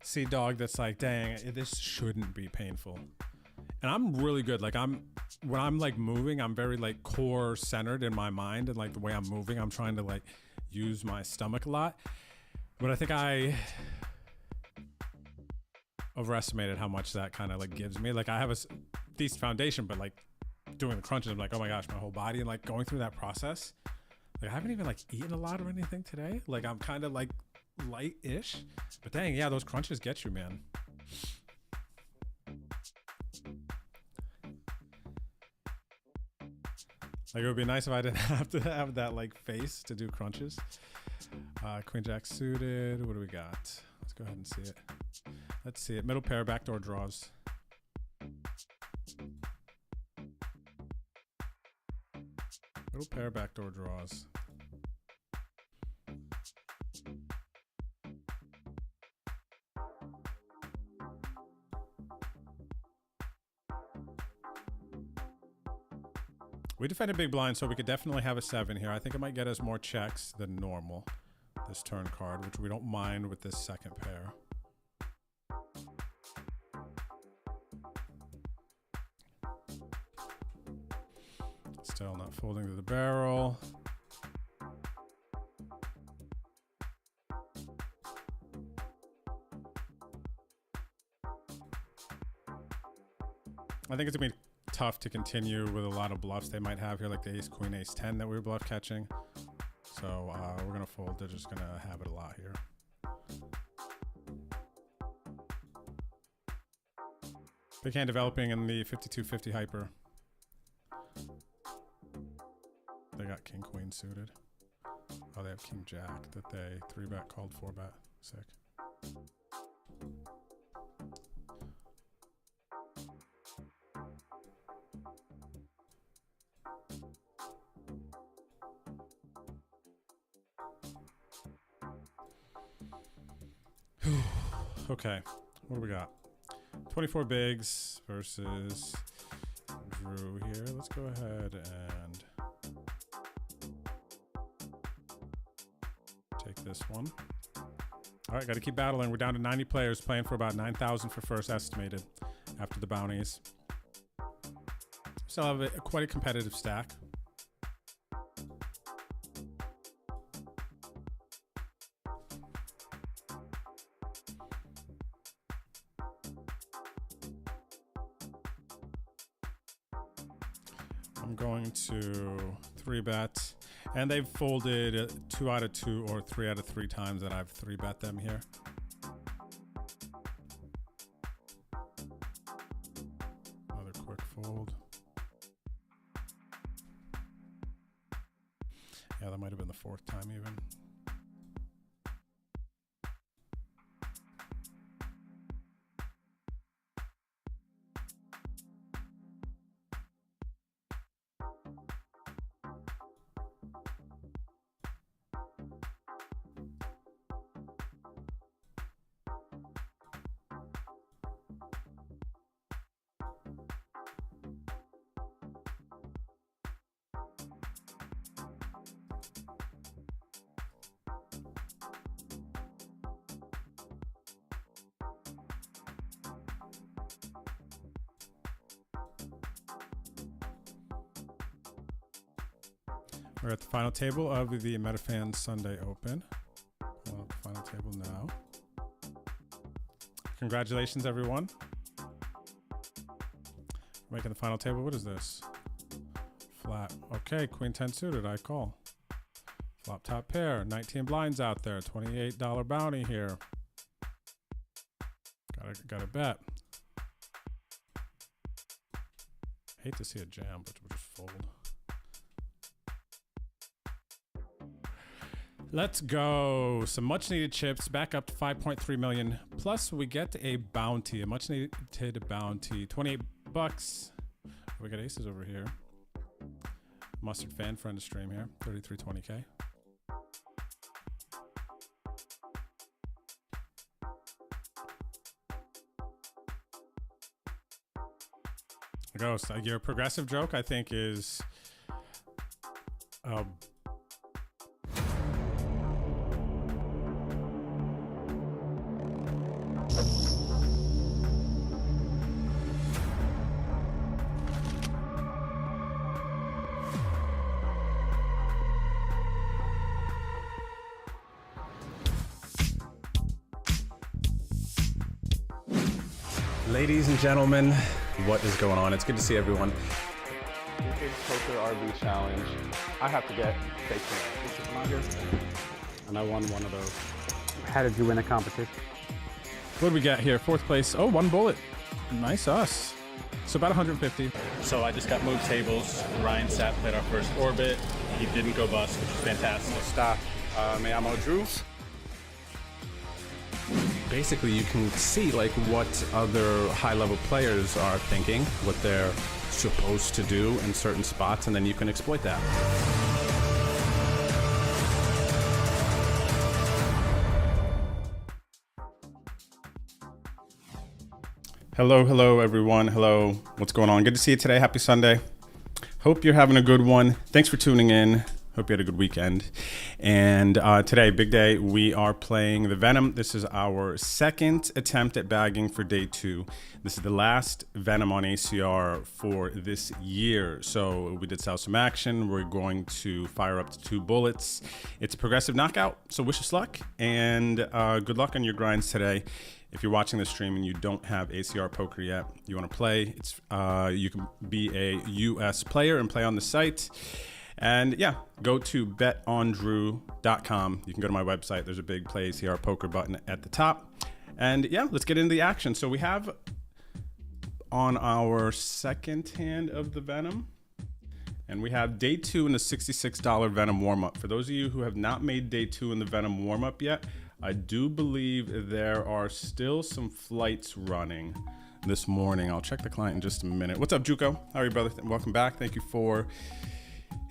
see dog that's like, dang, this shouldn't be painful. And I'm really good. Like when I'm like moving, I'm very like core centered in my mind, and like the way I'm moving, I'm trying to like use my stomach a lot. But I think I overestimated how much that kind of like gives me. Like I have a decent foundation, but like doing the crunches, I'm like, oh my gosh, my whole body, and like going through that process. Like I haven't even like eaten a lot or anything today. Like I'm kind of like light-ish, but dang, yeah, those crunches get you, man. Like it would be nice if I didn't have to have that like face to do crunches. Queen Jack suited. What do we got? Let's go ahead and see it. Let's see it. Middle pair, backdoor draws. Middle pair, backdoor draws. We defended big blind, so we could definitely have a 7 here. I think it might get us more checks than normal, this turn card, which we don't mind with this second pair. Still not folding to the barrel. I think it's gonna be tough to continue with a lot of bluffs they might have here, like the ace, queen, ace, 10 that we were bluff catching. So we're gonna fold. They're just gonna have it a lot here. Big hand developing in the 52-50 hyper. They got king, queen suited. Oh, they have king, jack that they 3-bet called 4-bet. Sick. Okay, what do we got? 24 bigs versus Drew here. Let's go ahead and take this one. All right, got to keep battling. We're down to 90 players playing for about 9,000 for first estimated after the bounties. Still have quite a competitive stack. I'm going to 3-bet, and they've folded 2 out of 2 or 3 out of 3 times that I've 3-bet them here. Another quick fold. Yeah, that might have been the 4th time even. We're at the final table of the MetaFan Sunday Open. Pulling up the final table now. Congratulations, everyone. We're making the final table. What is this? Flat. Okay, queen 10 suited. I call. Flop top pair. 19 blinds out there. $28 bounty here. Gotta bet. Hate to see a jam, but we'll just fold. Let's go. Some much needed chips back up to 5.3 million. Plus we get a bounty, a much needed bounty. 28 bucks. We got aces over here. Mustard fan friend to stream here. 3320K. Ghost, your progressive joke I think is Ladies and gentlemen, what is going on? It's good to see everyone. Big Poker RV Challenge. I have to get fake and I won one of those. How did you win a competition? What do we got here? Fourth place. Oh, one bullet. Nice us. So about 150. So I just got moved tables. Ryan sat, played our first orbit. He didn't go bust, which was fantastic. Stop. Me llamo Drew. Basically, you can see like what other high-level players are thinking, what they're supposed to do in certain spots, and then you can exploit that. Hello, everyone. Hello. What's going on? Good to see you today. Happy Sunday. Hope you're having a good one. Thanks for tuning in. Hope you had a good weekend. And today, big day, we are playing the Venom. This is our second attempt at bagging for day 2. This is the last Venom on ACR for this year. So we did sell some action. We're going to fire up to 2 bullets. It's a progressive knockout, so wish us luck and good luck on your grinds today. If you're watching this stream and you don't have ACR Poker yet, you want to play, it's you can be a US player and play on the site. And yeah, go to betondrew.com. You can go to my website. There's a big Play ACR Poker button at the top. And yeah, let's get into the action. So we have on our second hand of the Venom, and we have day 2 in the $66 Venom warm-up. For those of you who have not made day 2 in the Venom warm-up yet, I do believe there are still some flights running this morning. I'll check the client in just a minute. What's up, Juco? How are you, brother? Welcome back. Thank you for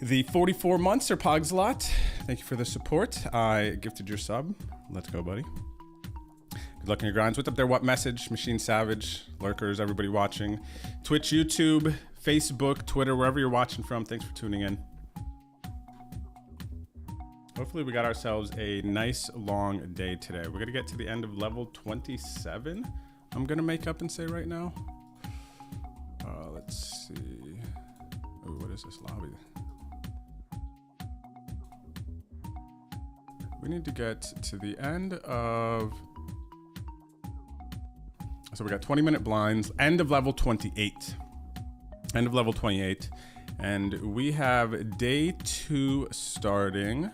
the 44 months, or Pogs a lot. Thank you for the support. I gifted your sub. Let's go, buddy. Good luck in your grinds. What's up there? What message? Machine Savage, lurkers, everybody watching. Twitch, YouTube, Facebook, Twitter, wherever you're watching from. Thanks for tuning in. Hopefully we got ourselves a nice long day today. We're gonna get to the end of level 27. I'm gonna make up and say right now. Let's see. Oh, what is this lobby? We need to get to the end of, so we got 20-minute blinds, end of level 28. End of level 28. And we have day 2 starting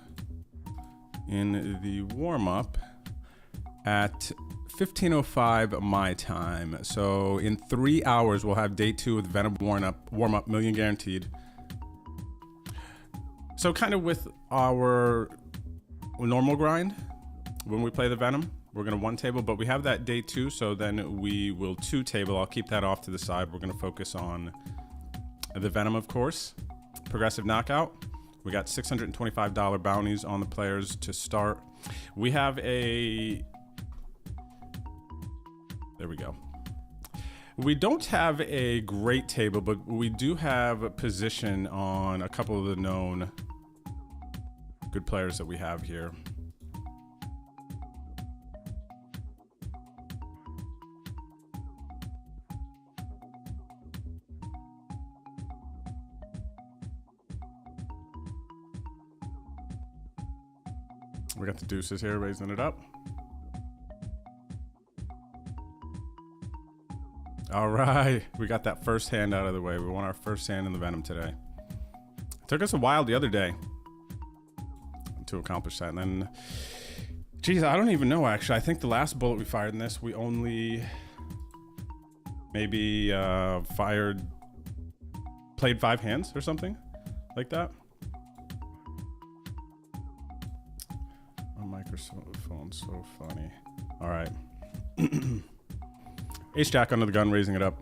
in the warm-up at 15:05 my time. So in 3 hours, we'll have day 2 with Venom warm-up, million guaranteed. So kind of with our normal grind, when we play the Venom, we're gonna 1 table, but we have that day 2, so then we will 2 table. I'll keep that off to the side. We're gonna focus on the Venom, of course. Progressive knockout. We got $625 bounties on the players to start. We have a, there we go. We don't have a great table, but we do have a position on a couple of the known good players that we have here. We got the deuces here, raising it up. All right, we got that first hand out of the way. We won our first hand in the Venom today. It took us a while the other day to accomplish that. And then, geez, I don't even know, actually. I think the last bullet we fired in this, we only maybe played 5 hands or something like that. Microphone, so funny. All right. Ace Jack under the gun, raising it up.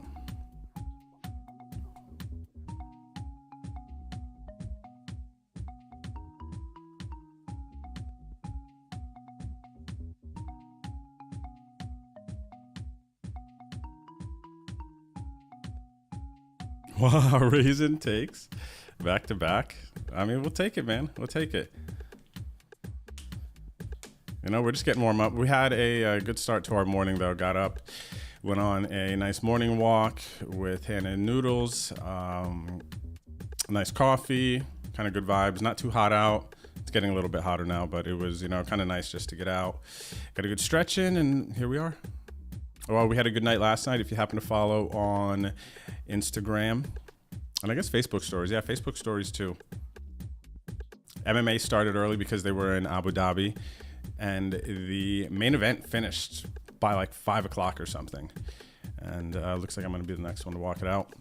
Wow, raising takes back to back. I mean, we'll take it, man. We'll take it. You know, we're just getting warm up. We had a good start to our morning, though. Got up, went on a nice morning walk with Hannah and Noodles. Nice coffee, kind of good vibes. Not too hot out. It's getting a little bit hotter now, but it was, you know, kind of nice just to get out. Got a good stretch in, and here we are. Well, we had a good night last night. If you happen to follow on Instagram, and I guess Facebook stories. Yeah, Facebook stories too. MMA started early because they were in Abu Dhabi, and the main event finished by like 5 o'clock or something. And looks like I'm going to be the next one to walk it out.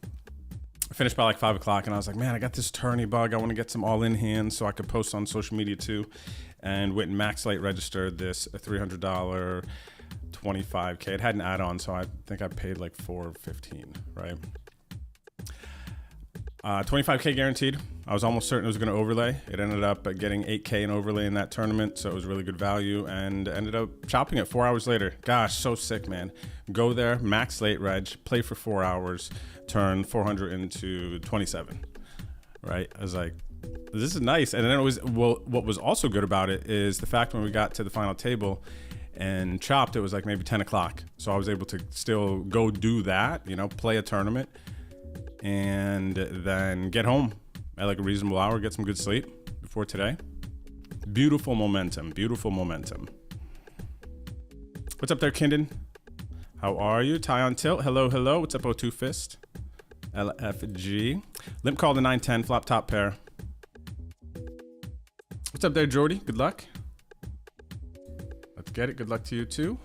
I finished by like 5 o'clock, and I was like, man, I got this tourney bug. I want to get some all-in hands so I could post on social media too. And went and max late registered this $300 25K. It had an add-on, so I think I paid like $415, right? 25K guaranteed. I was almost certain it was going to overlay. It ended up getting 8K in overlay in that tournament, so it was really good value, and ended up chopping it 4 hours later. Gosh, so sick, man. Go there, max late reg, play for 4 hours, turn 400 into 27, right? I was like, this is nice. And then it was, well, what was also good about it is the fact when we got to the final table and chopped, it was like maybe 10 o'clock. So I was able to still go do that, you know, play a tournament, and then get home at like a reasonable hour, get some good sleep before today. Beautiful momentum, beautiful momentum. What's up there, Kindon? How are you? Ty on tilt, hello, hello. What's up, O2 Fist? LFG. Limp called a 9-10, flop top pair. What's up there, Jordy? Good luck. Let's get it. Good luck to you too.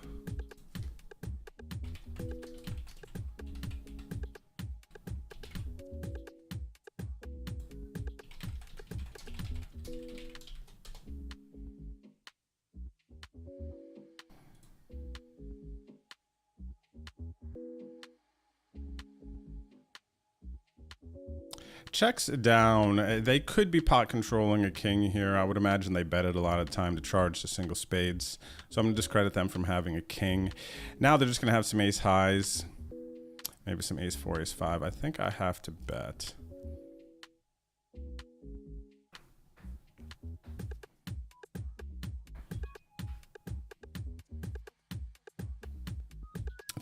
Checks down. They could be pot controlling a king here. I would imagine they betted a lot of time to charge to single spades. So I'm going to discredit them from having a king. Now they're just going to have some ace highs. Maybe some ace 4, ace 5. I think I have to bet.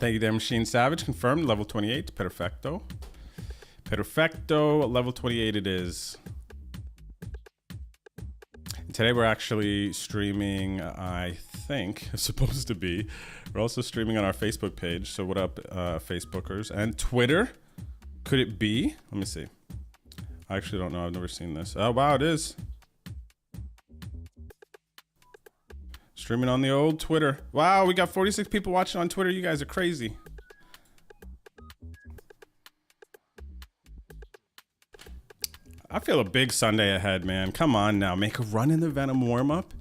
Thank you there, Machine Savage. Confirmed, level 28. Perfecto. Perfecto, level 28 it is. Today we're actually streaming, I think, supposed to be. We're also streaming on our Facebook page. So what up, Facebookers? And Twitter? Could it be? Let me see. I actually don't know. I've never seen this. Oh, wow, it is. Streaming on the old Twitter. Wow, we got 46 people watching on Twitter. You guys are crazy. I feel a big Sunday ahead, man. Come on now. Make a run in the Venom warm-up.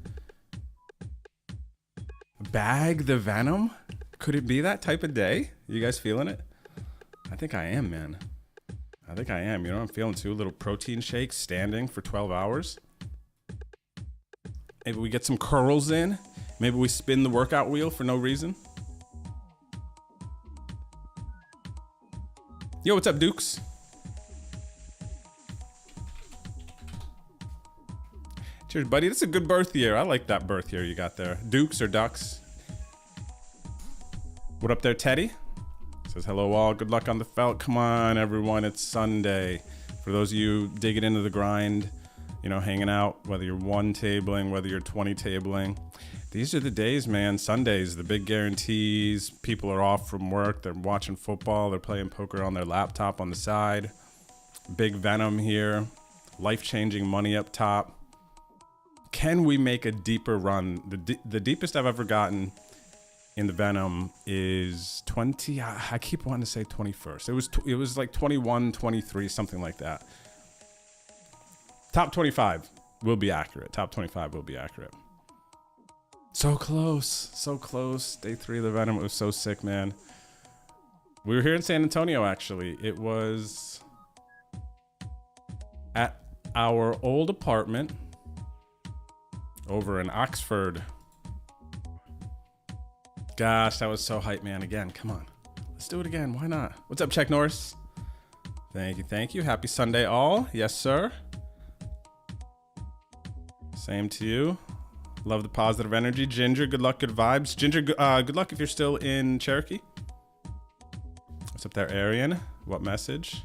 Bag the Venom? Could it be that type of day? You guys feeling it? I think I am, man. I think I am. You know what I'm feeling too? A little protein shake standing for 12 hours. Maybe we get some curls in. Maybe we spin the workout wheel for no reason. Yo, what's up, Dukes? Cheers, buddy. This is a good birth year. I like that birth year you got there. Dukes or Ducks? What up there, Teddy? Says hello all. Good luck on the felt. Come on, everyone. It's Sunday. For those of you digging into the grind, you know, hanging out, whether you're 1 tabling, whether you're 20 tabling. These are the days, man. Sundays, the big guarantees. People are off from work. They're watching football. They're playing poker on their laptop on the side. Big Venom here. Life-changing money up top. Can we make a deeper run? The deepest I've ever gotten in the Venom is 20. I keep wanting to say 21st. It was like 21, 23, something like that. Top 25 will be accurate. Top 25 will be accurate. So close. So close. Day 3 of the Venom. It was so sick, man. We were here in San Antonio, actually. It was at our old apartment over in Oxford. Gosh, that was so hype, man. Again, come on. Let's do it again. Why not? What's up, Check Norris? Thank you, thank you. Happy Sunday all. Yes, sir. Same to you. Love the positive energy. Ginger, good luck, good vibes. Ginger, good luck if you're still in Cherokee. What's up there, Arian? What message?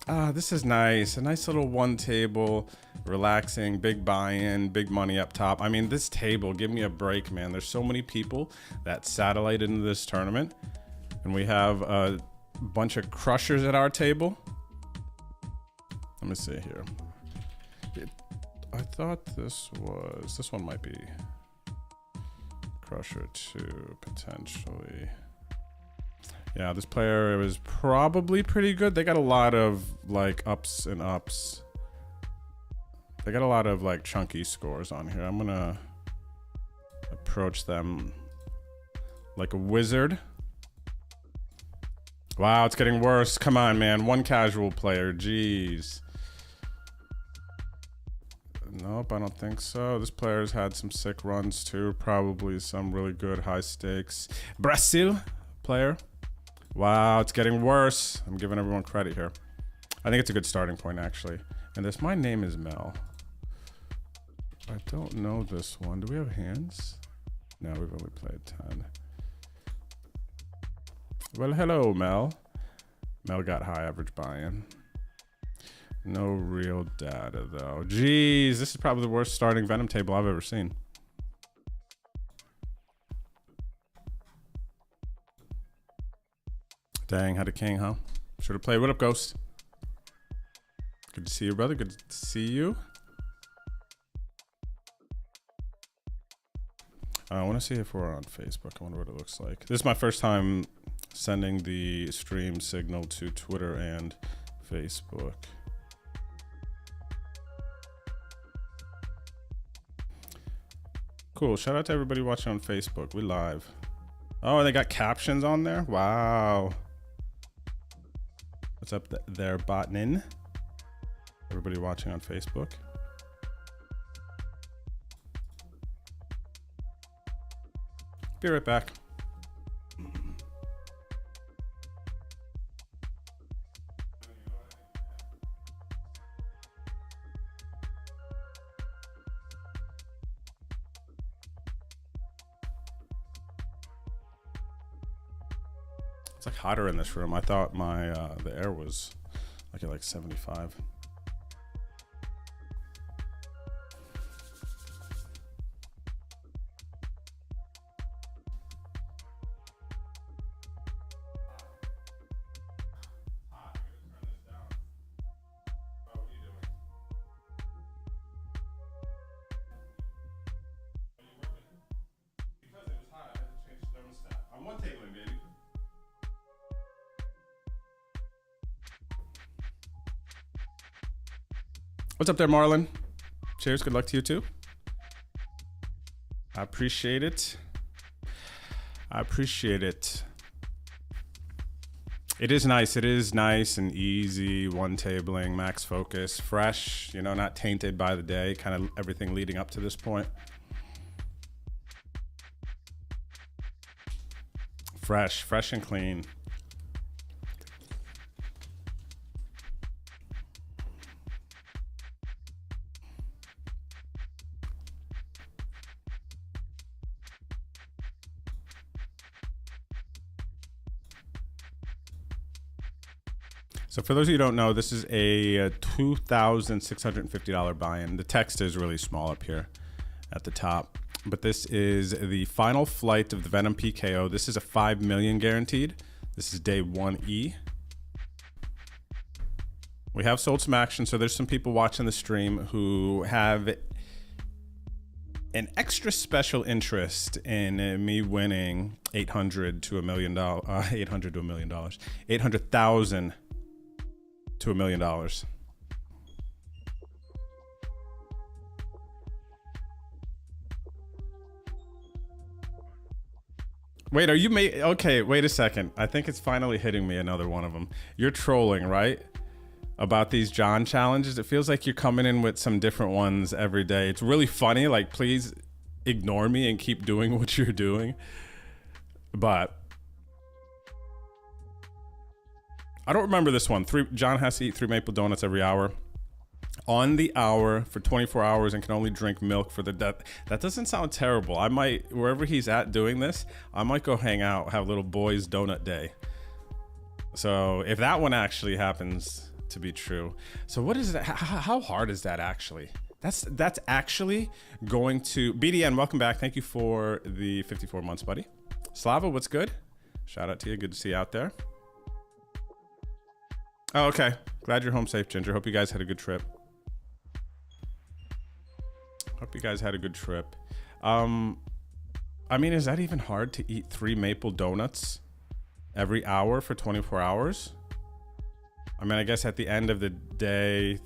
This is nice. A nice little one table, relaxing, big buy-in, big money up top. I mean, this table, give me a break, man. There's so many people that satellite into this tournament, and we have a bunch of crushers at our table. Let me see here. I thought this one might be crusher 2, potentially. Yeah, this player was probably pretty good. They got a lot of like ups and ups. They got a lot of like chunky scores on here. I'm gonna approach them like a wizard. Wow, it's getting worse. Come on, man. One casual player. Jeez. Nope, I don't think so. This player's had some sick runs too. Probably some really good high stakes. Brazil player. Wow, it's getting worse. I'm giving everyone credit here. I think it's a good starting point, actually. And this, my name is Mel. I don't know this one. Do we have hands? No, we've only played 10. Well, hello, Mel. Mel got high average buy-in. No real data, though. Jeez, this is probably the worst starting Venom table I've ever seen. Dang, had a king, huh? Should have played. What up, Ghost? Good to see you, brother. Good to see you. I want to see if we're on Facebook. I wonder what it looks like. This is my first time sending the stream signal to Twitter and Facebook. Cool. Shout out to everybody watching on Facebook. We live. Oh, they got captions on there? Wow. What's up there, Botnin? Everybody watching on Facebook. Be right back. It's like hotter in this room. I thought my the air was like at like 75. What's up there, Marlon? Cheers. Good luck to you too. I appreciate it. I appreciate it. It is nice. It is nice and easy. One tabling, max focus, fresh, you know, not tainted by the day, kind of everything leading up to this point. Fresh and clean. So for those of you who don't know, this is a $2,650 buy-in. The text is really small up here at the top, but this is the final flight of the Venom PKO. This is a 5 million guaranteed. This is day 1E. We have sold some action, so there's some people watching the stream who have an extra special interest in me winning $800,000 to $1 million, $800,000 to $1 million. Wait, are you okay, wait a second. I think it's finally hitting me, another one of them. You're trolling, right? About these John challenges. It feels like you're coming in with some different ones every day. It's really funny. Like, please ignore me and keep doing what you're doing. But I don't remember this one. John has to eat 3 maple donuts every hour. On the hour for 24 hours and can only drink milk for the death. That doesn't sound terrible. I might, wherever he's at doing this, I might go hang out, have a little boys donut day. So if that one actually happens, to be true. So what is that? How hard is that actually? That's actually going to BDN. Welcome back. Thank you for the 54 months, buddy. Slava, what's good? Shout out to you. Good to see you out there. Oh, okay. Glad you're home safe, Ginger. Hope you guys had a good trip. Hope you guys had a good trip. I mean, is that even hard to eat 3 maple donuts every hour for 24 hours? I mean, I guess at the end of the day,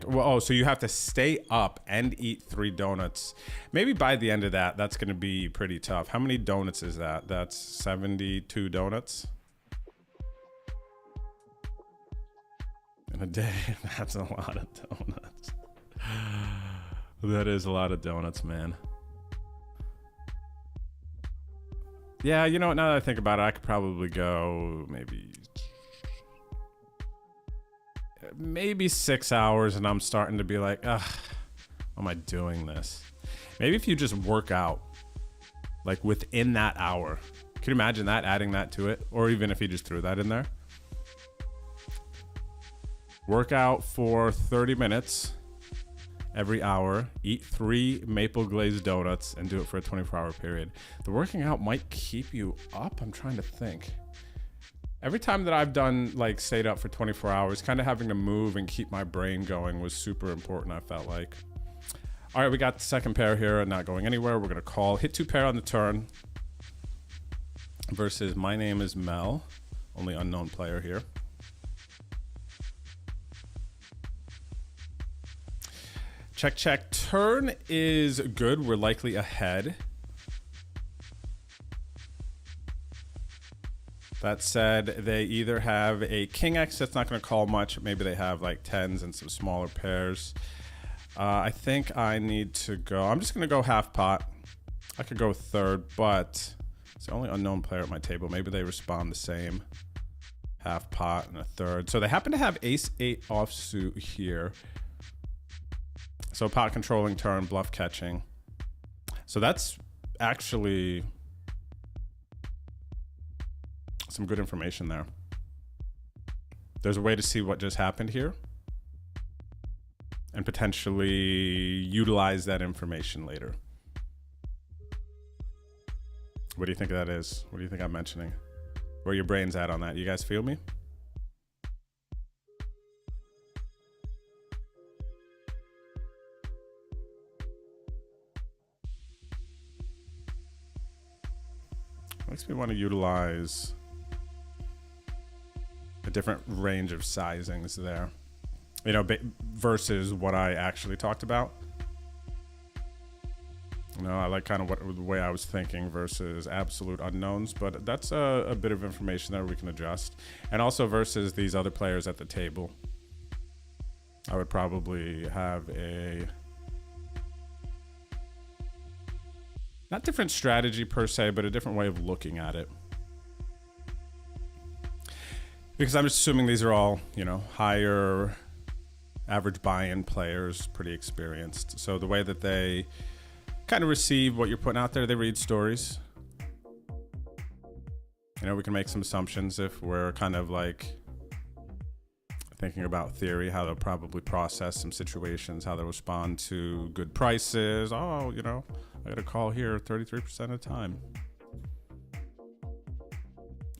well, oh, so you have to stay up and eat 3 donuts. Maybe by the end of that, that's going to be pretty tough. How many donuts is that? That's 72 donuts in a day. That's a lot of donuts. That is a lot of donuts, man. Yeah, you know what? Now that I think about it, I could probably go maybe 6 hours, and I'm starting to be like, ugh, why am I doing this? Maybe if you just work out, like within that hour. Can you imagine that, adding that to it? Or even if you just threw that in there. Work out for 30 minutes every hour, eat 3 maple glazed donuts, and do it for a 24-hour period. The working out might keep you up. I'm trying to think. Every time that I've done, like, stayed up for 24 hours, kind of having to move and keep my brain going was super important, I felt like. All right, we got the second pair here and not going anywhere. We're going to call. Hit 2 pair on the turn versus My Name is Mel. Only unknown player here. Check, check. Turn is good. We're likely ahead. That said, they either have a King X that's not going to call much. Maybe they have like 10s and some smaller pairs. I think I need to go. I'm just going to go half pot. I could go third, but it's the only unknown player at my table. Maybe they respond the same. Half pot and a third. So they happen to have ace-8 offsuit here. So pot controlling turn, bluff catching. So that's actually some good information there. There's a way to see what just happened here and potentially utilize that information later. What do you think that is? What do you think I'm mentioning? Where your brain's at on that? You guys feel me? Makes me want to utilize a different range of sizings there, you know, versus what I actually talked about. You know, I like kind of the way I was thinking versus absolute unknowns, but that's a bit of information there we can adjust. And also versus these other players at the table, I would probably have a not different strategy per se, but a different way of looking at it. Because I'm just assuming these are all, you know, higher average buy-in players, pretty experienced. So the way that they kind of receive what you're putting out there, they read stories. You know, we can make some assumptions if we're kind of like thinking about theory, how they'll probably process some situations, how they'll respond to good prices. Oh, you know, I got a call here 33% of the time.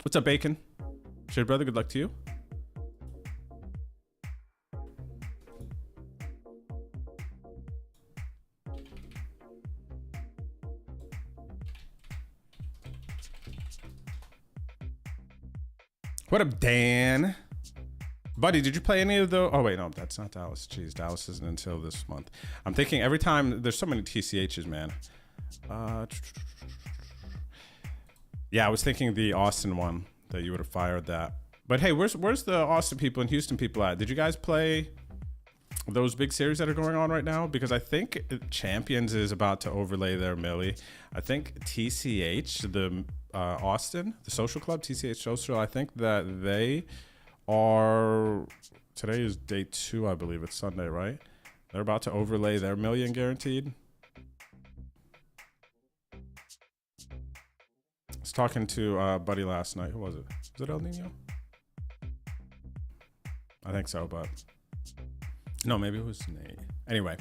What's up, Bacon? Shade brother, good luck to you. What up, Dan? Buddy, did you play any of the... Oh, wait, no, that's not Dallas. Jeez, Dallas isn't until this month. I'm thinking every time... There's so many TCHs, man. Yeah, I was thinking the Austin one, that you would have fired that. But hey, where's the Austin people and Houston people at? Did you guys play those big series that are going on right now? Because I think Champions is about to overlay their millie. I think TCH, the Austin, the social club, TCH Social, I think that they are... Today is day 2, I believe. It's Sunday, right? They're about to overlay their million guaranteed. I was talking to Buddy last night. Who was it? Was it El Nino? I think so, but no, maybe it was Nate. Anyway,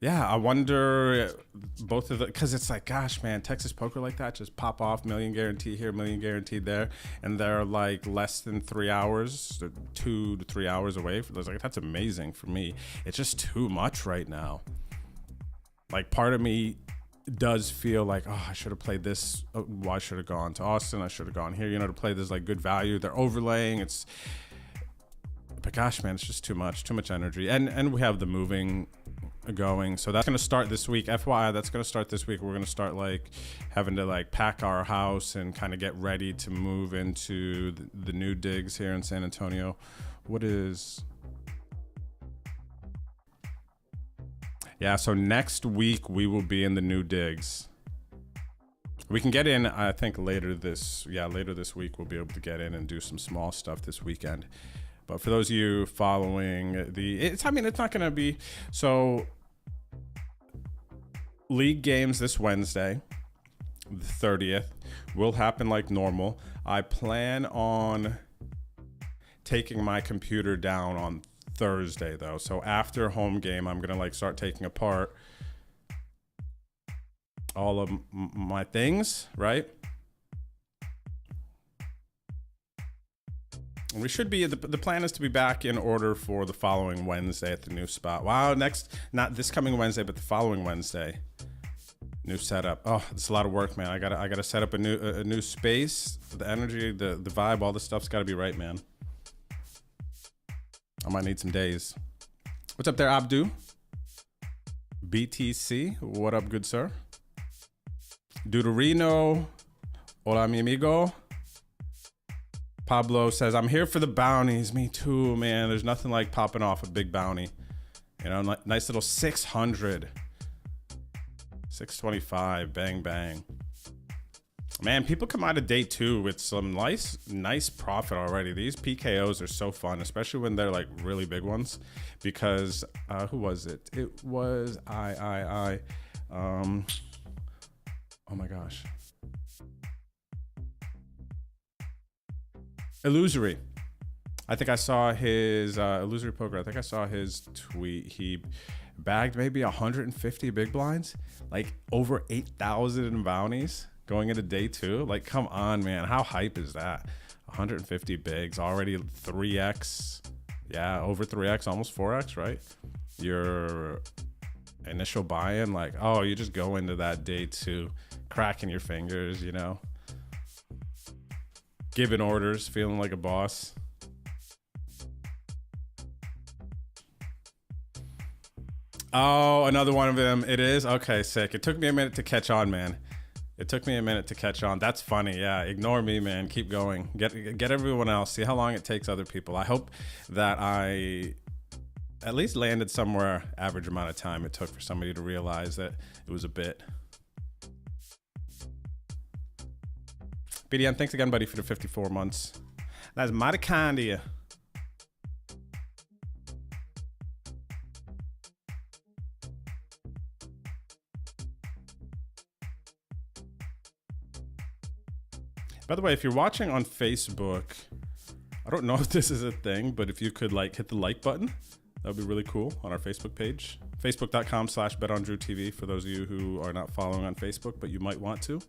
yeah, I wonder both of the, because it's like, gosh, man, Texas poker like that, just pop off, million guarantee here, million guaranteed there, and they're like less than 3 hours, 2 to 3 hours away. For those, like, that's amazing for me. It's just too much right now. Like, part of me does feel like, oh, I should have played this. Oh, well, I should have gone to Austin. I should have gone here, you know, to play this like good value. They're overlaying. But gosh, man, it's just too much energy. And we have the moving going, so that's gonna start this week. FYI, that's gonna start this week. We're gonna start like having to like pack our house and kind of get ready to move into the new digs here in San Antonio. Yeah, so next week we will be in the new digs. We can get in, I think later this week we'll be able to get in and do some small stuff this weekend. But for those of you following it's not going to be, so league games this Wednesday, the 30th, will happen like normal. I plan on taking my computer down on Thursday though. So after home game, I'm going to like start taking apart all of my things, right? We should be, the plan is to be back in order for the following Wednesday at the new spot. Wow, not this coming Wednesday, but the following Wednesday. New setup. Oh, it's a lot of work, man. I gotta set up a new space. The energy, the vibe, all this stuff's gotta be right, man. I might need some days. What's up there, Abdu? BTC, what up, good sir? Deuterino, hola mi amigo. Pablo says, I'm here for the bounties. Me too, man. There's nothing like popping off a big bounty. You know, nice little 600. 625, bang, bang. Man, people come out of day 2 with some nice profit already. These PKOs are so fun, especially when they're like really big ones. Because, who was it? It was oh my gosh. Illusory. I think I saw his Illusory Poker. I think I saw his tweet. He bagged maybe 150 big blinds, like over 8,000 in bounties going into day 2. Like, come on, man. How hype is that? 150 bigs, already 3x. Yeah, over 3x, almost 4x, right? Your initial buy-in, like, oh, you just go into that day 2, cracking your fingers, you know? Giving orders, feeling like a boss. Oh, another one of them. It is? Okay, sick. It took me a minute to catch on, man. It took me a minute to catch on. That's funny. Yeah, ignore me, man. Keep going. Get everyone else. See how long it takes other people. I hope that I at least landed somewhere average amount of time it took for somebody to realize that it was a bit. BDN, thanks again, buddy, for the 54 months. That's mighty kind of you. By the way, if you're watching on Facebook, I don't know if this is a thing, but if you could like hit the like button, that would be really cool on our Facebook page. Facebook.com/BetOnDrewTV for those of you who are not following on Facebook, but you might want to.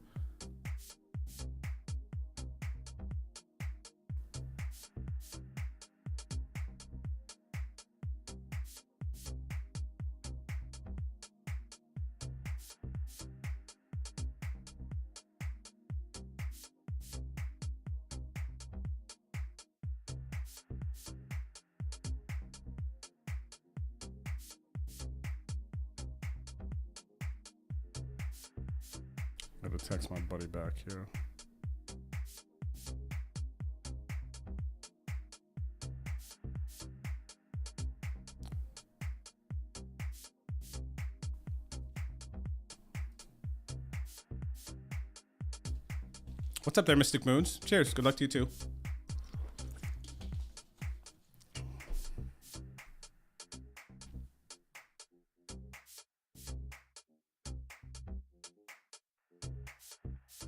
I gotta text my buddy back here. What's up there, Mystic Moons? Cheers. Good luck to you too.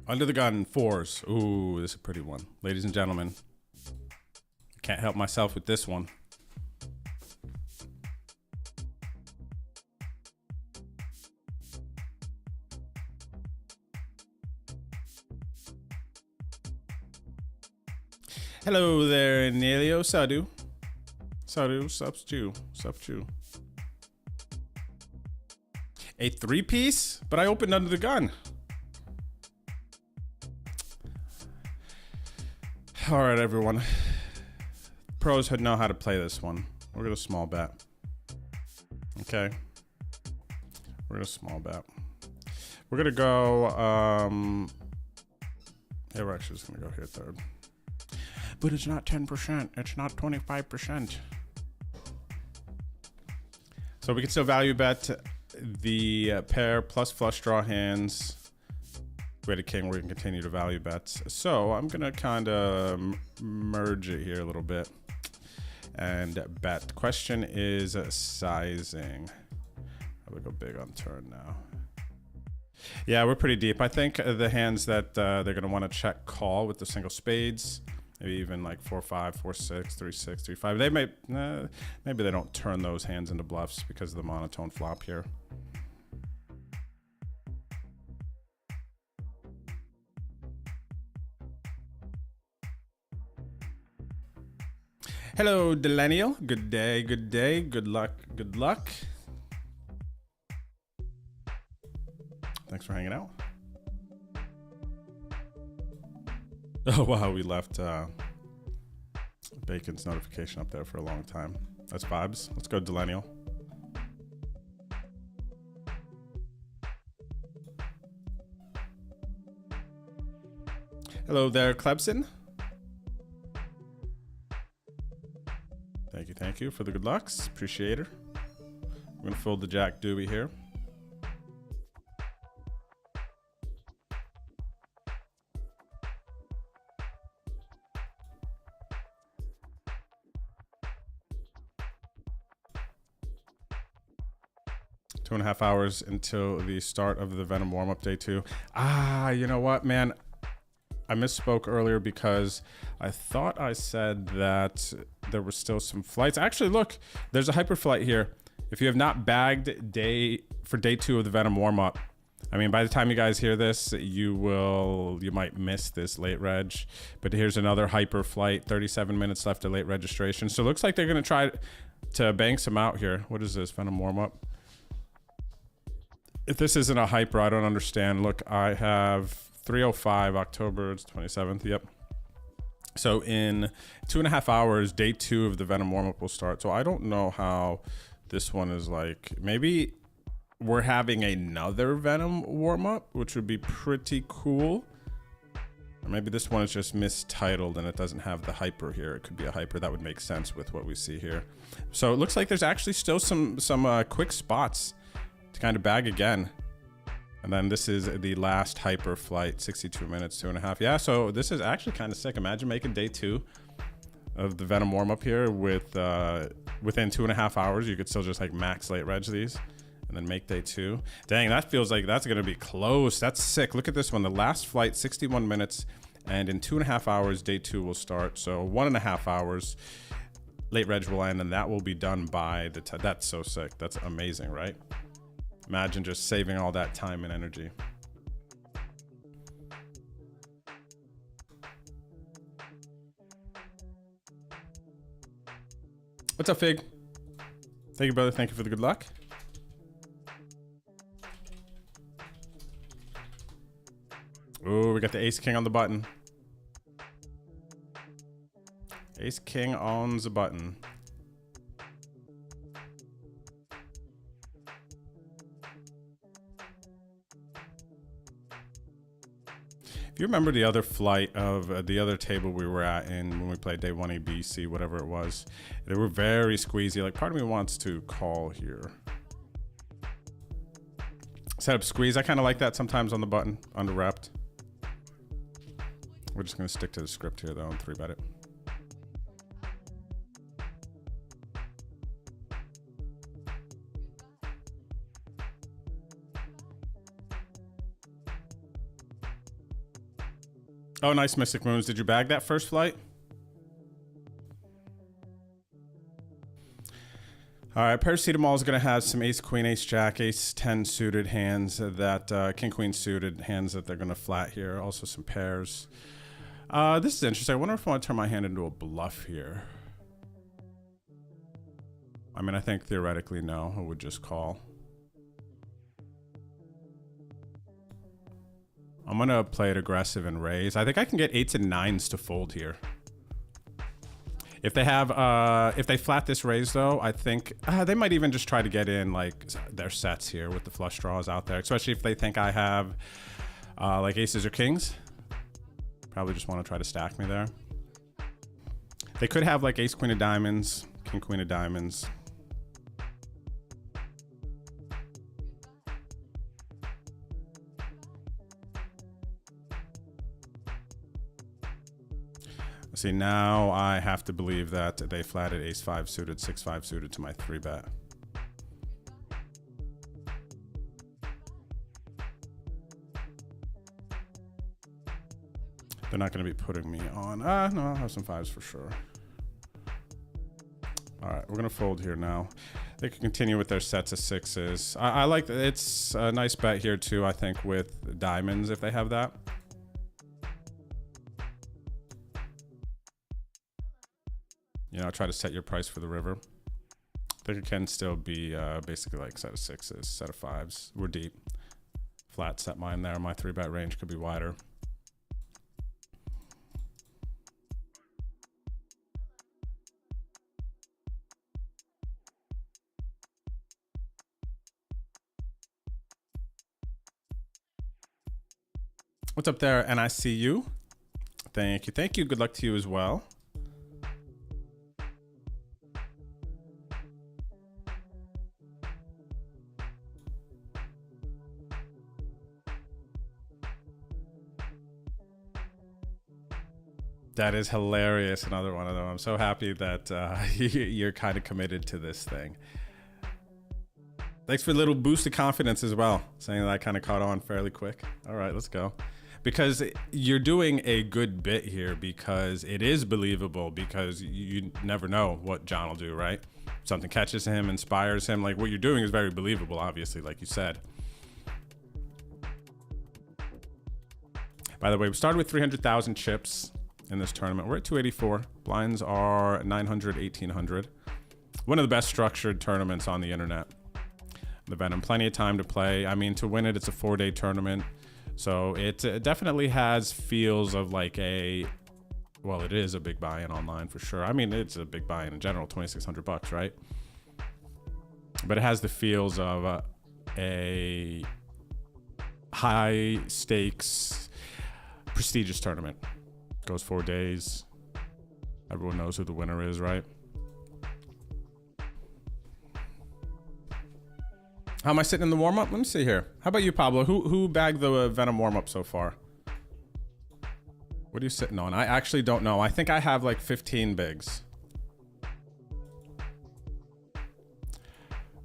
Under the gun, 4s. Ooh, this is a pretty one. Ladies and gentlemen, can't help myself with this one. Hello there, Nelio Sadu. Sadu, substu. A 3-piece? But I opened under the gun. All right, everyone. Pros know how to play this one. We're gonna small bet. Okay. We're gonna small bet. We're gonna go, yeah, we're actually just gonna go here third. But it's not 10%, it's not 25%. So we can still value bet the pair plus flush draw hands. We had a king, we can continue to value bets. So I'm gonna kind of merge it here a little bit and bet. Question is sizing. I'm gonna go big on turn now. Yeah, we're pretty deep. I think the hands that they're gonna want to check call with the single spades, maybe even like 4-5, 4-6, 3-6, 3-5. They may, maybe they don't turn those hands into bluffs because of the monotone flop here. Hello, Delenial. Good day, good day. Good luck, good luck. Thanks for hanging out. Oh, wow, we left Bacon's notification up there for a long time. That's vibes. Let's go, Delenial. Hello there, Clebson. Thank you for the good lucks. Appreciate it. I'm gonna fold the Jack Dewey here. Two and a half hours until the start of the Venom warm-up day 2. You know what, man? I misspoke earlier because I thought I said that there were still some flights. Actually, look, there's a hyper flight here. If you have not bagged day 2 of the Venom warm-up, I mean, by the time you guys hear this, you might miss this late reg. But here's another hyper flight, 37 minutes left of late registration. So it looks like they're going to try to bank some out here. What is this, Venom warm-up? If this isn't a hyper, I don't understand. Look, I have 3:05 October, it's 27th. Yep. So in 2.5 hours, day 2 of the Venom warm-up will start. So I don't know how this one is like. Maybe we're having another Venom warm-up, which would be pretty cool. Or maybe this one is just mistitled and it doesn't have the hyper here. It could be a hyper. That would make sense with what we see here. So it looks like there's actually still some quick spots to kind of bag again. And then this is the last hyper flight, 62 minutes, 2.5. Yeah, so this is actually kind of sick. Imagine making day 2 of the Venom warm-up here with within 2.5 hours. You could still just like max late reg these and then make day 2. Dang, that feels like that's going to be close. That's sick. Look at this one. The last flight, 61 minutes. And in 2.5 hours, day 2 will start. So 1.5 hours, late reg will end. And that will be done by the time. That's so sick. That's amazing, right? Imagine just saving all that time and energy. What's up, Fig? Thank you, brother. Thank you for the good luck. Ooh, we got the Ace King on the button. Ace King on the button. If you remember the other flight of the other table we were at in when we played day 1 A, B, C, whatever it was, they were very squeezy. Like, part of me wants to call here. Set up squeeze. I kind of like that sometimes on the button, under wrapped. We're just going to stick to the script here, though, and 3-bet it. Oh, nice, Mystic Moons. Did you bag that first flight? All right, Paracetamol is going to have some ace, queen, ace, jack, ace 10 suited hands that, king, queen suited hands that they're going to flat here. Also some pairs. This is interesting. I wonder if I want to turn my hand into a bluff here. I mean, I think theoretically, no, I would just call. I'm going to play it aggressive and raise. I think I can get 8s and 9s to fold here. If they have, if they flat this raise though, I think they might even just try to get in like their sets here with the flush draws out there, especially if they think I have like aces or kings. Probably just want to try to stack me there. They could have like ace, queen of diamonds, king, queen of diamonds. See, now I have to believe that they flatted ace 5 suited, 6-5 suited to my 3-bet. They're not going to be putting me on. No, I'll have some 5s for sure. All right, we're going to fold here now. They can continue with their sets of 6s. I like that. It's a nice bet here too, I think, with diamonds if they have that. You know, try to set your price for the river. I think it can still be basically like set of 6s, set of 5s. We're deep. Flat set mine there. My 3-bet range could be wider. What's up there? And I see you. Thank you. Thank you. Good luck to you as well. That is hilarious. Another one of them. I'm so happy that you're kind of committed to this thing. Thanks for a little boost of confidence as well. Saying that I kind of caught on fairly quick. All right, let's go. Because you're doing a good bit here because it is believable because you never know what John will do, right? Something catches him, inspires him. Like what you're doing is very believable, obviously, like you said. By the way, we started with 300,000 chips in this tournament. We're at 284. Blinds are 900, 1800. One of the best structured tournaments on the internet. The Venom, plenty of time to play. I mean, to win it, it's a 4-day tournament. So it definitely has feels of like a, well, it is a big buy-in online for sure. I mean, it's a big buy-in in general, 2,600 bucks, right? But it has the feels of a high stakes, prestigious tournament. Goes 4 days. Everyone knows who the winner is, right? How am I sitting in the warm-up? Let me see here. How about you, Pablo? Who bagged the Venom warm-up so far? What are you sitting on? I actually don't know. I think I have like 15 bigs.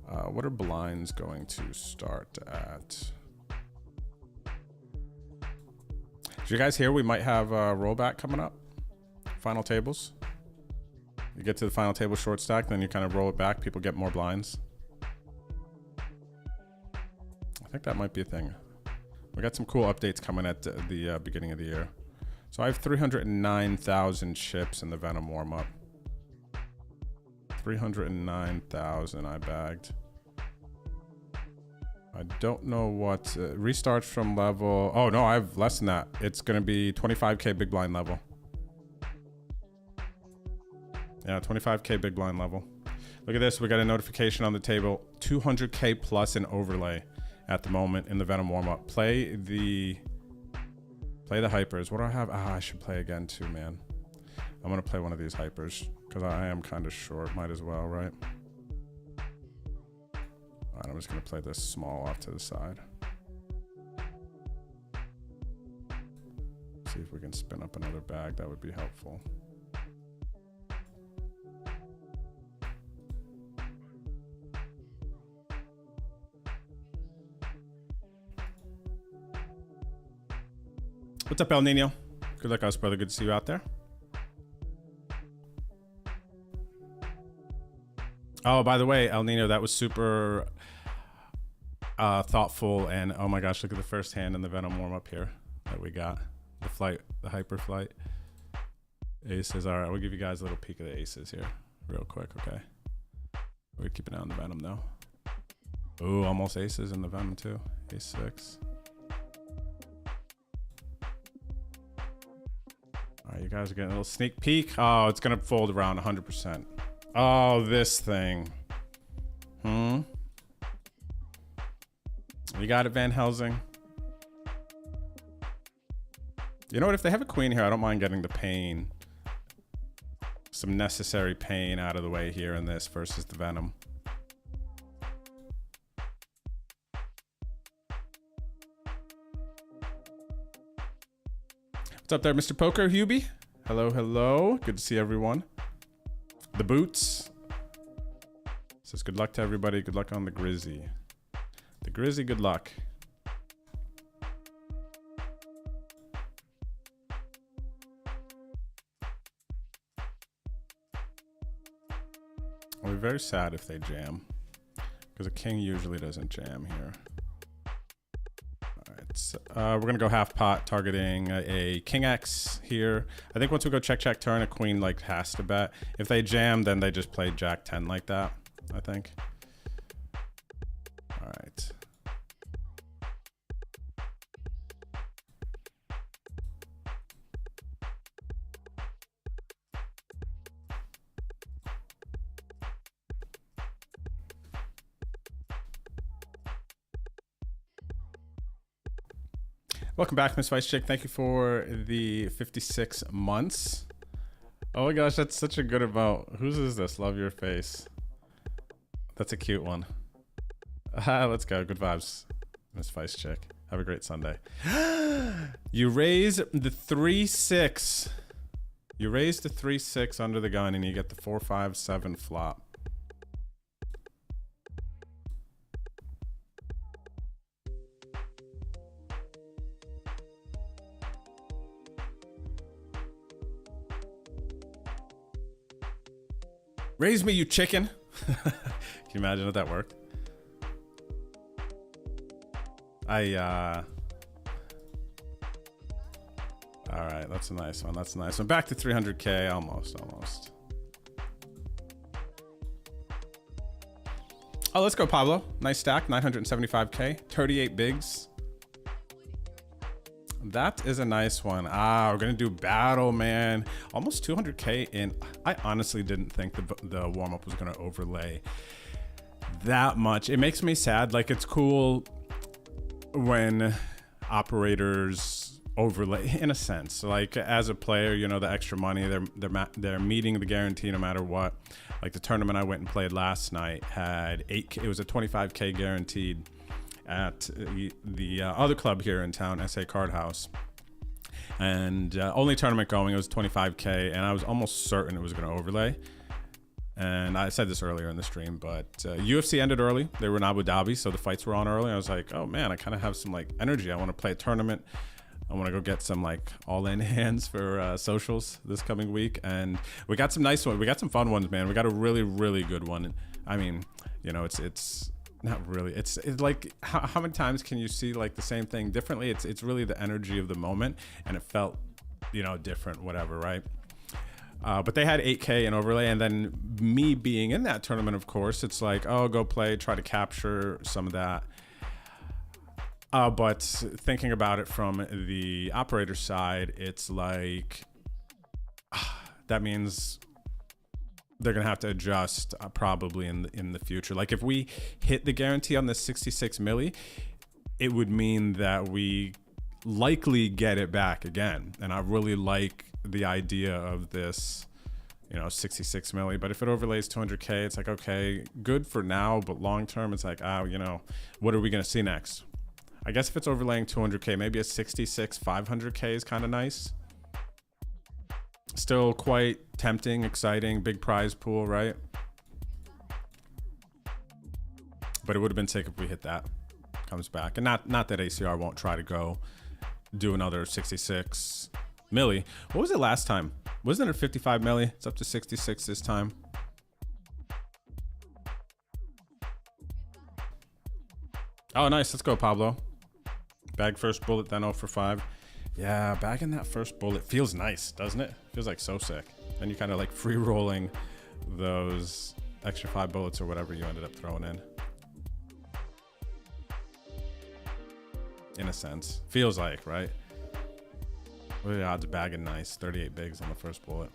What are blinds going to start at? Did you guys hear we might have a rollback coming up? Final tables. You get to the final table short stack, then you kind of roll it back. People get more blinds. I think that might be a thing. We got some cool updates coming at the beginning of the year. So I have 309,000 chips in the Venom warm-up. 309,000 I bagged. I don't know what restarts from level. Oh no, I have less than that. It's gonna be 25k big blind level. Yeah, 25k big blind level. Look at this. We got a notification on the table. 200k plus in overlay at the moment in the Venom warm-up. Play the hypers. What do I have? I should play again too, man. I'm gonna play one of these hypers because I am kind of short. Might as well, right? All right, I'm just gonna play this small off to the side. See if we can spin up another bag. That would be helpful. What's up, El Nino? Good luck, us, brother. Good to see you out there. Oh, by the way, El Nino, that was super thoughtful. And oh my gosh, look at the first hand in the Venom warm up here that we got. The flight, the hyper flight. Aces. All right, we'll give you guys a little peek of the aces here real quick, okay? We're keeping an eye on the Venom though. Ooh, almost aces in the Venom too. Ace 6. All right, you guys are getting a little sneak peek. Oh, it's gonna fold around 100%. Oh, this thing. You got it, Van Helsing. You know what? If they have a queen here, I don't mind getting the pain. Some necessary pain out of the way here in this versus the Venom. What's up there, Mr. Poker, Hubie? Hello, hello. Good to see everyone. The Boots says good luck to everybody. Good luck on the Grizzy. The Grizzy, good luck. I'll be very sad if they jam, because a king usually doesn't jam here. All right, so, we're gonna go half pot, targeting a king X here. I think once we go check check turn, a queen like has to bet. If they jam, then they just play jack 10 like that, I think. All right. Welcome back, Miss Vice Chick. Thank you for the 56 months. Oh my gosh, that's such a good about. Whose is this? Love your face. That's a cute one. Let's go. Good vibes, Miss Vice Chick. Have a great Sunday. You raise the 3-6. You raise the 3-6 under the gun, and you get the 4-5-7 flop. Raise me, you chicken. Can you imagine if that worked? All right, that's a nice one. That's a nice one. Back to 300K, almost. Oh, let's go, Pablo. Nice stack, 975K, 38 bigs. That is a nice one. We're gonna do battle, man. Almost 200K in. I honestly didn't think the warm-up was gonna overlay that much. It makes me sad. Like, it's cool when operators overlay, in a sense. Like, as a player, you know, the extra money, they're meeting the guarantee no matter what. Like the tournament I went and played last night had 8K. It was a 25K guaranteed at the other club here in town, SA Card House, and only tournament going. It was 25K, and I was almost certain it was going to overlay. And I said this earlier in the stream, but UFC ended early. They were in Abu Dhabi, so the fights were on early. I was like, oh man, I kind of have some like energy. I want to play a tournament. I want to go get some like all-in hands for socials this coming week, and we got some nice ones. We got some fun ones, man. We got a really, really good one. I mean, you know, it's not really. It's like how many times can you see like the same thing differently? It's really the energy of the moment, and it felt, you know, different, whatever, right? But they had 8K in overlay, and then me being in that tournament, of course, it's like, oh, go play, try to capture some of that. But thinking about it from the operator side, it's like that means they're gonna have to adjust probably in the future. Like if we hit the guarantee on the 66 milli, it would mean that we likely get it back again. And I really like the idea of this, you know, 66 milli. But if it overlays 200K, it's like, okay, good for now, but long term, it's like, oh, you know, what are we gonna see next? I guess if it's overlaying 200K, maybe a 66 500K is kind of nice. Still quite tempting, exciting, big prize pool, right? But it would have been sick if we hit that. Comes back. And not that ACR won't try to go do another 66 milli. What was it last time? Wasn't it 55 milli? It's up to 66 this time. Oh, nice. Let's go, Pablo. Bag first bullet, then 0 for 5. Yeah, bagging that first bullet feels nice, doesn't it? Feels like so sick. And you kind of like free rolling those extra 5 bullets or whatever you ended up throwing in a sense. Feels like, right? What are the odds of bagging nice? 38 bigs on the first bullet.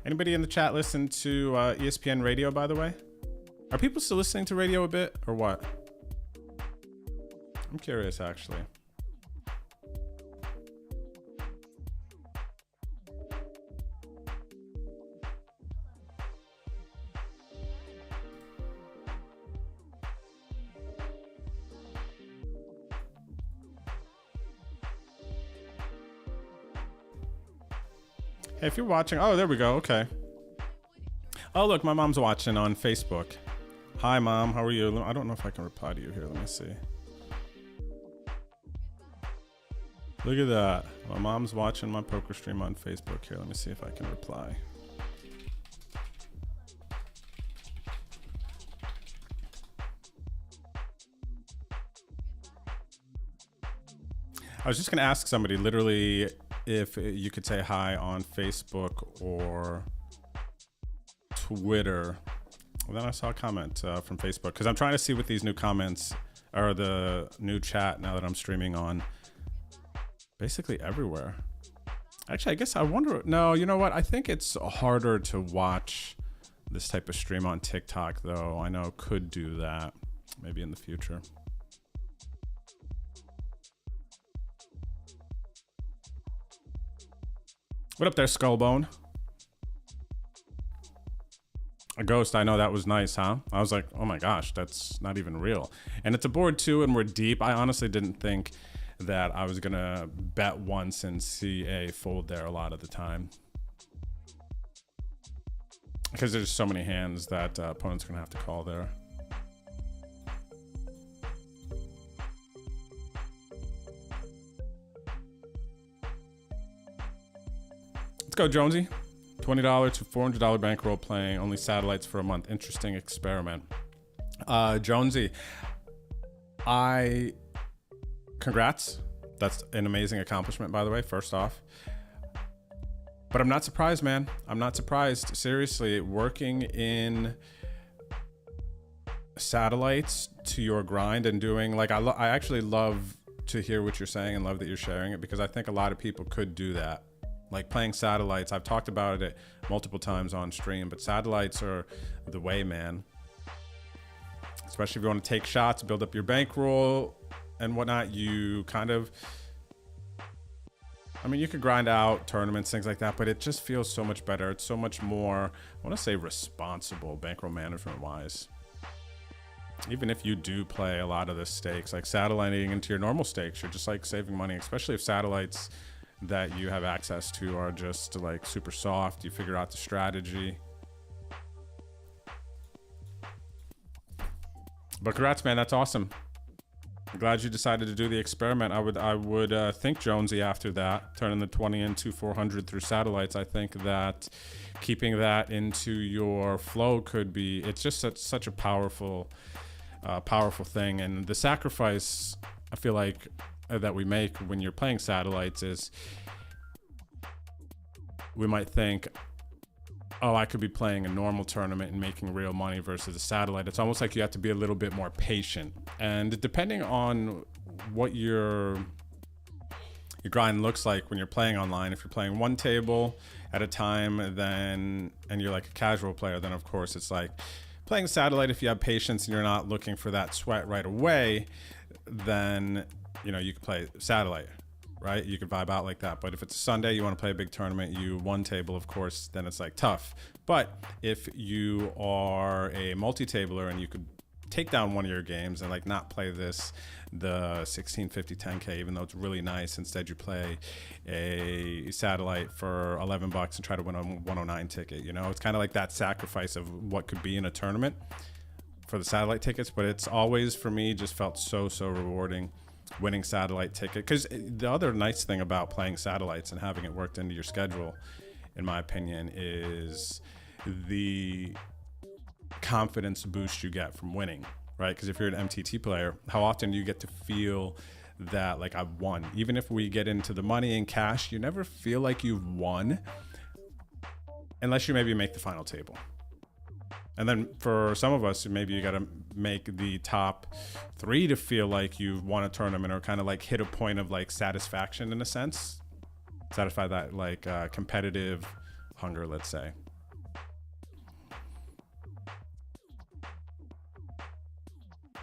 Anybody in the chat listen to ESPN radio, by the way? Are people still listening to radio a bit, or what? I'm curious, actually. Hey, if you're watching, oh, there we go. Okay. Oh, look, my mom's watching on Facebook. Hi, Mom. How are you? I don't know if I can reply to you here. Let me see. Look at that. My mom's watching my poker stream on Facebook here. Let me see if I can reply. I was just going to ask somebody literally if you could say hi on Facebook or Twitter. Well, then I saw a comment from Facebook because I'm trying to see what these new comments or the new chat now that I'm streaming on basically everywhere. Actually, I guess I wonder. No, you know what? I think it's harder to watch this type of stream on TikTok, though. I know could do that maybe in the future. What up there, Skullbone? A ghost, I know that was nice, huh? I was like, oh my gosh, that's not even real. And it's a board too, and we're deep. I honestly didn't think that I was gonna bet once and see a fold there a lot of the time. Because there's so many hands that opponent's gonna have to call there. Let's go, Jonesy. $20 to $400 bankroll playing only satellites for a month. Interesting experiment. Jonesy, congrats. That's an amazing accomplishment, by the way, first off. But I'm not surprised, man. I'm not surprised. Seriously, working in satellites to your grind and doing, like, I actually love to hear what you're saying and love that you're sharing it, because I think a lot of people could do that. Like playing satellites, I've talked about it multiple times on stream, but satellites are the way, man. Especially if you want to take shots, build up your bankroll and whatnot. You kind of, I mean, you could grind out tournaments, things like that, but it just feels so much better. It's so much more, I want to say, responsible bankroll management wise. Even if you do play a lot of the stakes, like satelliting into your normal stakes, you're just like saving money, especially if satellites that you have access to are just like super soft. You figure out the strategy. But congrats, man. That's awesome. I'm glad you decided to do the experiment. I would think, Jonesy, after that, turning the 20 into 400 through satellites, I think that keeping that into your flow could be, it's just such a powerful thing. And the sacrifice, I feel like, that we make when you're playing satellites is we might think, oh, I could be playing a normal tournament and making real money versus a satellite. It's almost like you have to be a little bit more patient. And depending on what your grind looks like when you're playing online, if you're playing one table at a time, then, and you're like a casual player, then of course it's like playing satellite. If you have patience and you're not looking for that sweat right away, then you know, you can play satellite. right? You could vibe out like that. But if it's a Sunday, you want to play a big tournament, you one table, of course, then it's like tough. But if you are a multi-tabler and you could take down one of your games and like not play the 1650 10K, even though it's really nice, instead you play a satellite for $11 and try to win a 109 ticket. You know, it's kind of like that sacrifice of what could be in a tournament for the satellite tickets, but it's always, for me, just felt so rewarding winning satellite ticket. Because the other nice thing about playing satellites and having it worked into your schedule, in my opinion, is the confidence boost you get from winning, right? Because if you're an MTT player, how often do you get to feel that like I've won? Even if we get into the money and cash, you never feel like you've won unless you maybe make the final table. And then for some of us, maybe you got to make the top 3 to feel like you've won a tournament, or kind of like hit a point of like satisfaction in a sense, satisfy that like competitive hunger, let's say.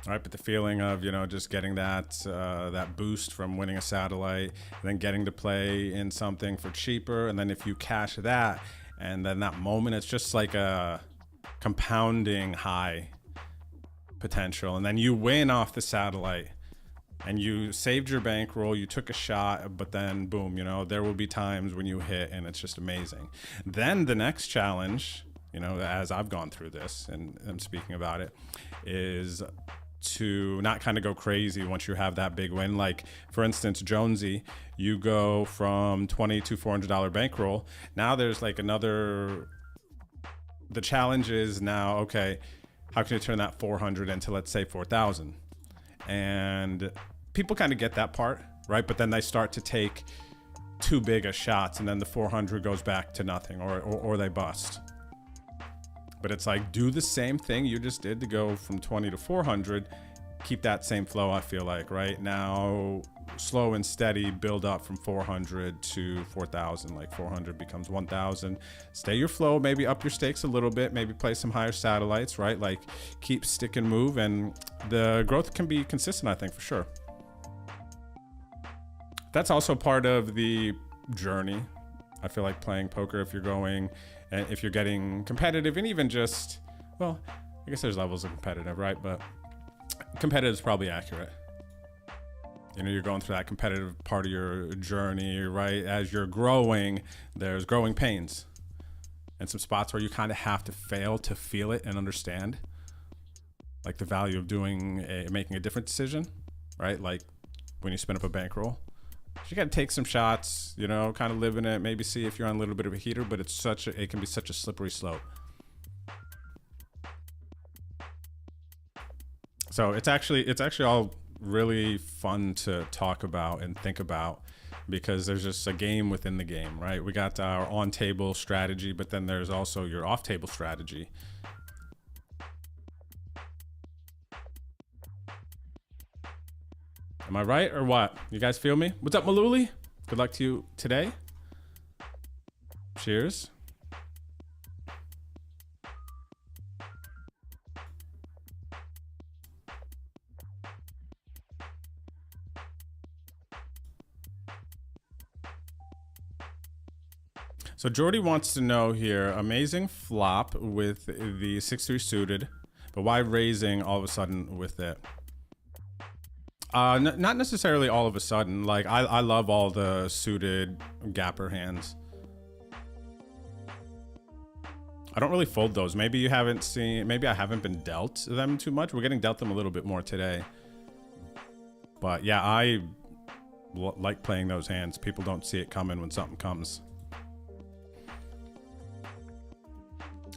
All right, but the feeling of, you know, just getting that that boost from winning a satellite, and then getting to play in something for cheaper, and then if you cash that, and then that moment, it's just like a compounding high potential. And then you win off the satellite, and you saved your bankroll, you took a shot, but then boom, you know, there will be times when you hit, and it's just amazing. Then the next challenge, you know, as I've gone through this and I'm speaking about it, is to not kind of go crazy once you have that big win. Like, for instance, Jonesy, you go from $20 to $400 bankroll. Now there's like another, the challenge is now, okay, how can you turn that 400 into, let's say, 4,000? And people kind of get that part, right? But then they start to take too big of shots, and then the 400 goes back to nothing, or they bust. But it's like, do the same thing you just did to go from 20 to 400. Keep that same flow, I feel like, right? Now, slow and steady, build up from 400 to 4,000. Like 400 becomes 1,000. Stay your flow, maybe up your stakes a little bit, maybe play some higher satellites, right? Like, keep stick and move, and the growth can be consistent, I think, for sure. That's also part of the journey. I feel like playing poker, if you're getting competitive, and even just, well, I guess there's levels of competitive, right? But competitive is probably accurate. You know, you're going through that competitive part of your journey, right? As you're growing, there's growing pains and some spots where you kind of have to fail to feel it and understand, like the value of making a different decision, right? Like when you spin up a bankroll. You got to take some shots, you know, kind of live in it, maybe see if you're on a little bit of a heater, but it can be such a slippery slope. So it's actually all really fun to talk about and think about, because there's just a game within the game, right? We got our on-table strategy, but then there's also your off-table strategy. Am I right or what? You guys feel me? What's up, Maluli? Good luck to you today. Cheers. So Jordy wants to know here, amazing flop with the 6-3 suited, but why raising all of a sudden with it? Not necessarily all of a sudden. Like, I love all the suited gapper hands. I don't really fold those. Maybe you haven't seen, maybe I haven't been dealt them too much. We're getting dealt them a little bit more today. But yeah, I like playing those hands. People don't see it coming when something comes.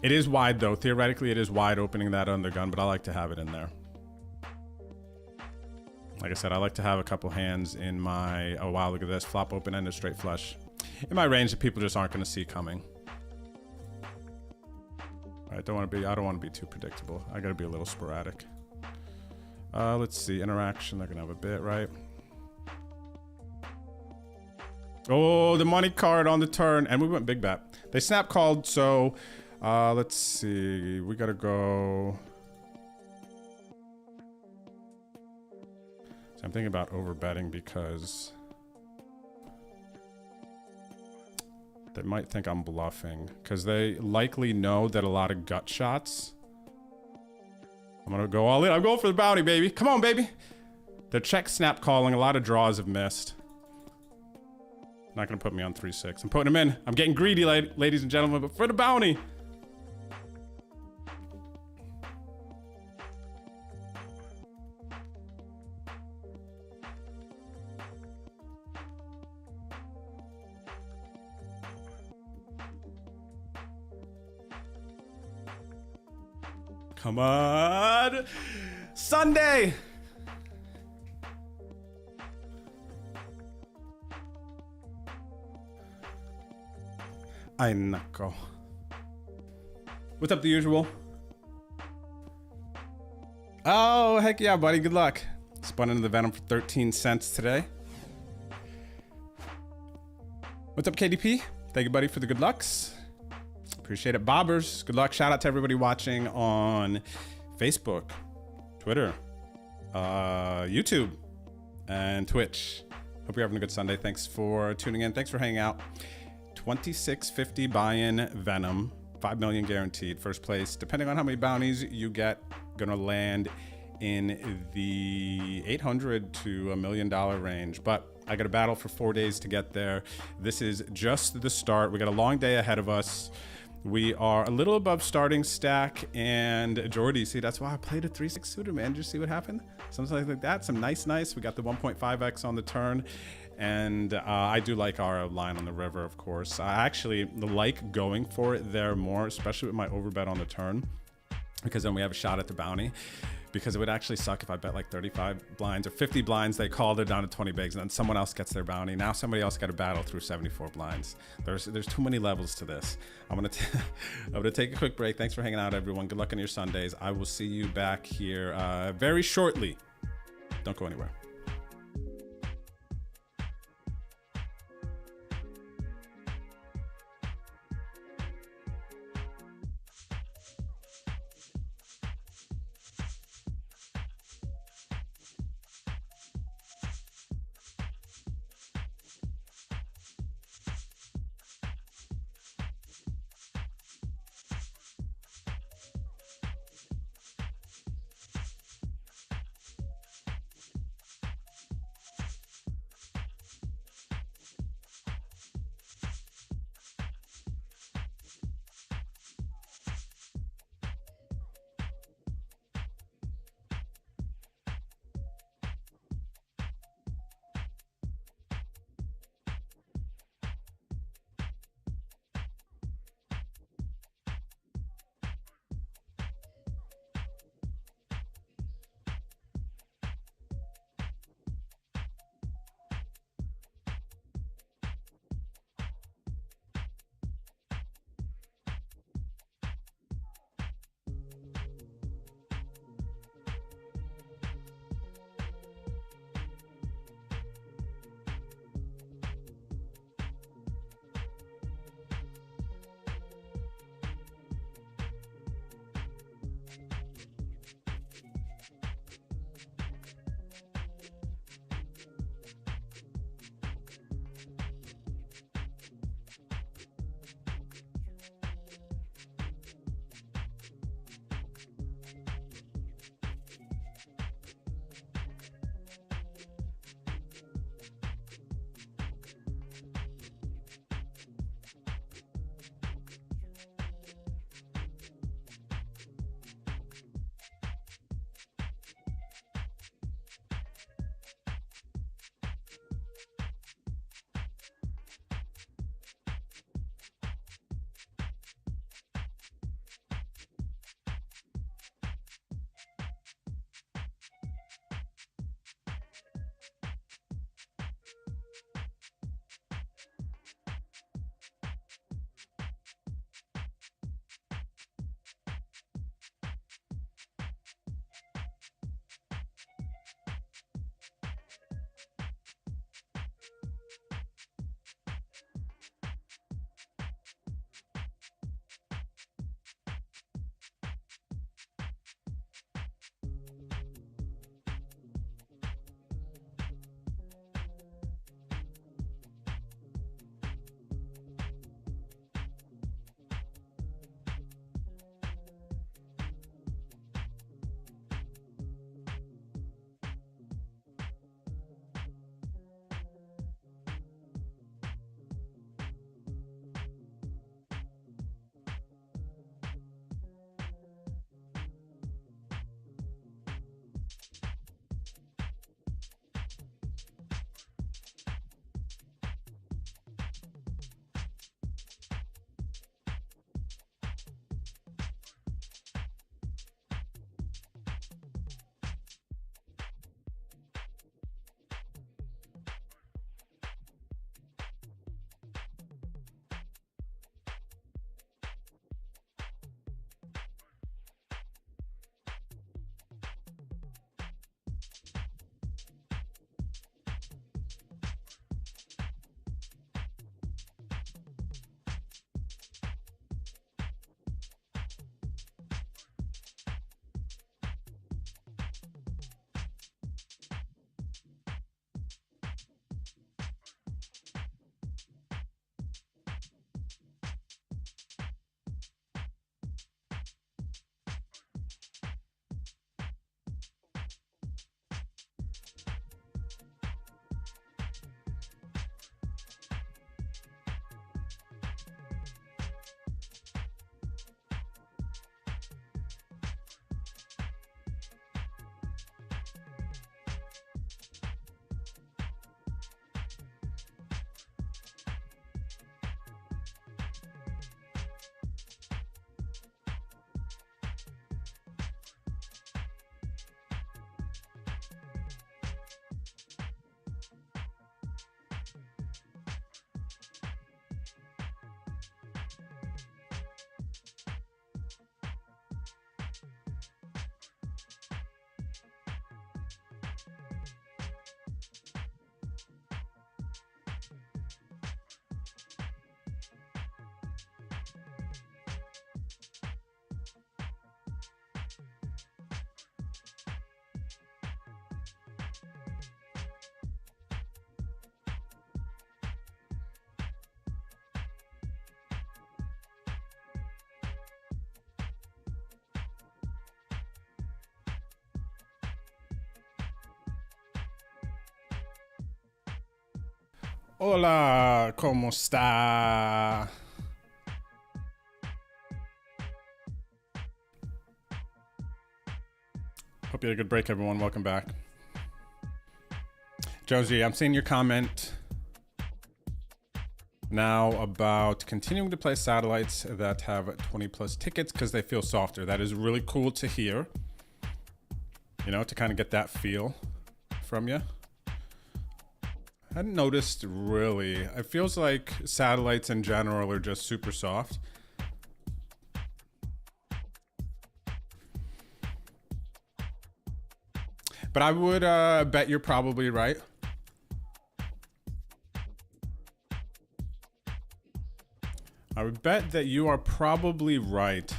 It is wide though. Theoretically, it is wide opening that undergun, but I like to have it in there. Like I said, I like to have a couple hands in my, oh wow, look at this, flop open ended straight flush. In my range that people just aren't going to see coming. I don't want to be too predictable. I got to be a little sporadic. Let's see, interaction, they're going to have a bit, right? Oh, the money card on the turn, and we went big bet. They snap called, so let's see, we got to go. So I'm thinking about over betting because They might think I'm bluffing because they likely know that a lot of gut shots. I'm gonna go all in. I'm going for the bounty, baby. Come on, baby. They're check snap calling. A lot of draws have missed. Not gonna put me on 3-6. I'm putting him in. I'm getting greedy, ladies and gentlemen, but for the bounty. Come on. Sunday. Ay, nako. What's up, the usual? Oh, heck yeah, buddy. Good luck. Spun into the Venom for 13 cents today. What's up, KDP? Thank you, buddy, for the good lucks. Appreciate it. Bobbers, good luck. Shout out to everybody watching on Facebook, Twitter, YouTube, and Twitch. Hope you're having a good Sunday. Thanks for tuning in. Thanks for hanging out. 2650 buy-in Venom, 5 million guaranteed. First place, depending on how many bounties you get, gonna land in the $800 to $1 million range. But I got a battle for 4 days to get there. This is just the start. We got a long day ahead of us. We are a little above starting stack, and Jordy, see, that's why I played a 3-6 suitor, man. Did you see what happened? Something like that. Some nice. We got the 1.5x on the turn. And I do like our line on the river, of course. I actually like going for it there more, especially with my overbet on the turn, because then we have a shot at the bounty. Because it would actually suck if I bet like 35 blinds or 50 blinds, they call it down to 20 bigs, and then someone else gets their bounty. Now somebody else got to battle through 74 blinds. There's too many levels to this. I'm gonna take a quick break. Thanks for hanging out, everyone. Good luck on your Sundays. I will see you back here very shortly. Don't go anywhere. Hola, ¿cómo está? Hope you had a good break, everyone. Welcome back. Josie, I'm seeing your comment now about continuing to play satellites that have 20 plus tickets because they feel softer. That is really cool to hear, you know, to kind of get that feel from you. I hadn't noticed really. It feels like satellites in general are just super soft. But I would bet you're probably right. I would bet that you are probably right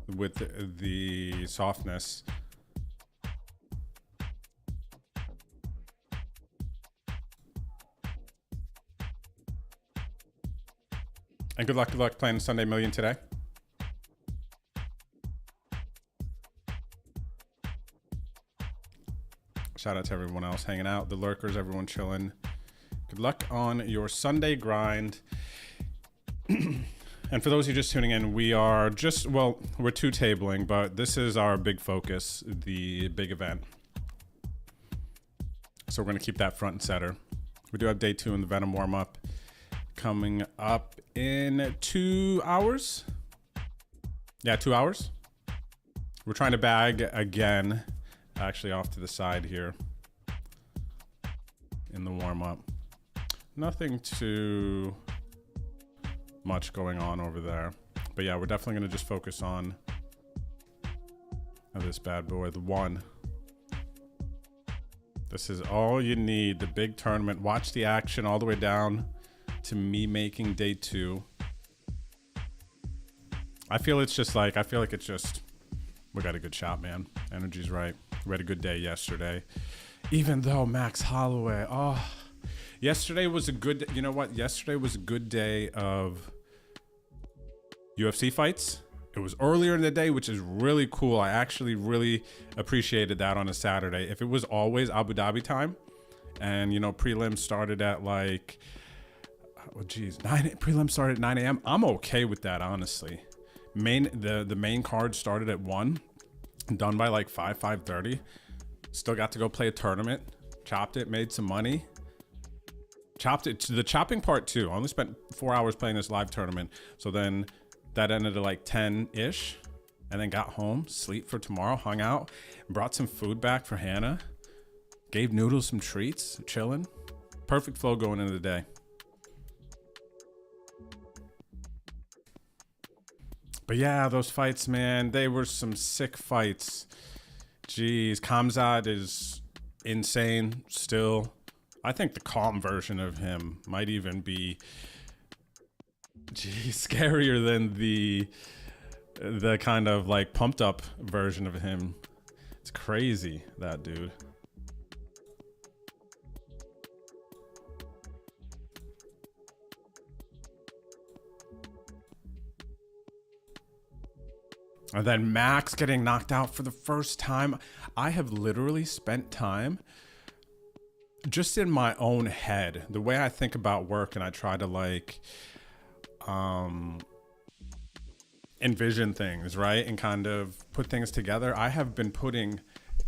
with the softness. And good luck playing Sunday Million today. Shout out to everyone else hanging out, the lurkers, everyone chilling. Good luck on your Sunday grind. And for those of you just tuning in, we are just, well, we're two tabling, but this is our big focus, the big event. So we're going to keep that front and center. We do have day 2 in the Venom warm-up coming up in 2 hours. Yeah, 2 hours. We're trying to bag again, actually off to the side here in the warm-up. Nothing too much going on over there, but yeah, we're definitely going to just focus on this bad boy, the 1. This is all you need, the big tournament. Watch the action all the way down to me making day 2. I feel like it's just, we got a good shot, man. Energy's right. We had a good day yesterday, even though Max Holloway, yesterday was a good, you know what? Yesterday was a good day of UFC fights. It was earlier in the day, which is really cool. I actually really appreciated that on a Saturday. If it was always Abu Dhabi time and, you know, prelims started at like, prelims started at 9 a.m. I'm okay with that, honestly. The main card started at 1, done by like 5:30. Still got to go play a tournament. Chopped it, made some money. Chopped it to the chopping part too. I only spent 4 hours playing this live tournament. So then that ended at like 10-ish. And then got home, sleep for tomorrow, hung out, brought some food back for Hannah. Gave Noodles some treats, chilling. Perfect flow going into the day. But yeah, those fights, man, they were some sick fights. Jeez, Khamzat is insane still. I think the calm version of him might even be, scarier than the kind of like pumped up version of him. It's crazy, that dude. And then Max getting knocked out for the first time. I have literally spent time just in my own head, the way I think about work, and I try to like envision things, right? And kind of put things together. I have been putting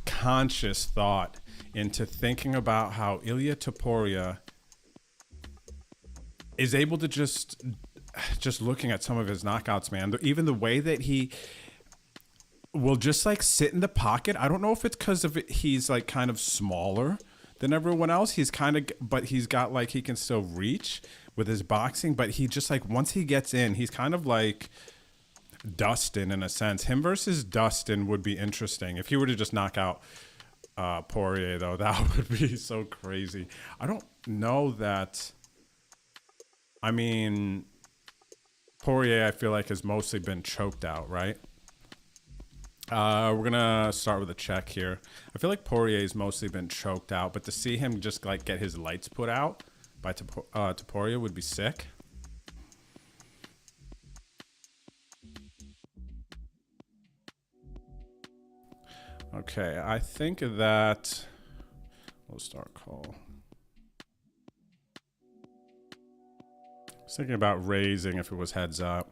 conscious thought into thinking about how Ilya Topuria is able to just looking at some of his knockouts, man, even the way that he will just like sit in the pocket. I don't know if it's because of it, he's like kind of smaller than everyone else. He's kind of, but he's got like, he can still reach with his boxing, but he just like, once he gets in, he's kind of like Dustin in a sense. Him versus Dustin would be interesting. If he were to just knock out Poirier though, that would be so crazy. I don't know that, I mean, Poirier I feel like has mostly been choked out, right? We're gonna start with a check here. I feel like Poirier's mostly been choked out, but to see him just like get his lights put out by Topuria would be sick. Okay, I think that we'll start call. was thinking about raising if it was heads up.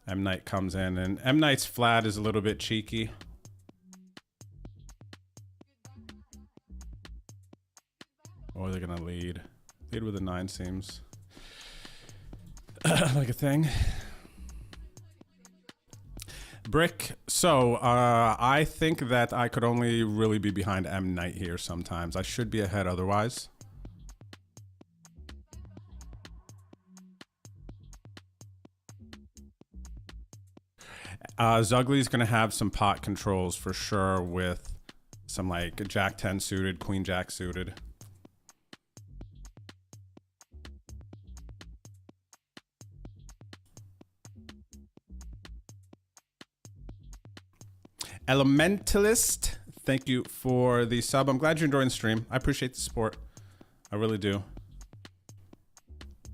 M Knight comes in, and M Knight's flat is a little bit cheeky. Or they're gonna lead. Lead with a 9 seems like a thing. Brick. So I think that I could only really be behind M Knight here sometimes. I should be ahead otherwise. Zugly's gonna have some pot controls for sure with some like Jack 10 suited, Queen Jack suited. Elementalist, thank you for the sub. I'm glad you're enjoying the stream. I appreciate the support. I really do.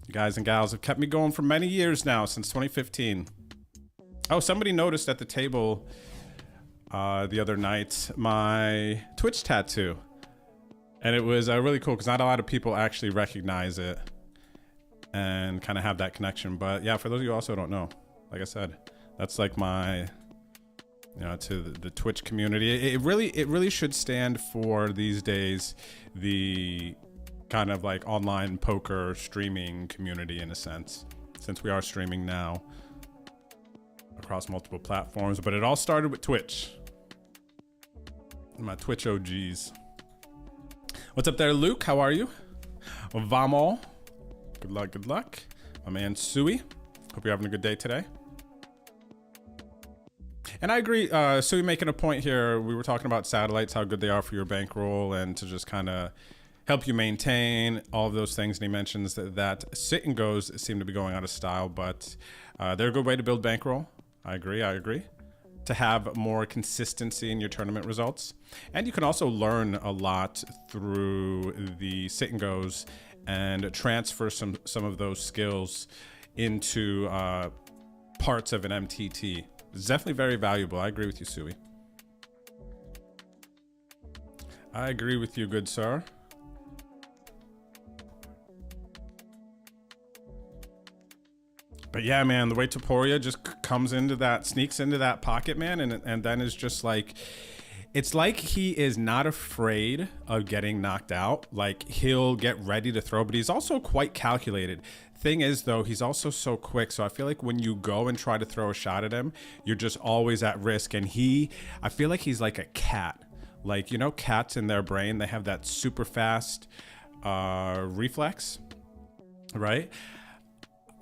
You guys and gals have kept me going for many years now, since 2015. Oh, somebody noticed at the table the other night my Twitch tattoo. And it was really cool because not a lot of people actually recognize it and kind of have that connection. But yeah, for those of you who also don't know, like I said, that's like my... You know, to the Twitch community. It really should stand for these days the kind of like online poker streaming community in a sense, since we are streaming now across multiple platforms. But it all started with Twitch. My Twitch OGs. What's up there, Luke? How are you? Vamo. Good luck, good luck. My man Sui. Hope you're having a good day today. And I agree, Sui making a point here. We were talking about satellites, how good they are for your bankroll and to just kind of help you maintain all of those things. And he mentions that sit and goes seem to be going out of style, but they're a good way to build bankroll. I agree. To have more consistency in your tournament results. And you can also learn a lot through the sit and goes and transfer some of those skills into parts of an MTT. It's definitely very valuable. I agree with you, Sui. I agree with you, good sir. But yeah, man, the way Taporia just comes into that, sneaks into that pocket, man, and then is just like, it's like he is not afraid of getting knocked out. Like, he'll get ready to throw, but he's also quite calculated. Thing is, though, he's also so quick, so I feel like when you go and try to throw a shot at him, you're just always at risk. And I feel like he's like a cat. Like, you know, cats in their brain, they have that super fast reflex, right?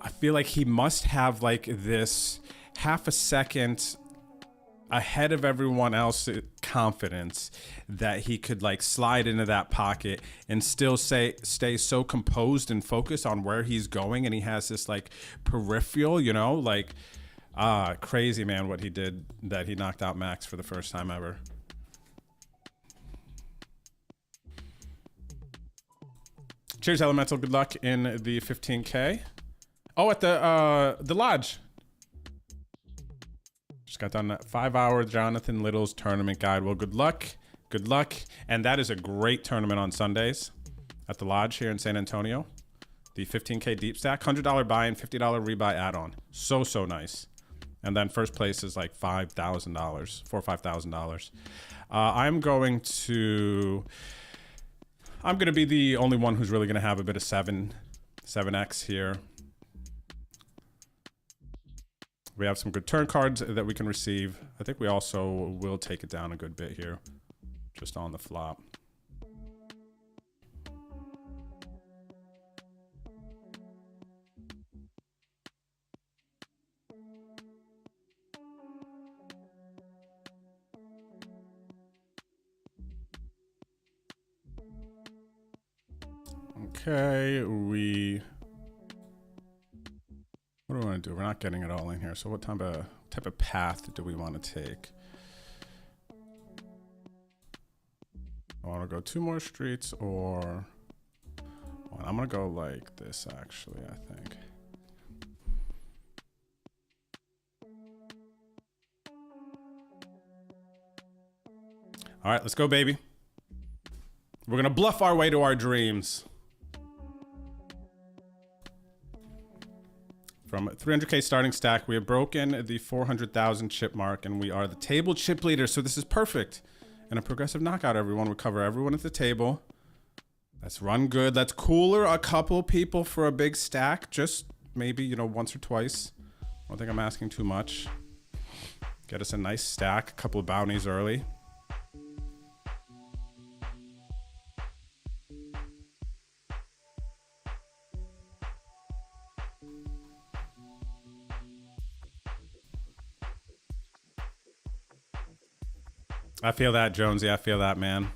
I feel like he must have like this half a second ahead of everyone else confidence that he could like slide into that pocket and still stay so composed and focused on where he's going. And he has this like peripheral, you know, like crazy, man, what he did, that he knocked out Max for the first time ever. Cheers, Elemental. Good luck in the 15K. Oh, at the lodge. Just got done that 5-hour Jonathan Little's tournament guide. Well, good luck. Good luck. And that is a great tournament on Sundays at the lodge here in San Antonio. The 15K deep stack, $100 buy-in, $50 rebuy add-on. So nice. And then first place is like $5,000, $4,000 or $5,000. I'm going to be the only one who's really going to have a bit of 7x here. We have some good turn cards that we can receive. I think we also will take it down a good bit here, just on the flop. Okay, what do we want to do? We're not getting it all in here. So what type of path do we want to take? I want to go 2 more streets, or well, I'm going to go like this, actually, I think. All right, let's go, baby. We're going to bluff our way to our dreams. From 300K starting stack, we have broken the 400,000 chip mark, and we are the table chip leader. So this is perfect. And a progressive knockout, everyone. We cover everyone at the table. Let's run good. Let's cooler a couple people for a big stack. Just maybe, you know, once or twice. I don't think I'm asking too much. Get us a nice stack. A couple of bounties early. I feel that, Jonesy. I feel that, man.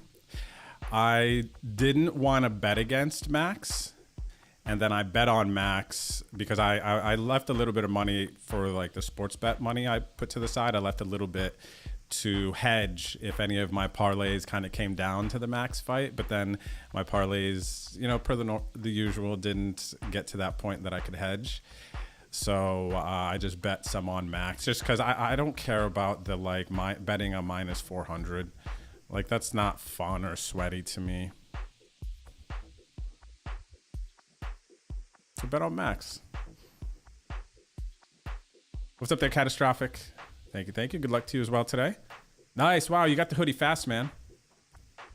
I didn't want to bet against Max, and then I bet on Max because I left a little bit of money for like the sports bet money I put to the side. I left a little bit to hedge if any of my parlays kind of came down to the Max fight, but then my parlays, you know, per the usual, didn't get to that point that I could hedge. So I just bet some on Max just because I don't care about the like betting a minus 400. Like that's not fun or sweaty to me. So bet on Max. What's up there, Catastrophic? Thank you, thank you. Good luck to you as well today. Nice. Wow, you got the hoodie fast, man.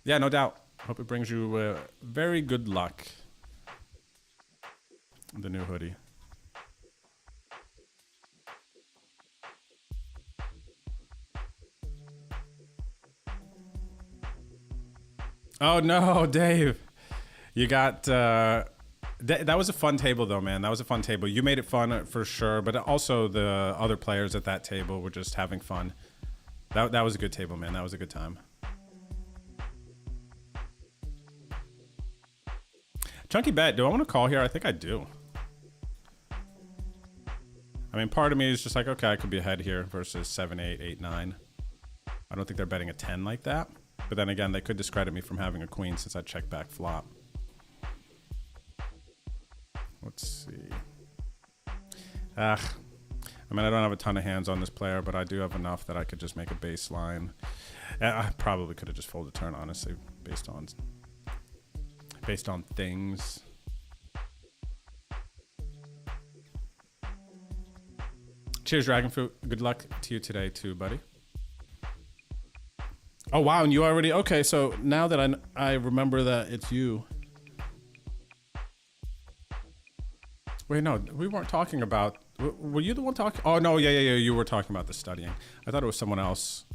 Yeah, no doubt. Hope it brings you very good luck. The new hoodie. Oh no, Dave. You got that was a fun table though, man. That was a fun table. You made it fun for sure, but also the other players at that table were just having fun. That was a good table, man. That was a good time. Chunky bet. Do I want to call here? I think I do. I mean, part of me is just like, okay, I could be ahead here versus 7, 8, 8, 9. I don't think they're betting a 10 like that. But then again, they could discredit me from having a queen since I checked back flop. Let's see. I mean, I don't have a ton of hands on this player, but I do have enough that I could just make a baseline. I probably could have just folded turn, honestly, based on things. Cheers, Dragonfruit. Good luck to you today, too, buddy. Oh, wow, and you already... Okay, so now that I remember that it's you. Wait, no, we weren't talking about... Were you the one talking? Oh, no, yeah, you were talking about the studying. I thought it was someone else.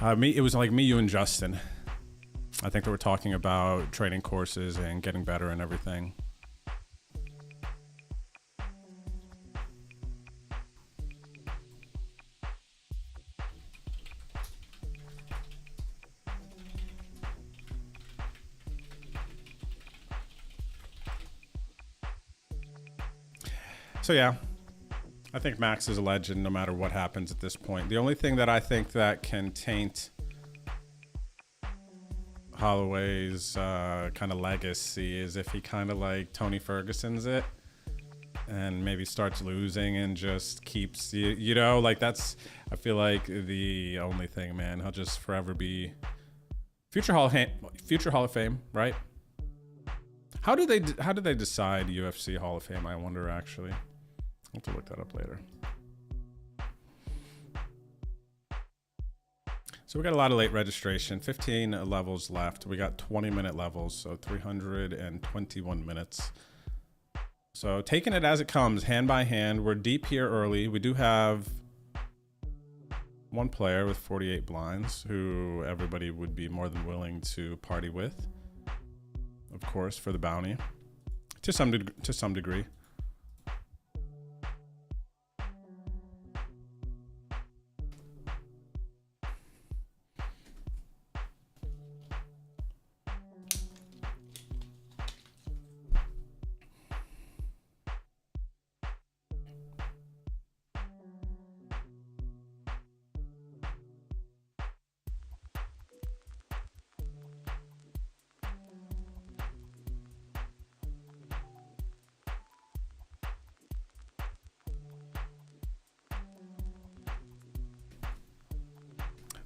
It was like me, you, and Justin. I think they were talking about training courses and getting better and everything. So yeah, I think Max is a legend no matter what happens at this point. The only thing that I think that can taint Holloway's kind of legacy is if he kind of like Tony Ferguson's it and maybe starts losing and just keeps, you know, like that's, I feel like the only thing, man. He'll just forever be future Hall of Fame, right? How do they decide UFC Hall of Fame? I wonder actually. I'll have to look that up later. So we got a lot of late registration, 15 levels left. We got 20-minute levels, so 321 minutes. So taking it as it comes, hand by hand. We're deep here early. We do have one player with 48 blinds who everybody would be more than willing to party with, of course, for the bounty, to some degree.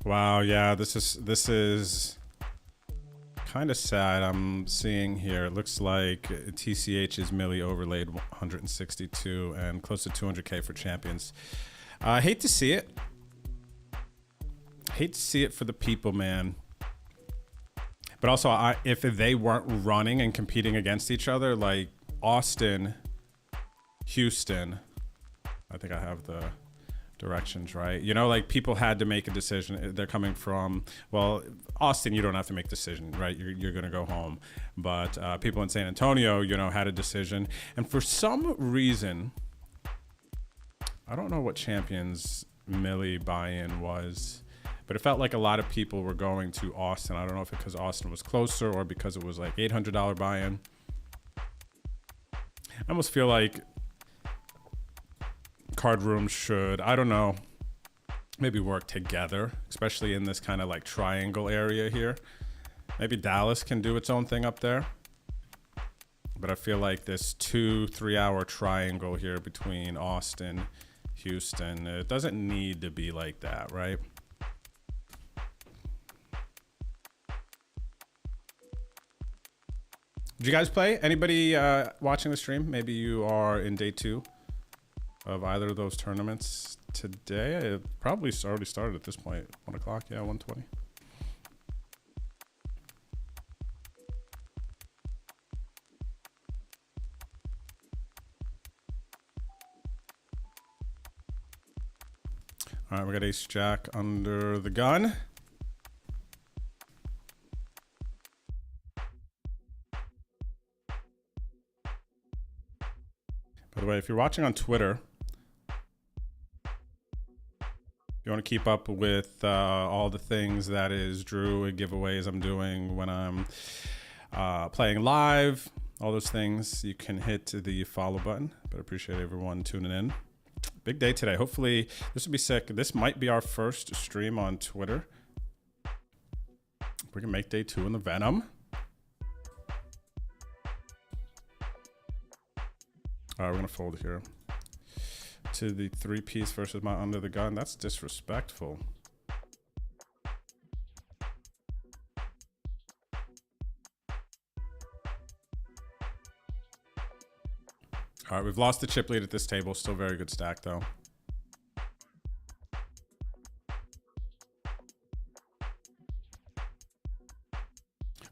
Wow, yeah, this is kind of sad. I'm seeing here, it looks like TCH's Millie overlaid 162 and close to 200K for champions. I hate to see it. Hate to see it for the people, man. But also, if they weren't running and competing against each other, like Austin, Houston, I think I have the directions right. You know, like people had to make a decision. They're coming from, well, Austin, you don't have to make a decision, right? You're going to go home. But people in San Antonio, you know, had a decision. And for some reason, I don't know what Champions Millie buy-in was, but it felt like a lot of people were going to Austin. I don't know if it's because Austin was closer or because it was like $800 buy-in. I almost feel like card rooms should, I don't know, maybe work together, especially in this kind of like triangle area here. Maybe Dallas can do its own thing up there. But I feel like this 2-3 hour triangle here between Austin, Houston, it doesn't need to be like that, right? Did you guys play? Anybody watching the stream? Maybe you are in day 2 of either of those tournaments today. It probably already started at this point. 1 o'clock, yeah, 1:20. All right, we got Ace Jack under the gun. By the way, if you're watching on Twitter, if you want to keep up with all the things that is Drew and giveaways I'm doing when I'm playing live, all those things, you can hit the follow button. But I appreciate everyone tuning in. Big day today. Hopefully this will be sick. This might be our first stream on Twitter. We can make day 2 in the Venom. All right, we're gonna fold here to the 3-piece versus my under the gun. That's disrespectful. All right, we've lost the chip lead at this table. Still very good stack though.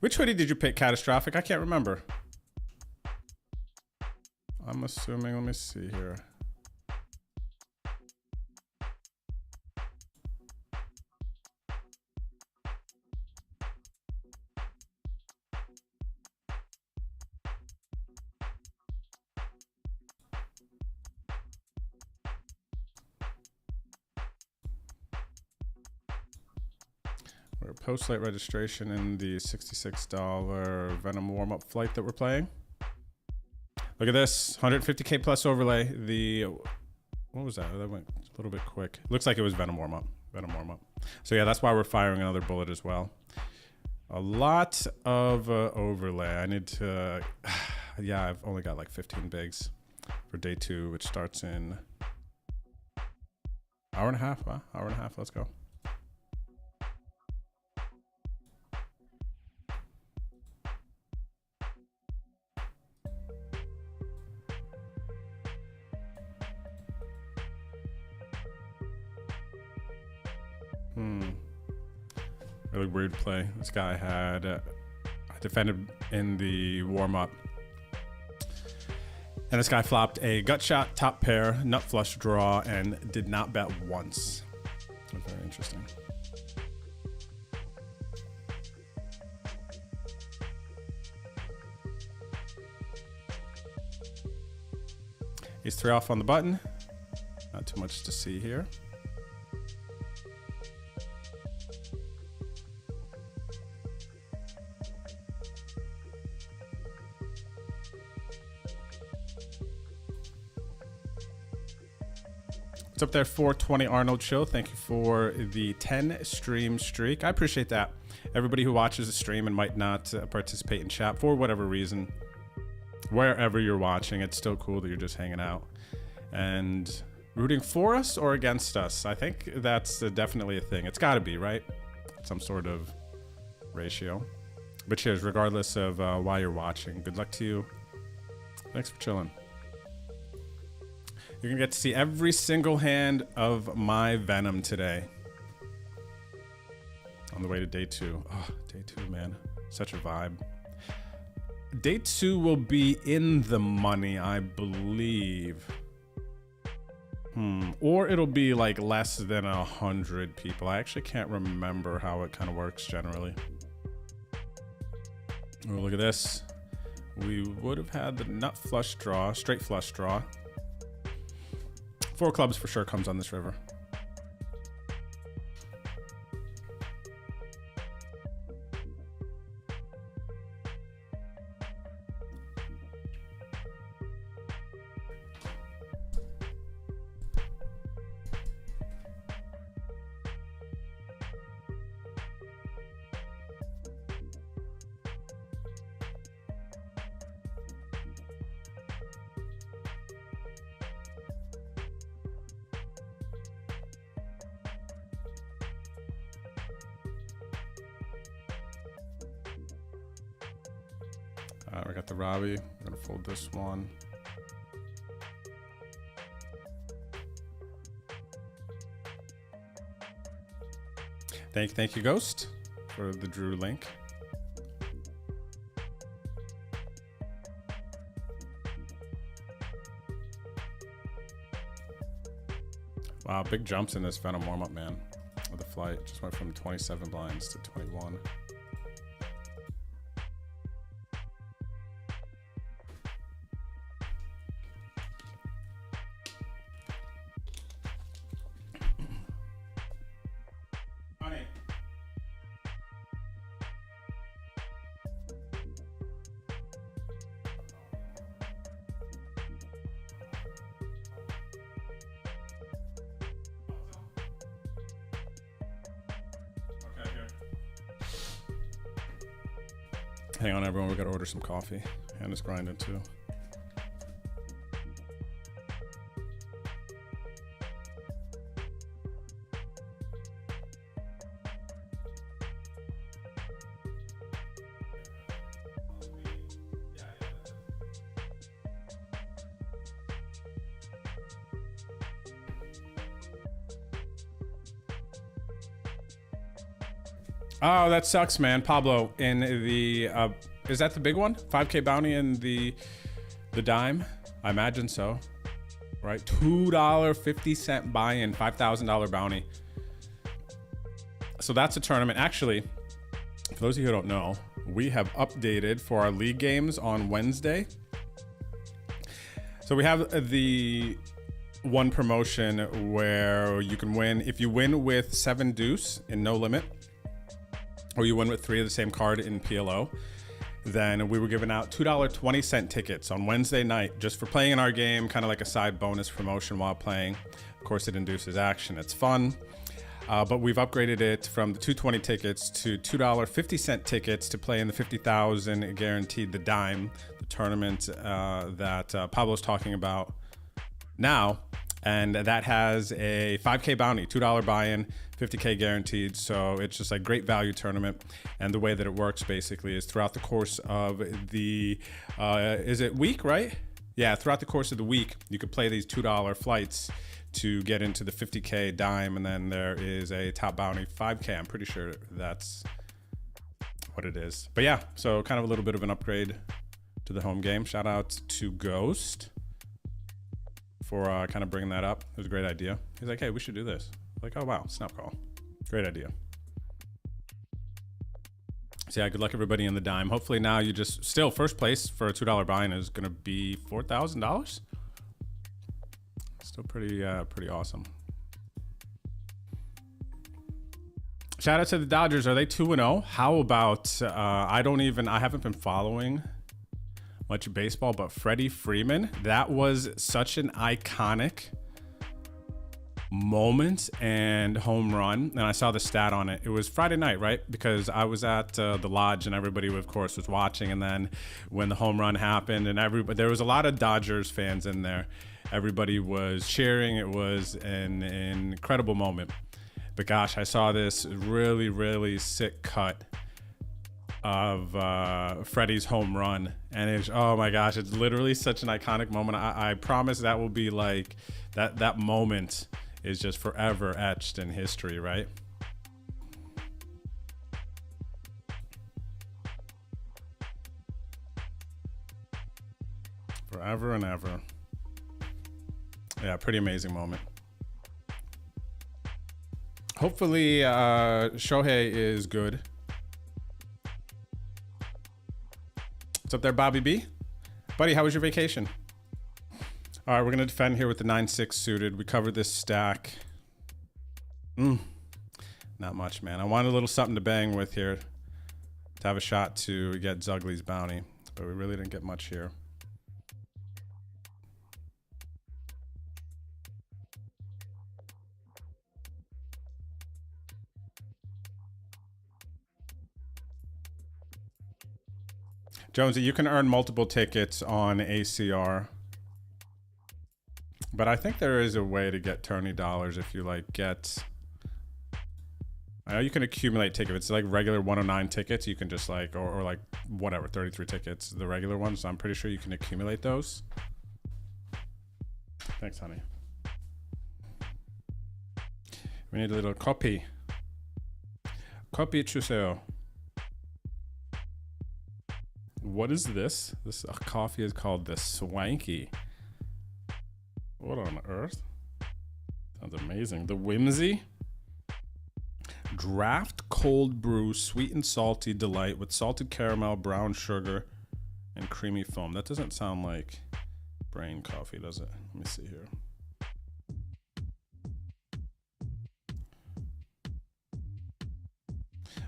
Which hoodie did you pick, Catastrophic? I can't remember. I'm assuming, let me see here. We're post-late registration in the $66 Venom warm-up flight that we're playing. Look at this, 150K plus overlay. What was that? That went a little bit quick. Looks like it was Venom warm-up. Venom warm-up. So yeah, that's why we're firing another bullet as well. A lot of overlay. I need to, yeah, I've only got like 15 bigs for day 2, which starts in hour and a half. Huh? Hour and a half, let's go. Really weird play. This guy had defended in the warm-up. And this guy flopped a gut shot, top pair, nut flush draw, and did not bet once. That was very interesting. He's 3 off on the button. Not too much to see here. What's up there, 420 Arnold Show? Thank you for the 10 stream streak. I appreciate that. Everybody who watches the stream and might not participate in chat for whatever reason, wherever you're watching, it's still cool that you're just hanging out and rooting for us or against us. I think that's definitely a thing. It's got to be, right? Some sort of ratio. But cheers, regardless of why you're watching. Good luck to you. Thanks for chilling. You're gonna get to see every single hand of my Venom today. On the way to day 2. Oh, day 2, man. Such a vibe. Day 2 will be in the money, I believe. Or it'll be like less than 100 people. I actually can't remember how it kind of works generally. Oh, look at this. We would have had the nut flush draw, straight flush draw. 4 clubs for sure comes on this river. We got the Robbie. I'm gonna fold this one. Thank you, Ghost, for the Drew link. Wow, big jumps in this Venom warm-up, man. With the flight, just went from 27 blinds to 21. Hang on, everyone. We gotta order some coffee. Hand is grinding too. Oh, that sucks, man. Pablo, in the is that the big one? 5K bounty in the dime? I imagine so. Right? $2.50 buy-in, $5,000 bounty. So that's a tournament. Actually, for those of you who don't know, we have updated for our league games on Wednesday. So we have the one promotion where you can win if you win with 7 deuce in no limit, or you win with 3 of the same card in PLO, then we were giving out $2.20 tickets on Wednesday night just for playing in our game, kind of like a side bonus promotion while playing. Of course, it induces action. It's fun. But we've upgraded it from the $2.20 tickets to $2.50 tickets to play in the 50,000 guaranteed, the dime, the tournament that Pablo's talking about now. And that has a 5K bounty, $2 buy-in, 50K guaranteed. So it's just a great value tournament. And the way that it works basically is throughout the course of the, is it week, right? Yeah, throughout the course of the week, you could play these $2 flights to get into the 50K dime. And then there is a top bounty 5K. I'm pretty sure that's what it is. But yeah, so kind of a little bit of an upgrade to the home game. Shout out to Ghost for kind of bringing that up. It was a great idea. He's like, hey, we should do this. Like, oh, wow, snap call. Great idea. So yeah, good luck everybody in the dime. Hopefully now you just, still first place for a $2 buy-in is gonna be $4,000. Still pretty awesome. Shout out to the Dodgers. Are they 2-0? How about, I haven't been following much baseball, but Freddie Freeman, that was such an iconic moment and home run. And I saw the stat on it. It was Friday night, right? Because I was at the lodge and everybody, of course, was watching. And then when the home run happened and there was a lot of Dodgers fans in there. Everybody was cheering. It was an incredible moment. But gosh, I saw this really, really sick cut of Freddie's home run, and it's, oh my gosh, it's literally such an iconic moment. I promise that will be like that moment is just forever etched in history, right? Forever and ever. Yeah, pretty amazing moment. Hopefully Shohei is good. What's up there, Bobby B? Buddy, how was your vacation? All right, we're going to defend here with the 9-6 suited. We covered this stack. Not much, man. I wanted a little something to bang with here to have a shot to get Zugly's bounty, but we really didn't get much here. Jonesy, you can earn multiple tickets on ACR, but I think there is a way to get tourney dollars if you like get. I know you can accumulate tickets. If it's like regular 109 tickets, you can just like, or like whatever, 33 tickets, the regular ones. So I'm pretty sure you can accumulate those. Thanks, honey. We need a little copy. Copy 주세요. What is this? This coffee is called the Swanky. What on earth? Sounds amazing. The Whimsy. Draft cold brew, sweet and salty delight with salted caramel, brown sugar, and creamy foam. That doesn't sound like brain coffee, does it? Let me see here.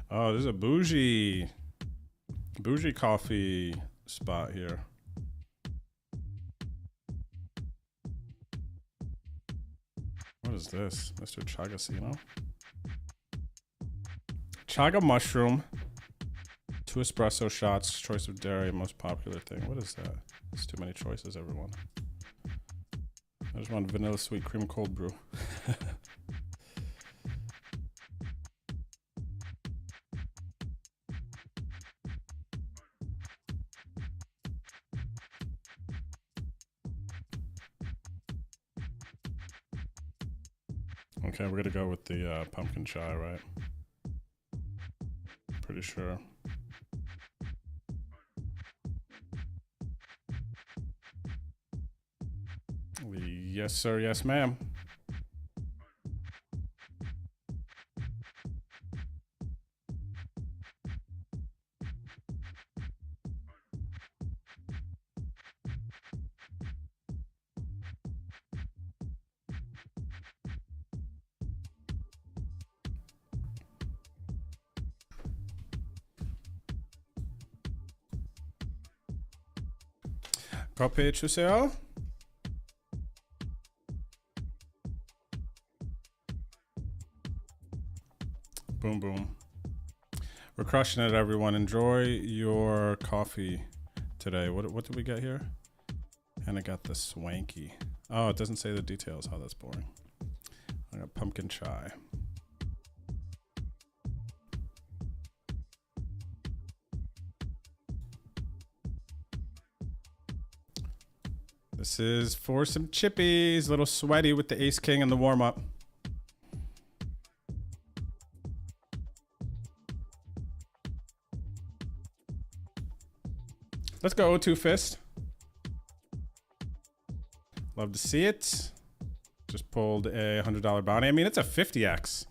Oh, there's a bougie coffee spot here. What is this? Mr. Chagasino? Chaga mushroom, 2 espresso shots, choice of dairy, most popular thing. What is that? There's too many choices, everyone. I just want vanilla sweet cream cold brew. Okay, we're gonna go with the pumpkin chai, right? Pretty sure. Yes, sir. Yes, ma'am. Copy 주세요. Boom, boom. We're crushing it, everyone. Enjoy your coffee today. What did we get here? And I got the Swanky. Oh, it doesn't say the details. Oh, that's boring. I got pumpkin chai. This is for some chippies. A little sweaty with the ace king in the warm-up. Let's go 0-2 fist. Love to see it. Just pulled a $100 bounty. I mean, it's a 50x.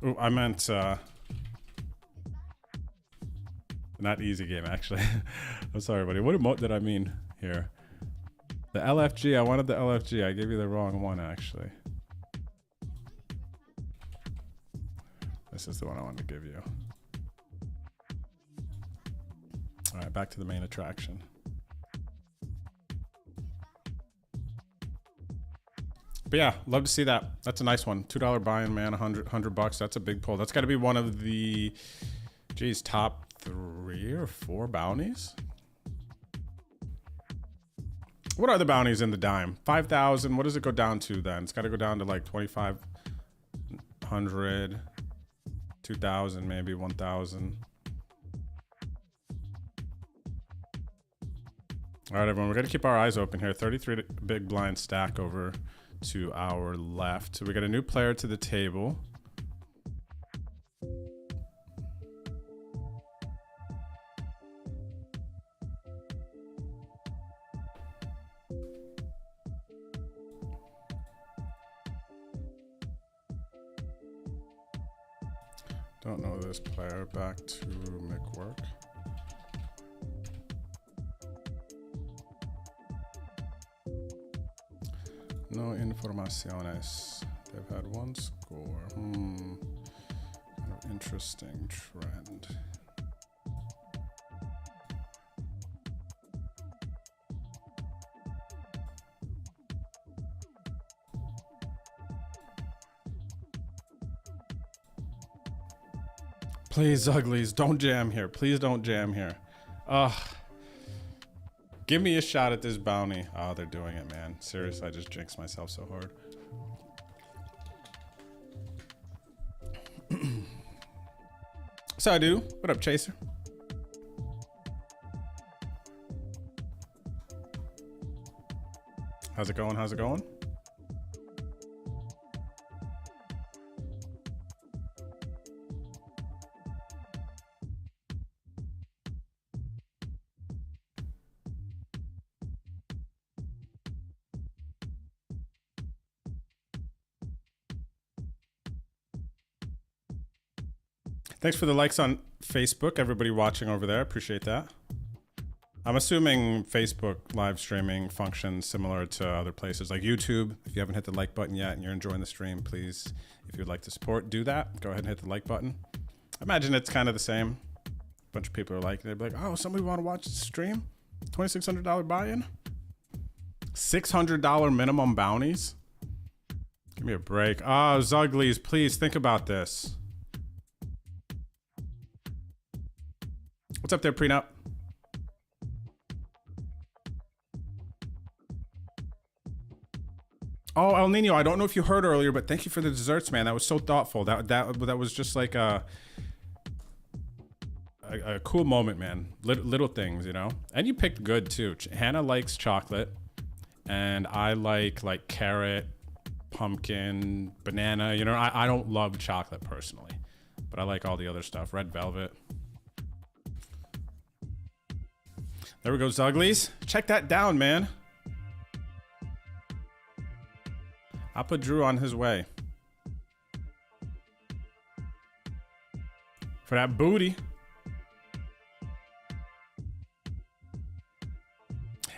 Oh, I meant not easy game, actually. I'm sorry, buddy. What emote did I mean here? The LFG, I wanted the LFG. I gave you the wrong one, actually. This is the one I wanted to give you. All right, back to the main attraction. But yeah, love to see that. That's a nice one. $2 buy-in, man. $100. That's a big pull. That's got to be one of the, geez, top 3 or 4 bounties. What are the bounties in the dime? 5,000. What does it go down to then? It's got to go down to like 2,500, 2,000, maybe 1,000. All right, everyone, we're going to keep our eyes open here. 33 big blind stack over to our left. So we got a new player to the table. Don't know this player. Back to McWork. No informaciones. They've had one score. Kind of interesting trend. Please, uglies, don't jam here. Please don't jam here. Ugh. Give me a shot at this bounty. Oh, they're doing it, man. Seriously, I just jinxed myself so hard. So I do. What up, Chaser? How's it going? How's it going? Thanks for the likes on Facebook, everybody watching over there. Appreciate that. I'm assuming Facebook live streaming functions similar to other places like YouTube. If you haven't hit the like button yet and you're enjoying the stream, please, if you'd like to support, do that. Go ahead and hit the like button. I imagine it's kind of the same. A bunch of people are like, they'd be like, oh, somebody want to watch the stream? $2,600 buy-in? $600 minimum bounties? Give me a break. Oh, Zuglies, please think about this. What's up there, Prenup? Oh, El Nino, I don't know if you heard earlier, but thank you for the desserts, man. That was so thoughtful. That was just like a cool moment, man. Little things, you know? And you picked good, too. Hannah likes chocolate, and I like carrot, pumpkin, banana. You know, I don't love chocolate personally, but I like all the other stuff. Red velvet. There we go, Zuglies. Check that down, man. I'll put Drew on his way. For that booty.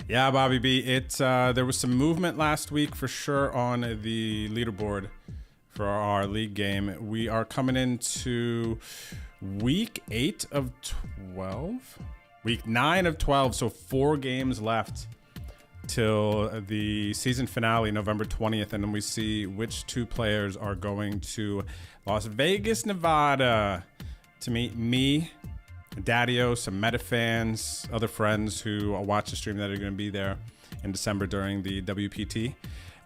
Yeah, Bobby B. There was some movement last week for sure on the leaderboard for our league game. We are coming into week 8 of 12. Week 9 of 12, so 4 games left till the season finale, November 20th, and then we see which 2 players are going to Las Vegas, Nevada to meet me, Daddio, some Meta fans, other friends who watch the stream that are going to be there in December during the WPT.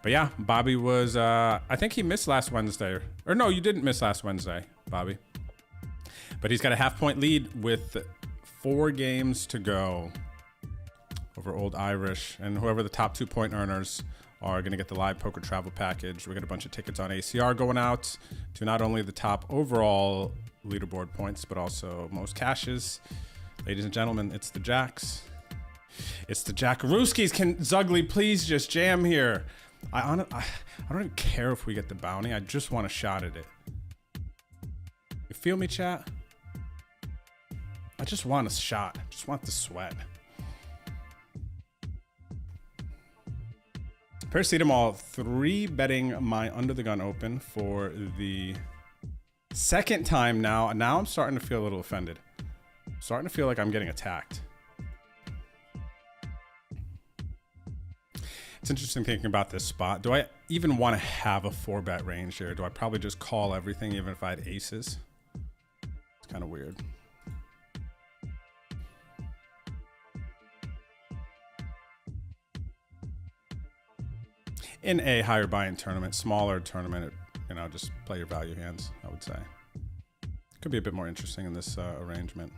But yeah, Bobby was, I think he missed last Wednesday. Or no, you didn't miss last Wednesday, Bobby. But he's got a half-point lead with 4 games to go over Old Irish, and whoever the top 2-point earners are going to get the live poker travel package. We got a bunch of tickets on ACR going out to not only the top overall leaderboard points, but also most cashes. Ladies and gentlemen, it's the Jacks. It's the Jackarooskies. Can Zugly please just jam here? I don't even care if we get the bounty. I just want a shot at it. You feel me, chat? I just want a shot. I just want the sweat. Paracetamol 3 betting my under the gun open for the second time now. Now I'm starting to feel a little offended. Starting to feel like I'm getting attacked. It's interesting thinking about this spot. Do I even want to have a 4-bet range here? Do I probably just call everything even if I had aces? It's kind of weird. In a higher buy-in tournament, smaller tournament, you know, just play your value hands, I would say. Could be a bit more interesting in this arrangement.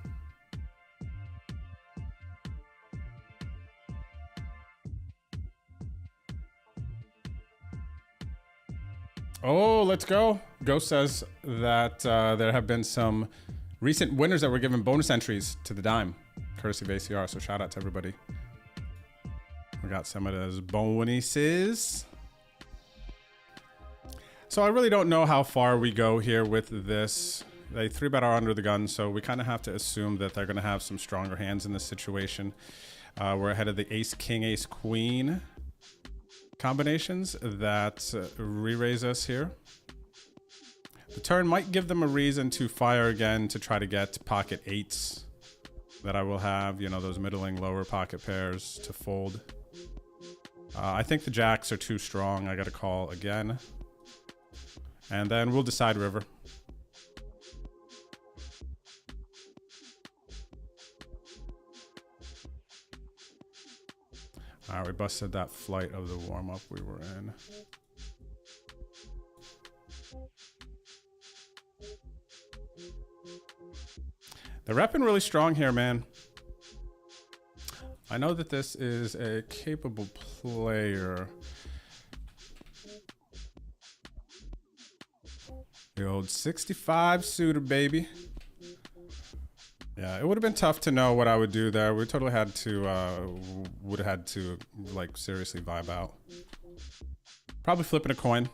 Oh, let's go. Ghost says that there have been some recent winners that were given bonus entries to the dime, courtesy of ACR. So shout out to everybody. We got some of those bonuses. So I really don't know how far we go here with this. They 3-bet are under the gun, so we kind of have to assume that they're going to have some stronger hands in this situation. We're ahead of the ace, king, ace, queen combinations that re-raise us here. The turn might give them a reason to fire again to try to get pocket eights that I will have, you know, those middling lower pocket pairs to fold. I think the jacks are too strong. I got to call again. And then we'll decide river. All right, we busted that flight of the warm-up we were in. They're repping really strong here, man. I know that this is a capable player. The old 65 suitor, baby. Yeah, it would have been tough to know what I would do there. We totally had to, would have had to, like, seriously vibe out. Probably flipping a coin.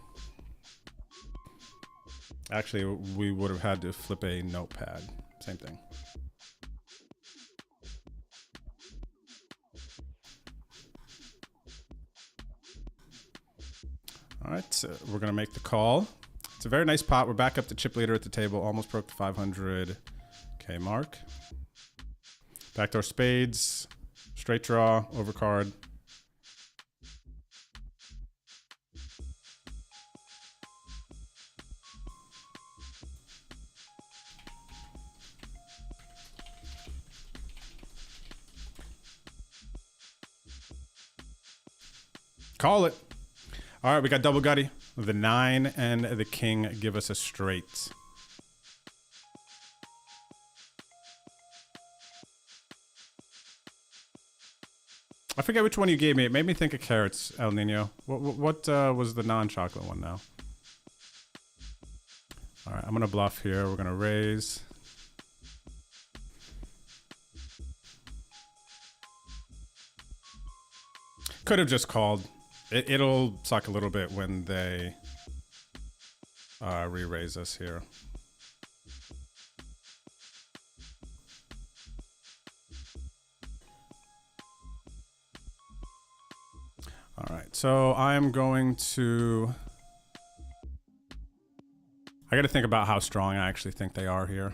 Actually, we would have had to flip a notepad. Same thing. All right, so we're going to make the call. It's a very nice pot. We're back up to chip leader at the table. Almost broke the 500K mark. Backdoor spades. Straight draw. Overcard. Call it. All right, we got double gutty. The 9 and the king give us a straight. I forget which one you gave me. It made me think of carrots, El Nino. What was the non-chocolate one now? All right, I'm going to bluff here. We're going to raise. Could have just called. It'll suck a little bit when they re-raise us here. All right, so I'm going to... I got to think about how strong I actually think they are here.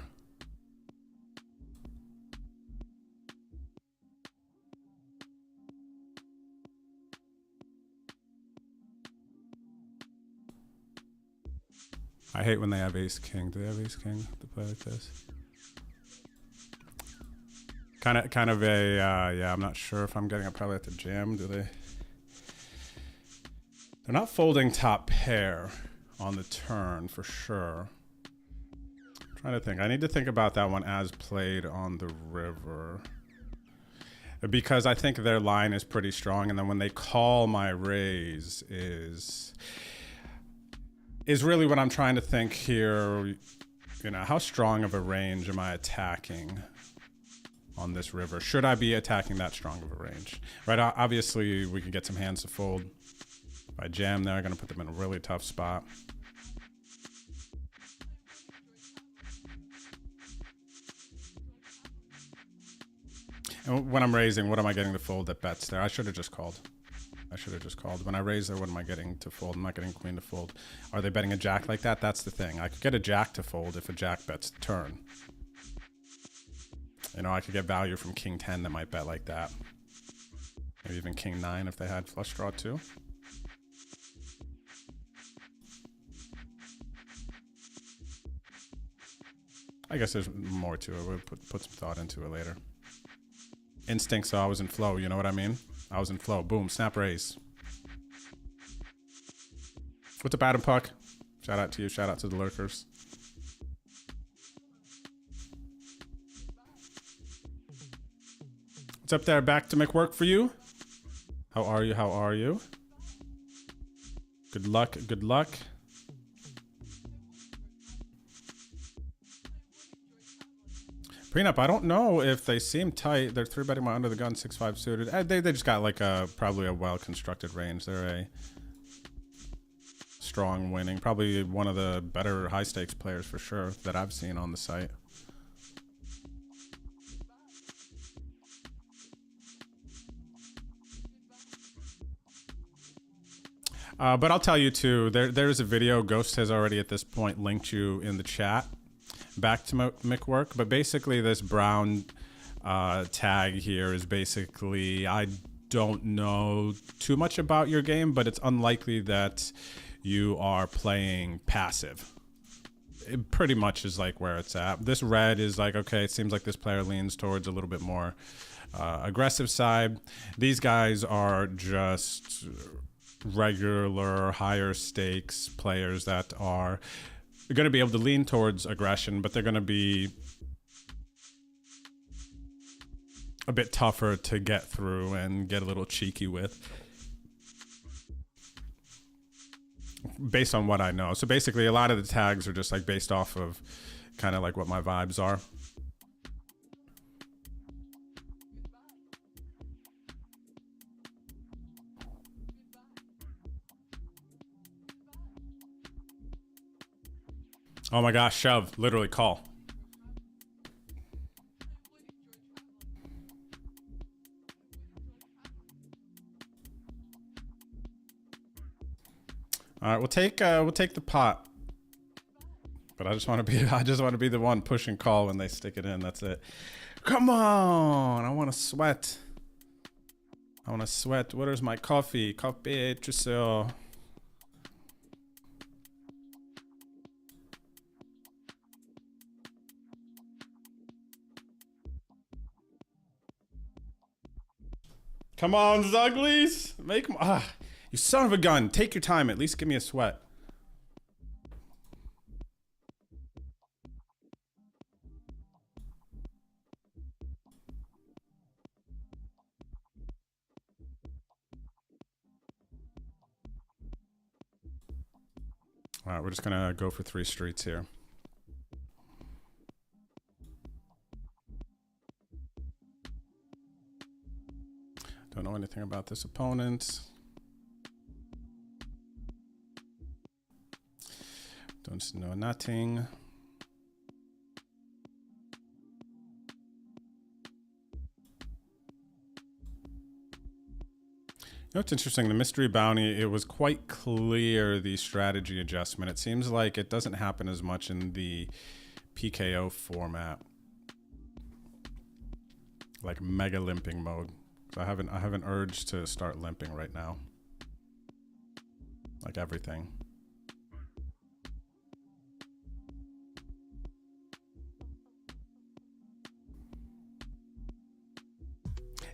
I hate when they have ace king. Do they have ace king to play like this? Kind of a yeah. I'm not sure if I'm getting it probably at the jam. Do they? They're not folding top pair on the turn for sure. I'm trying to think. I need to think about that one as played on the river, because I think their line is pretty strong, and then when they call my raise is really what I'm trying to think here. You know, how strong of a range am I attacking on this river? Should I be attacking that strong of a range? Right, obviously we can get some hands to fold. If I jam there, I'm gonna put them in a really tough spot. And when I'm raising, what am I getting to fold that bets there? I should have just called. When I raise there, what am I getting to fold? I'm not getting queen to fold. Are they betting a jack like that? That's the thing. I could get a jack to fold if a jack bets the turn. You know, I could get value from king 10 that might bet like that. Maybe even king 9 if they had flush draw too. I guess there's more to it. We'll put some thought into it later. Instinct, so I was in flow, you know what I mean? I was in flow. Boom, snap raise. What's up, Adam Puck? Shout out to you. Shout out to the lurkers. What's up there? Back to make work for you. How are you? How are you? Good luck. Good luck. Prenup, I don't know if they seem tight. They're 3-betting my under the gun 6-5 suited. They just got like probably a well-constructed range. They're a strong winning. Probably one of the better high-stakes players for sure that I've seen on the site. But I'll tell you too, there's a video. Ghost has already at this point linked you in the chat back to Mick Work. But basically this brown tag here is basically, I don't know too much about your game, but it's unlikely that you are playing passive. It pretty much is like where it's at. This red is like, okay, it seems like this player leans towards a little bit more aggressive side. These guys are just regular higher stakes players that are going to be able to lean towards aggression, but they're going to be a bit tougher to get through and get a little cheeky with, based on what I know. So basically a lot of the tags are just like based off of kind of like what my vibes are. Oh my gosh, shove, literally call. All right, we'll take the pot. But I just want to be the one pushing call when they stick it in. That's it. Come on, I want to sweat. Where's my coffee? Coffee, Trisel. Come on, Zuglies. Make them. You son of a gun. Take your time. At least give me a sweat. All right, we're just going to go for 3 streets here. Don't know anything about this opponent. Don't know nothing. You know what's interesting? The mystery bounty, it was quite clear the strategy adjustment. It seems like it doesn't happen as much in the PKO format. Like mega limping mode. I have an urge to start limping right now. Like everything.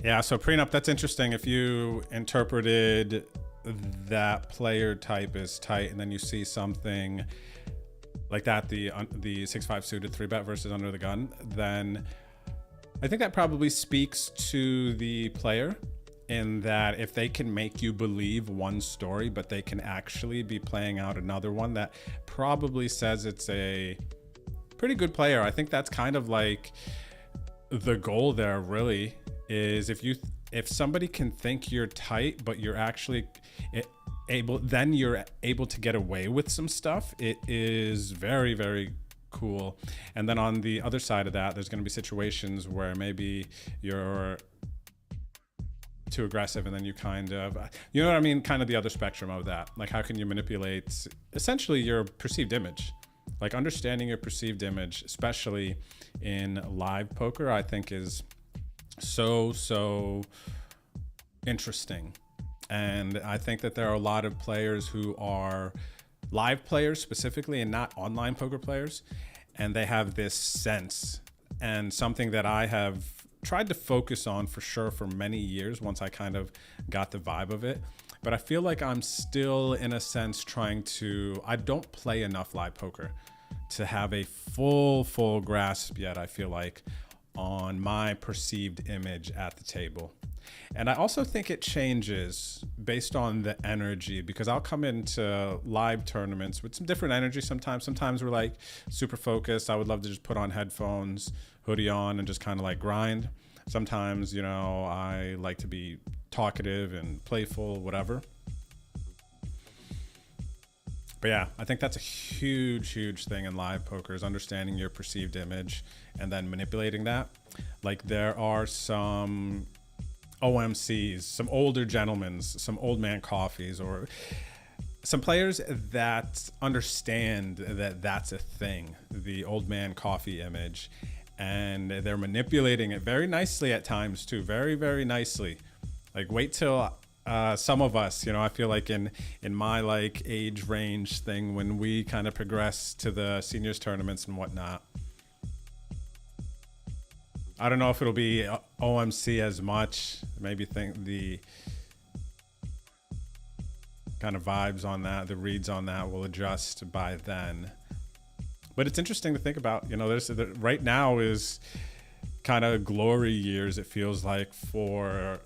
Yeah, so prenup, that's interesting. If you interpreted that player type as tight and then you see something like that, the 6-5 suited 3-bet versus under the gun, then I think that probably speaks to the player in that if they can make you believe one story, but they can actually be playing out another one, that probably says it's a pretty good player. I think that's kind of like the goal there, really, is if somebody can think you're tight, but you're actually then you're able to get away with some stuff. It is very, very cool. And then on the other side of that, there's going to be situations where maybe you're too aggressive and then you kind of, you know what I mean? Kind of the other spectrum of that. Like, how can you manipulate essentially your perceived image? Like, understanding your perceived image, especially in live poker, I think is so interesting. And I think that there are a lot of players who are live players specifically and not online poker players, and they have this sense, and something that I have tried to focus on for sure for many years once I kind of got the vibe of it. But I feel like I'm still, in a sense, I don't play enough live poker to have a full grasp yet, I feel like, on my perceived image at the table. And I also think it changes based on the energy, because I'll come into live tournaments with some different energy sometimes. Sometimes we're like super focused. I would love to just put on headphones, hoodie on, and just kind of like grind. Sometimes, you know, I like to be talkative and playful, whatever. But yeah, I think that's a huge, huge thing in live poker, is understanding your perceived image and then manipulating that. Like, there are some OMCs, some older gentlemen, some old man coffees, or some players that understand that that's a thing, the old man coffee image, and they're manipulating it very nicely at times too, very, very nicely. Like, wait till some of us, you know, I feel like in my like age range thing, when we kind of progress to the seniors tournaments and whatnot, I don't know if it'll be OMC as much. Maybe think the kind of vibes on that, the reads on that will adjust by then. But it's interesting to think about, you know, right now is kind of glory years, it feels like, for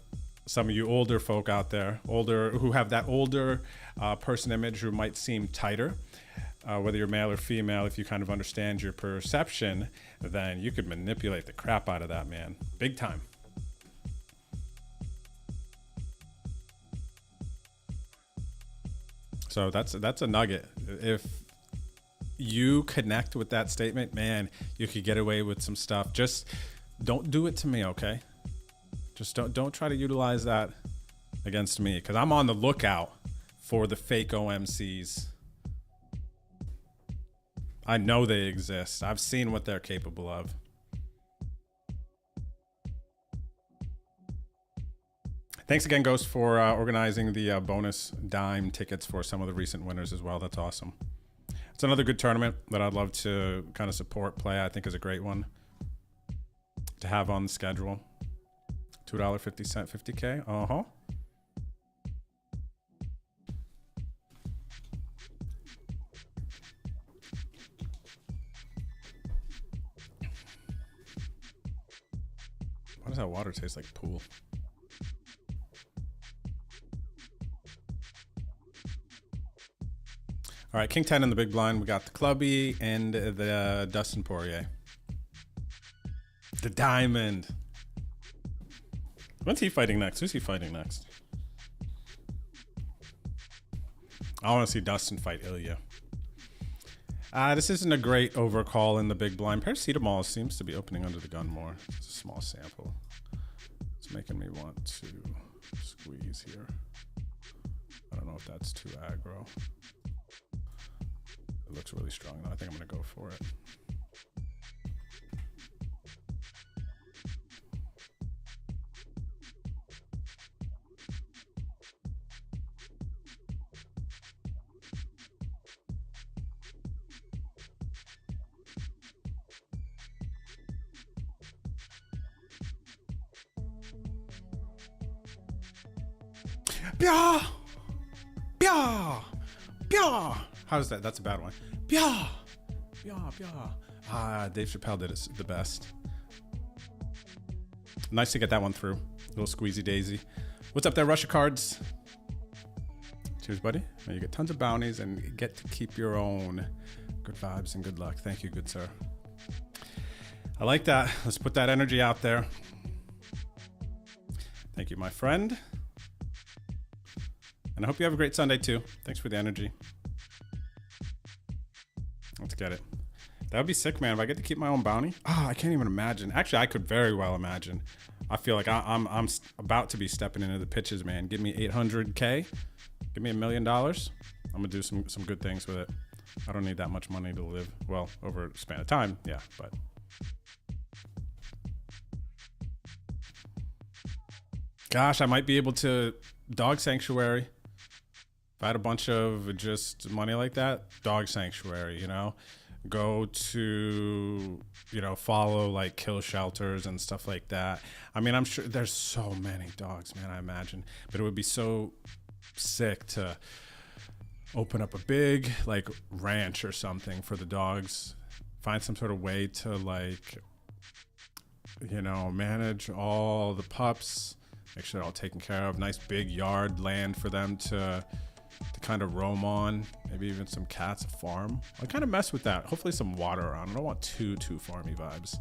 some of you older folk out there, who have that older person image who might seem tighter. Whether you're male or female, if you kind of understand your perception, then you could manipulate the crap out of that, man. Big time. So that's a nugget. If you connect with that statement, man, you could get away with some stuff. Just don't do it to me, okay? Just don't try to utilize that against me, because I'm on the lookout for the fake OMCs. I know they exist. I've seen what they're capable of. Thanks again, Ghost, for organizing the bonus dime tickets for some of the recent winners as well. That's awesome. It's another good tournament that I'd love to kind of support, play. I think is a great one to have on the schedule. $2.50, 50K. Uh-huh. Why does that water taste like pool? All right, King 10 in the big blind. We got the Clubby and the Dustin Poirier. The Diamond. When's he fighting next? Who's he fighting next? I want to see Dustin fight Ilya. This isn't a great overcall in the big blind. Paracetamol seems to be opening under the gun more. It's a small sample. It's making me want to squeeze here. I don't know if that's too aggro. It looks really strong though. I think I'm going to go for it. Pia! Pia! Pia! How's that? That's a bad one. Pia! Pia! Pia! Dave Chappelle did it the best. Nice to get that one through. Little squeezy daisy. What's up there, Russia Cards? Cheers, buddy. You get tons of bounties and get to keep your own. Good vibes and good luck. Thank you, good sir. I like that. Let's put that energy out there. Thank you, my friend. And I hope you have a great Sunday too. Thanks for the energy. Let's get it. That would be sick, man. If I get to keep my own bounty. Oh, I can't even imagine. Actually, I could very well imagine. I feel like I'm about to be stepping into the pitches, man. Give me 800K. Give me $1 million. I'm gonna do some good things with it. I don't need that much money to live well over a span of time. Yeah, but. Gosh, I might be able to dog sanctuary. If I had a bunch of just money like that, dog sanctuary, you know, go to, you know, follow like kill shelters and stuff like that. I mean, I'm sure there's so many dogs, man, I imagine, but it would be so sick to open up a big like ranch or something for the dogs, find some sort of way to like, you know, manage all the pups, Make sure they're all taken care of. Nice big yard land for them to kind of roam on. Maybe even some cats, a farm. I kind of mess with that. Hopefully some water around. I don't want too farmy vibes.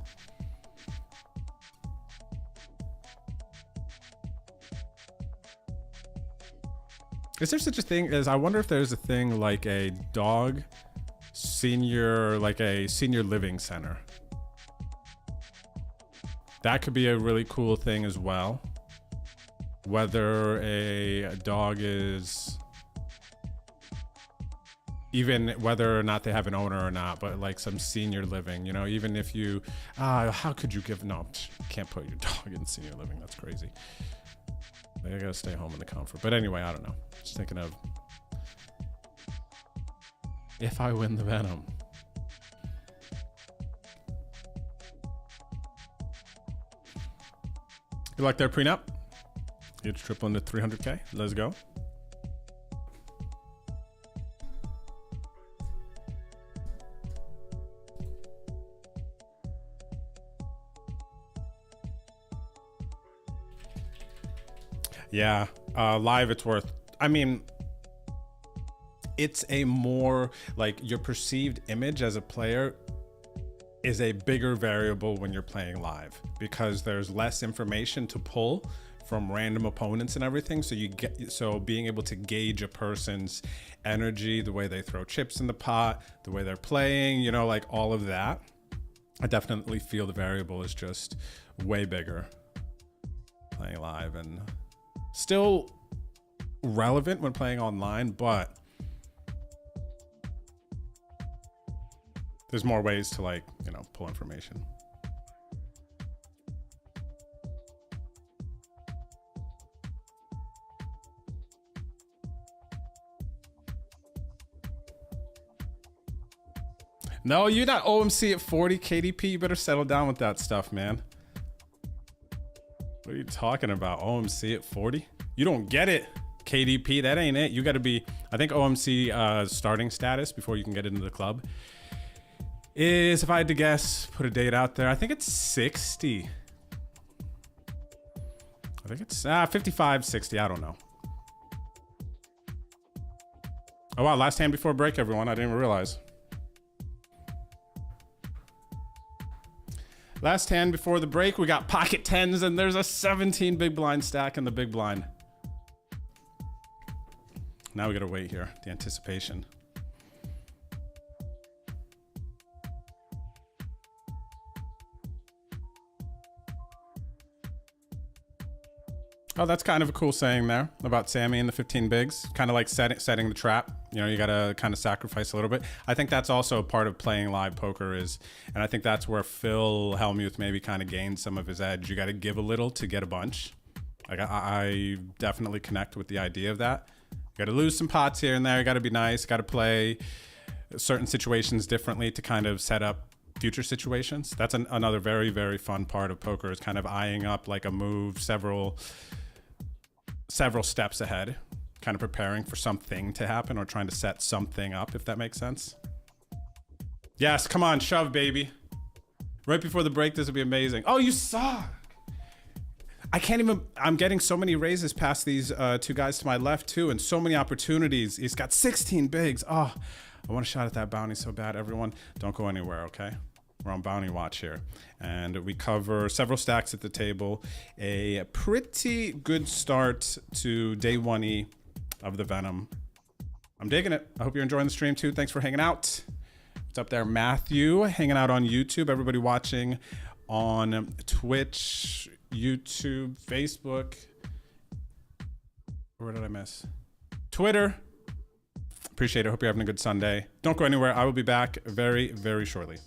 Is there such a thing as, I wonder if there's a thing like a dog senior, like a senior living center. That could be a really cool thing as well. Whether a dog is, even whether or not they have an owner or not, but like some senior living, you know, even if you, how could you give, no, can't put your dog in senior living. That's crazy. I gotta stay home in the comfort. But anyway, I don't know. Just thinking of if I win the Venom. Good luck there, prenup. It's tripling to 300K. Let's go. Yeah, live it's worth, I mean, it's a more, like, your perceived image as a player is a bigger variable when you're playing live because there's less information to pull from random opponents and everything. So being able to gauge a person's energy, the way they throw chips in the pot, the way they're playing, you know, like all of that, I definitely feel the variable is just way bigger playing live, and still relevant when playing online, but there's more ways to, like, you know, pull information. No, you're not OMC at 40 KDP. You better settle down with that stuff, man. What are you talking about? OMC at 40? You don't get it, KDP. That ain't it. You got to be, I think OMC starting status before you can get into the club is, if I had to guess, put a date out there, I think it's 60. I think it's 55, 60. I don't know. Oh, wow. Last hand before break, everyone. I didn't even realize. Last hand before the break, we got pocket tens, and there's a 17 big blind stack in the big blind. Now we gotta wait here, the anticipation. Oh, that's kind of a cool saying there about Sammy and the 15 bigs. Kind of like setting the trap. You know, you got to kind of sacrifice a little bit. I think that's also a part of playing live poker is, and I think that's where Phil Hellmuth maybe kind of gained some of his edge. You got to give a little to get a bunch. Like I definitely connect with the idea of that. You got to lose some pots here and there. You got to be nice. Got to play certain situations differently to kind of set up future situations. That's another very, very fun part of poker is kind of eyeing up like a move several steps ahead, kind of preparing for something to happen or trying to set something up, if that makes sense. Yes, come on, shove, baby. Right before the break, this would be amazing. Oh, you suck. I can't even, I'm getting so many raises past these two guys to my left too, and so many opportunities. He's got 16 bigs. Oh, I want a shot at that bounty so bad. Everyone, don't go anywhere, okay? We're on bounty watch here, and we cover several stacks at the table. A pretty good start to day 1E of the Venom. I'm digging it. I hope you're enjoying the stream too. Thanks for hanging out. What's up there, Matthew? Hanging out on YouTube. Everybody watching on Twitch, YouTube, Facebook. Where did I miss? Twitter. Appreciate it. Hope you're having a good Sunday. Don't go anywhere. I will be back very, very shortly.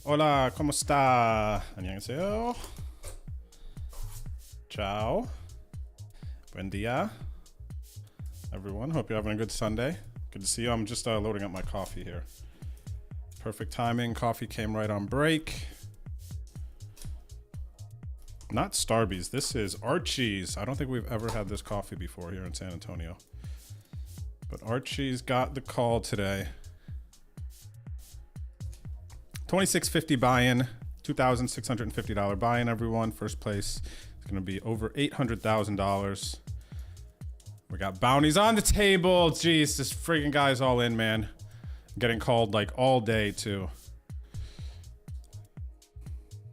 Hola, ¿cómo está? 안녕하세요. Ciao. Buen dia. Everyone, hope you're having a good Sunday. Good to see you. I'm just loading up my coffee here. Perfect timing. Coffee came right on break. Not Starbucks. This is Archie's. I don't think we've ever had this coffee before here in San Antonio. But Archie's got the call today. $26.50 buy-in, $2,650 buy-in, everyone. First place is going to be over $800,000. We got bounties on the table. Jeez, this freaking guy's all in, man. Getting called like all day, too.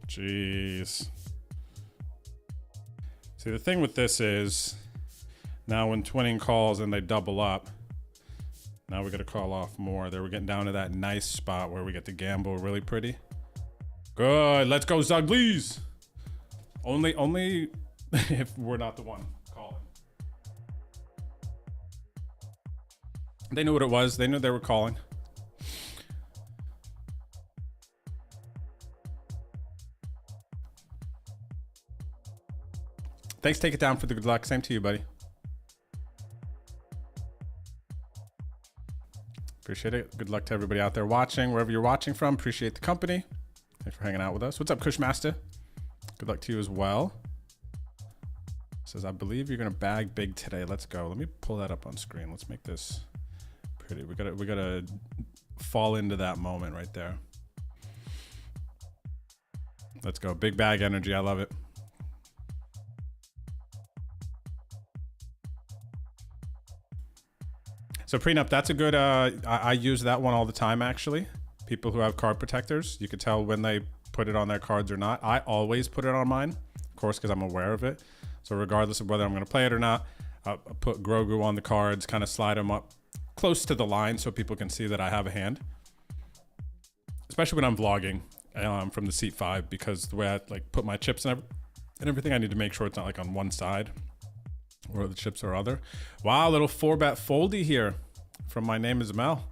Jeez. See, the thing with this is, now when twinning calls and they double up, now we got to call off more. There, we're getting down to that nice spot where we get to gamble really pretty. Good. Let's go, Zuglies. Only if we're not the one calling. They knew what it was. They knew they were calling. Thanks. Take it down for the good luck. Same to you, buddy. Appreciate it. Good luck to everybody out there watching, wherever you're watching from. Appreciate the company. Thanks for hanging out with us. What's up, Kushmaster? Good luck to you as well. Says, I believe you're gonna bag big today. Let's go. Let me pull that up on screen. Let's make this pretty. We gotta fall into that moment right there. Let's go. Big bag energy. I love it. So prenup, that's a good, I use that one all the time, actually. People who have card protectors, you could tell when they put it on their cards or not. I always put it on mine, of course, because I'm aware of it. So regardless of whether I'm going to play it or not, I'll put Grogu on the cards, kind of slide them up close to the line so people can see that I have a hand. Especially when I'm vlogging from the seat 5, because the way I like put my chips and everything, I need to make sure it's not like on one side or the chips are other. Wow, little 4-bet foldy here from My Name is Mel.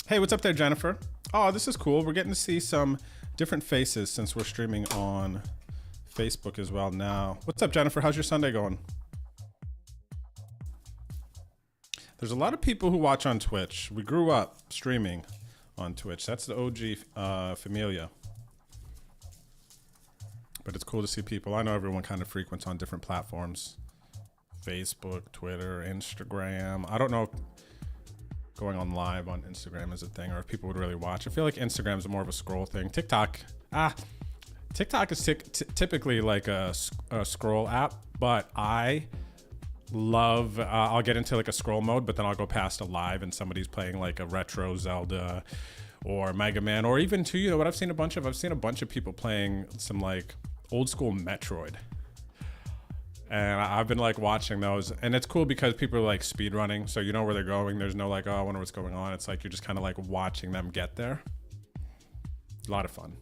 Hey, what's up there, Jennifer? Oh, this is cool. We're getting to see some different faces since we're streaming on Facebook as well now. What's up, Jennifer? How's your Sunday going? There's a lot of people who watch on Twitch. We grew up streaming on Twitch. That's the OG Familia. But it's cool to see people. I know everyone kind of frequents on different platforms. Facebook, Twitter, Instagram. I don't know if going on live on Instagram is a thing or if people would really watch. I feel like Instagram's more of a scroll thing. TikTok is typically like a scroll app, but I love I'll get into like a scroll mode, but then I'll go past a live and somebody's playing like a retro Zelda or Mega Man, or even too, you know what I've seen a bunch of people playing some like old school Metroid, and I've been like watching those, and it's cool because people are like speed running, so you know where they're going. There's no like, oh, I wonder what's going on. It's like you're just kind of like watching them get there. A lot of fun.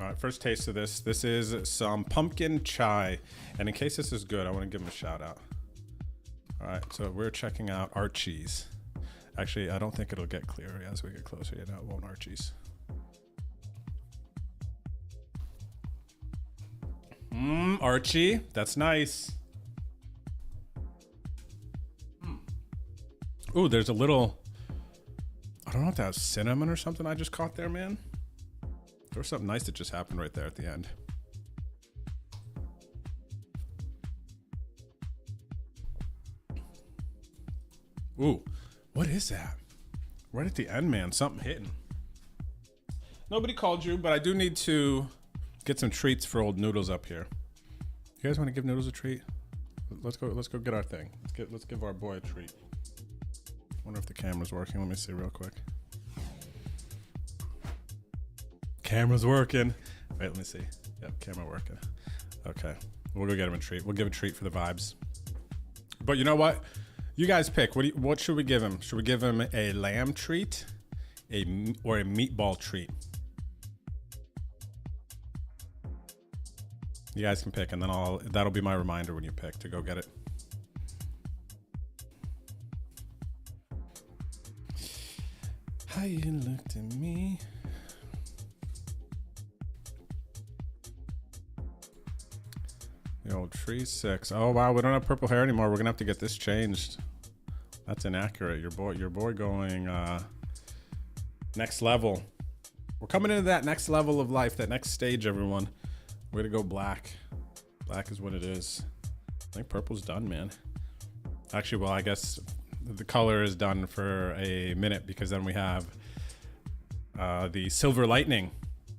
All right, first taste of this. This is some pumpkin chai. And in case this is good, I want to give them a shout out. All right, so we're checking out Archie's. Actually, I don't think it'll get clearer as we get closer. You know, it won't. Archie's. Archie, that's nice. Ooh, there's a little, I don't know if that was cinnamon or something I just caught there, man. There was something nice that just happened right there at the end. Ooh, what is that? Right at the end, man, something hitting. Nobody called you, but I do need to get some treats for old Noodles up here. You guys want to give Noodles a treat? Let's go get our thing. Let's give our boy a treat. Wonder if the camera's working. Let me see real quick. Camera's working. Wait, let me see. Yep, camera working. Okay, we'll go get him a treat. We'll give a treat for the vibes. But you know what? You guys pick. What should we give him? Should we give him a lamb treat, or a meatball treat? You guys can pick, and then that'll be my reminder when you pick to go get it. How you looked at me. The old tree 6. Oh wow, we don't have purple hair anymore. We're gonna have to get this changed. That's inaccurate. Your boy going next level. We're coming into that next level of life, that next stage, everyone. Way to go black. Black is what it is. I think purple's done, man. Actually, well, I guess the color is done for a minute because then we have the silver lightning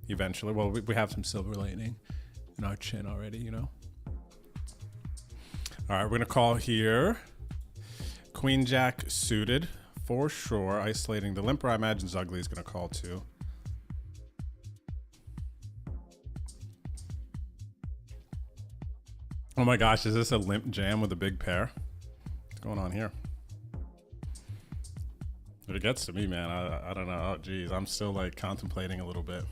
eventually. Well, we have some silver lightning in our chin already, you know. All right, we're gonna call here. Queen Jack suited for sure. Isolating the limper. I imagine Ugly is gonna call too. Oh my gosh, is this a limp jam with a big pair? What's going on here? If it gets to me, man, I don't know. Oh geez, I'm still like contemplating a little bit.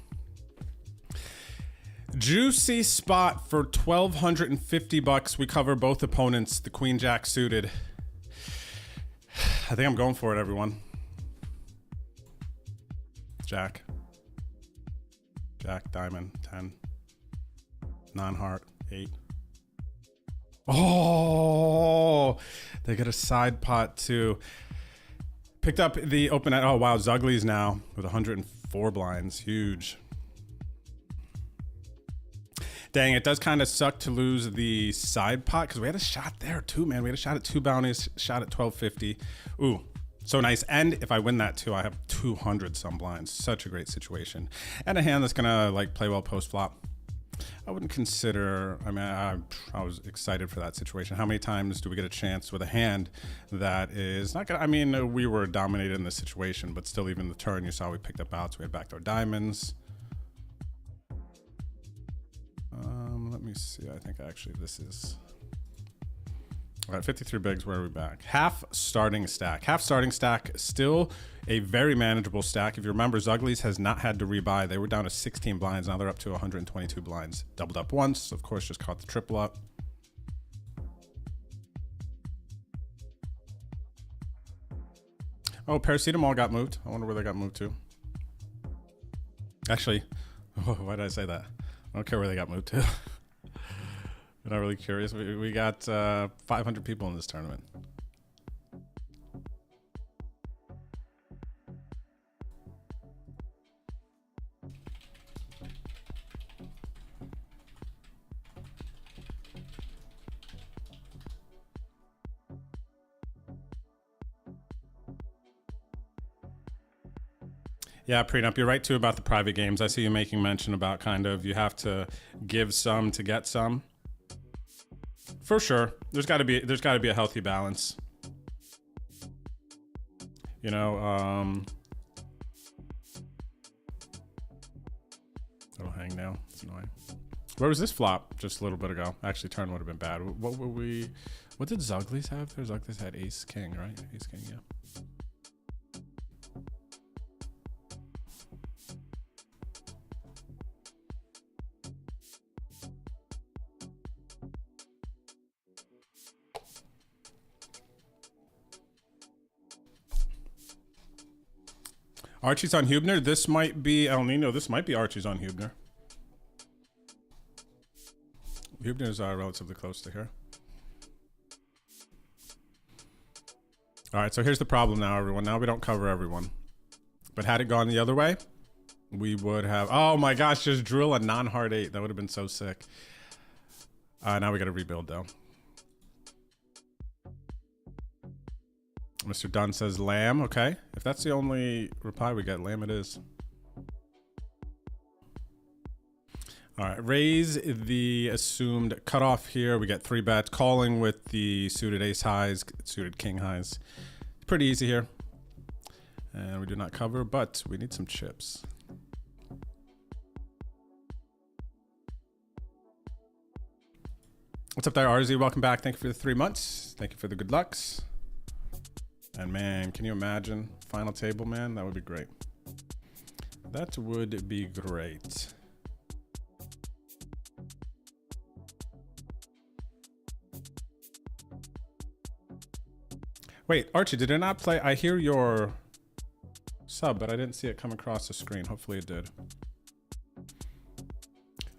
Juicy spot for $1,250. We cover both opponents. The Queen Jack suited. I think I'm going for it, everyone. Jack. Jack, diamond, 10. Non-heart, 8. Oh, they get a side pot too. Picked up the open at, oh wow, Zugly's now with 104 blinds, huge. Dang, it does kind of suck to lose the side pot because we had a shot there too, man. We had a shot at 2 bounties, shot at 1250. Ooh, so nice. And if I win that too, I have 200 some blinds. Such a great situation. And a hand that's gonna like play well post flop. I wouldn't consider, I mean, I was excited for that situation. How many times do we get a chance with a hand that is not gonna, I mean, we were dominated in this situation, but still even the turn you saw we picked up outs. We had backdoor diamonds. Let me see, I think actually this is, all right, 53 bigs, where are we back? Half starting stack. Half starting stack, still a very manageable stack. If you remember, Zugly's has not had to rebuy. They were down to 16 blinds. Now they're up to 122 blinds. Doubled up once, of course, just caught the triple up. Oh, paracetamol got moved. I wonder where they got moved to. Actually, why did I say that? I don't care where they got moved to. I'm not really curious. We got 500 people in this tournament. Yeah, Prenup, you're right too about the private games. I see you making mention about kind of you have to give some to get some. For sure, there's got to be a healthy balance. You know, it'll hang now. It's annoying. Where was this flop just a little bit ago? Actually, turn would have been bad. What were we? What did Zugly's have? There's Zugly's had Ace King, right? Ace King, yeah. Archie's on Hubner. This might be El Nino. This might be Archie's on Hubner. Hubner's relatively close to here. All right, so here's the problem now, everyone. Now we don't cover everyone. But had it gone the other way, we would have... Oh my gosh, just drill a non-hard 8. That would have been so sick. Now we got to rebuild, though. Mr. Dunn says lamb. Okay. If that's the only reply we get, lamb it is. All right. Raise the assumed cutoff here. We get 3 bets. Calling with the suited ace highs, suited king highs. Pretty easy here. And we do not cover, but we need some chips. What's up there, RZ? Welcome back. Thank you for the 3 months. Thank you for the good lucks. And man, can you imagine final table, man? That would be great. That would be great. Wait, Archie, did it not play? I hear your sub, but I didn't see it come across the screen. Hopefully it did.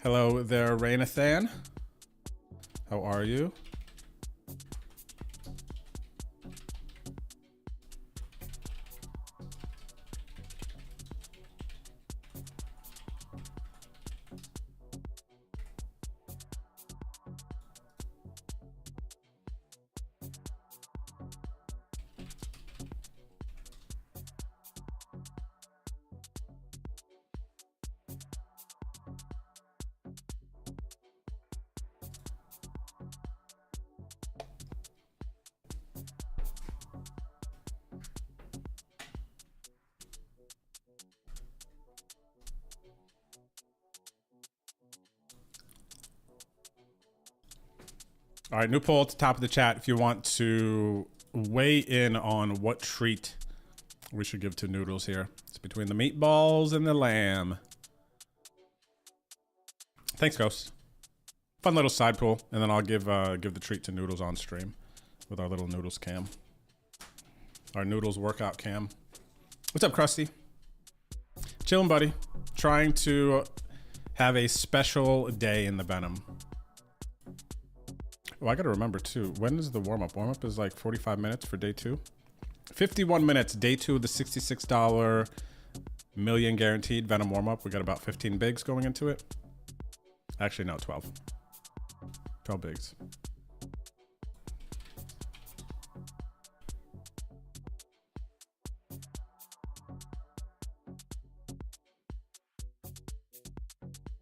Hello there, Rainathan. How are you? All right, new poll at the top of the chat if you want to weigh in on what treat we should give to Noodles here. It's between the meatballs and the lamb. Thanks, Ghost. Fun little side pool, and then I'll give the treat to Noodles on stream with our little Noodles cam. Our Noodles workout cam. What's up, Krusty? Chillin', buddy. Trying to have a special day in the Venom. Oh, I gotta remember too. When is the warm-up? Warm-up is like 45 minutes for day 2. 51 minutes, day 2 of the $66 million guaranteed Venom warm-up. We got about 15 bigs going into it. Actually, no, 12. 12 bigs.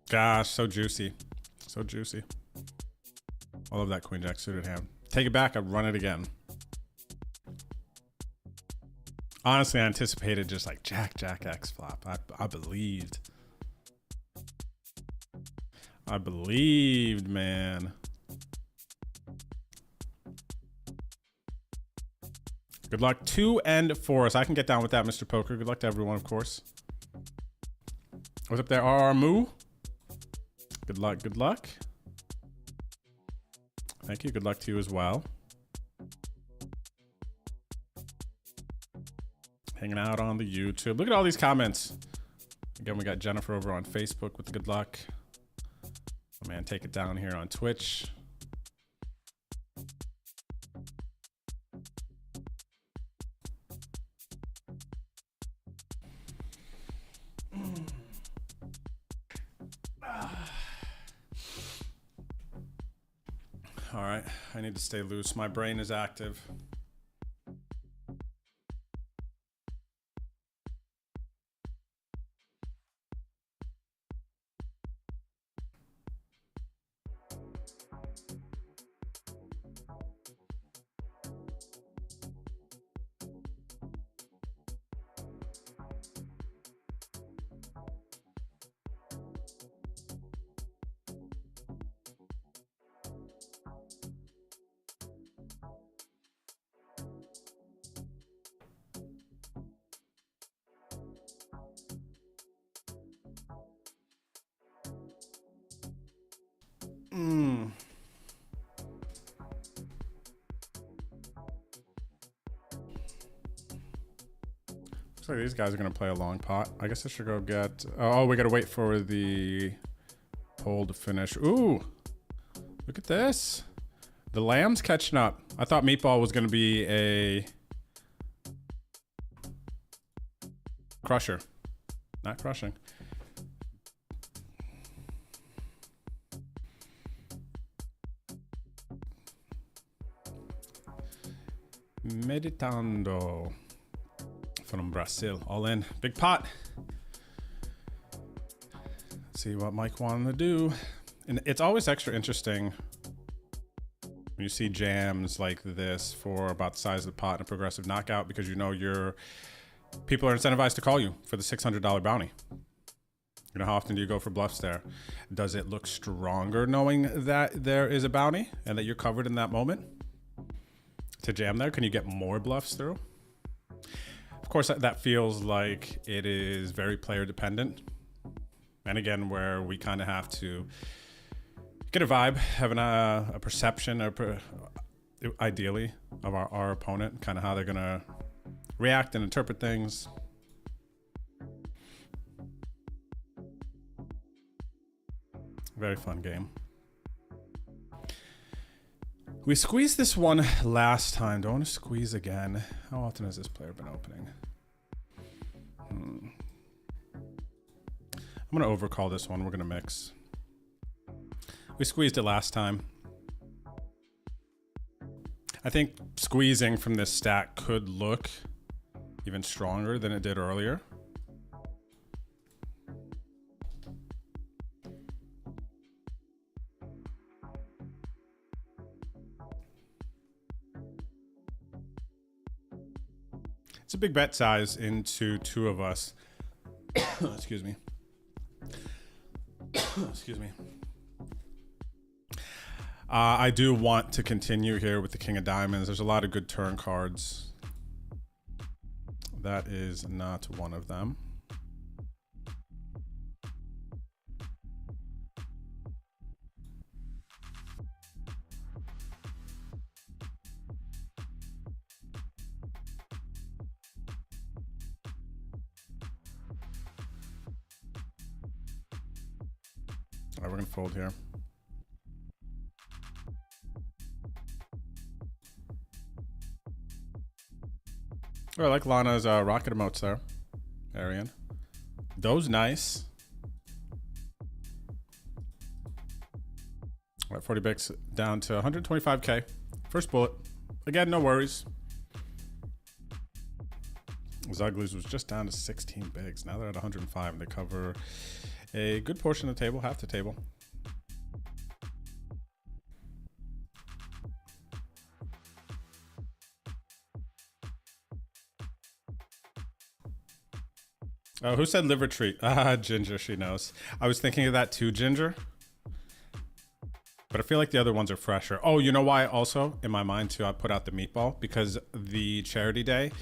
Gosh, so juicy. So juicy. I love that Queen Jack suited hand. Take it back, I'd run it again. Honestly, I anticipated just like Jack X flop. I believed. I believed, man. Good luck. 2 and 4. So I can get down with that, Mr. Poker. Good luck to everyone, of course. What's up there, RR Moo? Good luck, good luck. Thank you. Good luck to you as well. Hanging out on the YouTube. Look at all these comments. Again, we got Jennifer over on Facebook with the good luck. Oh man, take it down here on Twitch. All right, I need to stay loose. My brain is active. Looks like these guys are gonna play a long pot. I guess I should go get. Oh, we gotta wait for the poll to finish. Ooh, look at this. The lamb's catching up. I thought meatball was gonna be a crusher, not crushing. Meditando from Brazil. All in. Big pot. Let's see what Mike wanted to do. And it's always extra interesting when you see jams like this for about the size of the pot and a progressive knockout, because you know people are incentivized to call you for the $600 bounty. You know, how often do you go for bluffs there? Does it look stronger knowing that there is a bounty and that you're covered in that moment? To jam there, can you get more bluffs through? Of course, that feels like it is very player dependent. And again, where we kind of have to get a vibe, having a perception, ideally, of our opponent, kind of how they're going to react and interpret things. Very fun game. We squeezed this one last time. Don't want to squeeze again. How often has this player been opening? I'm going to overcall this one. We're going to mix. We squeezed it last time. I think squeezing from this stack could look even stronger than it did earlier. It's a big bet size into two of us. Excuse me. Excuse me. I do want to continue here with the King of Diamonds. There's a lot of good turn cards. That is not one of them. All right, we're gonna fold here. Oh, I like Lana's rocket emotes there, Arian. Those nice. All right, 40 bigs down to 125K. First bullet. Again, no worries. Zuglies was just down to 16 bigs. Now they're at 105 and they cover a good portion of the table, half the table. Oh, who said liver treat? Ginger, she knows. I was thinking of that too, Ginger. But I feel like the other ones are fresher. Oh, you know why also, in my mind too, I put out the meatball? Because the charity day,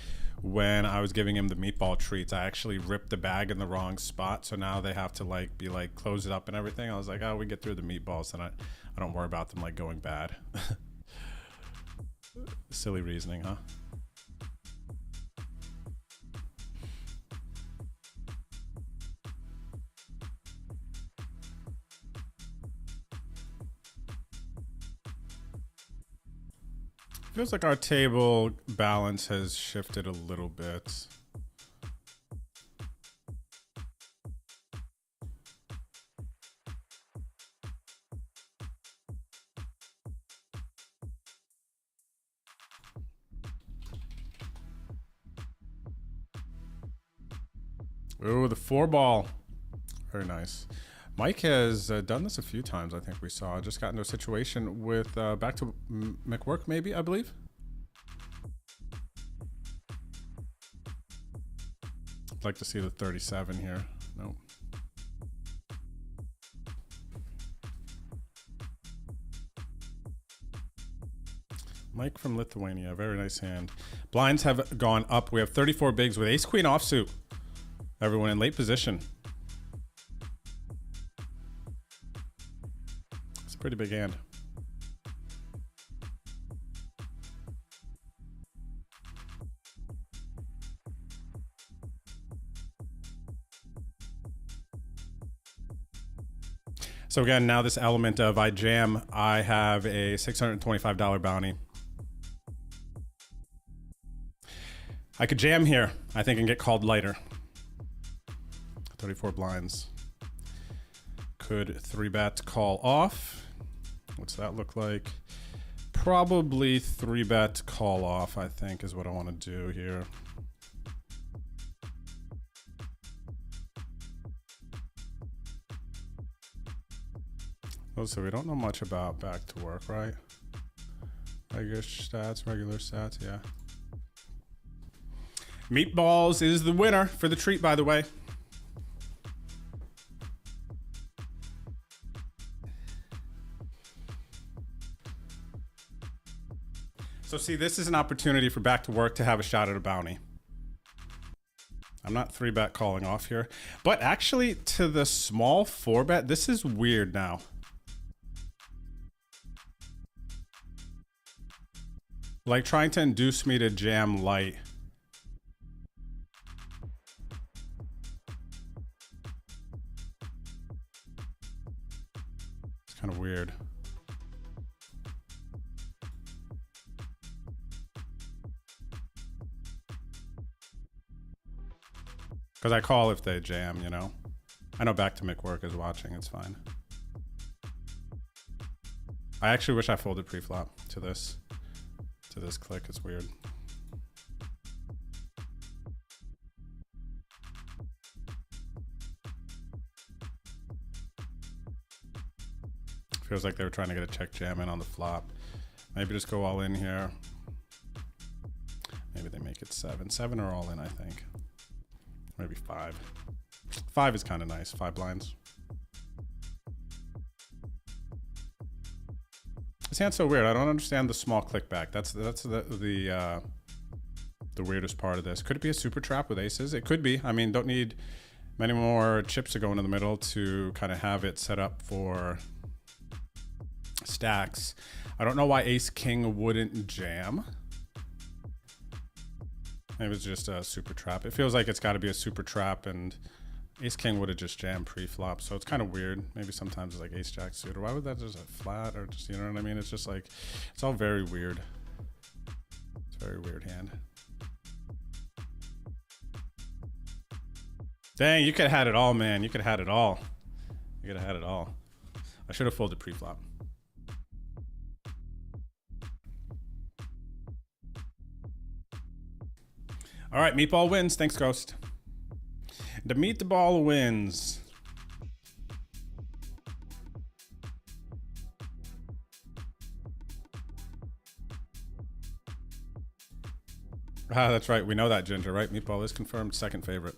when I was giving him the meatball treats, I actually ripped the bag in the wrong spot. So now they have to like be like, close it up and everything. I was like, oh, we get through the meatballs and I don't worry about them like going bad. Silly reasoning, huh? Feels like our table balance has shifted a little bit. Ooh, the 4-ball. Very nice. Mike has done this a few times, I think we saw. Just got into a situation with back to McWork, maybe, I believe. I'd like to see the 37 here. Nope. Mike from Lithuania, very nice hand. Blinds have gone up. We have 34 bigs with ace queen offsuit. Everyone in late position. Pretty big hand. So again, now this element of I jam, I have a $625 bounty. I could jam here, I think, and get called lighter. 34 blinds. Could 3-bet call off. What's that look like? Probably 3-bet call off, I think, is what I want to do here. Oh, so we don't know much about back to work, right? Regular stats, yeah. Meatballs is the winner for the treat, by the way. So see, this is an opportunity for back to work to have a shot at a bounty. I'm not 3-bet calling off here, but actually to the small 4-bet, this is weird now. Like trying to induce me to jam light. It's kind of weird. Because I call if they jam, you know? I know Back to McWork is watching, it's fine. I actually wish I folded pre-flop to this click, it's weird. Feels like they were trying to get a check jam in on the flop. Maybe just go all in here. Maybe they make it 7. 7 are all in, I think. Maybe 5. 5 is kind of nice. 5 blinds. This hand's so weird. I don't understand the small click back. That's the weirdest part of this. Could it be a super trap with aces? It could be. I mean, don't need many more chips to go into the middle to kind of have it set up for stacks. I don't know why ace king wouldn't jam. Maybe it's just a super trap. It feels like it's got to be a super trap, and ace king would have just jammed pre-flop, so it's kind of weird. Maybe sometimes it's like ace jack suited. Why would that just a flat, or just, you know what I mean? It's just like, it's all very weird. It's a very weird hand. Dang, you could have had it all, man. You could have had it all. You could have had it all. I should have folded pre-flop. All right, meatball wins. Thanks, Ghost. The meatball wins. Ah, that's right. We know that, Ginger, right? Meatball is confirmed second favorite.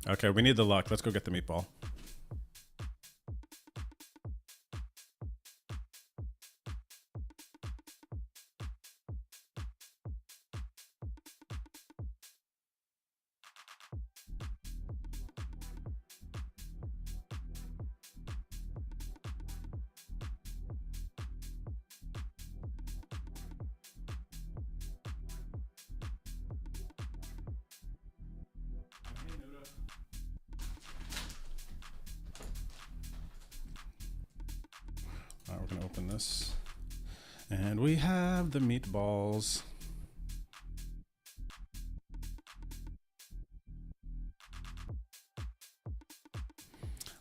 Okay, we need the luck. Let's go get the meatball. All right, we're gonna open this. And we have the meatballs.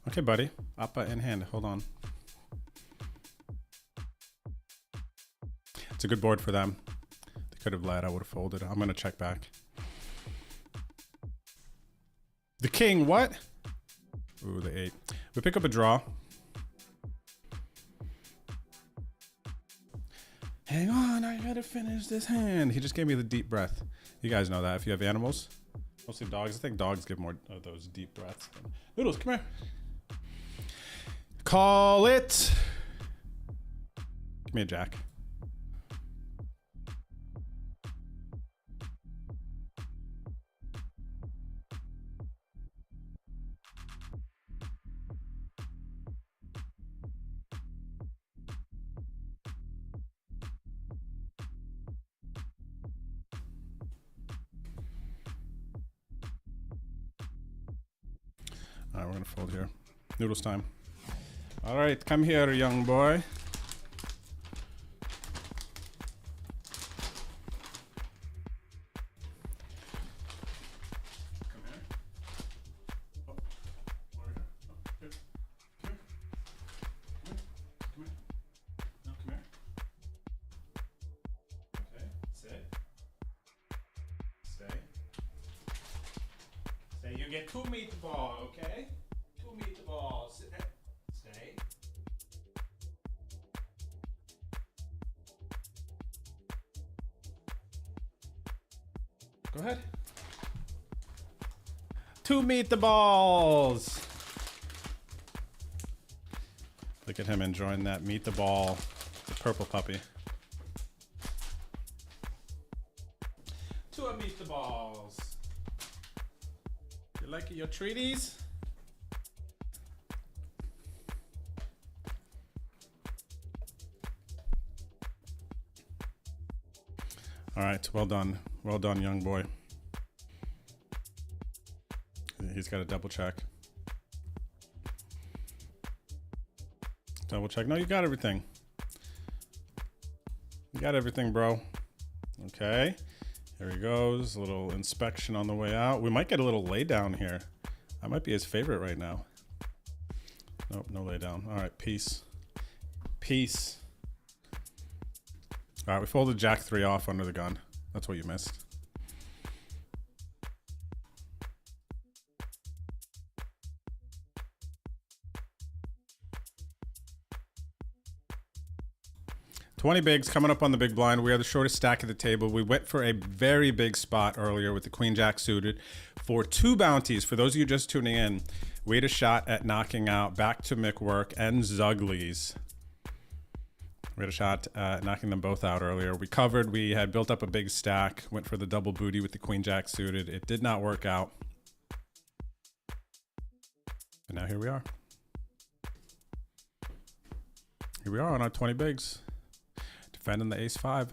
Okay, buddy. Appa in hand. Hold on. It's a good board for them. They could have led. I would have folded. I'm gonna check back. The king, what? Ooh, the 8. We pick up a draw. Hang on, I gotta finish this hand. He just gave me the deep breath. You guys know that if you have animals. Mostly dogs. I think dogs give more of those deep breaths. Noodles, come here. Call it. Give me a jack. All right, we're gonna fold here. Noodles time. All right, come here, young boy. Come here. Oh, over here. Oh, here. Come here. Come here. No, come here. Okay, sit. Stay. Stay. You get 2 meatballs, okay? 2 meatballs. Stay. Go ahead. 2 meatballs. Look at him enjoying that meat the ball. The purple puppy. 2 meatballs. You like your treaties? All right, well done. Well done, young boy. He's got to double check. Double check. No, you got everything. You got everything, bro. Okay. Here he goes. A little inspection on the way out. We might get a little lay down here. That might be his favorite right now. Nope, no lay down. All right, peace. Peace. All right, we folded Jack 3 off under the gun. That's what you missed. $20 bigs coming up on the big blind. We are the shortest stack at the table. We went for a very big spot earlier with the Queen Jack suited for 2 bounties. For those of you just tuning in, we had a shot at knocking out Back to McWork and Zuglies. We had a shot at knocking them both out earlier. We covered. We had built up a big stack. Went for the double booty with the Queen Jack suited. It did not work out. And now here we are. Here we are on our 20 bigs. Defending the ace-5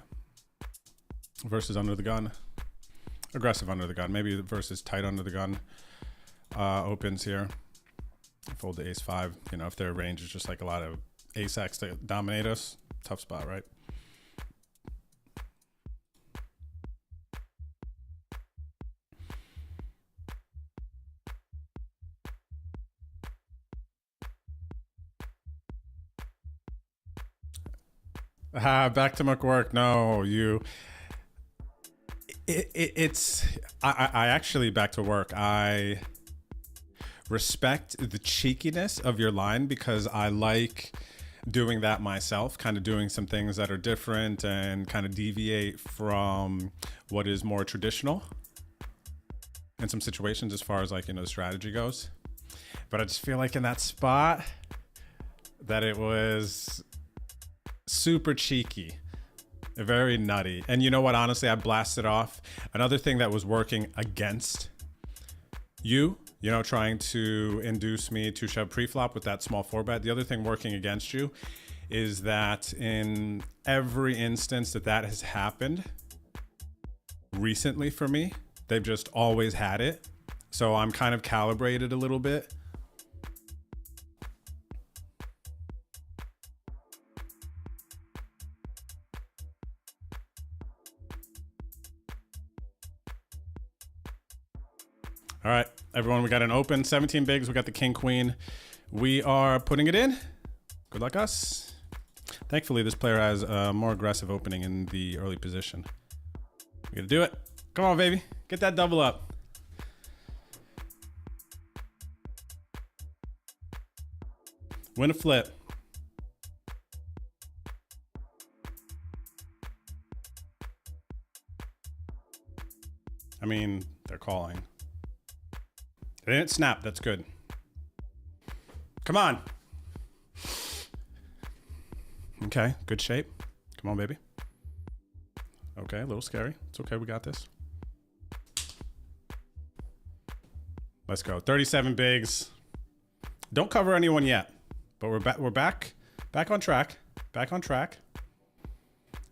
versus under the gun. Aggressive under the gun. Maybe versus tight under the gun. Opens here. Fold the ace-5. You know, if their range is just like a lot of ace-x to dominate us. Tough spot, right? Back to McWork. No, you. It's. I actually back to work. I respect the cheekiness of your line because I like doing that myself, kind of doing some things that are different and kind of deviate from what is more traditional in some situations as far as like, you know, the strategy goes. But I just feel like in that spot that it was super cheeky, very nutty. And you know what, honestly, I blasted off. Another thing that was working against you know, trying to induce me to shove pre-flop with that small 4-bet. The other thing working against you is that in every instance that has happened recently for me, they've just always had it. So I'm kind of calibrated a little bit. All right, everyone, we got an open 17 bigs. We got the king queen. We are putting it in. Good luck us. Thankfully, this player has a more aggressive opening in the early position. We gotta do it. Come on, baby. Get that double up. Win a flip. I mean, they're calling. They didn't snap. That's good. Come on. Okay, good shape. Come on, baby. Okay, a little scary. It's okay. We got this. Let's go. 37 bigs. Don't cover anyone yet, but we're back on track. Back on track.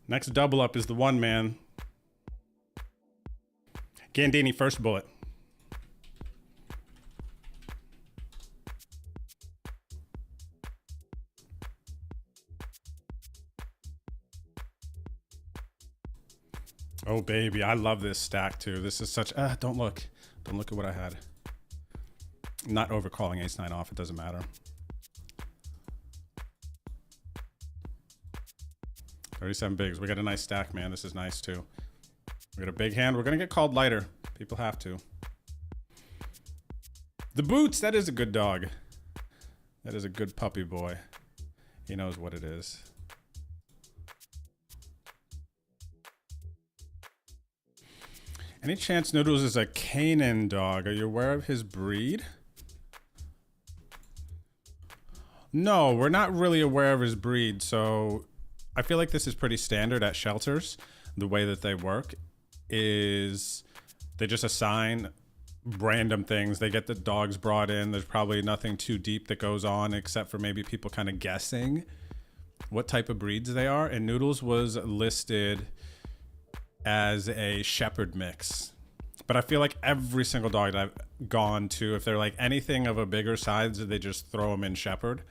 Next double up is the one man. Gandini, first bullet. Oh, baby. I love this stack, too. This is such... don't look. Don't look at what I had. I'm not overcalling ace-9 off. It doesn't matter. 37 bigs. We got a nice stack, man. This is nice, too. We got a big hand. We're going to get called lighter. People have to. The boots. That is a good dog. That is a good puppy boy. He knows what it is. Any chance Noodles is a Canaan dog? Are you aware of his breed? No, we're not really aware of his breed. So I feel like this is pretty standard at shelters. The way that they work is they just assign random things. They get the dogs brought in. There's probably nothing too deep that goes on except for maybe people kind of guessing what type of breeds they are. And Noodles was listed as a shepherd mix. But I feel like every single dog that I've gone to, if they're like anything of a bigger size, they just throw them in shepherd.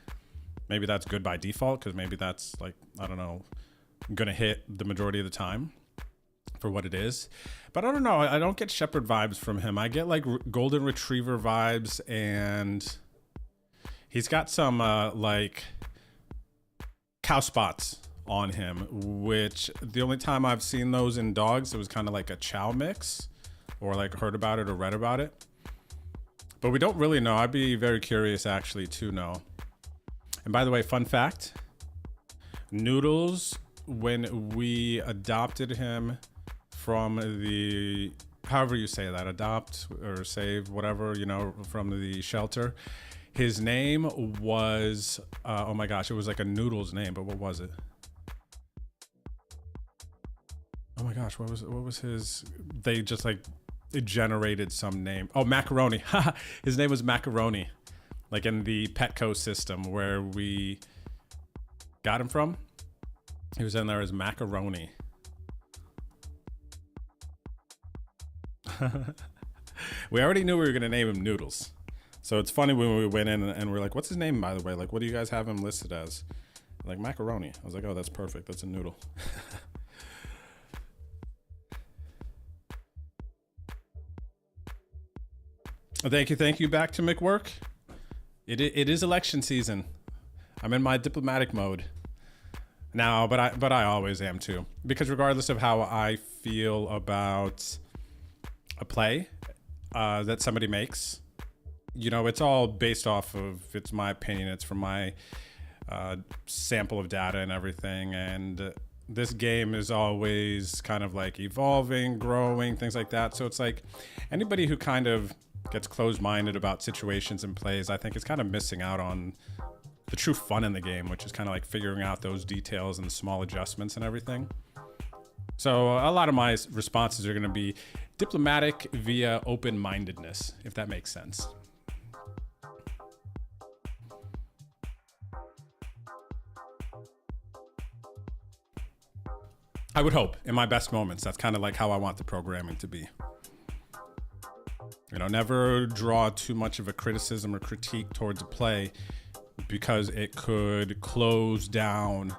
Maybe that's good by default because maybe that's like, I don't know, gonna hit the majority of the time for what it is. But I don't know, I don't get shepherd vibes from him. I get like golden retriever vibes, and he's got some like cow spots on him, which the only time I've seen those in dogs, it was kind of like a chow mix, or like heard about it or read about it. But we don't really know. I'd be very curious actually to know. And by the way, fun fact, Noodles, when we adopted him from the, however you say that, adopt or save, whatever, you know, from the shelter, his name was, oh my gosh, it was like a Noodles name, but what was it? Oh my gosh, what was his, they just like, it generated some name. Oh, Macaroni. His name was Macaroni. Like in the Petco system where we got him from, he was in there as Macaroni. We already knew we were going to name him Noodles. So it's funny when we went in and we're like, what's his name, by the way? Like, what do you guys have him listed as? Like, Macaroni. I was like, oh, that's perfect. That's a noodle. Thank you. Back to McWork. It is election season. I'm in my diplomatic mode now, but I always am too. Because regardless of how I feel about a play that somebody makes, you know, it's all based off of, it's my opinion. It's from my sample of data and everything. And this game is always kind of like evolving, growing, things like that. So it's like anybody who kind of gets closed-minded about situations and plays, I think is kind of missing out on the true fun in the game, which is kind of like figuring out those details and small adjustments and everything. So a lot of my responses are going to be diplomatic via open-mindedness, if that makes sense. I would hope in my best moments. That's kind of like how I want the programming to be. You know, never draw too much of a criticism or critique towards a play because it could close down,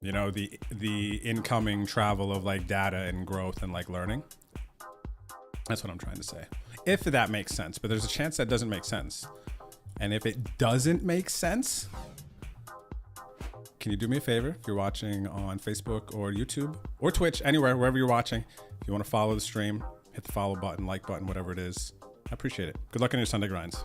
you know, the incoming travel of like data and growth and like learning. That's what I'm trying to say. If that makes sense, but there's a chance that doesn't make sense. And if it doesn't make sense, can you do me a favor if you're watching on Facebook or YouTube or Twitch, anywhere, wherever you're watching, if you want to follow the stream, hit the follow button, like button, whatever it is. I appreciate it. Good luck on your Sunday grinds.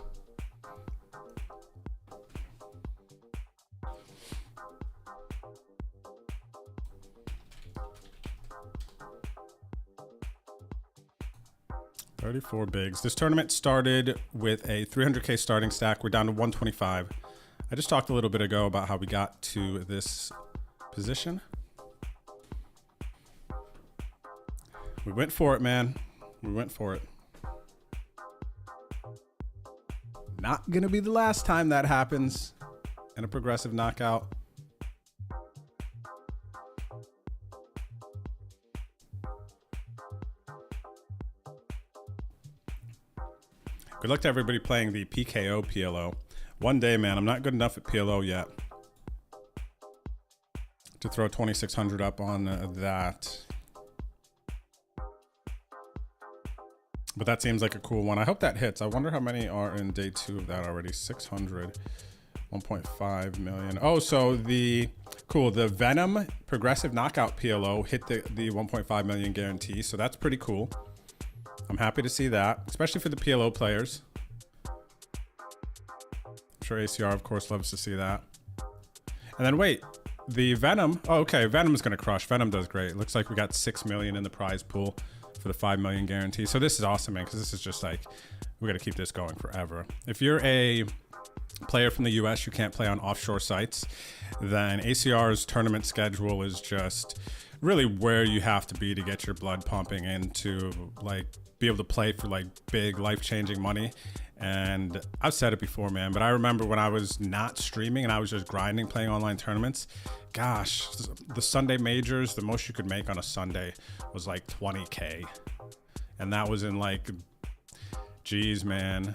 $34 bigs. This tournament started with a 300K starting stack. We're down to 125. I just talked a little bit ago about how we got to this position. We went for it, man. We went for it. Not gonna be the last time that happens in a progressive knockout. Good luck to everybody playing the PKO PLO. One day, man, I'm not good enough at PLO yet to throw 2,600 up on that. But that seems like a cool one. I hope that hits. I wonder how many are in day 2 of that already. 600, 1.5 million. Oh, so the Venom progressive knockout PLO hit the 1.5 million guarantee. So that's pretty cool. I'm happy to see that, especially for the PLO players. I'm sure ACR, of course, loves to see that. And then wait, the Venom. Oh, okay, Venom is going to crush. Venom does great. Looks like we got 6 million in the prize pool for the 5 million guarantee. So this is awesome, man, because this is just like, we got to keep this going forever. If you're a player from the US, you can't play on offshore sites, then ACR's tournament schedule is just really where you have to be to get your blood pumping and to like be able to play for like big life-changing money. And I've said it before, man, but I remember when I was not streaming and I was just grinding, playing online tournaments. Gosh, the Sunday majors, the most you could make on a Sunday was like 20K. And that was in like, geez, man,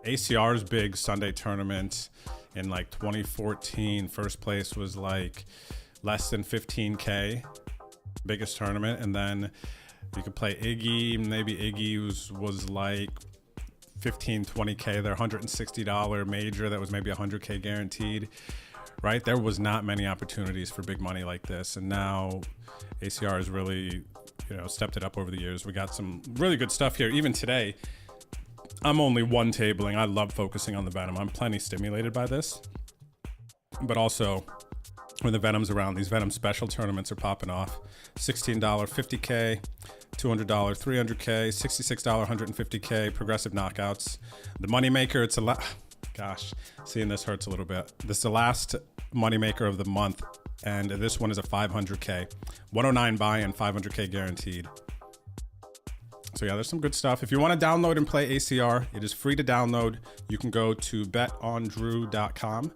ACR's big Sunday tournament in like 2014. First place was like less than 15K, biggest tournament. And then you could play Iggy, maybe Iggy was like 15, 20K, their $160 major that was maybe 100K guaranteed, right? There was not many opportunities for big money like this. And now ACR has really, stepped it up over the years. We got some really good stuff here. Even today, I'm only one tabling. I love focusing on the Venom. I'm plenty stimulated by this, but also when the Venom's around, these Venom special tournaments are popping off. $16, 50K, $200, 300K, $66, 150K, progressive knockouts. The moneymaker, it's a lot. Gosh, seeing this hurts a little bit. This is the last moneymaker of the month, and this one is a 500K. 109 buy-in, 500K guaranteed. So yeah, there's some good stuff. If you want to download and play ACR, it is free to download. You can go to betondrew.com.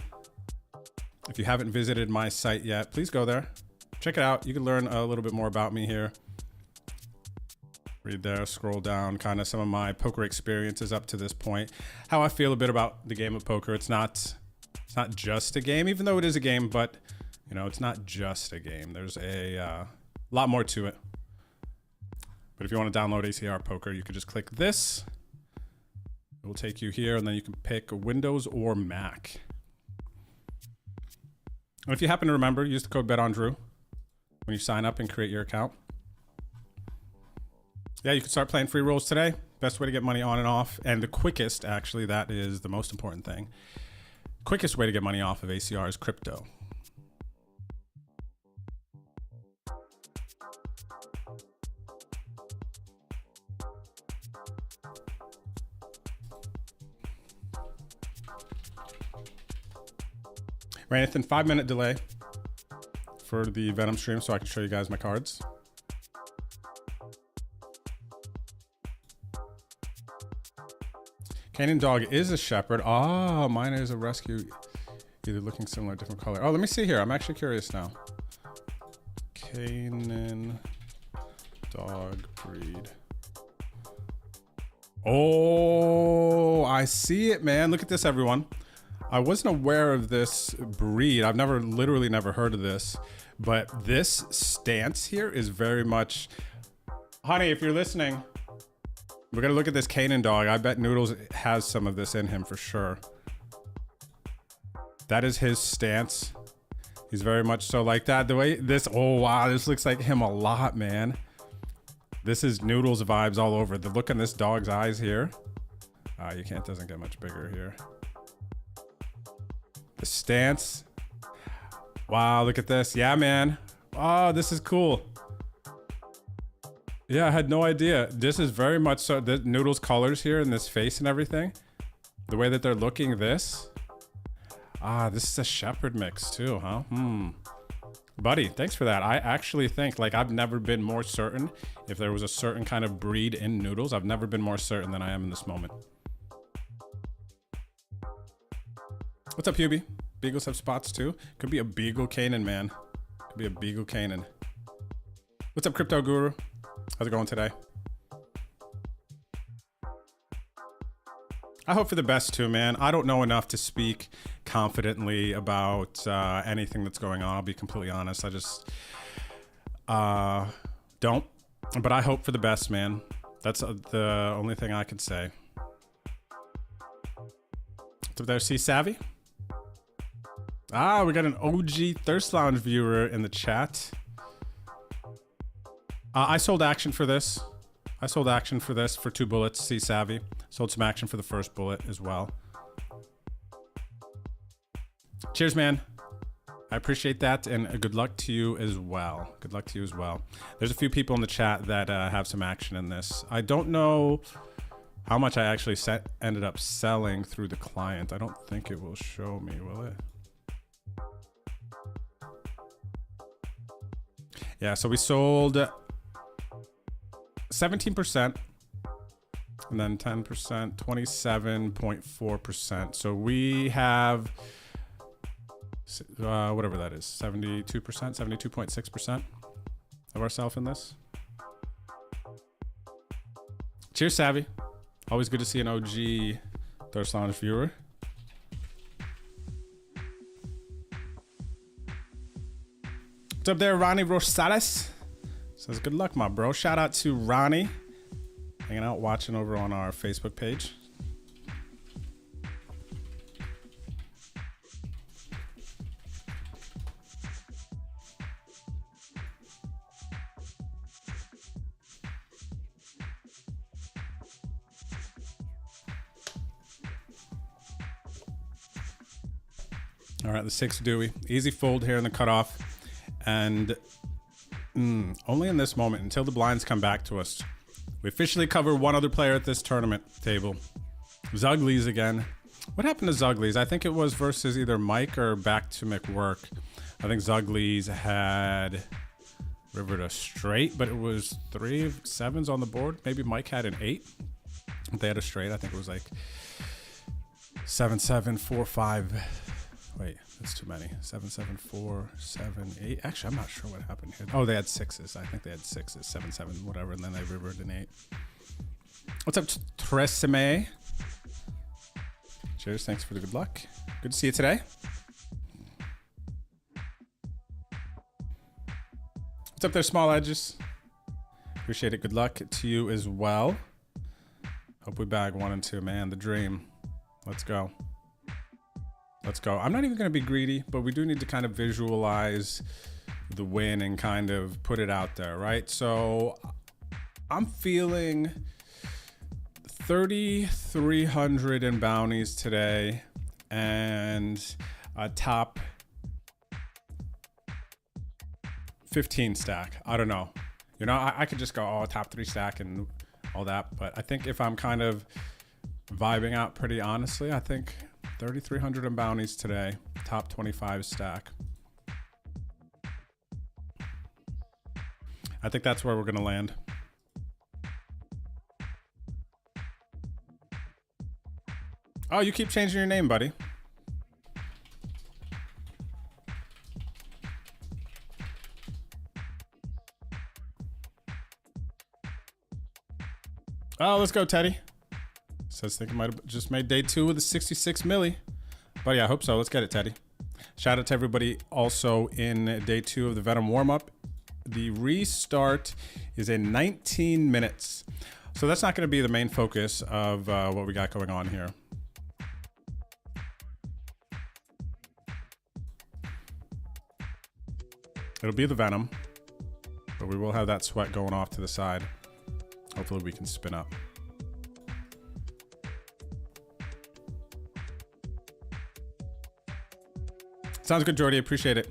If you haven't visited my site yet, please go there. Check it out. You can learn a little bit more about me here. Read there, scroll down, kind of some of my poker experiences up to this point. How I feel a bit about the game of poker. It's not just a game, even though it is a game, but it's not just a game. There's a lot more to it. But if you want to download ACR Poker, you can just click this. It will take you here, and then you can pick Windows or Mac. And if you happen to remember, use the code BetOnDrew when you sign up and create your account. Yeah, you can start playing free rolls today. Best way to get money on and off. And the quickest, actually, that is the most important thing. Quickest way to get money off of ACR is crypto. Right, Nathan, 5-minute delay for the Venom stream so I can show you guys my cards. Canyon Dog is a shepherd. Oh, mine is a rescue. Either looking similar, different color. Oh, let me see here. I'm actually curious now. Canyon Dog breed. Oh, I see it, man. Look at this, everyone. I wasn't aware of this breed. I've literally never heard of this, but this stance here is very much, honey, if you're listening, we're going to look at this Canaan dog. I bet Noodles has some of this in him for sure. That is his stance. He's very much so like that. The way this, oh wow, this looks like him a lot, man. This is Noodles vibes all over. The look in this dog's eyes here. Doesn't get much bigger here. The stance. Wow, look at this. Yeah, man. Oh, this is cool. Yeah, I had no idea. This is very much so. The Noodles colors here in this face and everything. The way that they're looking, this. This is a shepherd mix too, huh? Buddy, thanks for that. I actually think, like, I've never been more certain if there was a certain kind of breed in Noodles. I've never been more certain than I am in this moment. What's up, Hubie? Beagles have spots too. Could be a Beagle Canaan, man. Could be a Beagle Canaan. What's up, Crypto Guru? How's it going today? I hope for the best too, man. I don't know enough to speak confidently about anything that's going on. I'll be completely honest. I just don't. But I hope for the best, man. That's the only thing I can say. What's up there, C Savvy? We got an OG Thirst Lounge viewer in the chat. I sold action for this. I sold action for this for 2 bullets, C Savvy. Sold some action for the first bullet as well. Cheers, man. I appreciate that, and good luck to you as well. Good luck to you as well. There's a few people in the chat that have some action in this. I don't know how much I actually ended up selling through the client. I don't think it will show me, will it? Yeah, so we sold 17%, and then 10%, 27.4%. So we have whatever that is, 72%, 72.6% of ourselves in this. Cheers, Savvy. Always good to see an OG Thirst Lounge viewer. What's up there, Ronnie Rosales? Says good luck, my bro. Shout out to Ronnie, hanging out, watching over on our Facebook page. All right, the 6 Dewey. Easy fold here in the cutoff. And only in this moment, until the blinds come back to us. We officially cover one other player at this tournament table. Zuglies again. What happened to Zuglies? I think it was versus either Mike or back to McWork. I think Zuglies had rivered a straight, but it was 3 7s on the board. Maybe Mike had an 8. They had a straight. I think it was like 7 7 4 5. Wait, that's too many. 7 7 4 7 8. Actually, I'm not sure what happened here. Oh, they had 6s. I think they had 6s. 7 7 whatever, and then they rivered an 8. What's up, Tresemme? Cheers. Thanks for the good luck. Good to see you today. What's up there, Small Edges? Appreciate it. Good luck to you as well. Hope we bag 1 and 2. Man, the dream. Let's go. Let's go. I'm not even going to be greedy, but we do need to kind of visualize the win and kind of put it out there, right? So I'm feeling 3,300 in bounties today and a top 15 stack. I don't know. You know, I could just go, oh, top 3 stack and all that. But I think if I'm kind of vibing out pretty honestly, I think 3,300 in bounties today, top 25 stack. I think that's where we're going to land. Oh, you keep changing your name, buddy. Oh, let's go, Teddy. Says think I might have just made day 2 with a 66 milli. But yeah, I hope so. Let's get it, Teddy. Shout out to everybody also in day 2 of the Venom warm-up. The restart is in 19 minutes. So that's not going to be the main focus of what we got going on here. It'll be the Venom, but we will have that sweat going off to the side. Hopefully we can spin up. Sounds good, Jordy. Appreciate it.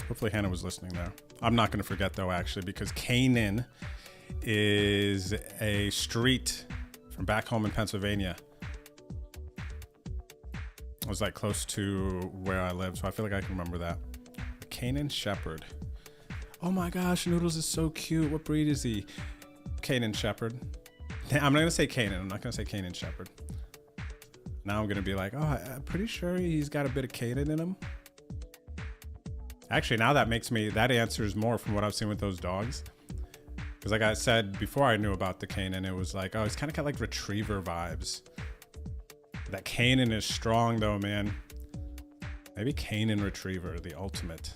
Hopefully Hannah was listening there. I'm not going to forget, though, actually, because Canaan is a street from back home in Pennsylvania. It was like close to where I live, so I feel like I can remember that. Canaan Shepherd. Oh my gosh, Noodles is so cute. What breed is he? Canaan Shepherd. I'm not going to say Canaan. I'm not going to say Canaan Shepherd. Now I'm going to be like, oh, I'm pretty sure he's got a bit of Canaan in him. Actually, now that answers more from what I've seen with those dogs. Because like I said, before I knew about the Canaan, it was like, oh, it's kind of got like retriever vibes. That Canaan is strong though, man. Maybe Canaan Retriever, the ultimate.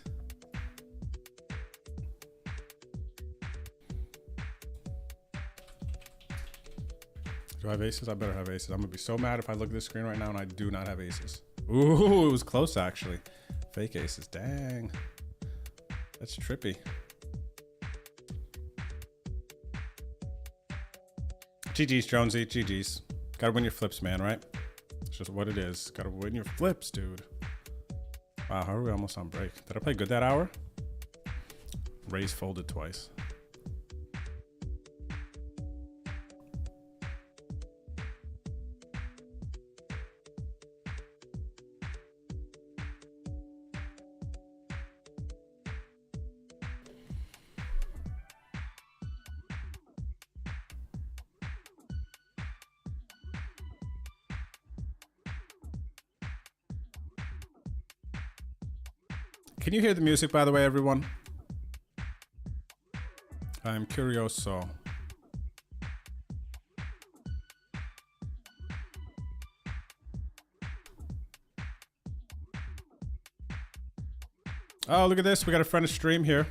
Do I have aces? I better have aces. I'm gonna be so mad if I look at this screen right now and I do not have aces. Ooh, it was close actually. Fake aces, dang. That's trippy. GG's, Jonesy, GG's. Gotta win your flips, man, right? It's just what it is. Gotta win your flips, dude. Wow, how are we almost on break? Did I play good that hour? Raise folded twice. Can you hear the music, by the way, everyone? I'm curioso. Oh, look at this. We got a friend of stream here.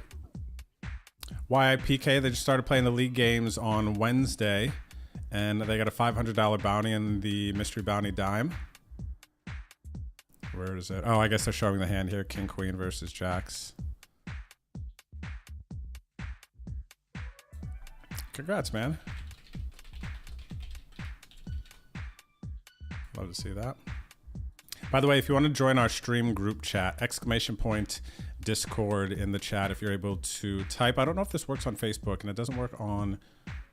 YIPK, they just started playing the league games on Wednesday, and they got a $500 bounty in the mystery bounty dime. Where is it? Oh, I guess they're showing the hand here. King, Queen versus Jacks. Congrats, man. Love to see that. By the way, if you want to join our stream group chat, !Discord in the chat if you're able to type. I don't know if this works on Facebook, and it doesn't work on...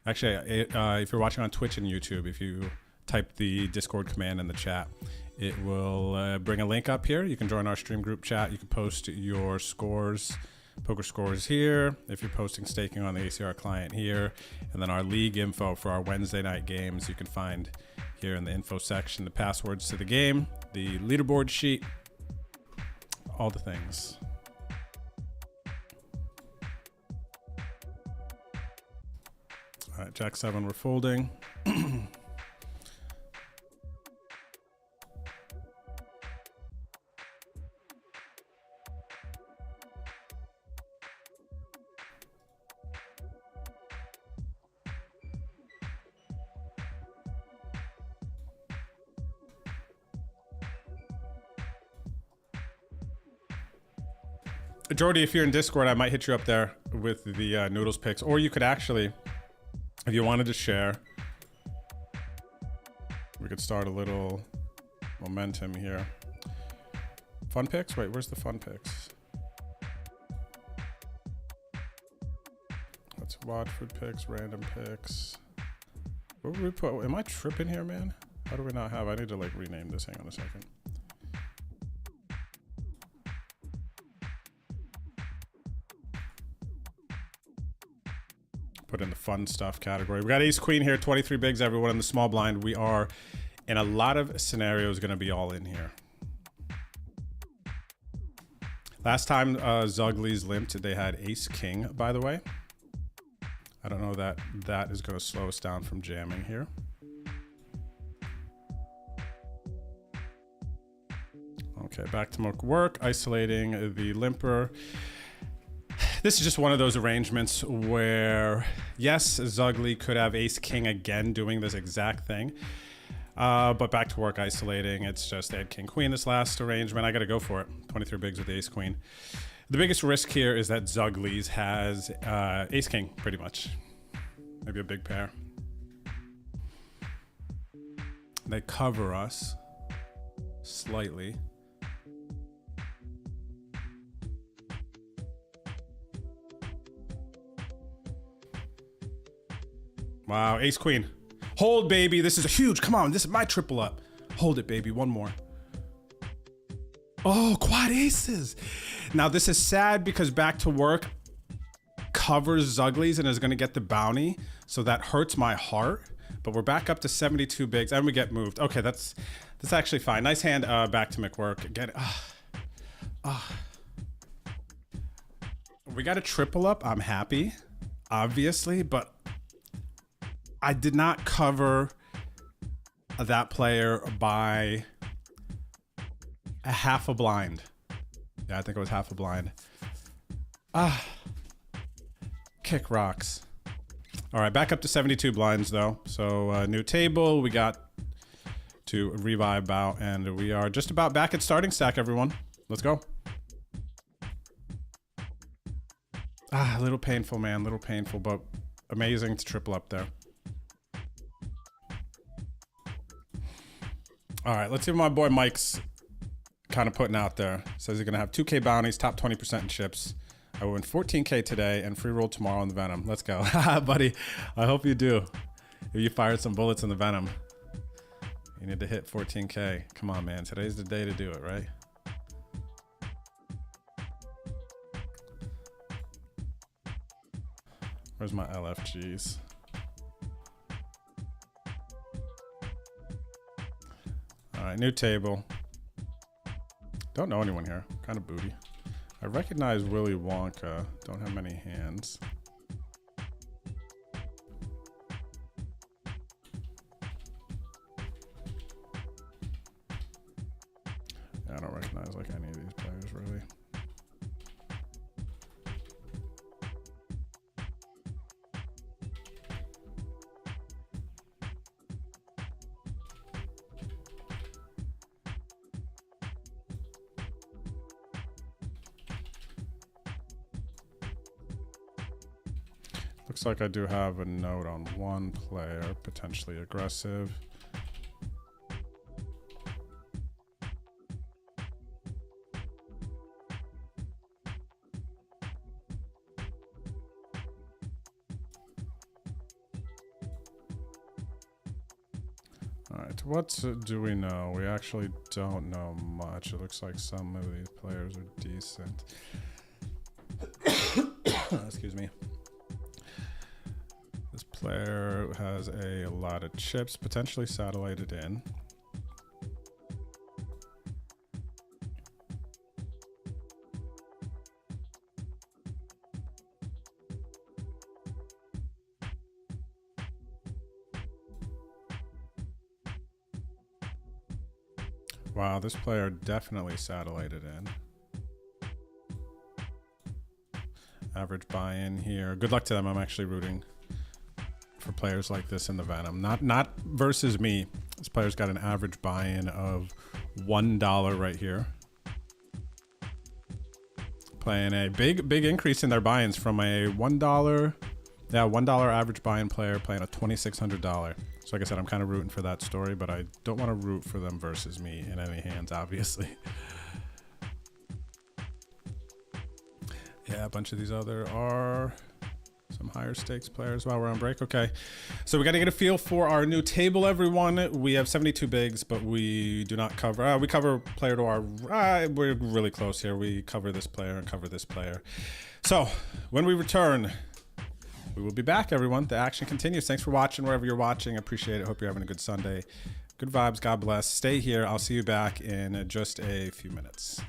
Actually, if you're watching on Twitch and YouTube, if you type the Discord command in the chat, it will bring a link up here. You can join our stream group chat. You can post your scores, poker scores here. If you're posting staking on the ACR client here. And then our league info for our Wednesday night games, you can find here in the info section, the passwords to the game, the leaderboard sheet, all the things. All right, Jack 7, we're folding. Jordy, if you're in Discord, I might hit you up there with the noodles picks, or you could actually, if you wanted to share, we could start a little momentum here. Fun picks? Wait, where's the fun picks? Let's Watford picks, random picks. What would we put? Am I tripping here, man? How do we not have? I need to like rename this. Hang on a second. Put in the fun stuff category. We got ace queen here, 23 bigs, everyone in the small blind. We are in a lot of scenarios going to be all in here. Last time Zugli's limped, they had ace king, by the way. I don't know that that is going to slow us down from jamming here. Okay, back to more work, isolating the limper. This is just one of those arrangements where, yes, Zugly could have ace king again doing this exact thing. But back to work isolating. It's just they had king queen this last arrangement. I got to go for it. 23 bigs with ace queen. The biggest risk here is that Zugly's has ace king pretty much. Maybe a big pair. They cover us slightly. Wow, ace queen. Hold, baby. This is a huge. Come on, this is my triple up. Hold it, baby. One more. Oh, quad aces. Now, this is sad because back to work covers Zugli's and is going to get the bounty. So that hurts my heart. But we're back up to 72 bigs and we get moved. Okay, that's actually fine. Nice hand back to McWork. Get it. We got a triple up. I'm happy, obviously, but I did not cover that player by a half a blind. Yeah, I think it was half a blind. Kick rocks. All right, back up to 72 blinds though. So new table, we got to revive out and we are just about back at starting stack, everyone. Let's go. A little painful, man, little painful, but amazing to triple up there. All right, let's see what my boy Mike's kind of putting out there. Says he's going to have 2K bounties, top 20% in chips. I will win 14K today and free roll tomorrow on the Venom. Let's go. Buddy, I hope you do. If you fired some bullets in the Venom, you need to hit 14K. Come on, man. Today's the day to do it, right? Where's my LFGs? All right, new table. Don't know anyone here. Kind of booty. I recognize Willy Wonka. Don't have many hands. Yeah, I don't recognize like any of these players really. Looks like I do have a note on one player, potentially aggressive. All right, what do we know? We actually don't know much. It looks like some of these players are decent. Excuse me. This player has a lot of chips, potentially satellited in. Wow, this player definitely satellited in. Average buy-in here. Good luck to them. I'm actually rooting for players like this in the Venom. Not versus me. This player's got an average buy-in of $1 right here. Playing a big increase in their buy-ins from a $1, yeah, $1 average buy-in player playing a $2,600. So like I said, I'm kind of rooting for that story, but I don't want to root for them versus me in any hands, obviously. Yeah, a bunch of these other are some higher stakes players while we're on break. Okay, so we got to get a feel for our new table, everyone. We have 72 bigs, but we do not cover. We cover player to our. We're really close here. We cover this player and cover this player. So when we return, we will be back, everyone. The action continues. Thanks for watching wherever you're watching. I appreciate it. Hope you're having a good Sunday. Good vibes. God bless. Stay here. I'll see you back in just a few minutes.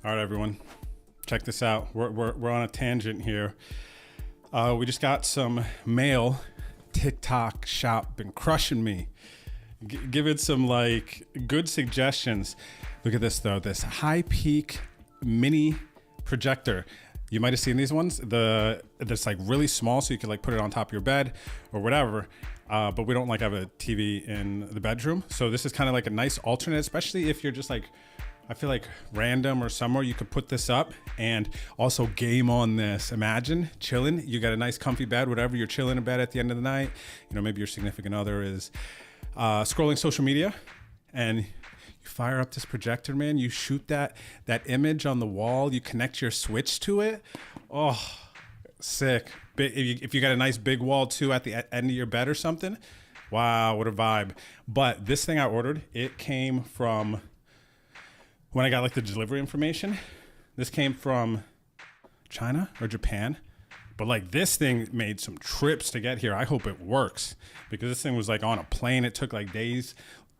All right, everyone, check this out. We're on a tangent here. We just got some mail. TikTok shop been crushing me. Give it some like good suggestions. Look at this though, this high peak mini projector. You might have seen these ones. That's like really small, so you could like put it on top of your bed or whatever. But we don't like have a TV in the bedroom. So this is kind of like a nice alternate, especially if you're just like, I feel like random or somewhere, you could put this up and also game on this. Imagine chilling. You got a nice comfy bed, whatever, you're chilling in bed at the end of the night. You know, maybe your significant other is scrolling social media and you fire up this projector, man. You shoot that image on the wall. You connect your switch to it. Oh, sick. If you got a nice big wall too at the end of your bed or something. Wow, what a vibe. But this thing I ordered, it came from... When I got like the delivery information, this came from China or Japan, but like this thing made some trips to get here. I hope it works because this thing was like on a plane. It took like days,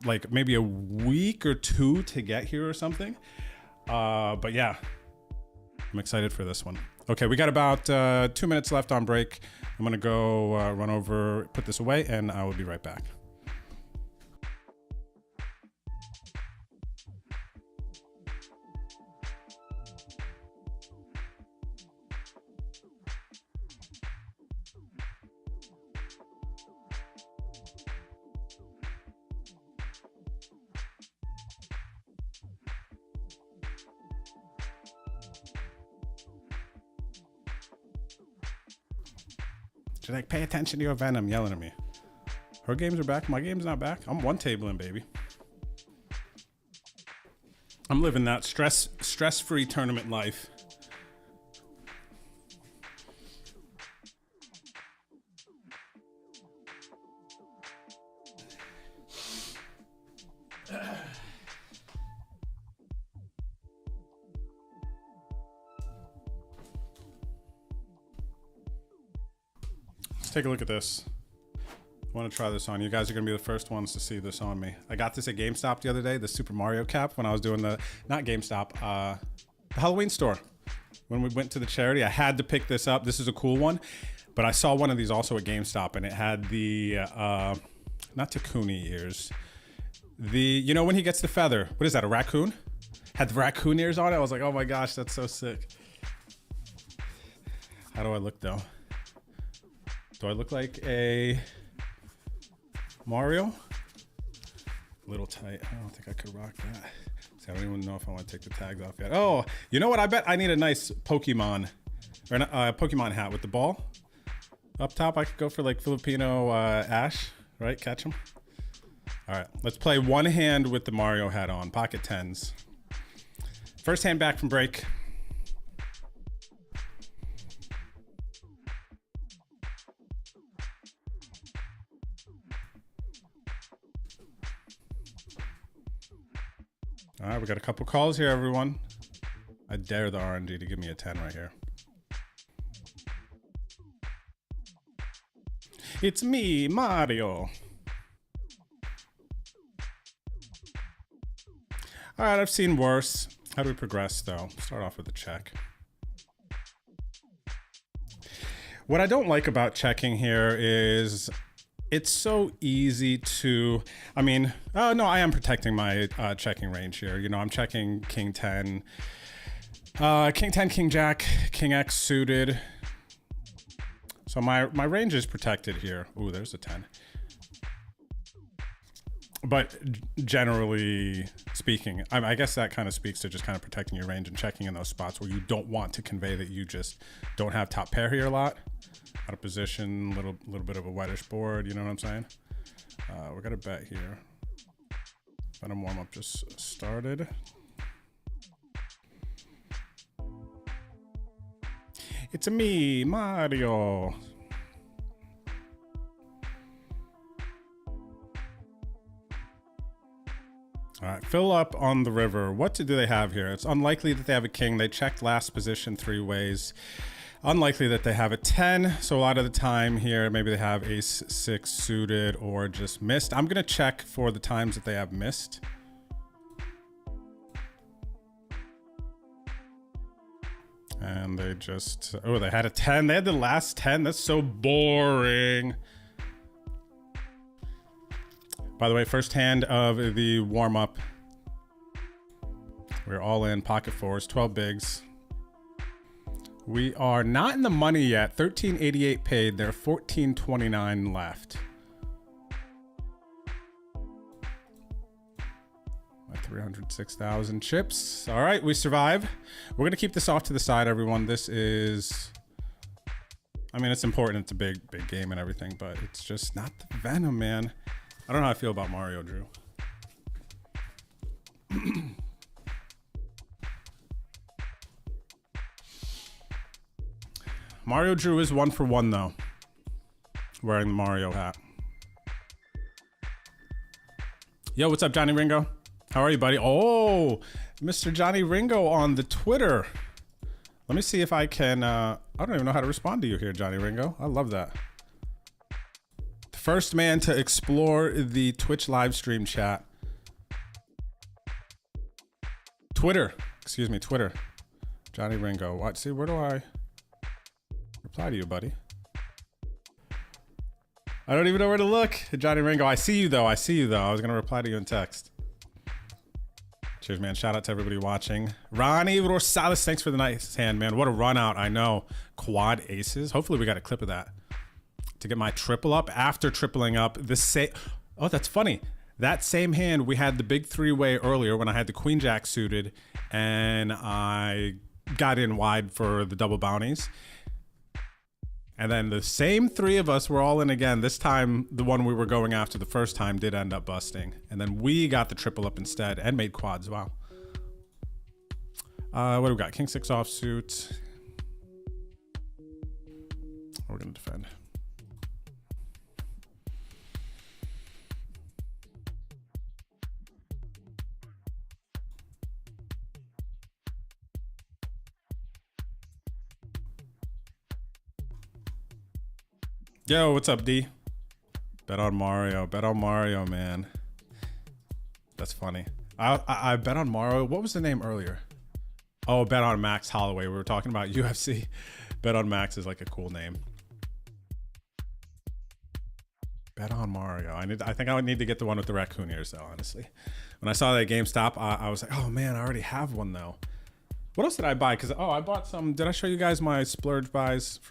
like maybe a week or two to get here or something. But yeah, I'm excited for this one. Okay, we got about 2 minutes left on break. I'm gonna go run over, put this away, and I will be right back. She's like, pay attention to your Venom, yelling at me. Her games are back. My game's not back. I'm one tabling, baby. I'm living that stress-free tournament life. Take a look at this. I want to try this on. You guys are going to be the first ones to see this on me. I got this at GameStop the other day, the Super Mario cap, when I was doing the Halloween store. When we went to the charity, I had to pick this up. This is a cool one, but I saw one of these also at GameStop, and it had the, not Takuni ears. You know when he gets the feather, what is that, a raccoon? Had the raccoon ears on it. I was like, oh my gosh, that's so sick. How do I look though? Do I look like a Mario? A little tight. I don't think I could rock that. See, I don't even know if I want to take the tags off yet. Oh, you know what? I bet I need a nice Pokemon, or a Pokemon hat with the ball. Up top, I could go for like Filipino Ash, right? Catch him. All right, let's play one hand with the Mario hat on. Pocket tens. First hand back from break. All right, we got a couple calls here, everyone. I dare the RNG to give me a 10 right here. It's me, Mario. All right, I've seen worse. How do we progress, though? Start off with a check. What I don't like about checking here is it's so easy to, I mean, oh no, I am protecting my checking range here. You know, I'm checking King 10, King 10, King Jack, King X suited. So my range is protected here. Ooh, there's a 10. But generally speaking, I guess that kind of speaks to just kind of protecting your range and checking in those spots where you don't want to convey that you just don't have top pair here a lot. Out of position, little bit of a whitish board, you know what I'm saying? We're gonna bet here. Venom warm-up just started. It's me, Mario. All right, fill up on the river. What do they have here? It's unlikely that they have a king. They checked last position 3 ways. Unlikely that they have a 10. So a lot of the time here, maybe they have ace 6 suited or just missed. I'm gonna check for the times that they have missed. And they just, oh, they had a 10. They had the last 10. That's so boring. By the way, first hand of the warm-up. We're all in pocket fours, 12 bigs. We are not in the money yet. 1388 paid. There are 1429 left. My 306,000 chips. All right, we survive. We're gonna keep this off to the side, everyone. This is, I mean, it's important. It's a big game and everything, but it's just not the Venom, man. I don't know how I feel about Mario, Drew. Mario Drew is 1 for 1 though. Wearing the Mario hat. Yo, what's up, Johnny Ringo? How are you, buddy? Oh, Mr. Johnny Ringo on the Twitter. Let me see if I can, I don't even know how to respond to you here, Johnny Ringo. I love that. The first man to explore the Twitch live stream chat. Twitter, excuse me, Twitter. Johnny Ringo. What? See, where do I reply to you, buddy? I don't even know where to look. Johnny Ringo, I see you though. I see you though. I was gonna reply to you in text. Cheers, man. Shout out to everybody watching. Ronnie Rosales, thanks for the nice hand, man. What a run out. I know. Quad aces. Hopefully we got a clip of that to get my triple up after tripling up the same. Oh, that's funny. That same hand, we had the big three-way earlier when I had the queen jack suited and I got in wide for the double bounties. And then the same three of us were all in again. This time, the one we were going after the first time did end up busting. And then we got the triple up instead and made quads. Wow. What do we got? King 6 offsuit. We're going to defend. Yo, what's up, D? Bet on Mario. Bet on Mario, man. That's funny. I bet on Mario. What was the name earlier? Oh, bet on Max Holloway. We were talking about UFC. Bet on Max is like a cool name. Bet on Mario. I think I would need to get the one with the raccoon ears, though, honestly. When I saw that GameStop, I was like, oh, man, I already have one, though. What else did I buy? Because, oh, I bought some. Did I show you guys my splurge buys?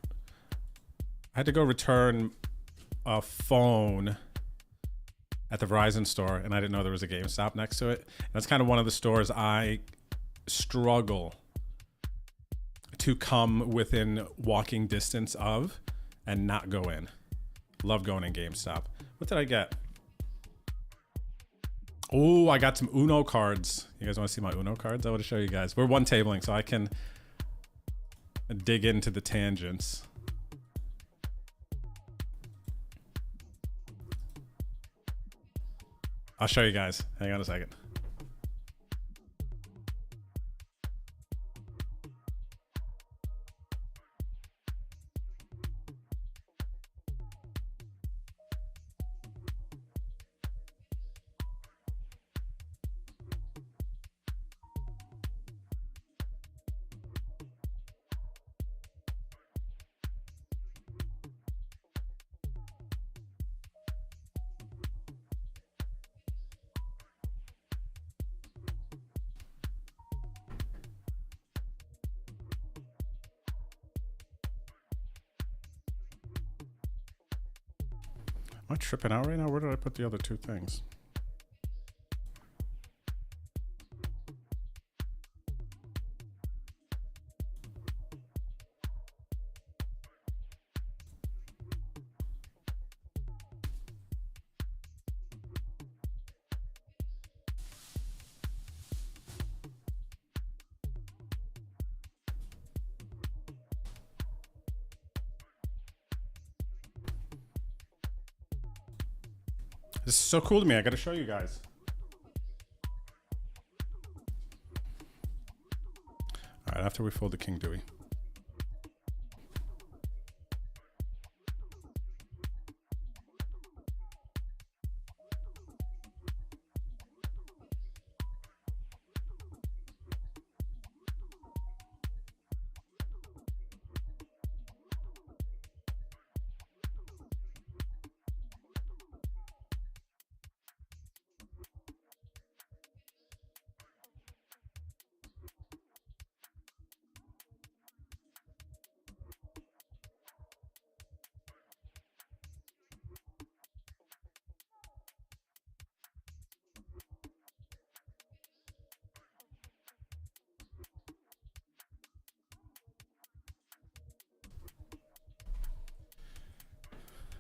I had to go return a phone at the Verizon store, and I didn't know there was a GameStop next to it. And that's kind of one of the stores I struggle to come within walking distance of and not go in. Love going in GameStop. What did I get? Oh, I got some Uno cards. You guys want to see my Uno cards? I want to show you guys. We're one tabling, so I can dig into the tangents. I'll show you guys. Hang on a second. Am I tripping out right now? Where did I put the other two things? This is so cool to me. I got to show you guys. All right, after we fold the King Dewey.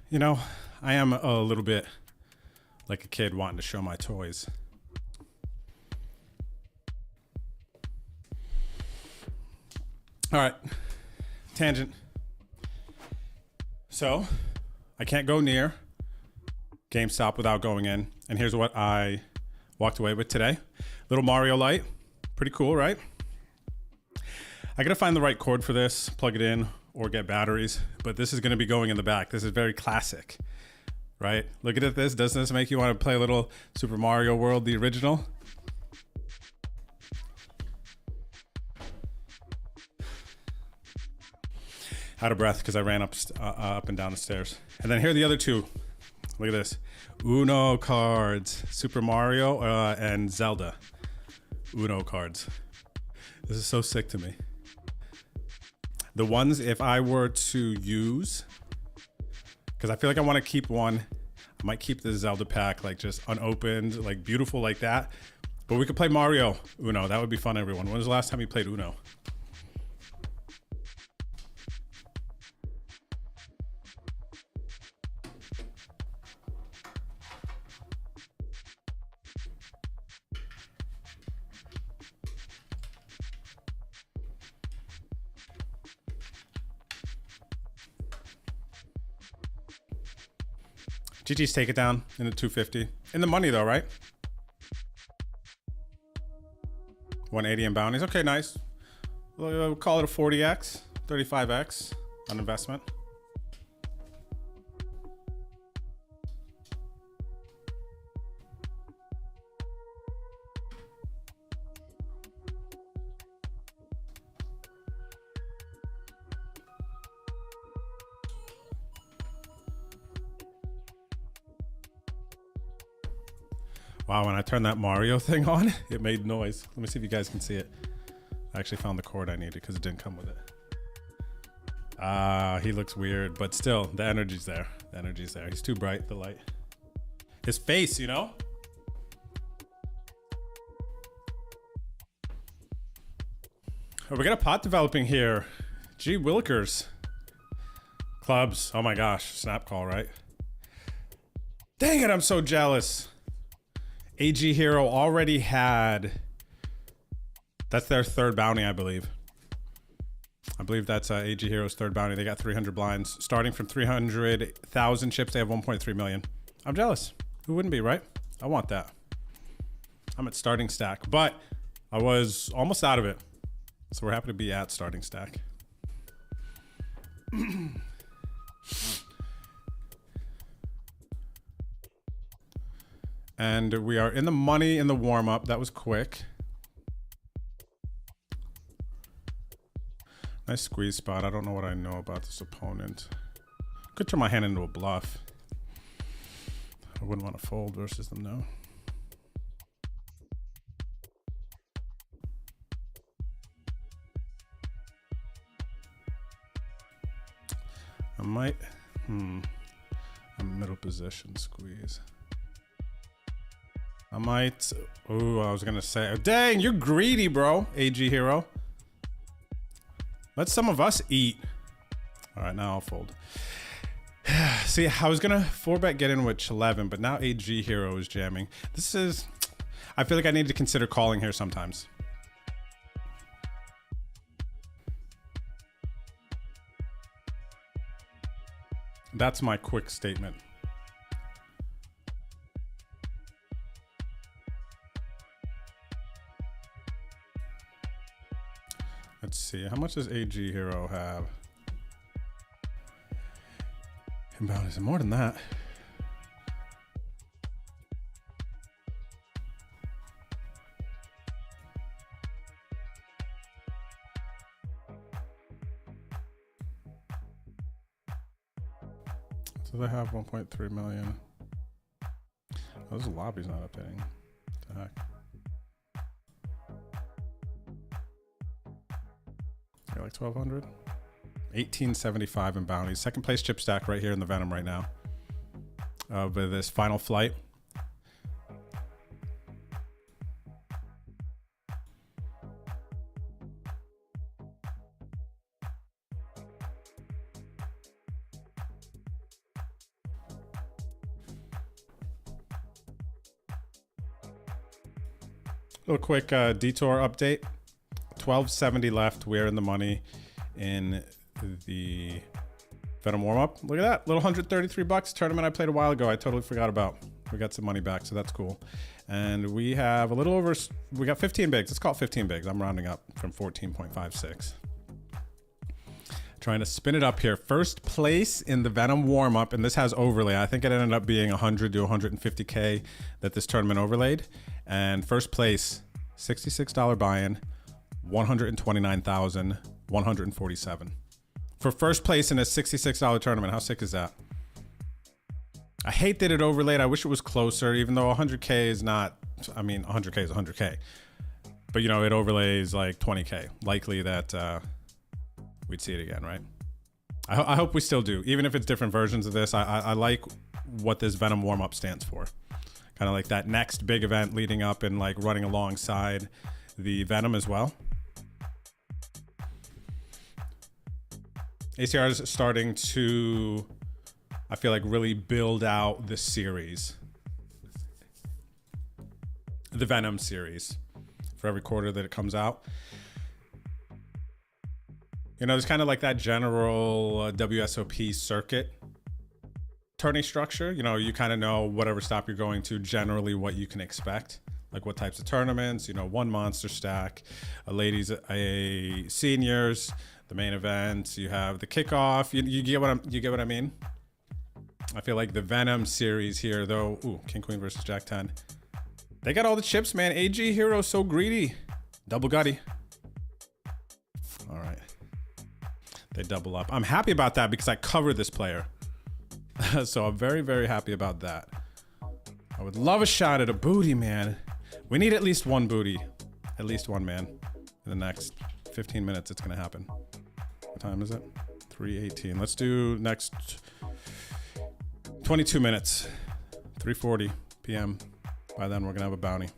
You know, I am a little bit like a kid wanting to show my toys. All right, tangent. So, I can't go near GameStop without going in. And here's what I walked away with today. Little Mario light. Pretty cool, right? I gotta find the right cord for this, plug it in, or get batteries. But this is gonna be going in the back. This is very classic, right? Look at this. Doesn't this make you want to play a little Super Mario World, the original? Out of breath because I ran up and down the stairs. And then here are the other two. Look at this. Uno cards. Super Mario and Zelda. Uno cards. This is so sick to me. The ones, if I were to use, because I feel like I want to keep one. I might keep the Zelda pack like just unopened, like beautiful like that. But we could play Mario Uno. That would be fun, everyone. When was the last time you played Uno? GG's take it down in the 250. In the money though, right? 180 in bounties. Okay, nice. We'll call it a 40x, 35x on investment. Wow, when I turned that Mario thing on, it made noise. Let me see if you guys can see it. I actually found the cord I needed because it didn't come with it. He looks weird, but still, the energy's there. The energy's there. He's too bright, the light. His face, you know? Oh, we got a pot developing here. Gee Willikers. Clubs. Oh my gosh. Snap call, right? Dang it, I'm so jealous. AG Hero already had, that's their third bounty, I believe. I believe that's AG Hero's third bounty. They got 300 blinds. Starting from 300,000 chips, they have 1.3 million. I'm jealous. Who wouldn't be, right? I want that. I'm at starting stack, but I was almost out of it. So we're happy to be at starting stack. And we are in the money in the warm-up. That was quick. Nice squeeze spot. I don't know what I know about this opponent. Could turn my hand into a bluff. I wouldn't want to fold versus them, no. I might, a middle position squeeze. I might, ooh, I was gonna say, dang, you're greedy, bro, AG Hero. Let some of us eat. All right, now I'll fold. See, I was gonna 4-bet get in with 11, but now AG Hero is jamming. This is, I feel like I need to consider calling here sometimes. That's my quick statement. Let's see, how much does AG Hero have? Inbound, is it more than that? So they have 1.3 million. Oh, this lobby's not updating. What the heck? Yeah, like 1,200. 1875 in bounties. Second place chip stack right here in the Venom right now. With this final flight. Little quick detour update. 1270 left. We're in the money in the Venom warm-up. Look at that. Little $133 tournament I played a while ago. I totally forgot about. We got some money back, so that's cool. And we have a little over, we got 15 bigs. Let's call it 15 bigs. I'm rounding up from 14.56. Trying to spin it up here. First place in the Venom warm-up, and this has overlay. I think it ended up being 100 to 150K that this tournament overlaid. And first place, $66 buy-in, 129,147. For first place in a $66 tournament, how sick is that? I hate that it overlaid. I wish it was closer, even though 100K is not, I mean, 100K is 100K. But, you know, it overlays like 20K. Likely that we'd see it again, right? I hope we still do. Even if it's different versions of this, I like what this Venom warm-up stands for. Kind of like that next big event leading up and like running alongside the Venom as well. ACR is starting to, I feel like, really build out the series. The Venom series for every quarter that it comes out. You know, there's kind of like that general WSOP circuit tourney structure. You know, you kind of know whatever stop you're going to, generally what you can expect. Like what types of tournaments, you know, one monster stack, a ladies, a seniors, the main event, you have the kickoff. You get what I mean? I feel like the Venom series here, though, ooh, King Queen versus Jack 10. They got all the chips, man. AG Hero so greedy. Double gutty. All right. They double up. I'm happy about that because I cover this player. So I'm very, very happy about that. I would love a shot at a booty, man. We need at least one booty. At least one, man. In the next 15 minutes, it's going to happen. What time is it? 3:18. Let's do next 22 minutes. 3:40 p.m. By then, we're going to have a bounty.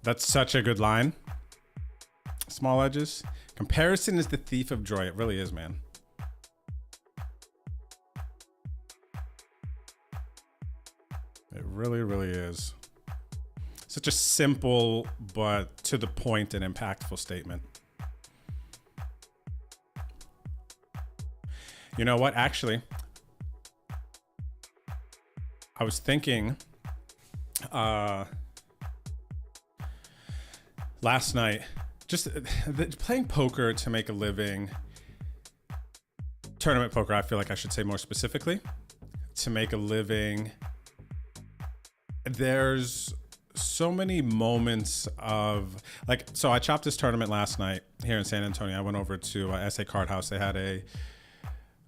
That's such a good line. Small edges. Comparison is the thief of joy. It really is, man. It really, really is. Such a simple but to the point and impactful statement. You know what? Actually, I was thinking last night, just playing poker to make a living, tournament poker, I feel like I should say more specifically, to make a living, there's so many moments of, like, so I chopped this tournament last night here in San Antonio. I went over to SA Card House. They had a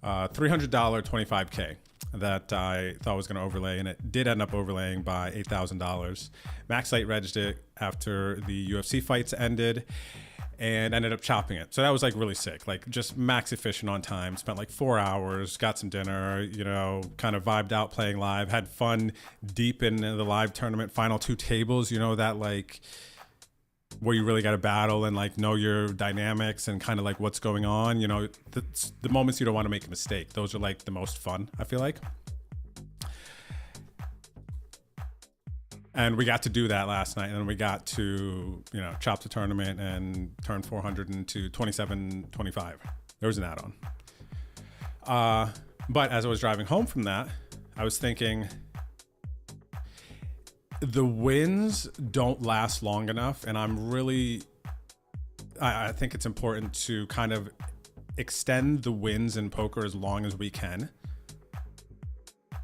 $300 25K that I thought was going to overlay, and it did end up overlaying by $8,000. Max Light regged it after the UFC fights ended and ended up chopping it. So that was like really sick, like just max efficient on time. Spent like 4 hours, got some dinner, you know, kind of vibed out playing live, had fun deep in the live tournament, final 2 tables, you know, that like where you really got to battle and like know your dynamics and kind of like what's going on, you know, the moments you don't want to make a mistake. Those are like the most fun, I feel like. And we got to do that last night, and we got to, you know, chop the tournament and turn 400 into 27.25. There was an add-on. But as I was driving home from that, I was thinking, the wins don't last long enough, and I think it's important to kind of extend the wins in poker as long as we can,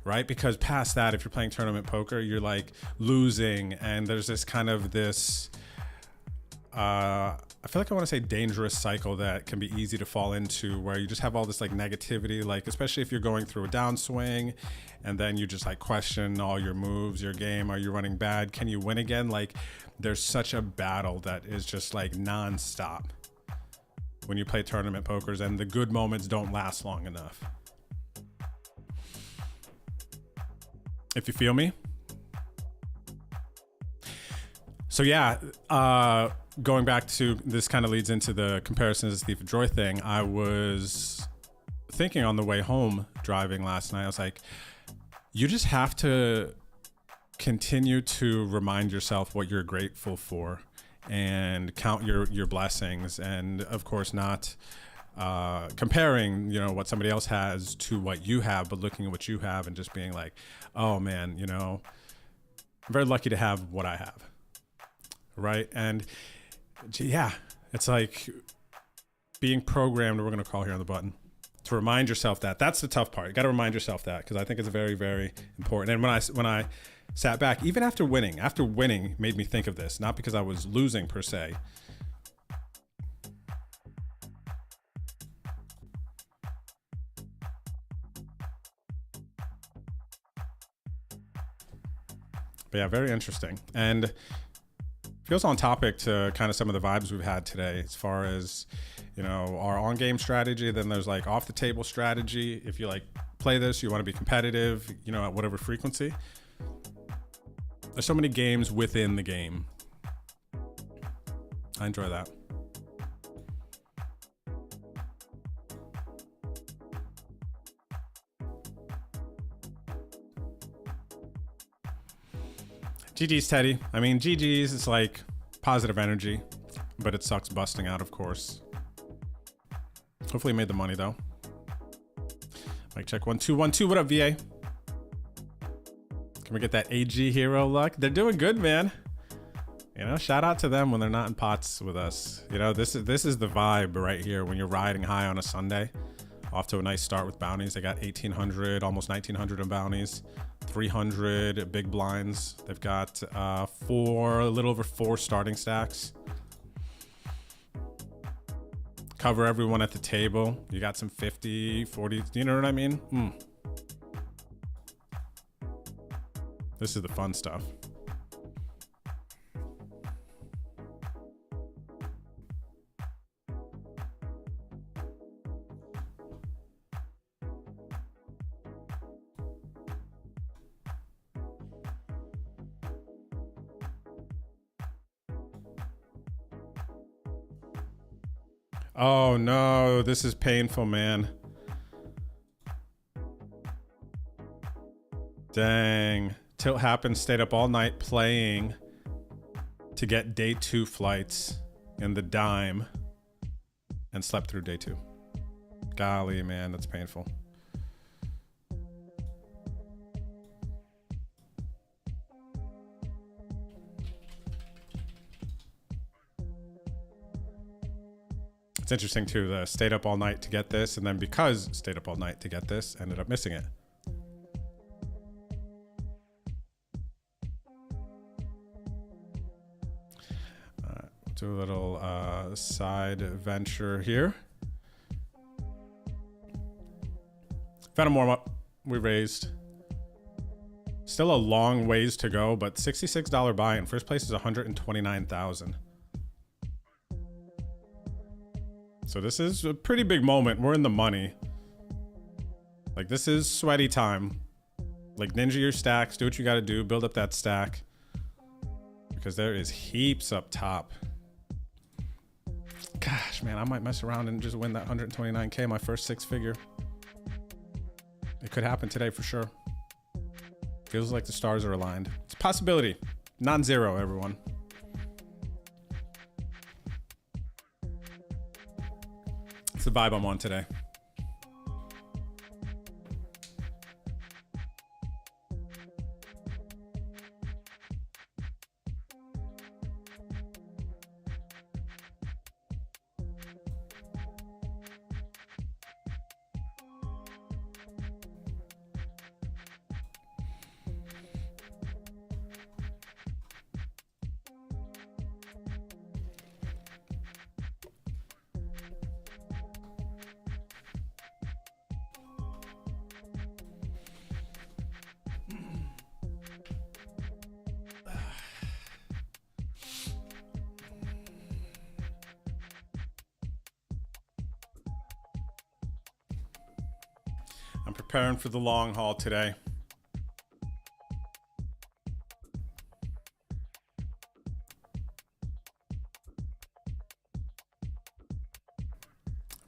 right? Because past that, if you're playing tournament poker, you're like losing, and there's this kind of this I feel like I want to say dangerous cycle that can be easy to fall into, where you just have all this like negativity, like especially if you're going through a downswing and then you just like question all your moves, your game. Are you running bad? Can you win again? Like there's such a battle that is just like nonstop when you play tournament pokers, and the good moments don't last long enough. If you feel me. So yeah, going back to this kind of leads into the comparisons to Steve Joy thing. I was thinking on the way home driving last night, I was like, you just have to continue to remind yourself what you're grateful for and count your blessings. And of course, not comparing, what somebody else has to what you have, but looking at what you have and just being like, oh man, I'm very lucky to have what I have. Right. And yeah, it's like being programmed, we're going to call here on the button, to remind yourself that. That's the tough part. You got to remind yourself that, because I think it's very, very important. And when I sat back, even after winning made me think of this, not because I was losing per se. But yeah, very interesting. And feels on topic to kind of some of the vibes we've had today, as far as, our on-game strategy. Then there's like off-the-table strategy. If you like play this, you want to be competitive, at whatever frequency. There's so many games within the game. I enjoy that. GG's, Teddy. I mean, GG's is like positive energy, but it sucks busting out, of course. Hopefully made the money, though. Mic check 1 2 1 2. What up, VA? Can we get that AG hero luck? They're doing good, man. Shout out to them when they're not in pots with us. This is the vibe right here when you're riding high on a Sunday. Off to a nice start with bounties. They got 1,800, almost 1,900 in bounties. 300 big blinds. They've got a little over 4 starting stacks. Cover everyone at the table. You got some 50, 40, you know what I mean? This is the fun stuff. Oh no, this is painful, man. Dang. Tilt happened, stayed up all night playing to get day 2 flights in the dime and slept through day 2. Golly, man, that's painful. It's interesting too, the stayed up all night to get this, and then because stayed up all night to get this, ended up missing it. Do a little side venture here. Venom warm up. We raised. Still a long ways to go, but $66 buy in. First place is $129,000. So this is a pretty big moment. We're in the money. Like, this is sweaty time. Like, ninja your stacks. Do what you got to do. Build up that stack. Because there is heaps up top. Gosh, man, I might mess around and just win that 129K, my first 6-figure. It could happen today for sure. Feels like the stars are aligned. It's a possibility. Non-zero, everyone. It's the vibe I'm on today. I'm preparing for the long haul today.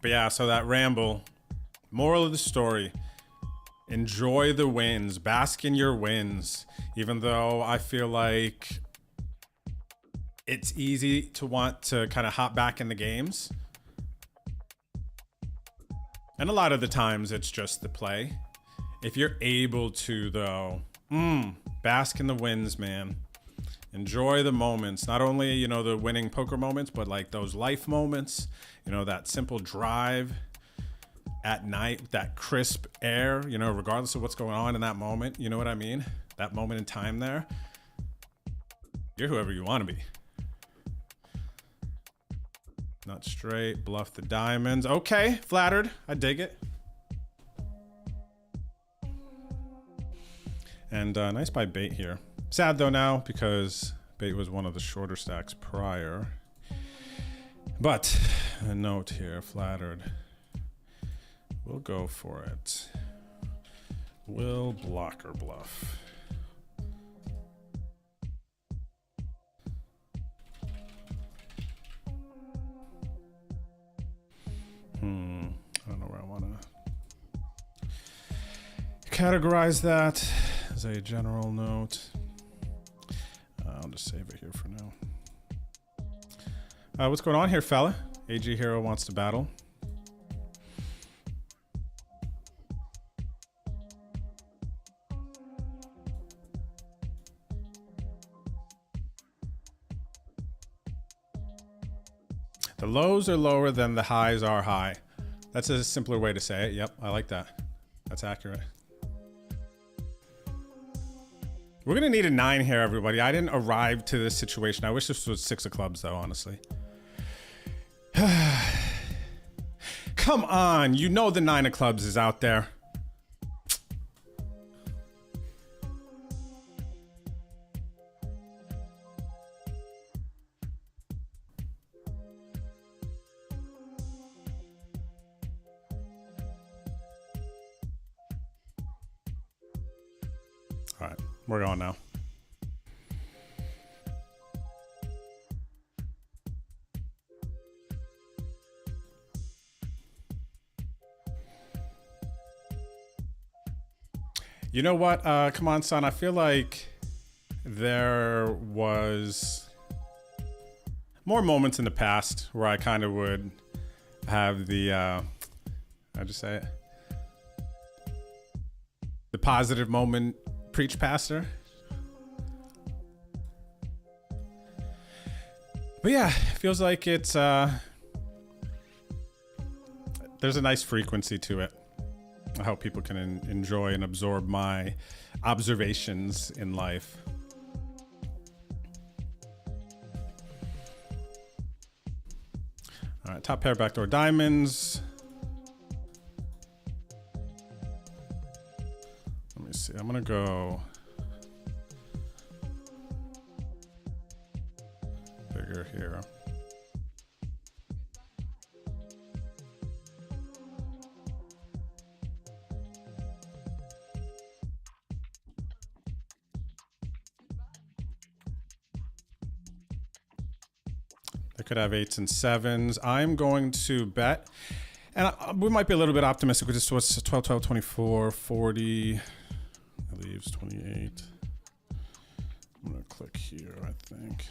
But yeah, so that ramble, moral of the story, enjoy the wins, bask in your wins, even though I feel like it's easy to want to kind of hop back in the games. And a lot of the times it's just the play. If you're able to, though, bask in the wins, man. Enjoy the moments. Not only, you know, the winning poker moments, but like those life moments, you know, that simple drive at night, that crisp air, you know, regardless of what's going on in that moment. You know what I mean? That moment in time there. You're whoever you want to be. Not straight, bluff the diamonds. Okay, flattered. I dig it. And nice by bait here. Sad though now because bait was one of the shorter stacks prior. But a note here, flattered. We'll go for it. Will blocker bluff. I don't know where I want to categorize that as a general note. I'll just save it here for now. What's going on here, fella? AG Hero wants to battle. The lows are lower than the highs are high. That's a simpler way to say it. Yep, I like that. That's accurate. We're gonna need a 9 here, everybody. I didn't arrive to this situation. I wish this was 6 of clubs, though, honestly. Come on, you know the 9 of clubs is out there. All right, we're going now. You know what? Come on, son. I feel like there was more moments in the past where I kind of would have the, how'd you say it? The positive moment preach pastor. But yeah, it feels like it's, there's a nice frequency to it. I hope people can enjoy and absorb my observations in life. All right, top pair, backdoor diamonds. Let me see, I'm gonna go bigger here. They could have 8s and 7s. I'm going to bet, and we might be a little bit optimistic with this. What's 12, 12, 24, 40. That leaves 28. I'm going to click here, I think.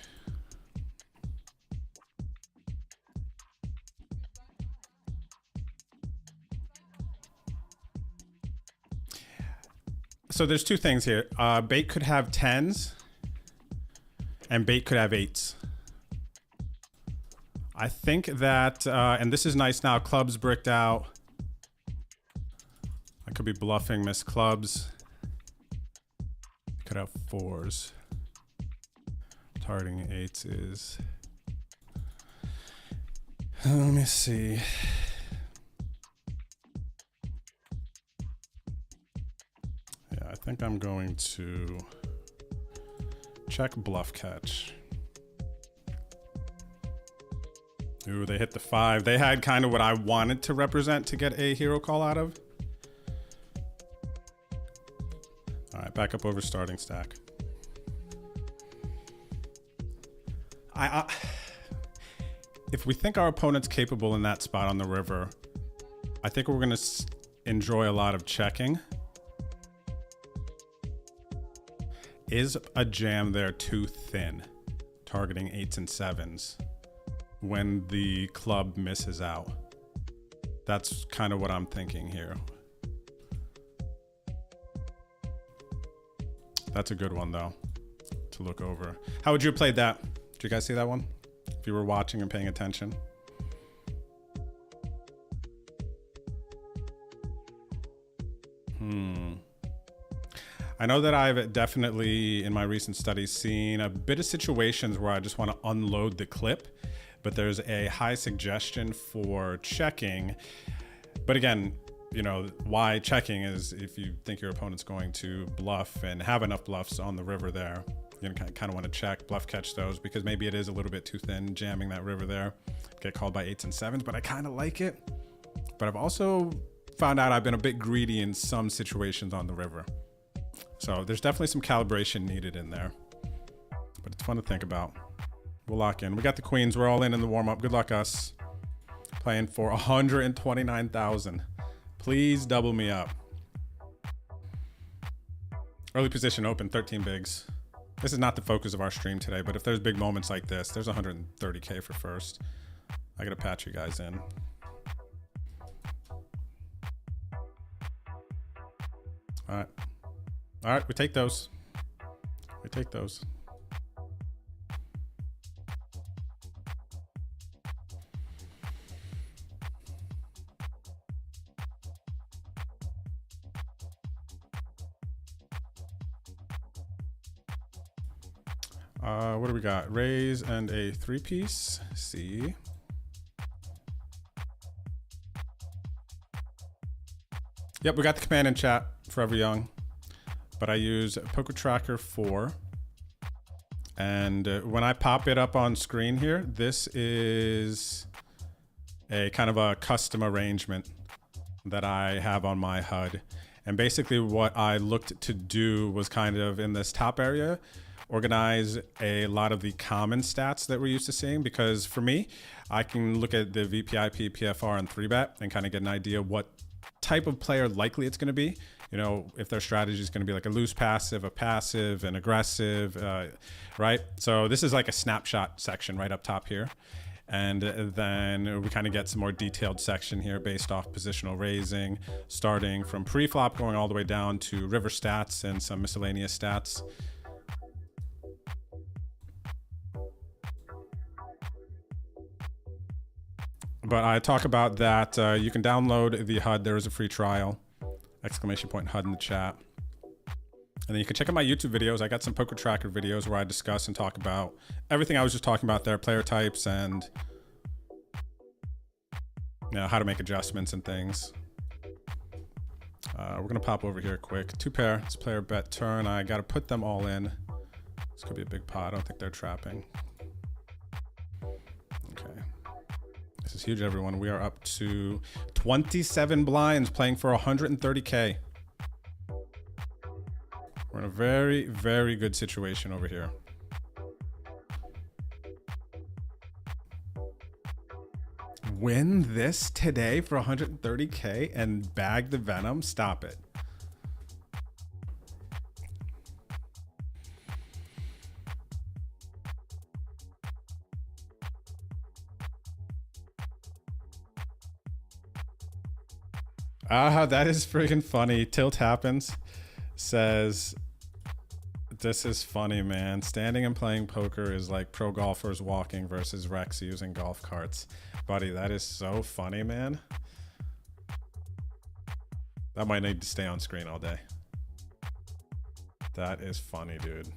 So there's two things here. Bait could have 10s, and bait could have 8s. I think that, and this is nice now, clubs bricked out. I could be bluffing miss clubs. Could have 4s. Targeting 8s is, let me see. Yeah, I think I'm going to check bluff catch. Ooh, they hit the 5. They had kind of what I wanted to represent to get a hero call out of. All right, back up over starting stack. If we think our opponent's capable in that spot on the river, I think we're gonna enjoy a lot of checking. Is a jam there too thin, targeting 8s and 7s when the club misses out? That's kind of what I'm thinking here. That's a good one though to look over. How would you have played that? Did you guys see that one? If you were watching and paying attention. I know that I've definitely, in my recent studies, seen a bit of situations where I just want to unload the clip, but there's a high suggestion for checking. But again, you know, why checking is if you think your opponent's going to bluff and have enough bluffs on the river there, you're gonna kind of want to check, bluff catch those, because maybe it is a little bit too thin, jamming that river there, get called by 8s and 7s, but I kind of like it. But I've also found out I've been a bit greedy in some situations on the river. So there's definitely some calibration needed in there, but it's fun to think about. We'll lock in. We got the queens. We're all in the warm-up. Good luck us. Playing for 129,000. Please double me up. Early position open, 13 bigs. This is not the focus of our stream today, but if there's big moments like this, there's 130K for first. I gotta patch you guys in. All right. All right, we take those. We take those. What do we got? Raise and a 3-piece. C. Yep, we got the command in chat, Forever Young. But I use Poker Tracker 4. And when I pop it up on screen here, this is a kind of a custom arrangement that I have on my HUD. And basically what I looked to do was kind of in this top area, organize a lot of the common stats that we're used to seeing, because for me, I can look at the VPIP, PFR, and 3-bet and kind of get an idea what type of player likely it's going to be. You know, if their strategy is going to be like a loose passive, a passive, an aggressive, right? So this is like a snapshot section right up top here. And then we kind of get some more detailed section here based off positional raising, starting from pre-flop, going all the way down to river stats and some miscellaneous stats. But I talk about that. You can download the HUD. There is a free trial. Exclamation point HUD in the chat. And then you can check out my YouTube videos. I got some Poker Tracker videos where I discuss and talk about everything I was just talking about there, player types and you know, how to make adjustments and things. We're gonna pop over here quick. 2 pair, it's player bet turn. I gotta put them all in. This could be a big pot. I don't think they're trapping. Okay. This is huge, everyone. We are up to 27 blinds playing for 130K. We're in a very, very good situation over here. Win this today for 130K and bag the Venom? Stop it. Ah, that is friggin' funny. Tilt Happens says, this is funny, man. Standing and playing poker is like pro golfers walking versus Rex using golf carts. Buddy, that is so funny, man. That might need to stay on screen all day. That is funny, dude.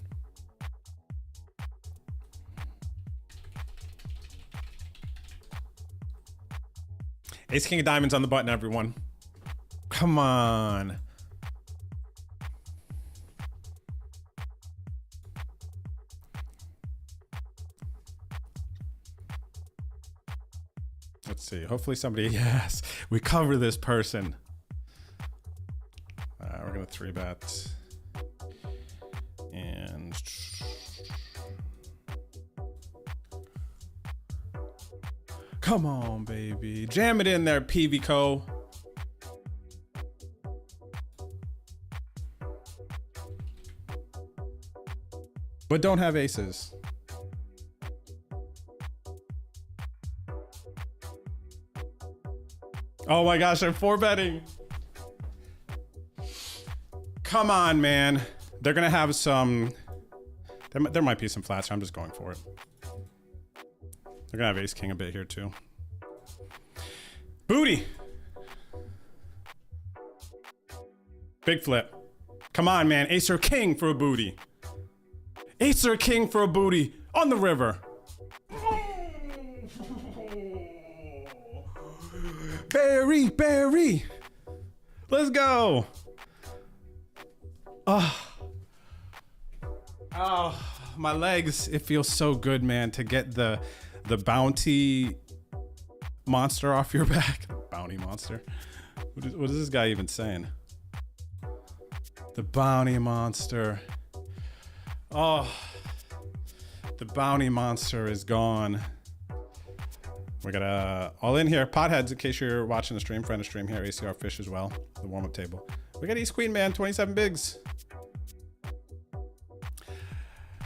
Ace King of Diamonds on the button, everyone. Come on. Let's see. Hopefully somebody, yes, we cover this person. We're going to 3-bet. And come on, baby. Jam it in there, PVCO. but don't have aces. Oh my gosh, they're 4-betting. Come on, man. They're gonna have some, there might be some flats, so I'm just going for it. They're gonna have ace king a bit here too. Booty. Big flip. Come on, man. Ace or king for a booty. Ace or king for a booty on the river. Barry, Barry. Let's go. Oh, my legs. It feels so good, man, to get the bounty monster off your back. Bounty monster. What is this guy even saying? The bounty monster. Oh, the bounty monster is gone. We got all in here. Potheads, in case you're watching the stream, friend of stream here, ACR Fish as well, the warm-up table. We got East Queen, man, 27 bigs.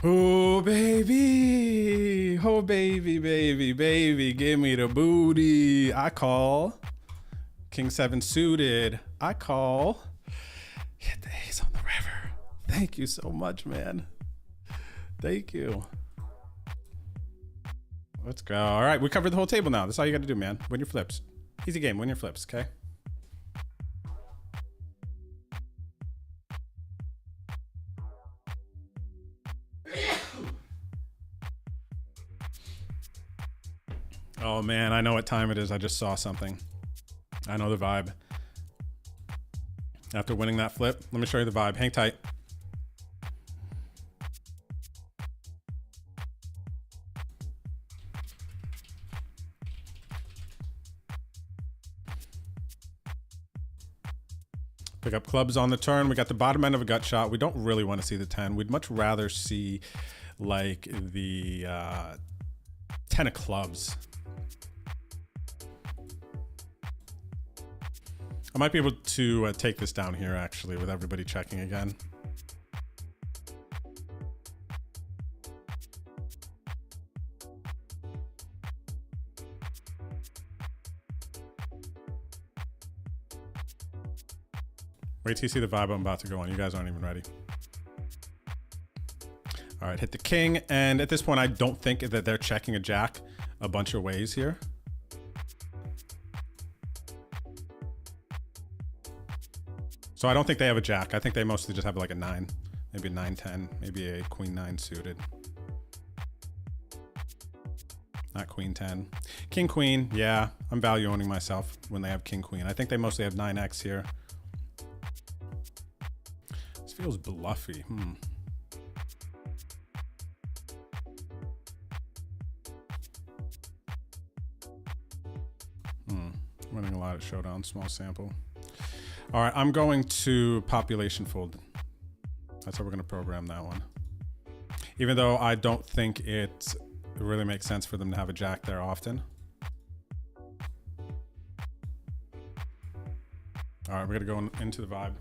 Oh, baby. Oh, baby, baby, baby. Give me the booty. I call. King 7 suited. I call. Hit the ace on the river. Thank you so much, man. Thank you. Let's go. All right, we covered the whole table now. That's all you got to do, man. Win your flips. Easy game. Win your flips, okay? Oh, man, I know what time it is. I just saw something. I know the vibe. After winning that flip, let me show you the vibe. Hang tight. Pick up clubs on the turn. We got the bottom end of a gut shot. We don't really want to see the 10. We'd much rather see like the 10 of clubs. I might be able to take this down here actually with everybody checking again. Wait till you see the vibe I'm about to go on. You guys aren't even ready. All right, hit the king. And at this point, I don't think that they're checking a jack a bunch of ways here. So I don't think they have a jack. I think they mostly just have like a 9, maybe a 9-10, maybe a queen 9 suited. Not queen 10. King queen, yeah, I'm value owning myself when they have king queen. I think they mostly have 9x here. This feels bluffy. Running a lot of showdown, small sample. All right, I'm going to population fold. That's how we're gonna program that one. Even though I don't think it really makes sense for them to have a jack there often. All right, we're gonna go into the vibe.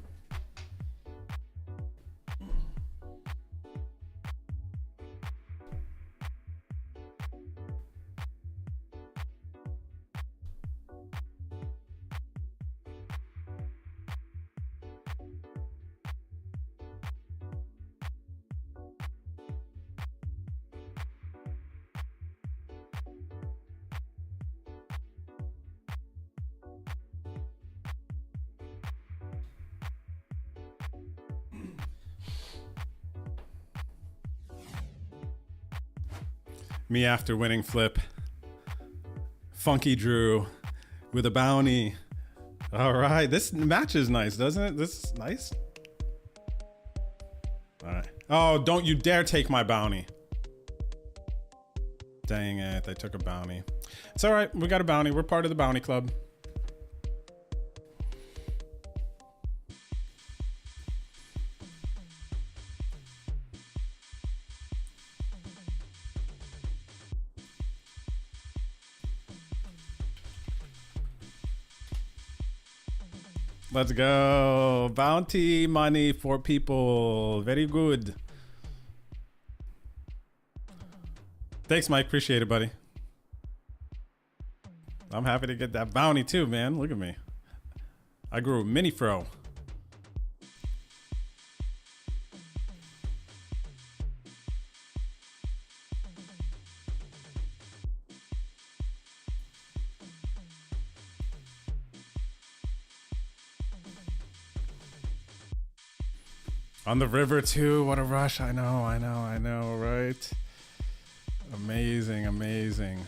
Me after winning flip. Funky Drew with a bounty. All right, this match is nice, doesn't it? This is nice. All right. Oh, don't you dare take my bounty. Dang it, they took a bounty. It's all right, we got a bounty. We're part of the bounty club. Let's go. Bounty money for people. Very good. Thanks, Mike. Appreciate it, buddy. I'm happy to get that bounty too, man. Look at me. I grew a mini fro. On the river too. What a rush. I know, right? Amazing, amazing.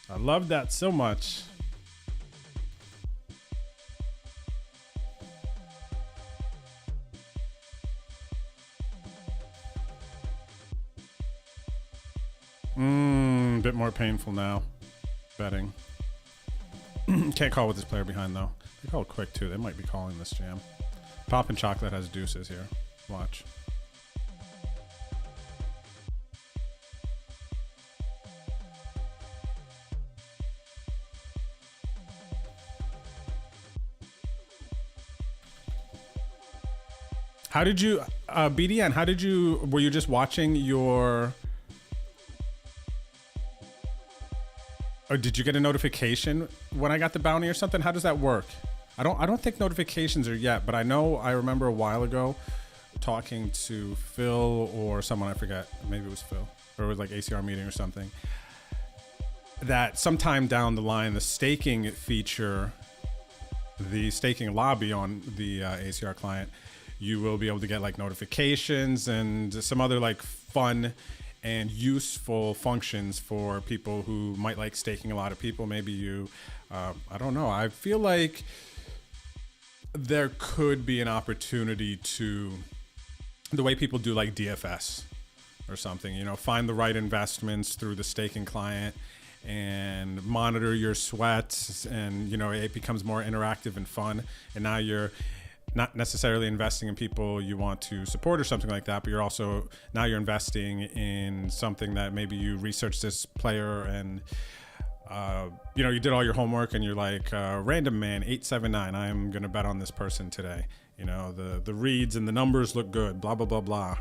I love that so much. Bit more painful now. Betting. Can't call with this player behind though. They call quick too. They might be calling this jam. Poppin' Chocolate has deuces here. Watch. How did you, BDN, how did you, were you just watching your, or did you get a notification when I got the bounty or something? How does that work? I don't think notifications are yet, but I know I remember a while ago talking to Phil or someone, I forget, maybe it was Phil, or it was like ACR meeting or something, that sometime down the line, the staking feature, the staking lobby on the ACR client, you will be able to get like notifications and some other like fun and useful functions for people who might like staking a lot of people. Maybe you, I don't know. I feel like there could be an opportunity to, the way people do like DFS or something, you know, find the right investments through the staking client and monitor your sweats, and, you know, it becomes more interactive and fun. And now you're not necessarily investing in people you want to support or something like that, but you're also, now you're investing in something that maybe you researched this player and, you know, you did all your homework and you're like, random man 879, I'm going to bet on this person today. You know, the reads and the numbers look good, blah, blah, blah, blah.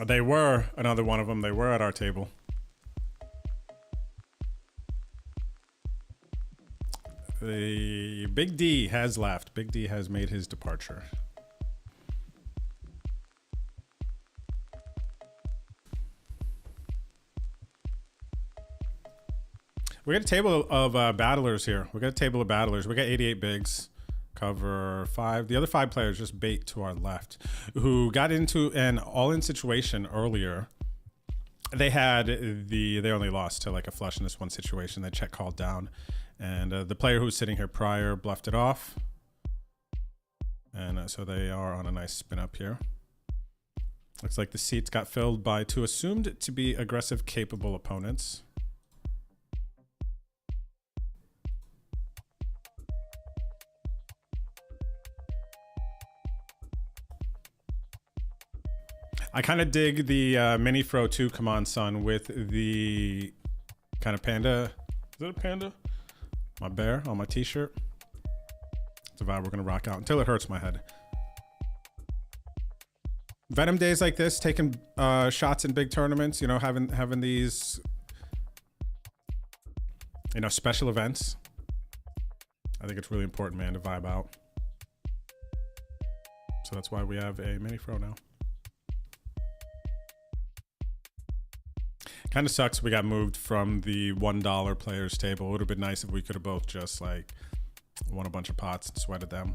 They were, another one of them, they were at our table. The Big D has left. Big D has made his departure. We got a table of battlers here. We got a table of battlers. We got 88 bigs. Cover 5. The other 5 players just bait to our left, who got into an all-in situation earlier. They only lost to like a flush in this one situation. They check called down, and the player who was sitting here prior bluffed it off, and so they are on a nice spin up here. Looks like the seats got filled by 2 assumed to be aggressive, capable opponents. I kind of dig the mini fro too, come on son, with the kind of panda. Is it a panda? My bear on my t-shirt. It's a vibe we're gonna rock out until it hurts my head. Venom days like this, taking shots in big tournaments, you know, having these, you know, special events. I think it's really important, man, to vibe out. So that's why we have a mini fro now. Kind of sucks we got moved from the $1 players table. It would have been nice if we could have both just like Won a bunch of pots and sweated them.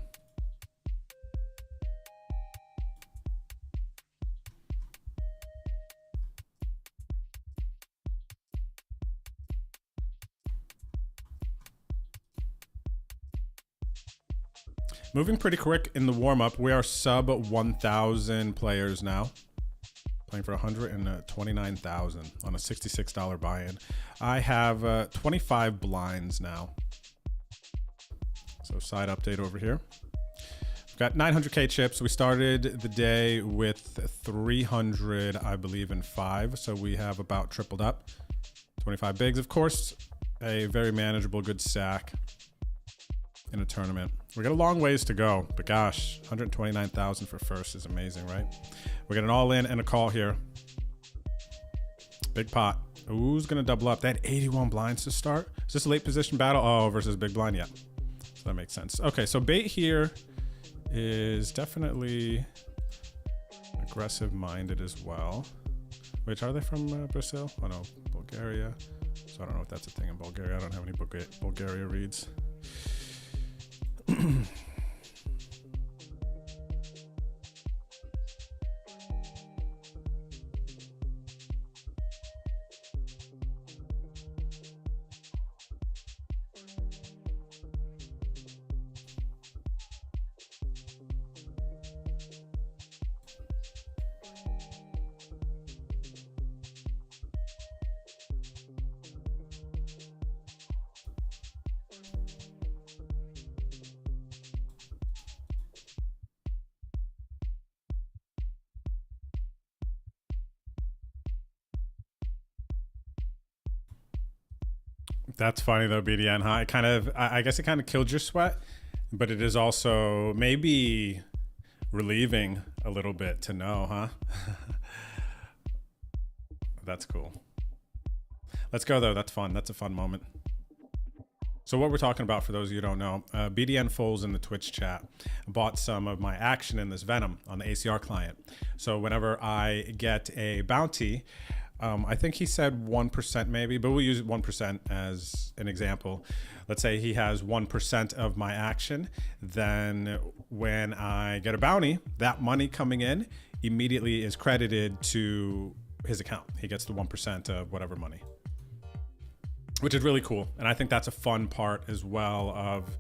Moving pretty quick in the warm-up. We are sub 1,000 players now. Playing for 129,000 on a $66 buy-in. I have 25 blinds now. So side update over here. We've got 900K chips. We started the day with 300, I believe, in 5. So we have about tripled up. 25 bigs, of course. A very manageable, good stack in a tournament. We got a long ways to go, but gosh, 129,000 for first is amazing, right? We got an all-in and a call here. Big pot. Who's gonna double up? They had 81 blinds to start. Is this a late position battle? Oh, versus big blind, yeah. So that makes sense. Okay, so bait here is definitely aggressive-minded as well. Wait, are they from Brazil? Oh no, Bulgaria. So I don't know if that's a thing in Bulgaria. I don't have any Bulgaria reads. That's funny though, BDN, huh? I guess it kind of killed your sweat, but it is also maybe relieving a little bit to know, huh? That's cool. Let's go though. That's fun. That's a fun moment. So what we're talking about, for those of you who don't know, BDN Foles in the Twitch chat bought some of my action in this Venom on the ACR client. So whenever I get a bounty, I think he said 1% maybe, but we'll use 1% as an example. Let's say he has 1% of my action. Then when I get a bounty, that money coming in immediately is credited to his account. He gets the 1% of whatever money, which is really cool. And I think that's a fun part as well of,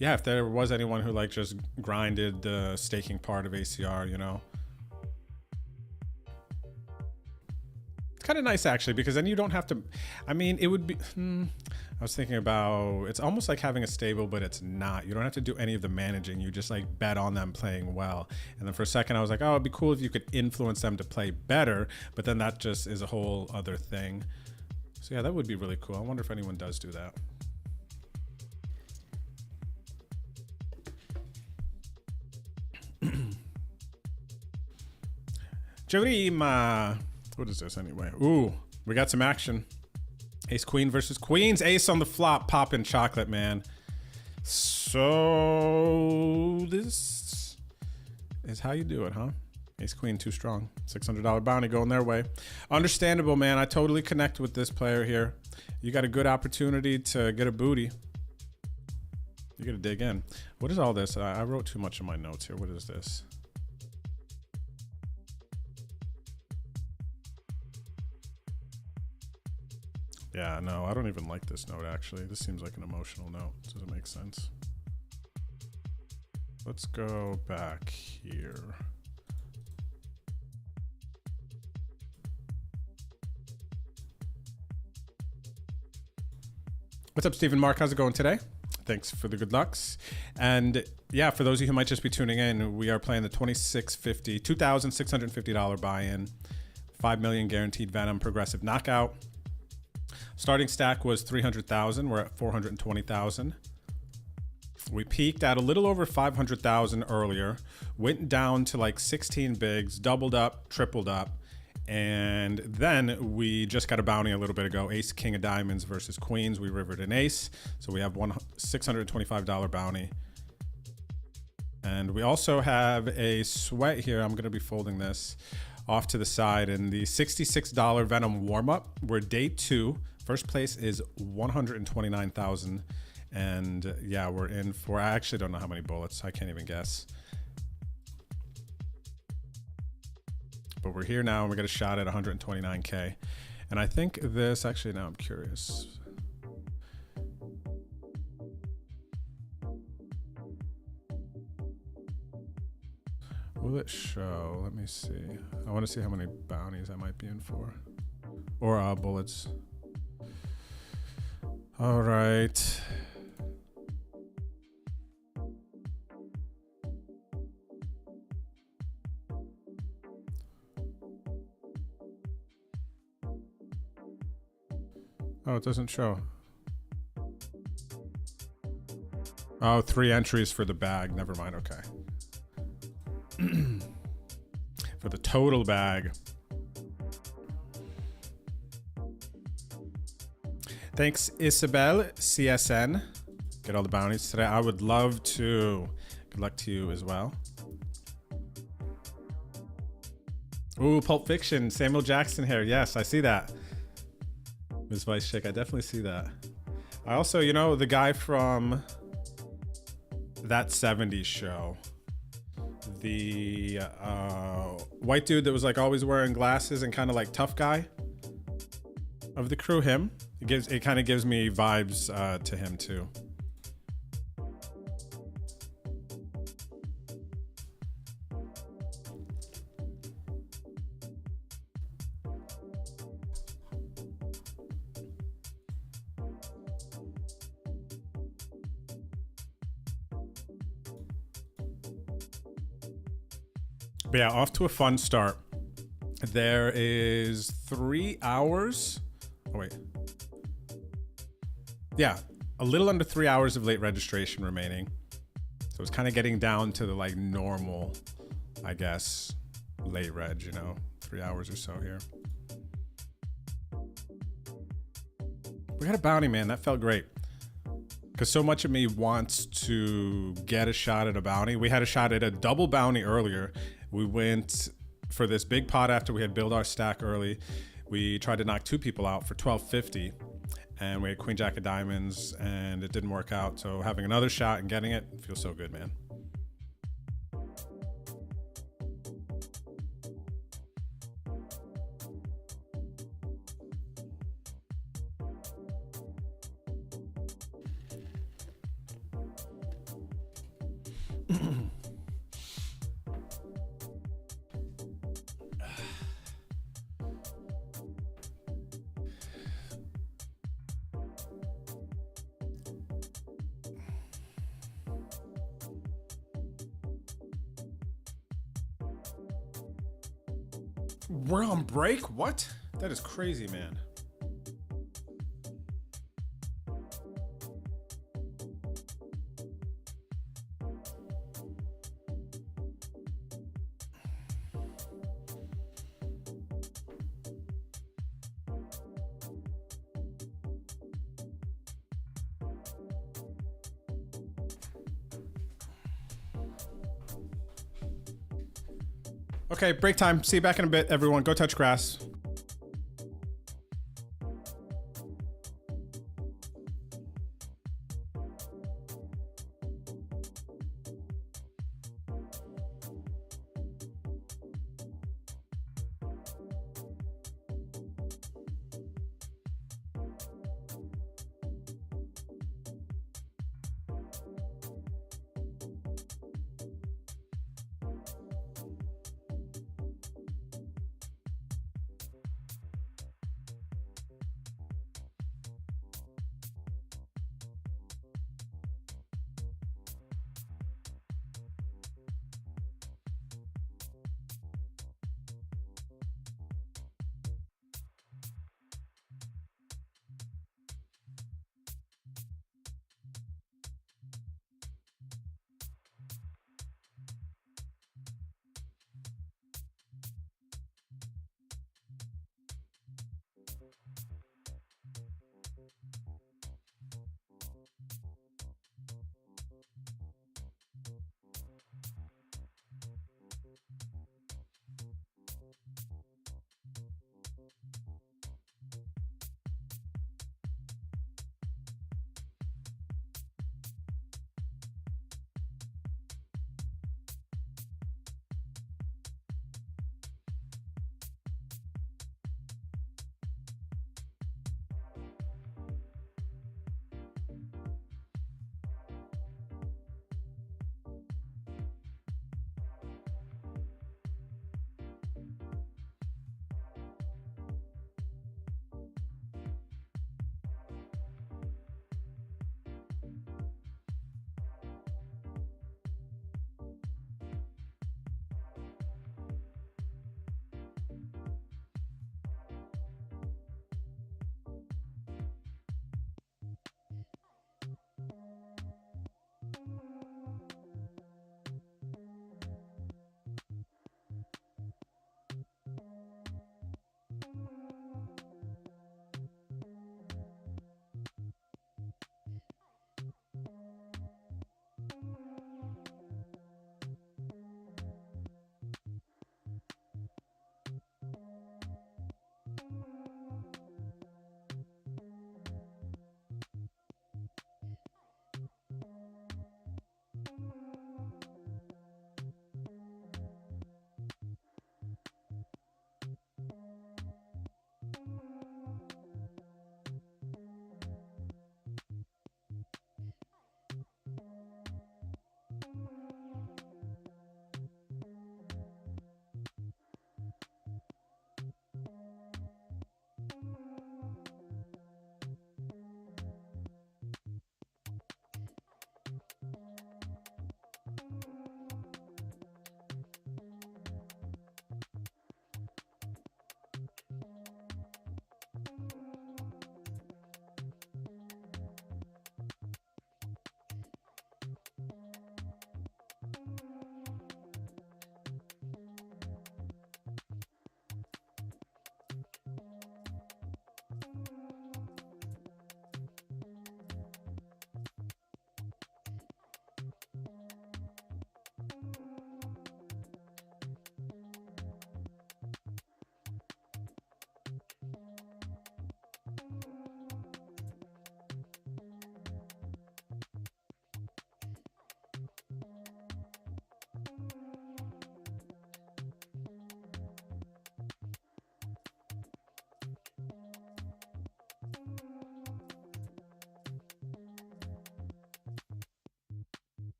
yeah, if there was anyone who like just grinded the staking part of ACR, you know, kind of nice actually, because then you don't have to, I mean, it would be, I was thinking about, it's almost like having a stable, but it's not. You don't have to do any of the managing. You just like bet on them playing well. And then for a second I was like, oh, it'd be cool if you could influence them to play better, but then that just is a whole other thing. So yeah, that would be really cool. I wonder if anyone does do that. Jorima. What is this anyway? Ooh, we got some action. Ace Queen versus Queens. Ace on the flop, popping chocolate, man. So this is how you do it, huh? Ace Queen too strong. $600 bounty going their way. Understandable, man. I totally connect with this player here. You got a good opportunity to get a booty. You got to dig in. What is all this? I wrote too much in my notes here. What is this? Yeah, no, I don't even like this note, actually. This seems like an emotional note. Doesn't make sense. Let's go back here. What's up, Stephen Mark? How's it going today? Thanks for the good lucks. And yeah, for those of you who might just be tuning in, we are playing the $2,650 buy-in, 5 million guaranteed Venom progressive knockout. Starting stack was 300,000. We're at 420,000. We peaked at a little over 500,000 earlier, went down to like 16 bigs, doubled up, tripled up, and then we just got a bounty a little bit ago. Ace, King of Diamonds versus Queens. We rivered an ace, so we have $625 bounty. And we also have a sweat here. I'm going to be folding this off to the side in the $66 Venom warm-up. We're day 2. First place is 129,000, And yeah, we're in for, I actually don't know how many bullets. I can't even guess. But we're here now and we got a shot at 129K. And I think this, actually now I'm curious. Will it show? Let me see. I want to see how many bounties I might be in for. Or bullets. All right. Oh, it doesn't show. Oh, 3 entries for the bag. Never mind. Okay. For the total bag. Thanks, Isabel, CSN. Get all the bounties today. I would love to. Good luck to you as well. Ooh, Pulp Fiction. Samuel Jackson here. Yes, I see that. Ms. Vice Chick, I definitely see that. I also, you know, the guy from That 70s Show. The white dude that was like always wearing glasses and kind of like tough guy of the crew, him. It kind of gives me vibes to him too. But yeah, off to a fun start. There is 3 hours. Oh, wait. Yeah, a little under 3 hours of late registration remaining. So it's kind of getting down to the like normal, I guess, late reg, you know, 3 hours or so here. We got a bounty, man. That felt great. Because so much of me wants to get a shot at a bounty. We had a shot at a double bounty earlier. We went for this big pot after we had built our stack early. We tried to knock 2 people out for $12.50. And we had Queen Jack of Diamonds and it didn't work out. So having another shot and getting it feels so good, man. We're on break? What? That is crazy, man. Okay, break time. See you back in a bit, everyone. Go touch grass.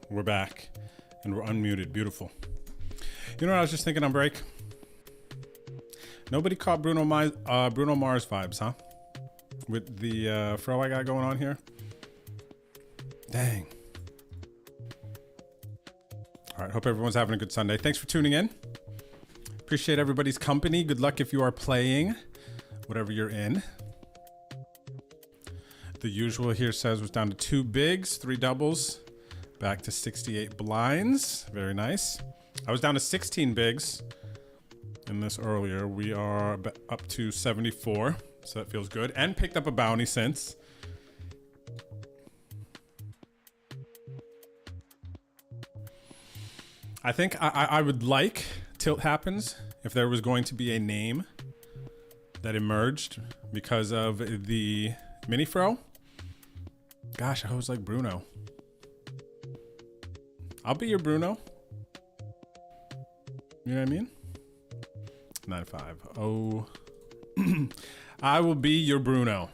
We're back and we're unmuted. Beautiful. You know what I was just thinking on break? Nobody caught Bruno Mars vibes, huh? With the fro I got going on here. Dang. All right, hope everyone's having a good Sunday. Thanks for tuning in. Appreciate everybody's company. Good luck if you are playing, whatever you're in. The usual here says was down to 2 bigs, 3 doubles, back to 68 blinds. Very nice. I was down to 16 bigs in this earlier. We are up to 74, so that feels good. And picked up a bounty since. I think I would like Tilt Happens if there was going to be a name that emerged because of the mini fro. Gosh, I always like Bruno. I'll be your Bruno. You know what I mean? 9-5. Oh. I will be your Bruno.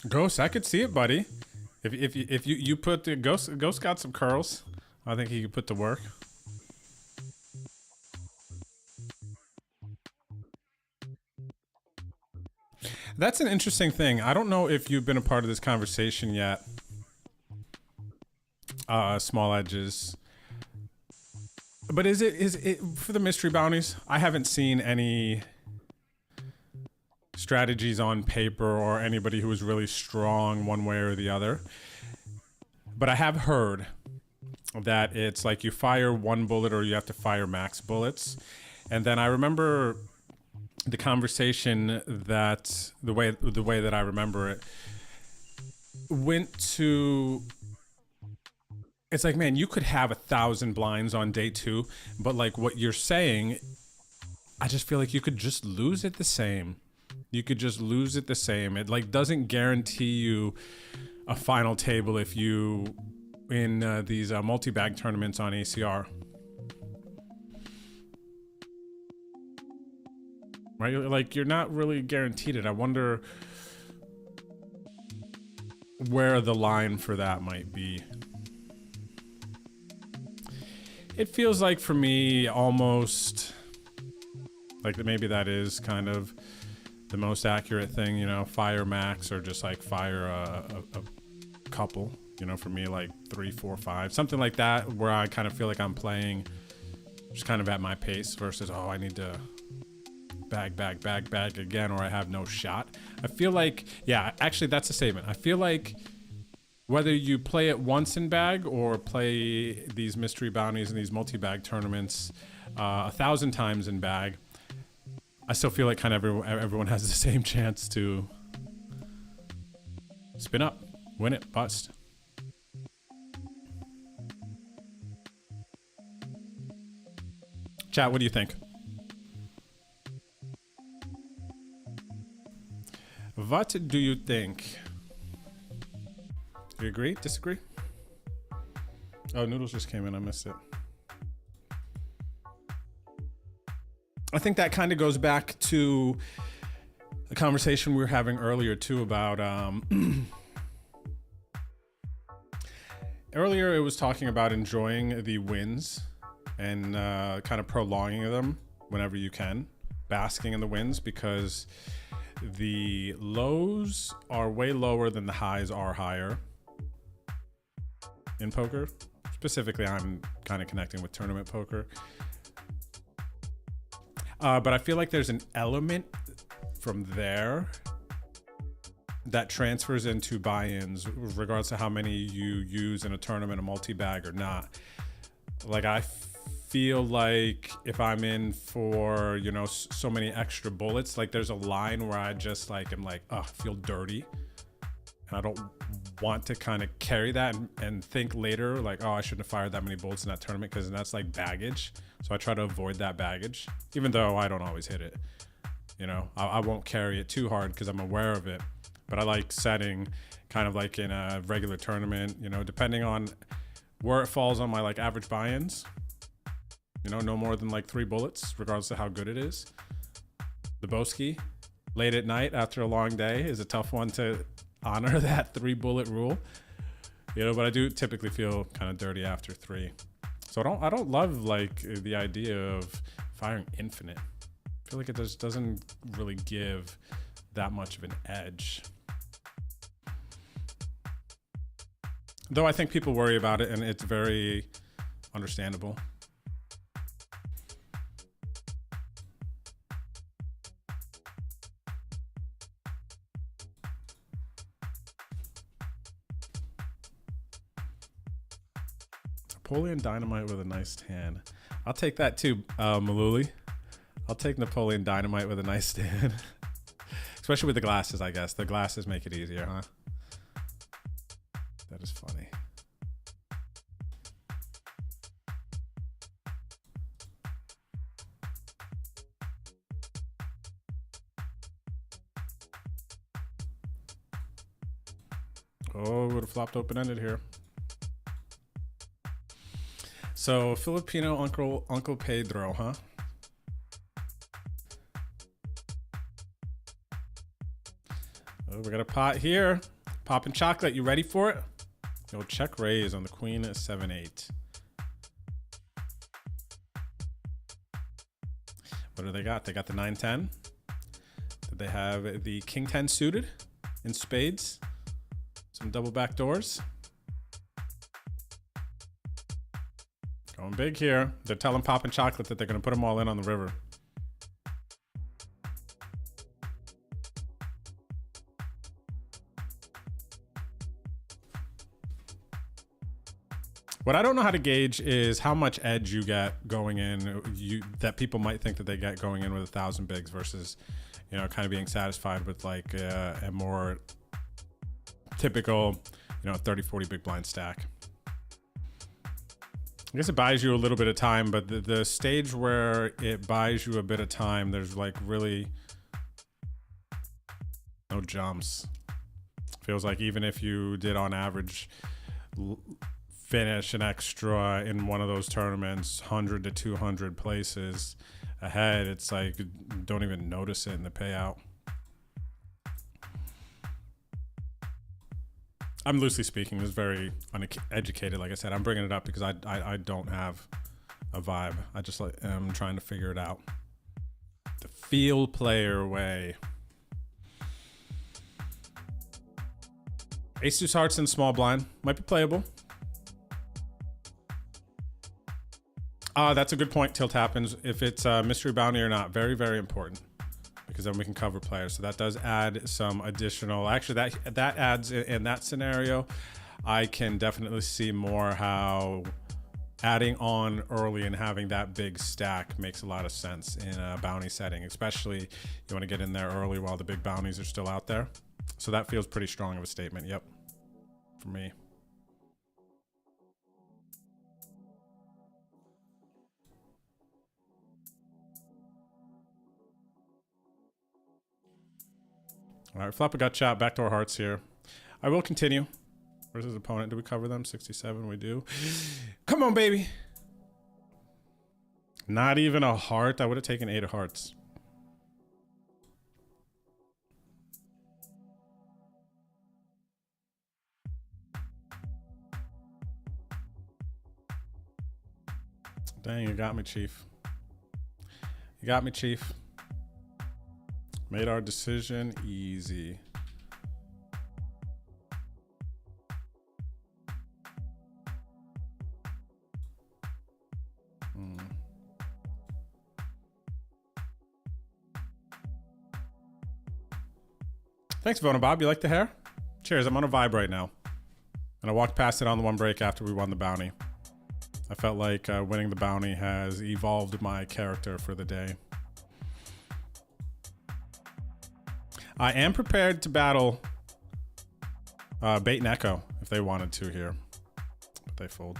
Ghost, I could see it, buddy. If you put the Ghost got some curls. I think he could put to work. That's an interesting thing. I don't know if you've been a part of this conversation yet. Small edges. But is it for the mystery bounties? I haven't seen any strategies on paper or anybody who is really strong one way or the other. But I have heard that it's like you fire 1 bullet or you have to fire max bullets. And then I remember the conversation that the way that I remember it went to, it's like, man, you could have 1,000 blinds on day 2, but like what you're saying, I just feel like you could just lose it the same. You could just lose it the same. It like doesn't guarantee you a final table if you in these multi-bag tournaments on ACR. Right? Like you're not really guaranteed it. I wonder where the line for that might be. It feels like for me almost like maybe that is kind of the most accurate thing, you know, fire max or just like fire a couple, you know, for me like 3, 4, 5, something like that, where I kind of feel like I'm playing just kind of at my pace versus, oh, I need to bag again or I have no shot. I feel like, yeah, actually that's a statement. I feel like whether you play it once in bag or play these mystery bounties and these multi-bag tournaments 1,000 times in bag, I still feel like kind of everyone has the same chance to spin up, win it, bust. Chat, what do you think? What do you think? Do you agree? Disagree? Oh, Noodles just came in. I missed it. I think that kind of goes back to the conversation we were having earlier too about earlier it was talking about enjoying the wins and kind of prolonging them whenever you can, basking in the wins, because the lows are way lower than the highs are higher in poker. Specifically, I'm kind of connecting with tournament poker. But I feel like there's an element from there that transfers into buy-ins, regardless of how many you use in a tournament, a multi-bag or not. Like I feel like if I'm in for, you know, so many extra bullets, like there's a line where I just like am like, oh, I feel dirty. And I don't want to kind of carry that and think later like, oh, I shouldn't have fired that many bullets in that tournament, because that's like baggage. So I try to avoid that baggage, even though I don't always hit it. You know, I won't carry it too hard because I'm aware of it. But I like setting kind of like in a regular tournament, you know, depending on where it falls on my like average buy-ins, you know, no more than like 3 bullets, regardless of how good it is. The Boski late at night after a long day is a tough one to honor that 3-bullet rule, you know, but I do typically feel kind of dirty after 3. So I don't love like the idea of firing infinite. I feel like it just doesn't really give that much of an edge. Though I think people worry about it, and it's very understandable. Napoleon Dynamite with a nice tan. I'll take that too, Maluli. I'll take Napoleon Dynamite with a nice tan. Especially with the glasses, I guess. The glasses make it easier, huh? That is funny. Oh, would have flopped open-ended here. So Filipino Uncle Pedro, huh? Oh, we got a pot here. Popping chocolate. You ready for it? You'll check raise on the queen at 7-8. What do they got? They got the 9-10. Did they have the king 10 suited in spades? Some double back doors. Going big here. They're telling Poppin' Chocolate that they're going to put them all in on the river. What I don't know how to gauge is how much edge you get going in, that people might think that they get going in with 1,000 bigs versus, you know, kind of being satisfied with like a more typical, you know, 30, 40 big blind stack. I guess it buys you a little bit of time, but the stage where it buys you a bit of time, there's like really no jumps. Feels like even if you did on average finish an extra in one of those tournaments, 100 to 200 places ahead, it's like you don't even notice it in the payout. I'm loosely speaking, it's very uneducated. Like I said, I'm bringing it up because I don't have a vibe. I just like am trying to figure it out the field player way. Ace deuce hearts in small blind might be playable. That's a good point. Tilt happens if it's a mystery bounty or not. Very, very important, because then we can cover players. So that does add some additional. Actually, that adds in that scenario. I can definitely see more how adding on early and having that big stack makes a lot of sense in a bounty setting, especially you want to get in there early while the big bounties are still out there. So that feels pretty strong of a statement. Yep, for me. All right, flop a gut shot, backdoor hearts here. I will continue. Where's his opponent? Do we cover them? 67, we do. Come on, baby. Not even a heart. I would have taken 8 of hearts. Dang, you got me, Chief. You got me, Chief. Made our decision easy. Thanks, Venom Bob. You like the hair? Cheers. I'm on a vibe right now. And I walked past it on the one break after we won the bounty. I felt like winning the bounty has evolved my character for the day. I am prepared to battle Bait and Echo if they wanted to here, but they fold.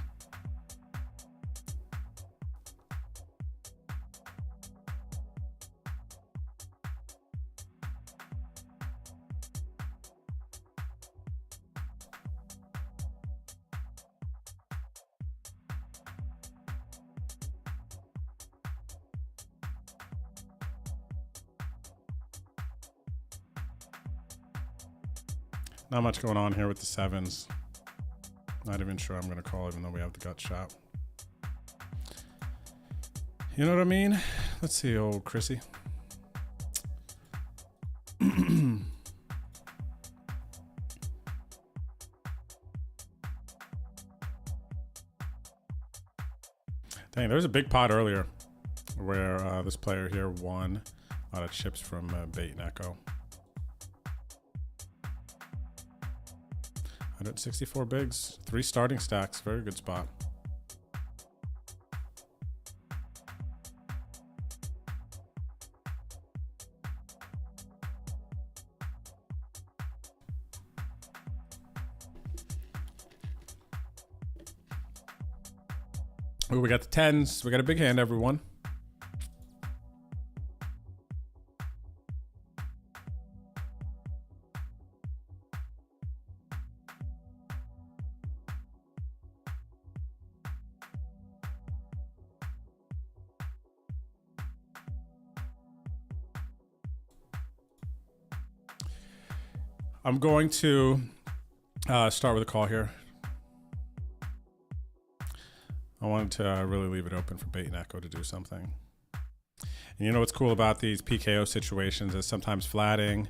Not much going on here with the sevens. Not even sure I'm gonna call, even though we have the gut shot. You know what I mean? Let's see, old Chrissy. Dang, there was a big pot earlier where this player here won a lot of chips from Bait and Echo. 164 bigs, 3 starting stacks, very good spot. Ooh, we got the 10s. We got a big hand, everyone. I'm going to start with a call here. I wanted to really leave it open for Bait and Echo to do something. And you know what's cool about these PKO situations is sometimes flatting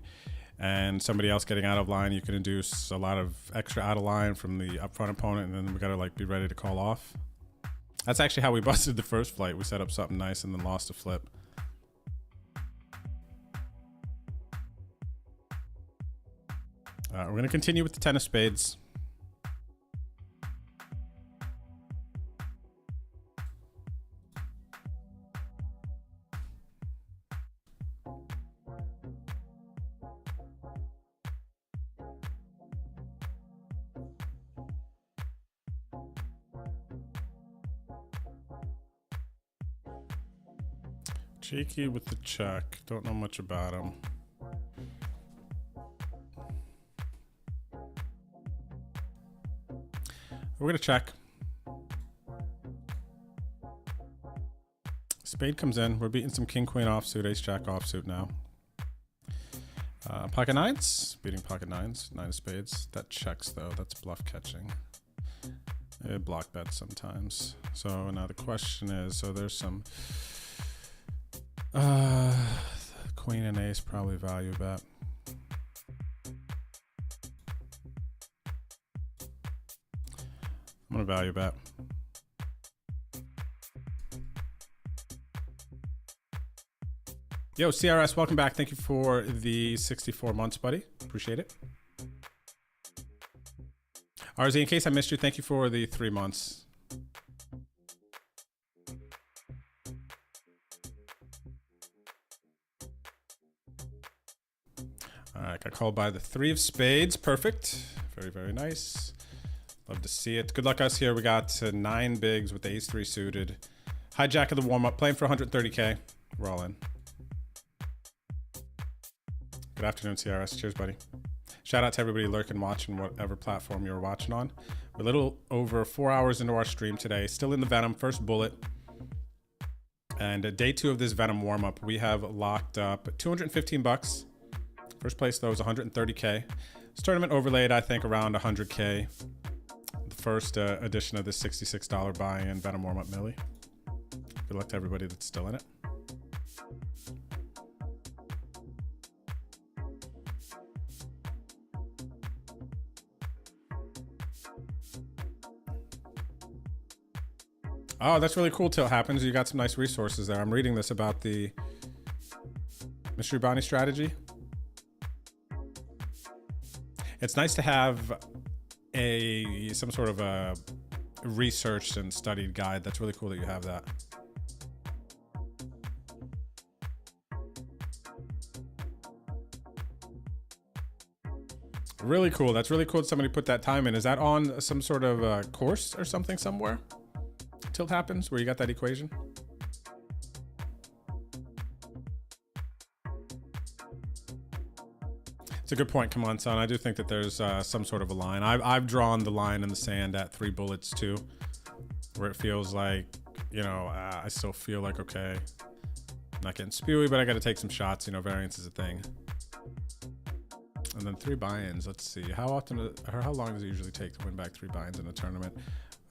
and somebody else getting out of line, you can induce a lot of extra out of line from the upfront opponent, and then we gotta like be ready to call off. That's actually how we busted the first flight. We set up something nice and then lost a flip. We're gonna continue with the 10 of spades. Cheeky with the check. Don't know much about him. We're gonna check. Spade comes in. We're beating some king queen offsuit, ace jack offsuit now. Pocket nines, beating pocket nines, 9 of spades. That checks though. That's bluff catching. It block bets sometimes. So now the question is, so there's some queen and ace probably value bet. I'm gonna value bet. Yo, CRS, welcome back. Thank you for the 64 months, buddy. Appreciate it. RZ, in case I missed you, thank you for the 3 months. All right, got called by the 3 of spades. Perfect. Very, very nice. Love to see it. Good luck us here. We got 9 bigs with the ace 3 suited. Hijack of the warm-up. Playing for 130K. We're all in. Good afternoon, CRS. Cheers, buddy. Shout out to everybody lurking, watching whatever platform you're watching on. We're a little over 4 hours into our stream today. Still in the Venom, first bullet. And day 2 of this Venom warm-up, we have locked up 215 bucks. First place, though, is 130K. This tournament overlaid, I think, around 100K. The first edition of this $66 buy-in Venom warm-up milli. Good luck to everybody that's still in it. Oh, that's really cool till it happens. You got some nice resources there. I'm reading this about the Mystery Bounty strategy. It's nice to have some sort of a researched and studied guide. That's really cool that you have that. Really cool. That's really cool that somebody put that time in. Is that on some sort of course or something somewhere? Tilt happens where you got that equation. It's a good point. Come on, son. I do think that there's some sort of a line. I've drawn the line in the sand at 3 bullets too, where it feels like, you know, I still feel like, okay, I'm not getting spewy, but I got to take some shots. You know, variance is a thing. And then 3 buy-ins. Let's see. How often or how long does it usually take to win back 3 buy-ins in a tournament?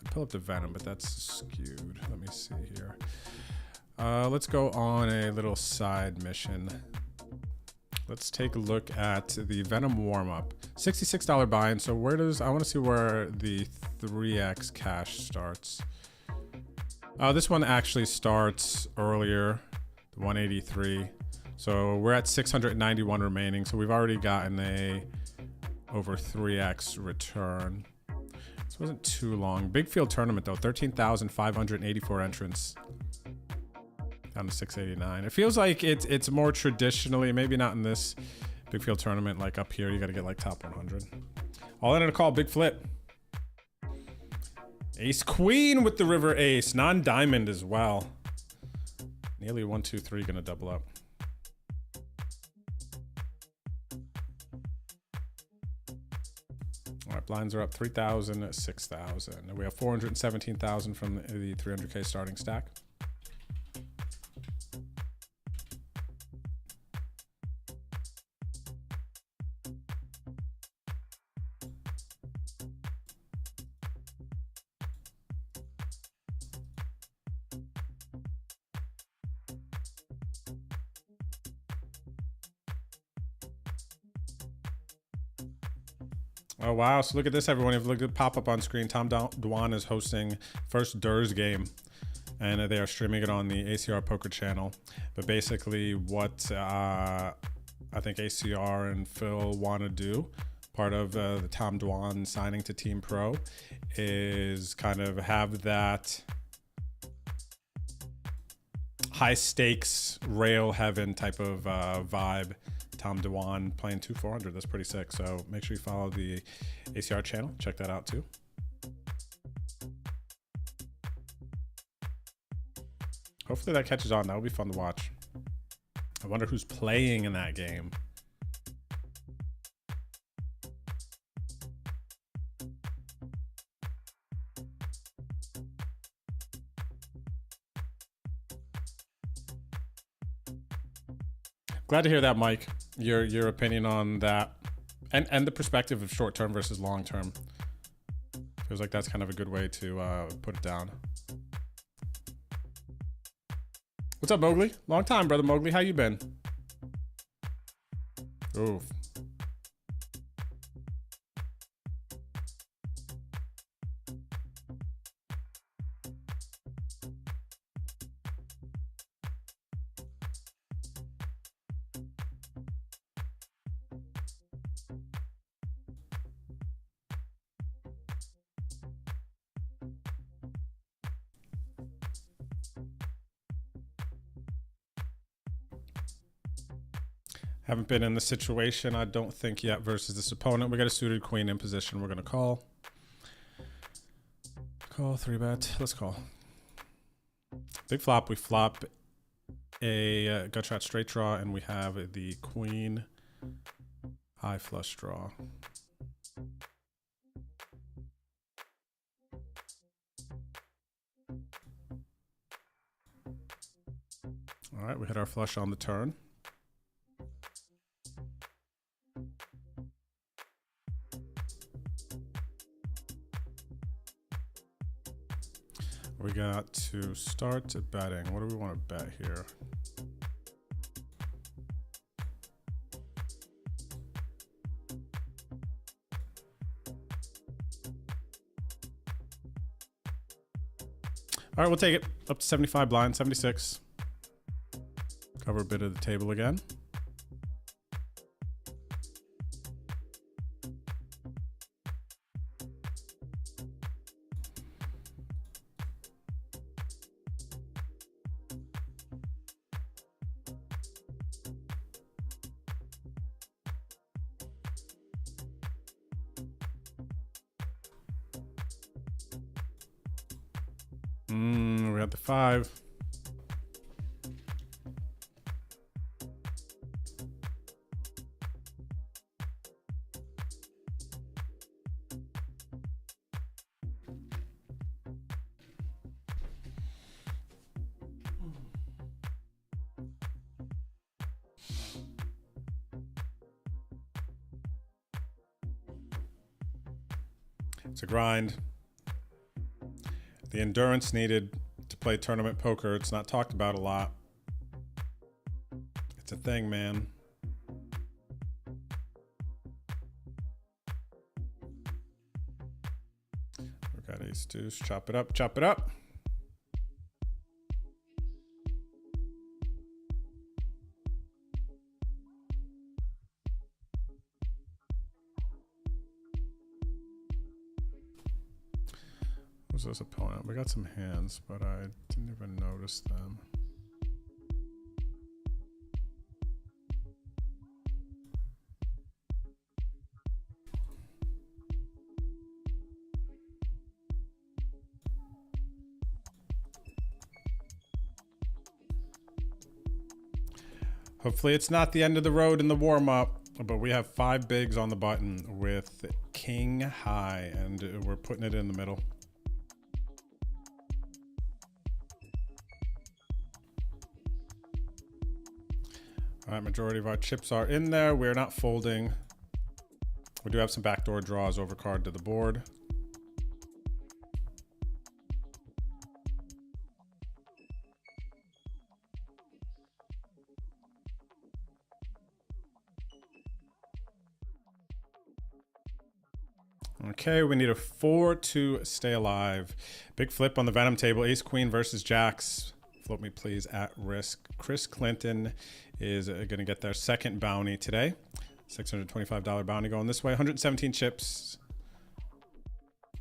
I'd pull up the Venom, but that's skewed. Let me see here. Let's go on a little side mission. Let's take a look at the Venom warm-up. $66 buy-in. So where does, I want to see where the 3x cash starts. This one actually starts earlier, the 183. So we're at 691 remaining. So we've already gotten a over 3x return. This wasn't too long. Big field tournament though, 13,584 entrants. Down to 689. It feels like it's more traditionally, maybe not in this big field tournament, like up here, you got to get like top 100. All in a call, big flip. Ace queen with the river ace, non-diamond as well. Nearly 1, 2, 3 gonna double up. All right, blinds are up 3,000, 6,000. And we have 417,000 from the 300K starting stack. Oh, wow. So look at this, everyone. If you look at pop up on screen, Tom Dwan is hosting first DURS game, and they are streaming it on the ACR Poker channel. But basically what I think ACR and Phil want to do, part of the Tom Dwan signing to Team Pro, is kind of have that high stakes rail heaven type of vibe. Tom Dwan playing 2-400. That's pretty sick. So make sure you follow the ACR channel. Check that out too. Hopefully that catches on. That would be fun to watch. I wonder who's playing in that game. Glad to hear that, Mike. Your opinion on that, and the perspective of short term versus long term. Feels like that's kind of a good way to put it down. What's up, Mowgli? Long time, brother Mowgli. How you been? Oof. Haven't been in the situation, I don't think, yet versus this opponent. We got a suited queen in position. We're going to call. Call 3-bet. Let's call. Big flop. We flop a gut shot straight draw, and we have the queen high flush draw. All right, we hit our flush on the turn. We got to start betting. What do we want to bet here? All right, we'll take it up to 75 blind, 76. Cover a bit of the table again. We got the 5. It's a grind. The endurance needed to play tournament poker, it's not talked about a lot. It's a thing, man. We got ace deuce. Chop it up, chop it up. Who's this opponent? We got some hands, but I didn't even notice them. Hopefully it's not the end of the road in the warm-up, but we have 5 bigs on the button with king high, and we're putting it in the middle. All right, majority of our chips are in there. We're not folding. We do have some backdoor draws over card to the board. Okay, we need a 4 to stay alive. Big flip on the Venom table. Ace Queen versus Jacks. Float me please at risk. Chris Clinton is going to get their second bounty today. $625 bounty going this way. 117 chips.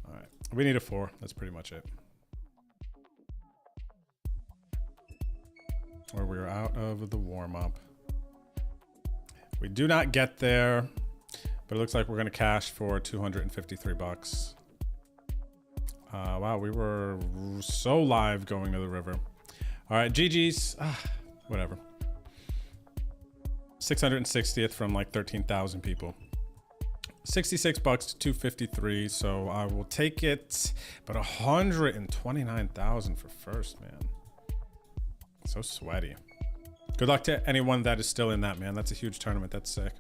All right, we need a 4. That's pretty much it. Or we're out of the warm-up. We do not get there, but it looks like we're going to cash for 253 bucks. Wow, we were so live going to the river. All right, GG's. Whatever. 660th from like 13,000 people. 66 bucks to 253, so I will take it. But 129,000 for first, man. So sweaty. Good luck to anyone that is still in that, man. That's a huge tournament. That's sick.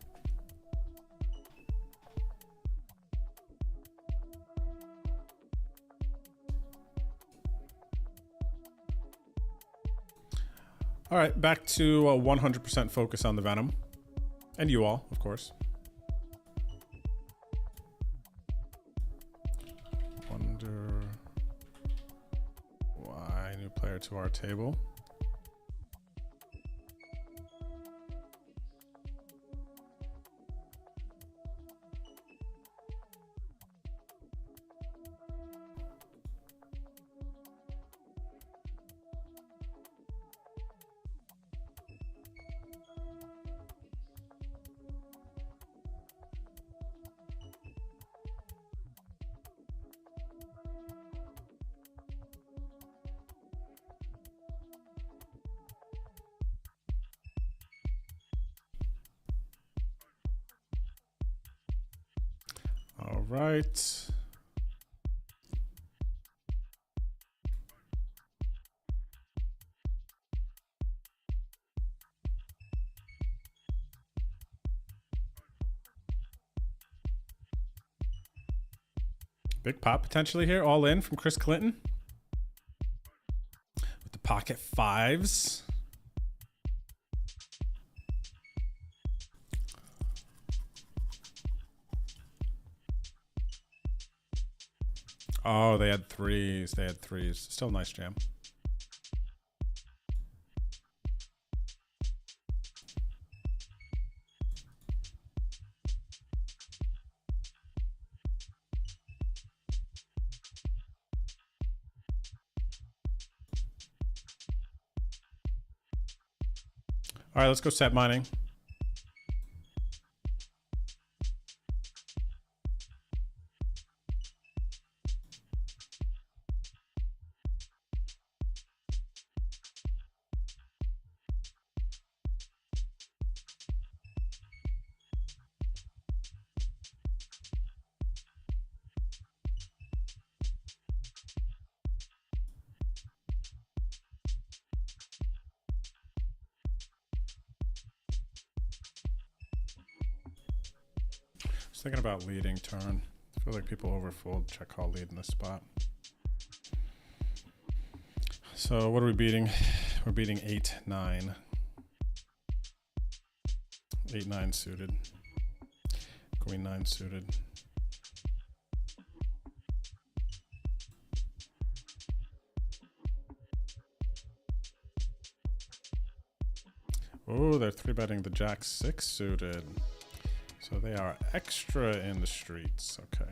All right, back to 100% focus on the Venom. And you all, of course. Wonder why new player to our table. All right. Big pop potentially here, all in from Chris Clinton. With the pocket 5s. Oh, they had 3s. They had 3s. Still a nice jam. All right, let's go set mining. Thinking about leading turn. I feel like people overfold check call lead in this spot. So what are we beating? We're beating 8-9. 8-9 suited. Queen 9 suited. Oh, they're 3-betting the Jack 6 suited. So they are extra in the streets. Okay.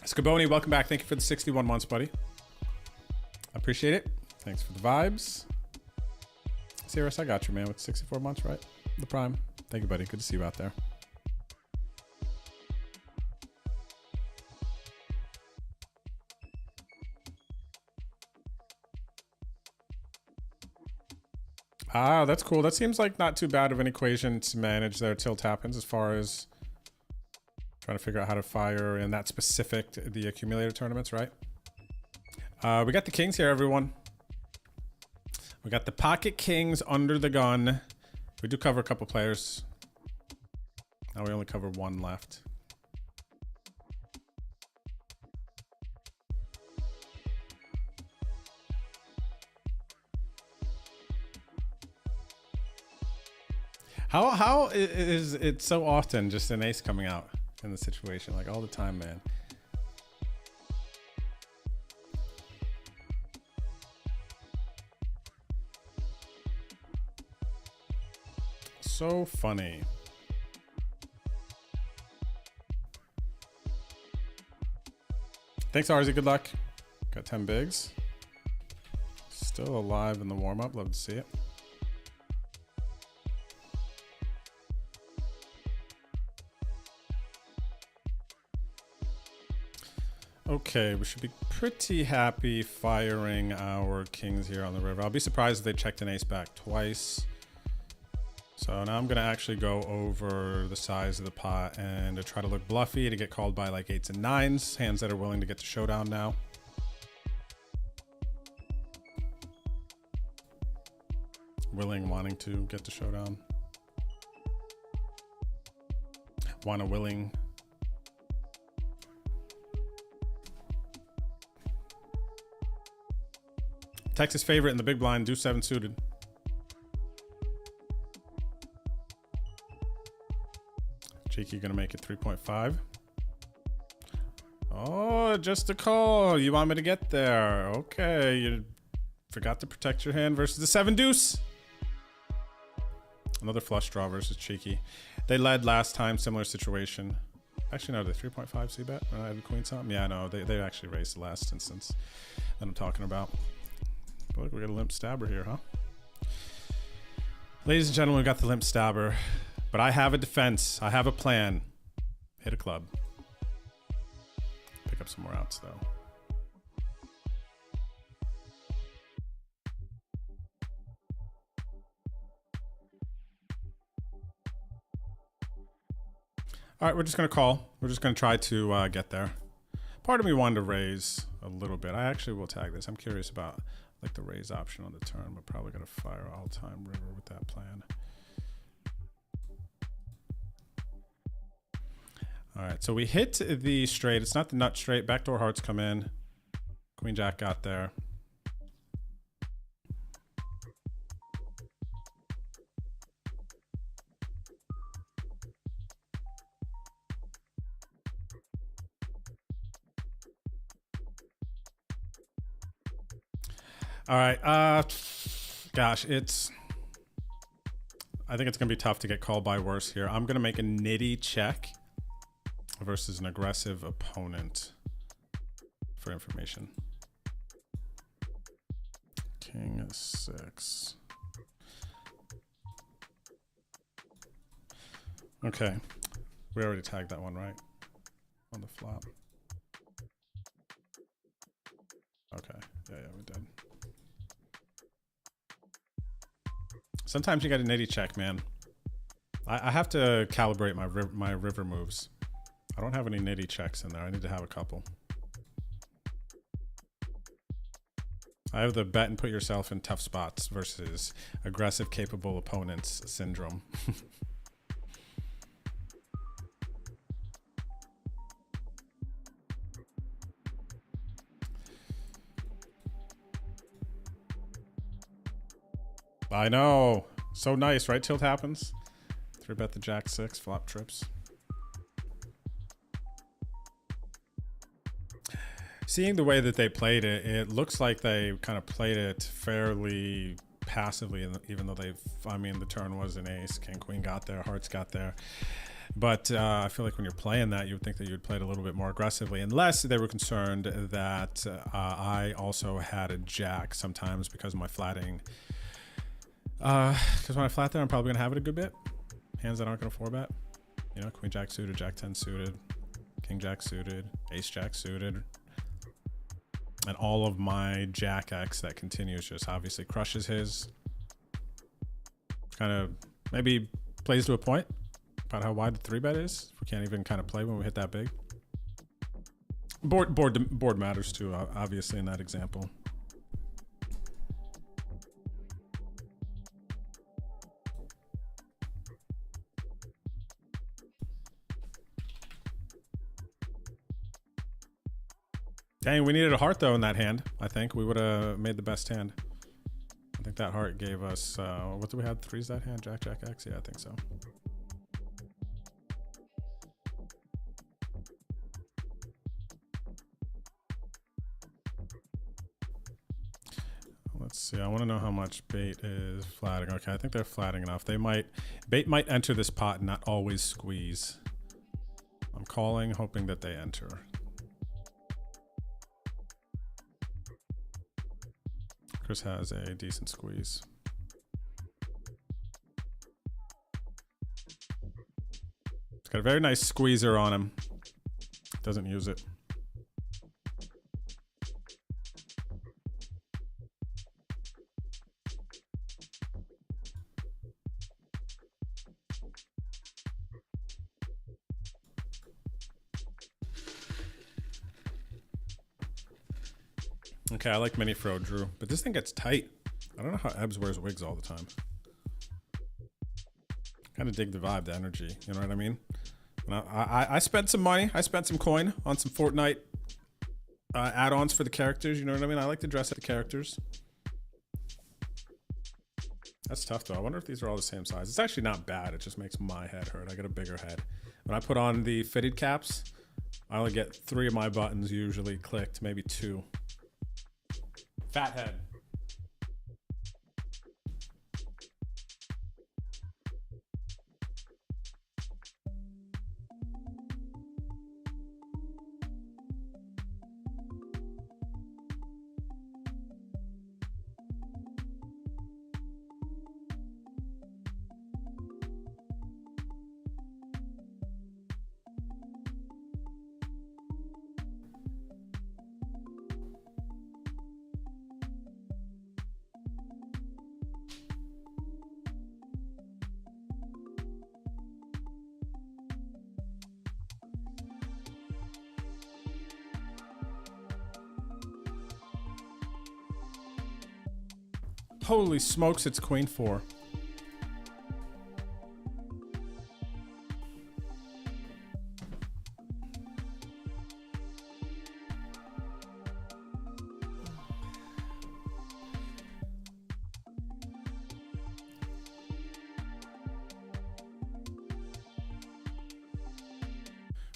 Scaboni, welcome back. Thank you for the 61 months, buddy. I appreciate it. Thanks for the vibes. Sirius, I got you, man, with 64 months, right? The prime. Thank you, buddy. Good to see you out there. Ah, that's cool. That seems like not too bad of an equation to manage their tilt happens as far as trying to figure out how to fire in that specific, the accumulator tournaments, right? We got the kings here, everyone. We got the pocket kings under the gun. We do cover a couple players. Now we only cover one left. How is it so often just an ace coming out in the situation? Like all the time, man. So funny. Thanks, Arzi. Good luck. Got 10 bigs. Still alive in the warm-up. Love to see it. Okay, we should be pretty happy firing our kings here on the river. I'll be surprised if they checked an ace back twice. So now I'm going to actually go over the size of the pot and to try to look bluffy to get called by like 8s and 9s. Hands that are willing to get to showdown now. Wanting to get to showdown. Willing. Texas favorite in the big blind, deuce 7 suited. Cheeky gonna make it 3.5. Oh, just a call. You want me to get there? Okay, you forgot to protect your hand versus the 7 deuce. Another flush draw versus Cheeky. They led last time, similar situation. Actually, no, they 3.5 c-bet when I had queen something. Yeah, no, they actually raised the last instance that I'm talking about. But look, we got a limp stabber here, huh? Ladies and gentlemen, we got the limp stabber. But I have a defense. I have a plan. Hit a club. Pick up some more outs, though. All right, we're just going to call. We're just going to try to get there. Part of me wanted to raise a little bit. I actually will tag this. I'm curious about like the raise option on the turn, but probably going to fire all-time river with that plan. All right, so we hit the straight. It's not the nut straight. Backdoor hearts come in. Queen Jack got there. All right, gosh, I think it's gonna be tough to get called by worse here. I'm gonna make a nitty check versus an aggressive opponent for information. King 6. Okay, we already tagged that one, right? On the flop. Okay, yeah, we did. Sometimes you got a nitty check, man. I have to calibrate my river moves. I don't have any nitty checks in there. I need to have a couple. I have the bet and put yourself in tough spots versus aggressive, capable opponents syndrome. I know. So nice, right? Tilt happens. 3-bet the jack 6, flop trips. Seeing the way that they played it, it looks like they kind of played it fairly passively, even though I mean, the turn was an ace, king, queen got there, hearts got there. But I feel like when you're playing that, you would think that you'd play it a little bit more aggressively, unless they were concerned that I also had a jack sometimes because of my flatting. Because when I flat there, I'm probably going to have it a good bit. Hands that aren't going to 4-bet. You know, queen jack suited, jack 10 suited, king jack suited, ace jack suited. And all of my jack X that continues just obviously crushes his. Kind of maybe plays to a point about how wide the 3-bet is. We can't even kind of play when we hit that big. Board matters too, obviously, in that example. Dang, we needed a heart though in that hand. I think we would have made the best hand. I think that heart gave us, what do we have? 3s that hand? Jack, jack, X? Yeah, I think so. Let's see. I want to know how much bait is flatting. Okay, I think they're flatting enough. Bait might enter this pot and not always squeeze. I'm calling, hoping that they enter. Chris has a decent squeeze. He's got a very nice squeezer on him. Doesn't use it. Okay, I like mini fro, Drew, but this thing gets tight. I don't know how Ebbs wears wigs all the time. Kind of dig the vibe, the energy. You know what I mean? And I spent some money. I spent some coin on some Fortnite add-ons for the characters. You know what I mean? I like to dress up the characters. That's tough, though. I wonder if these are all the same size. It's actually not bad. It just makes my head hurt. I got a bigger head. When I put on the fitted caps, I only get 3 of my buttons usually clicked, maybe 2. Fat head. Holy smokes, it's queen 4.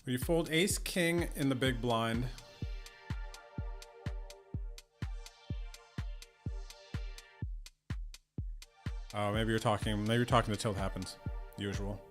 You fold ace king in the big blind. Oh, maybe you're talking the tilt happens. Usual.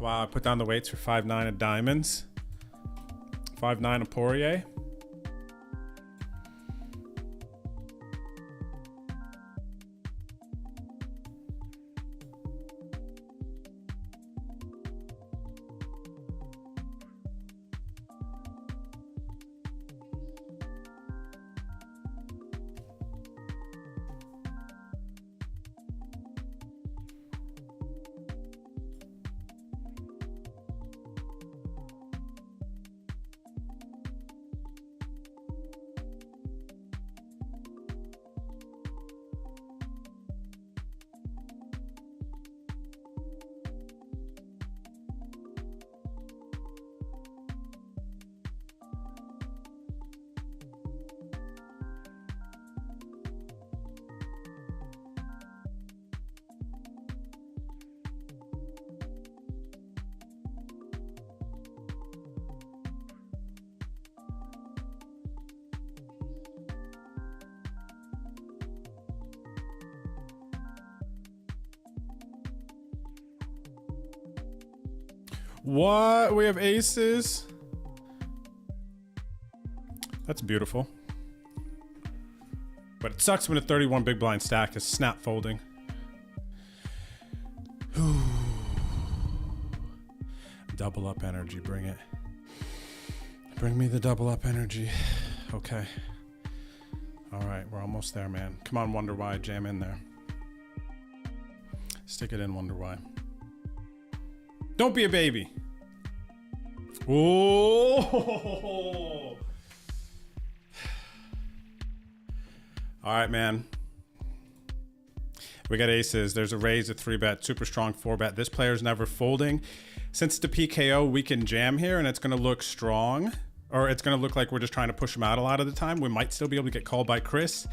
Wow, I put down the weights for 5-9 of diamonds. 5-9 of Poirier. What? We have aces? That's beautiful. But it sucks when a 31 big blind stack is snap folding. Double up energy, bring it. Bring me the double up energy. Okay. All right, we're almost there, man. Come on, Wonder Why, jam in there. Stick it in, Wonder Why. Don't be a baby. Oh. All right, man. We got aces. There's a raise, a 3-bet, super strong 4-bet. This player's never folding. Since it's the PKO, we can jam here, and it's going to look strong. Or it's going to look like we're just trying to push him out a lot of the time. We might still be able to get called by Chris.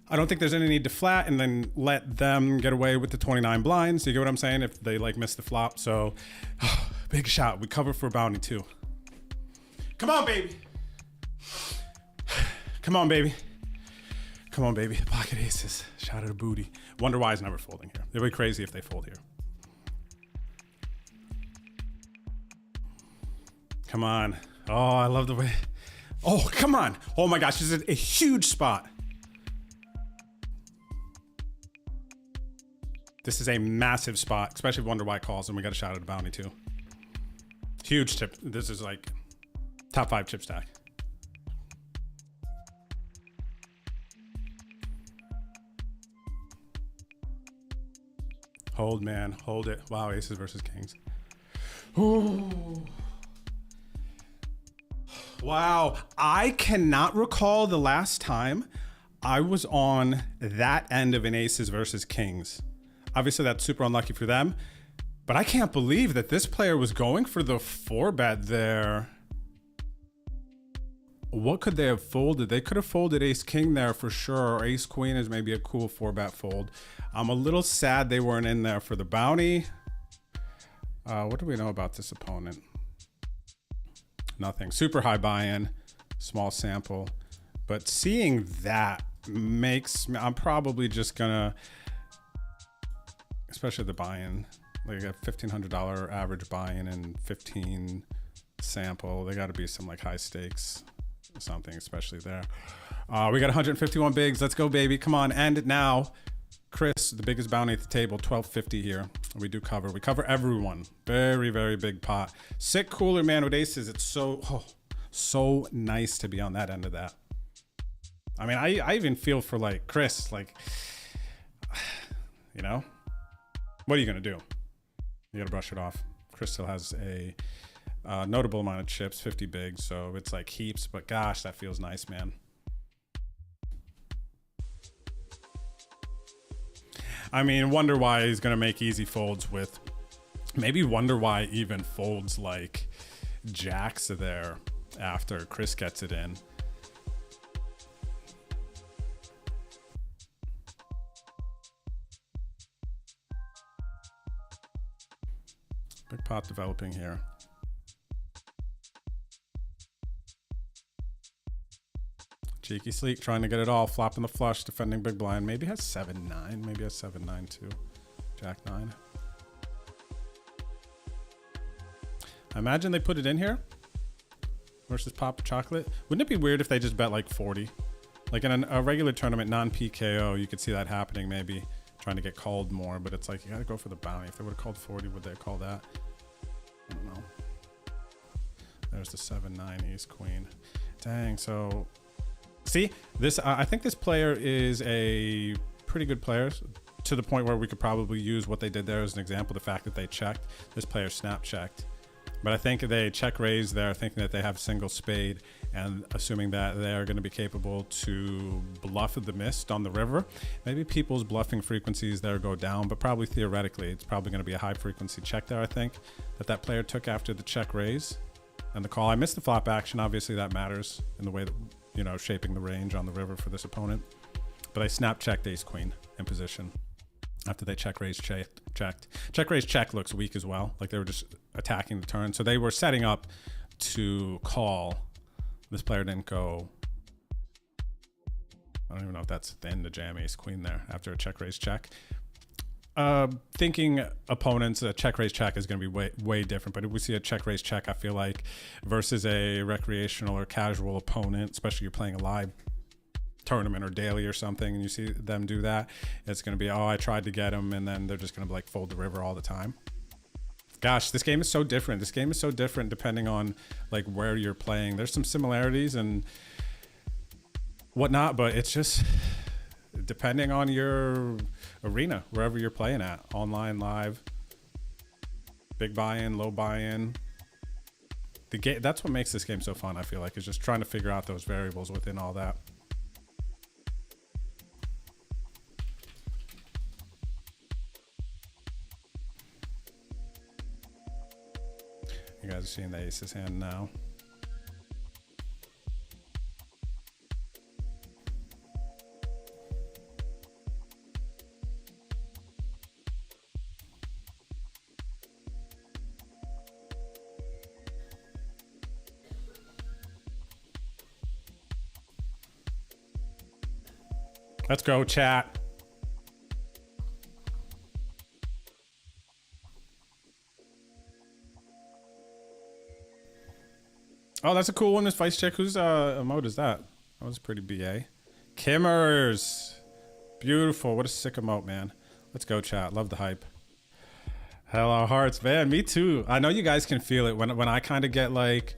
I don't think there's any need to flat and then let them get away with the 29 blinds. You get what I'm saying? If they like miss the flop. So big shot. We cover for bounty too. Come on, baby. Come on, baby. Come on, baby. Pocket aces. Shot at a booty. Wonder Why is never folding here. They'll be crazy if they fold here. Come on. Oh, I love the way. Oh, come on. Oh my gosh, this is a huge spot. This is a massive spot, especially if Wonder Why calls and we got a shot at a bounty too. Huge tip. This is like top 5 chip stack. Hold, man. Hold it. Wow, aces versus kings. Ooh. Wow. I cannot recall the last time I was on that end of an aces versus kings. Obviously, that's super unlucky for them. But I can't believe that this player was going for the 4-bet there. What could they have folded? They could have folded ace-king there for sure. Or ace-queen is maybe a cool 4-bet fold. I'm a little sad they weren't in there for the bounty. What do we know about this opponent? Nothing. Super high buy-in, small sample. But seeing that makes me, I'm probably just gonna, especially the buy-in, like a $1,500 average buy-in and 15 sample. They got to be some like high stakes or something, especially there. We got 151 bigs. Let's go, baby. Come on. And now, Chris, the biggest bounty at the table, 1250 here. We do cover. We cover everyone. Very, very big pot. Sick cooler, man, with aces. It's so nice to be on that end of that. I mean, I even feel for like Chris, like, you know, what are you going to do? You got to brush it off. Chris still has a notable amount of chips, 50 bigs. So it's like heaps, but gosh, that feels nice, man. I mean, Wonder Why he's going to make easy folds with, maybe Wonder Why even folds like jacks there after Chris gets it in. Big pot developing here. Cheeky Sleek trying to get it all, flopping the flush, defending big blind. Maybe has 7-9, maybe has 7-9 too. Jack 9. I imagine they put it in here versus pop chocolate. Wouldn't it be weird if they just bet like 40? Like in a regular tournament, non-PKO, you could see that happening maybe, trying to get called more, but it's like you gotta go for the bounty. If they would have called 40, would they call that? I don't know. There's the 7-9 ace queen. Dang, so see this, I think this player is a pretty good player to the point where we could probably use what they did there as an example. The fact that they checked, this player snap checked, but I think they check raise there, thinking that they have single spade and assuming that they're going to be capable to bluff the mist on the river. Maybe people's bluffing frequencies there go down, but probably theoretically it's probably going to be a high frequency check there. I think that player took after the check raise and the call. I missed the flop action. Obviously that matters in the way that, you know, shaping the range on the river for this opponent. But I snap checked ace queen in position after they check raise checked. Check raise check looks weak as well. Like they were just attacking the turn. So they were setting up to call. This player didn't go. I don't even know if that's the end of jam ace queen there after a check raise check. thinking opponents, a check raise check is going to be way different. But if we see a check raise check, I feel like versus a recreational or casual opponent, especially you're playing a live tournament or daily or something, and you see them do that, it's going to be, oh, I tried to get them, and then they're just going to like fold the river all the time. Gosh, this game is so different. This game is so different depending on like where you're playing. There's some similarities and whatnot, but it's just depending on your arena, wherever you're playing at, online, live, big buy-in, low buy-in. The game, that's what makes this game so fun, I feel like, is just trying to figure out those variables within all that. You guys are seeing the aces hand now. Let's go, chat. Oh, that's a cool one, Miss Vice Chick. Whose emote is that? That was pretty BA. Kimmers. Beautiful. What a sick emote, man. Let's go, chat. Love the hype. Hello, hearts. Man, me too. I know you guys can feel it when I kind of get like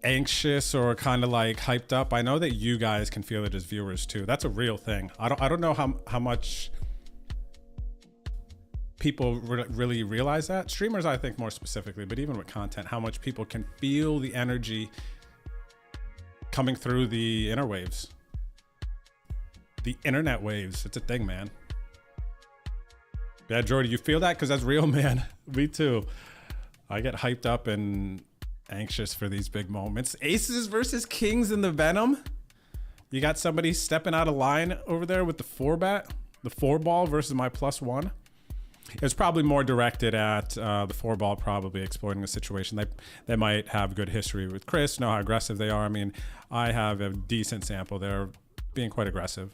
anxious or kind of like hyped up. I know that you guys can feel it as viewers too. That's a real thing. I don't know how much people really realize that. Streamers, I think more specifically, but even with content, how much people can feel the energy coming through the interwaves, the internet waves. It's a thing, man. Yeah, Jordy, you feel that? Because that's real, man. Me too. I get hyped up and anxious for these big moments. Aces versus kings in the Venom. You got somebody stepping out of line over there with the 4-bet, the 4-ball versus my +1. It's probably more directed at the 4-ball, probably exploiting the situation. They might have good history with Chris, know how aggressive they are. I mean, I have a decent sample. They're being quite aggressive.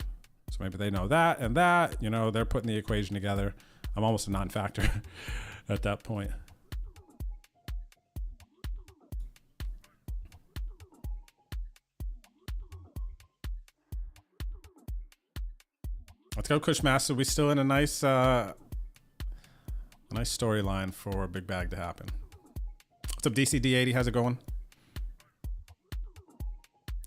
So maybe they know that and that, you know, they're putting the equation together. I'm almost a non-factor at that point. Let's go, Cushmaster. We still in a nice storyline for Big Bag to happen. What's up, DCD80? How's it going?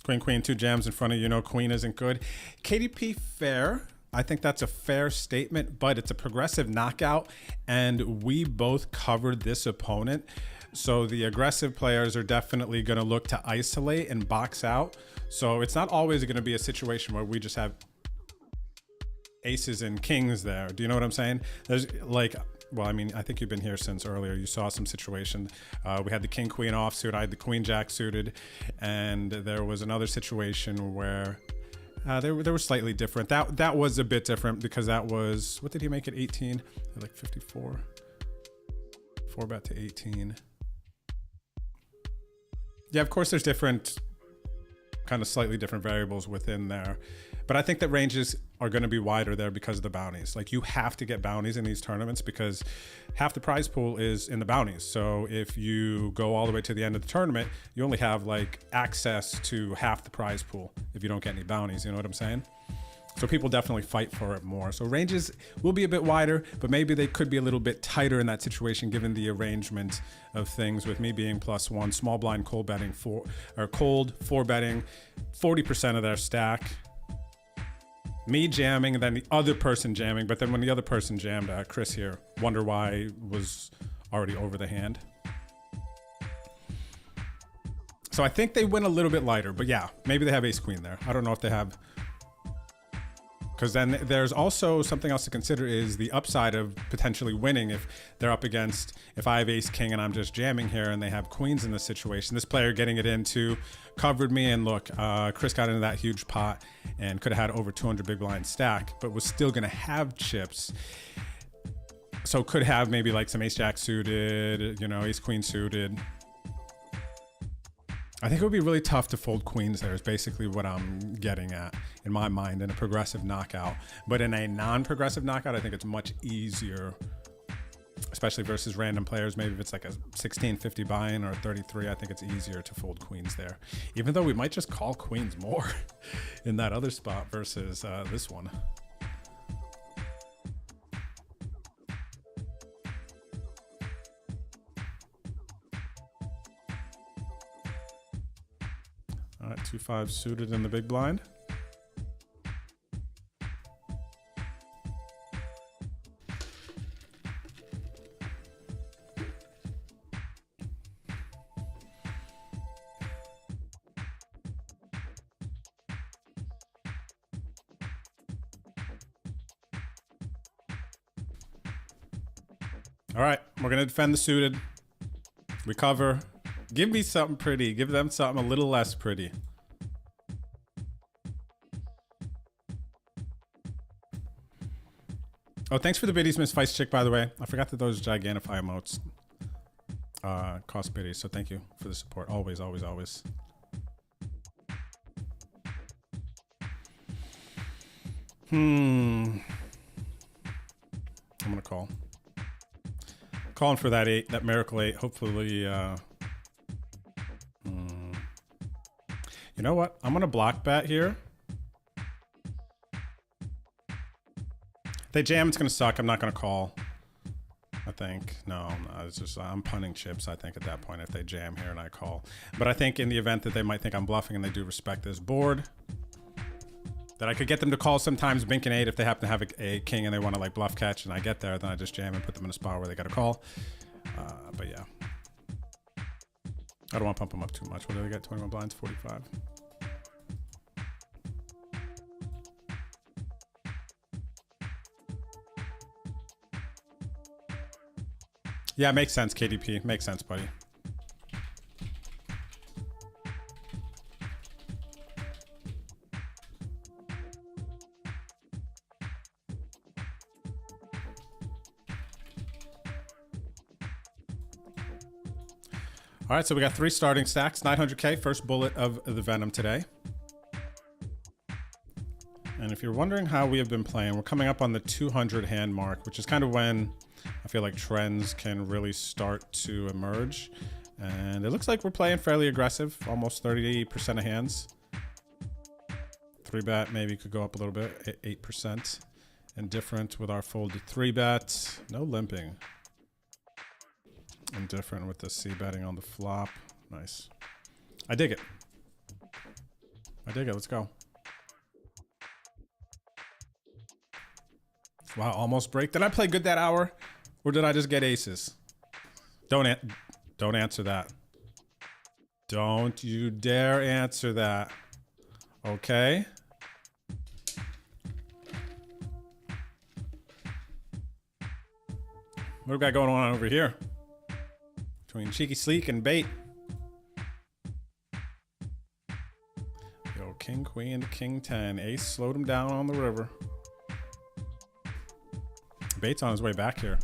Queen, 2 jams in front of you. No, queen isn't good. KDP fair. I think that's a fair statement, but it's a progressive knockout, and we both covered this opponent. So the aggressive players are definitely going to look to isolate and box out. So it's not always going to be a situation where we just have aces and kings there. Do you know what I'm saying? There's like, well, I mean, I think you've been here since earlier. You saw some situation. We had the king queen offsuit. I had the queen jack suited, and there was another situation where they were slightly different. That was a bit different because that was, what did he make it? 18, like 54. 4-bet to 18. Yeah, of course, there's different, kind of slightly different variables within there. But I think that ranges are going to be wider there because of the bounties. Like, you have to get bounties in these tournaments because half the prize pool is in the bounties. So if you go all the way to the end of the tournament, you only have like access to half the prize pool if you don't get any bounties. You know what I'm saying? So people definitely fight for it more. So ranges will be a bit wider, but maybe they could be a little bit tighter in that situation given the arrangement of things, with me being +1, small blind cold betting, 4 betting 40% of their stack. Me jamming and then the other person jamming, but then when the other person jammed, Chris here, wonder why was already over the hand. So I think they went a little bit lighter, but yeah, maybe they have ace queen there. I don't know if they have, because then there's also something else to consider is the upside of potentially winning if they're up against, if I have ace king and I'm just jamming here and they have queens in this situation. This player getting it into covered me, and look, Chris got into that huge pot and could have had over 200 big blind stack, but was still going to have chips. So could have maybe like some ace jack suited, you know, ace queen suited. I think it would be really tough to fold queens there is basically what I'm getting at in my mind in a progressive knockout. But in a non-progressive knockout, I think it's much easier, especially versus random players. Maybe if it's like a 16-50 buy-in or a 33, I think it's easier to fold queens there. Even though we might just call queens more in that other spot versus this one. All right, 2-5 suited in the big blind. All right, we're gonna defend the suited. We cover. Give me something pretty. Give them something a little less pretty. Oh, thanks for the biddies, Miss Vice Chick, by the way. I forgot that those Gigantify emotes cost biddies, so thank you for the support. Always, always, always. I'm gonna call. Calling for that 8, that miracle 8. Hopefully, you know what? I'm gonna block bet here. If they jam, it's gonna suck. I'm not gonna call. I think no, it's just I'm punting chips. I think at that point if they jam here and I call, but I think in the event that they might think I'm bluffing and they do respect this board, that I could get them to call sometimes bink an 8 if they happen to have a king and they want to like bluff catch and I get there, then I just jam and put them in a spot where they got to call. But yeah, I don't want to pump them up too much. What do they get? 21 blinds, 45. Yeah, makes sense, KDP. Makes sense, buddy. All right, so we got 3 starting stacks, 900K, first bullet of the Venom today. And if you're wondering how we have been playing, we're coming up on the 200 hand mark, which is kind of when I feel like trends can really start to emerge. And it looks like we're playing fairly aggressive, almost 30% of hands. 3-bet maybe could go up a little bit, 8%. Indifferent with our folded 3-bet, no limping. Indifferent with the c-betting on the flop. Nice. I dig it. I dig it. Let's go. Wow, almost break. Did I play good that hour? Or did I just get aces? Don't answer that. Don't you dare answer that. Okay? What do we got going on over here? Between Cheeky Sleek and Bait. Yo, King, Queen, King 10. Ace slowed him down on the river. Bait's on his way back here.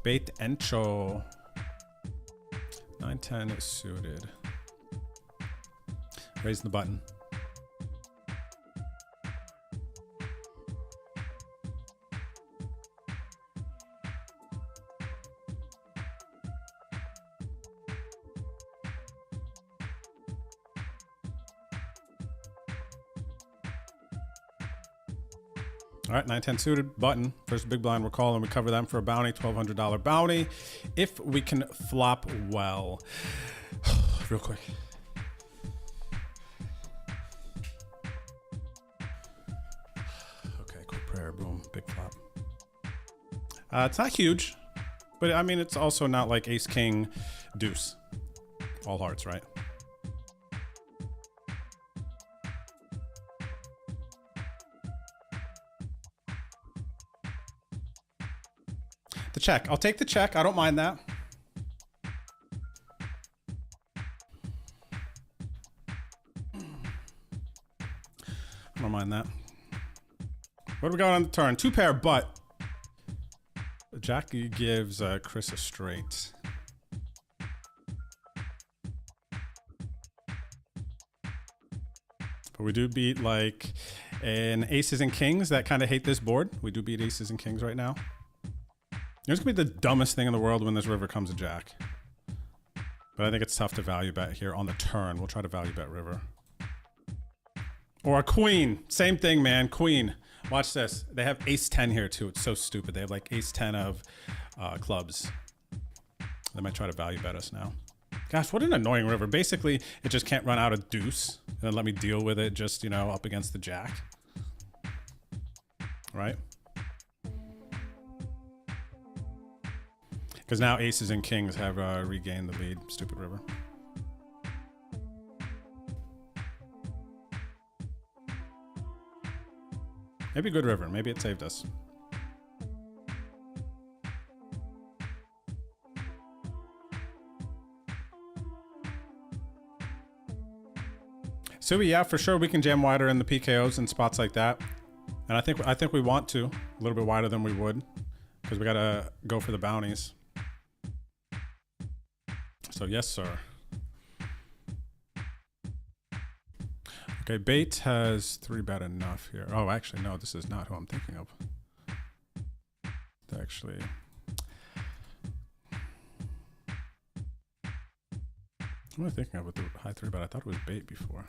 Bait Encho. 9-10 is suited. Raising the button. All right, 9-10 suited, button. First big blind we're calling. We cover them for a bounty, $1,200 bounty. If we can flop well. Real quick. Okay, quick prayer, boom, big flop. It's not huge, but I mean, it's also not like ace, king, deuce. All hearts, right? The check. I'll take the check. I don't mind that. I don't mind that. What are we going on the turn? 2-pair, but Jackie gives Chris a straight. But we do beat like an aces and kings that kind of hate this board. We do beat aces and kings right now. It's gonna be the dumbest thing in the world when this river comes a jack. But I think it's tough to value bet here on the turn. We'll try to value bet river. Or a queen. Same thing, man. Queen. Watch this. They have ace 10 here too. It's so stupid. They have like ace 10 of clubs. They might try to value bet us now. Gosh, what an annoying river. Basically, it just can't run out a deuce and then let me deal with it just, you know, up against the jack. Right? Because now aces and kings have regained the lead. Stupid river. Maybe good river. Maybe it saved us. So yeah, for sure we can jam wider in the PKOs and spots like that. And I think we want to a little bit wider than we would because we gotta go for the bounties. So yes, sir. Okay, Bait has 3-bet enough here. Oh, actually, no, this is not who I'm thinking of. Actually, what am I thinking of with the high 3-bet? I thought it was Bait before.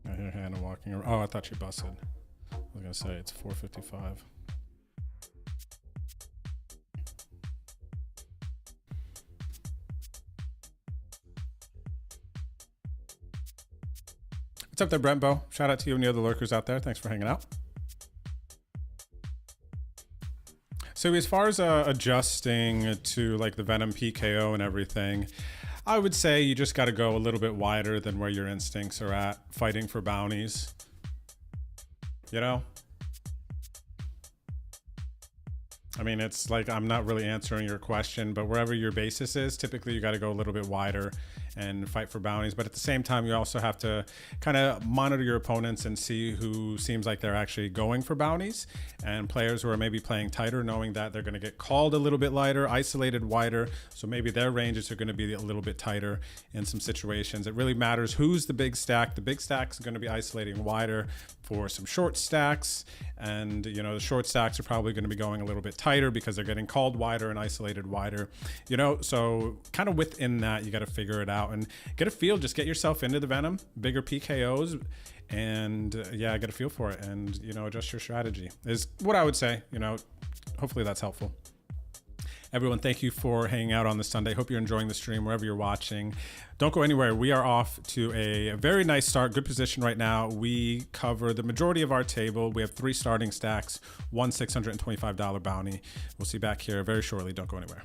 I hear Hannah walking around. Oh, I thought she busted. I was gonna say it's 4:55. What's up there, Brentbo? Shout out to you and the other lurkers out there. Thanks for hanging out. So as far as adjusting to like the Venom PKO and everything, I would say you just got to go a little bit wider than where your instincts are at, fighting for bounties. You know? I mean, it's like I'm not really answering your question, but wherever your basis is, typically you got to go a little bit wider and fight for bounties. But at the same time, you also have to kind of monitor your opponents and see who seems like they're actually going for bounties, and players who are maybe playing tighter, knowing that they're going to get called a little bit lighter, isolated wider. So maybe their ranges are going to be a little bit tighter in some situations. It really matters who's the big stack. The big stack's going to be isolating wider for some short stacks. And, you know, the short stacks are probably going to be going a little bit tighter because they're getting called wider and isolated wider, you know, so kind of within that, you got to figure it out and get a feel. Just get yourself into the Venom, bigger PKOs, and yeah, get a feel for it and, you know, adjust your strategy is what I would say. You know, hopefully that's helpful. Everyone, thank you for hanging out on this Sunday. Hope you're enjoying the stream wherever you're watching. Don't go anywhere. We are off to a very nice start. Good position right now. We cover the majority of our table. We have 3 starting stacks, one $625 bounty. We'll see you back here very shortly. Don't go anywhere.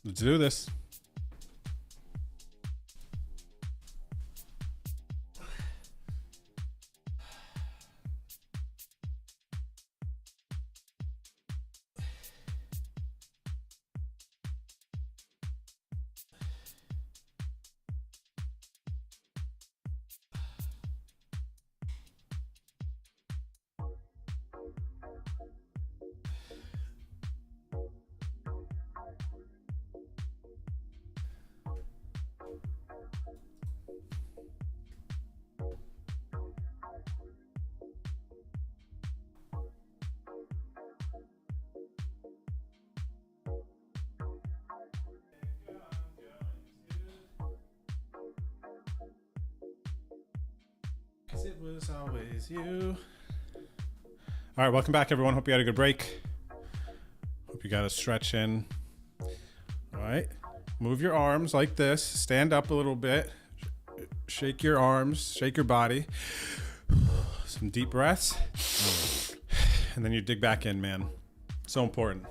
Let's do this. It was always you. All right, welcome back, everyone. Hope you had a good break. Hope you got a stretch in. All right, move your arms like this. Stand up a little bit. Shake your arms. Shake your body. Some deep breaths. And then you dig back in, man. So important.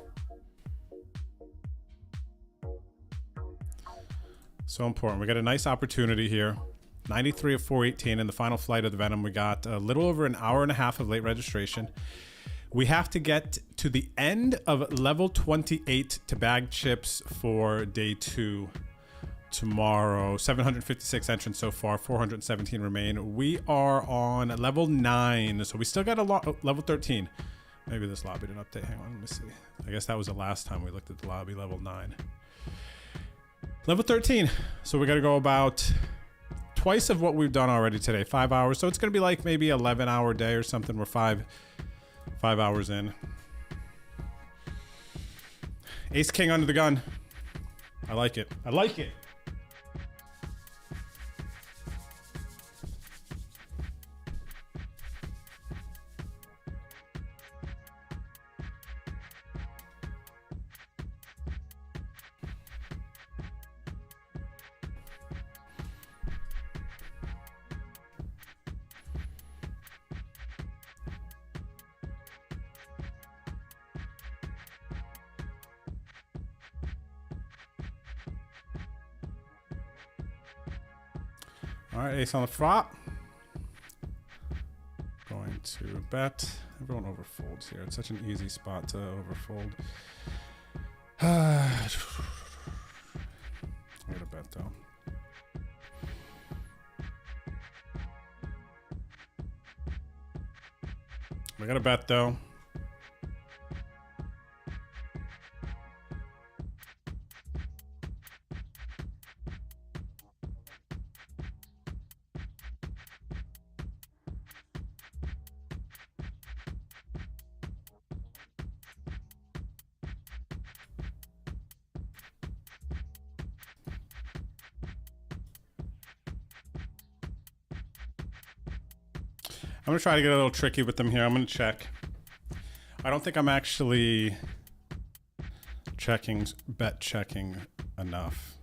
So important. We got a nice opportunity here. 93 of 418 in the final flight of the Venom. We got a little over an hour and a half of late registration. We have to get to the end of level 28 to bag chips for day 2 tomorrow. 756 entrants so far, 417 remain. We are on level 9, so we still got a lot. Level 13. Maybe this lobby didn't update. Hang on, let me see. I guess that was the last time we looked at the lobby. Level 9. Level 13. So we got to go about twice of what we've done already today, 5 hours. So it's going to be like maybe 11-hour day or something. We're five hours in. Ace King under the gun. I like it. I like it. All right, ace on the flop. Going to bet. Everyone overfolds here. It's such an easy spot to overfold. I'm gonna bet though. We gotta bet though. I'm gonna try to get a little tricky with them here. I'm gonna check. I don't think I'm actually bet checking enough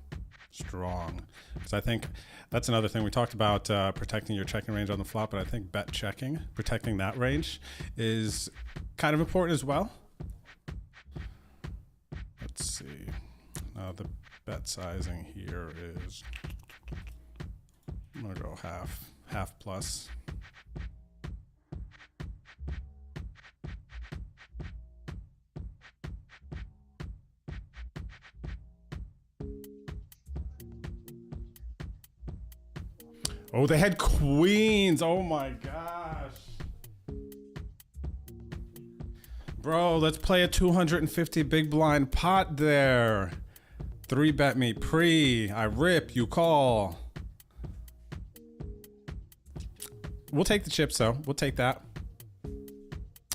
strong, because I think that's another thing we talked about, protecting your checking range on the flop. But I think bet checking, protecting that range, is kind of important as well. Let's see. Now the bet sizing here is, I'm gonna go half plus. Oh, they had queens. Oh my gosh. Bro, let's play a 250 big blind pot there. 3-bet me pre. I rip, you call. We'll take the chips though. We'll take that.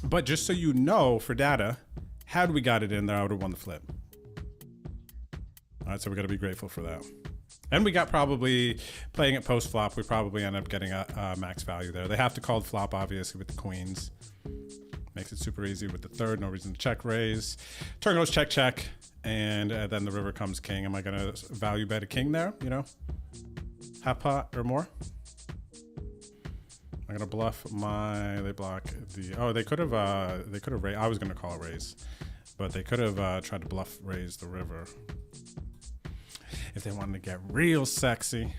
But just so you know, for data, had we got it in there, I would have won the flip. All right, so we got to be grateful for that. And we got, probably playing it post flop, we probably end up getting a max value there. They have to call the flop, obviously, with the queens. Makes it super easy with the third. No reason to check raise. Turn goes check, check. And then the river comes king. Am I going to value bet a king there? You know, half pot or more? I'm going to bluff they block the, oh, they could have raised. I was going to call it raise, but they could have tried to bluff raise the river if they wanted to get real sexy.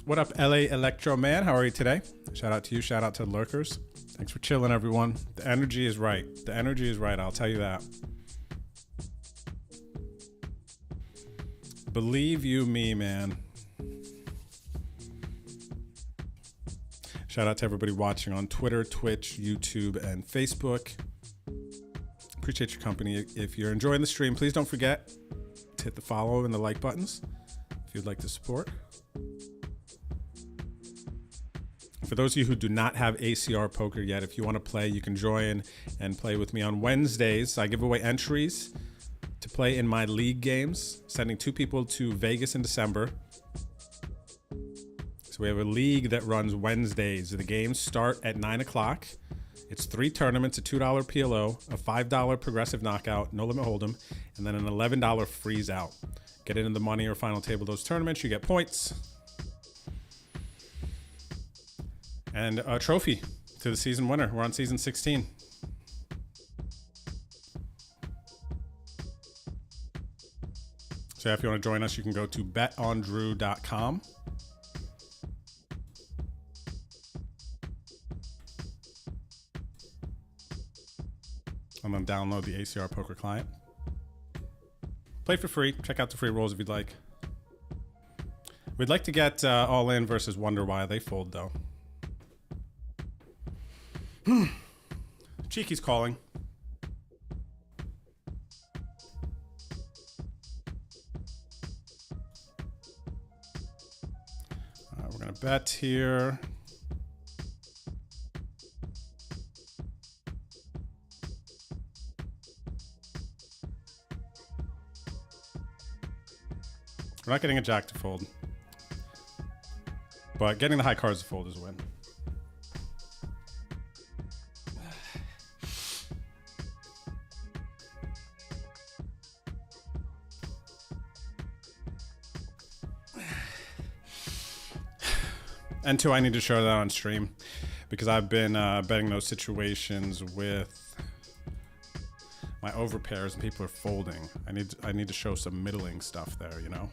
What up, LA Electro Man? How are you today? Shout out to you. Shout out to the lurkers. Thanks for chilling, everyone. The energy is right. The energy is right. I'll tell you that. Believe you me, man. Shout out to everybody watching on Twitter, Twitch, YouTube, and Facebook. Appreciate your company. If you're enjoying the stream, please don't forget to hit the follow and the like buttons if you'd like to support. For those of you who do not have ACR Poker yet, if you want to play, you can join and play with me on Wednesdays. I give away entries to play in my league games, sending 2 people to Vegas in December. So we have a league that runs Wednesdays. The games start at 9 o'clock. It's 3 tournaments, a $2 PLO, a $5 progressive knockout, no limit hold'em, and then an $11 freeze out. Get into the money or final table of those tournaments, you get points. And a trophy to the season winner. We're on season 16. So if you want to join us, you can go to betondrew.com. And then download the ACR Poker client. Play for free. Check out the free rolls if you'd like. We'd like to get all in versus wonder why they fold, though. Cheeky's calling. We're going to bet here. We're not getting a jack to fold, but getting the high cards to fold is a win. And 2, I need to show that on stream because I've been betting those situations with my overpairs and people are folding. I need to show some middling stuff there, you know?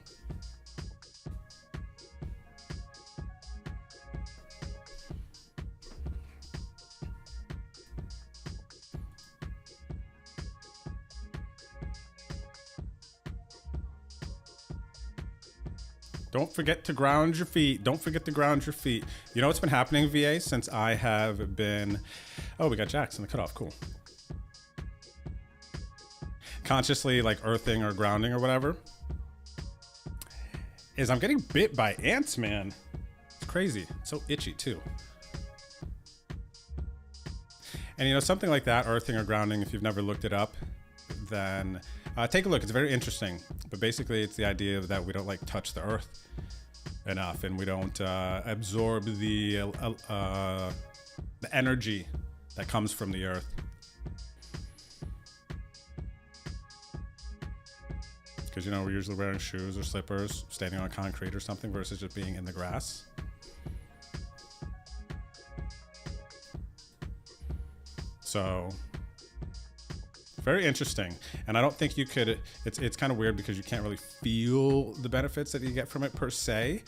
Don't forget to ground your feet. Don't forget to ground your feet. You know what's been happening, VA, since I have been... Oh, we got jacks in the cutoff. Cool. Consciously, like, earthing or grounding or whatever. Is I'm getting bit by ants, man. It's crazy. It's so itchy, too. And, you know, something like that, earthing or grounding, if you've never looked it up, then... take a look. It's very interesting. But basically, it's the idea that we don't like touch the earth enough, and we don't absorb the energy that comes from the earth. Because, you know, we're usually wearing shoes or slippers, standing on concrete or something, versus just being in the grass. So... very interesting. And I don't think you could, it's kind of weird because you can't really feel the benefits that you get from it per se.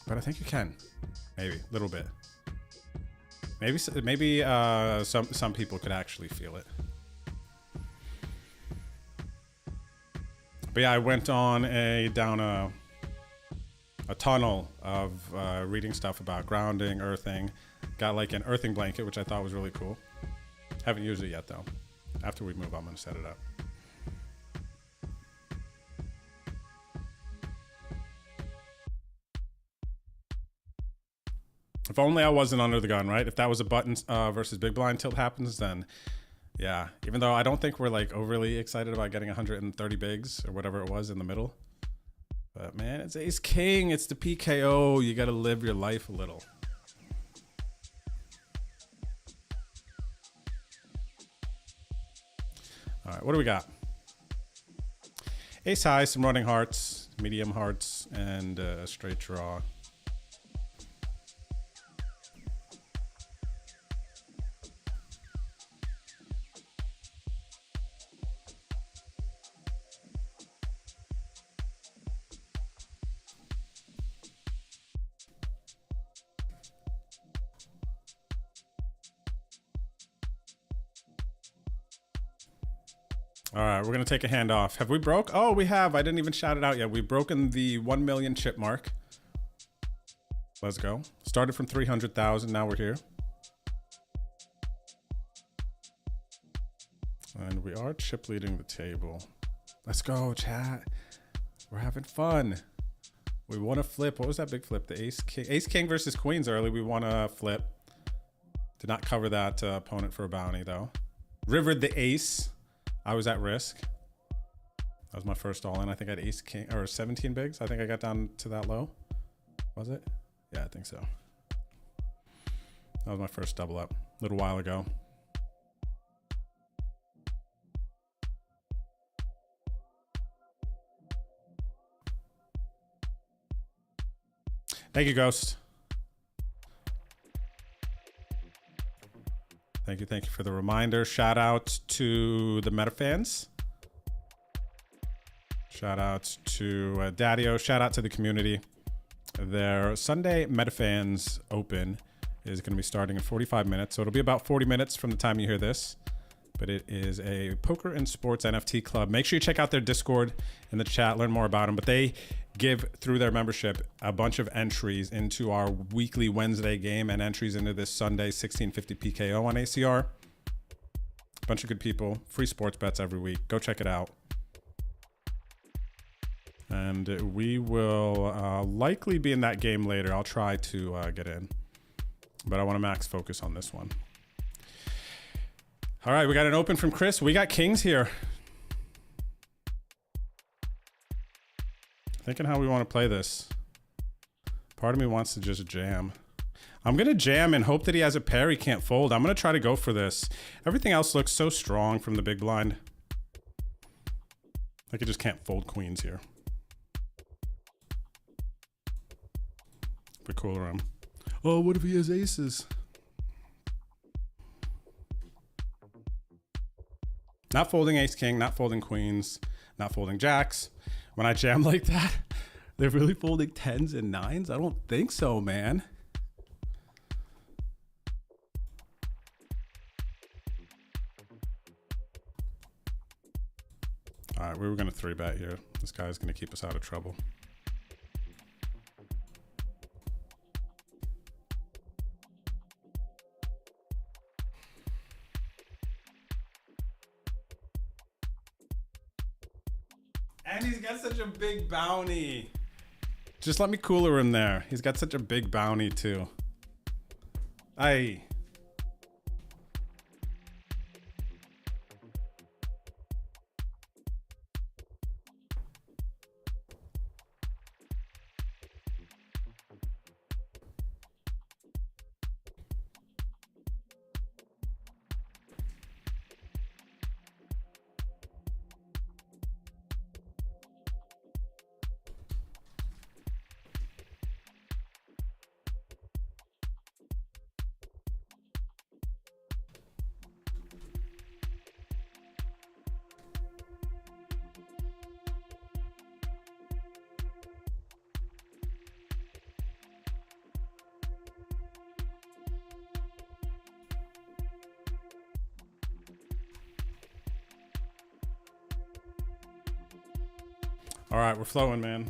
But I think you can, maybe a little bit. Maybe some people could actually feel it. But yeah, I went on down a tunnel of reading stuff about grounding, earthing. Got like an earthing blanket, which I thought was really cool. Haven't used it yet though. After we move, I'm gonna set it up. If only I wasn't under the gun, right? If that was a button versus big blind tilt happens, then yeah. Even though I don't think we're like overly excited about getting 130 bigs or whatever it was in the middle. But man, it's ace king. It's the PKO. You got to live your life a little. All right, what do we got? Ace high, some running hearts, medium hearts, and a straight draw. All right, we're going to take a hand off. Have we broke? Oh, we have. I didn't even shout it out yet. We've broken the 1 million chip mark. Let's go. Started from 300,000. Now we're here. And we are chip leading the table. Let's go, chat. We're having fun. We won a flip. What was that big flip? The ace king. Ace king versus queens early. We won a flip. Did not cover that opponent for a bounty, though. Rivered the ace. I was at risk. That was my first all in. I think I had ace king or 17 bigs. I think I got down to that low. Was it? Yeah, I think so. That was my first double up a little while ago. Thank you, Ghost. Thank you for the reminder. Shout out to the meta fans. Shout out to Daddy-O. Shout out to the community. Their Sunday Meta Fans Open is going to be starting in 45 minutes. So it'll be about 40 minutes from the time you hear this. But it is a poker and sports NFT club. Make sure you check out their Discord in the chat, learn more about them. But they give, through their membership, a bunch of entries into our weekly Wednesday game and entries into this Sunday 1650 PKO on ACR. Bunch of good people, free sports bets every week. Go check it out. And we will likely be in that game later. I'll try to get in. But I want to max focus on this one. All right, we got an open from Chris. We got kings here. Thinking how we want to play this. Part of me wants to just jam. I'm going to jam and hope that he has a pair he can't fold. I'm going to try to go for this. Everything else looks so strong from the big blind. Like he just can't fold queens here. But cooler him. Oh, what if he has aces? Not folding ace king, not folding queens, not folding jacks. When I jam like that, they're really folding tens and nines? I don't think so, man. All right, we were gonna 3-bet here. This guy's gonna keep us out of trouble. And he's got such a big bounty. Just let me cooler him there. He's got such a big bounty too. Aye. All right, we're flowing, man.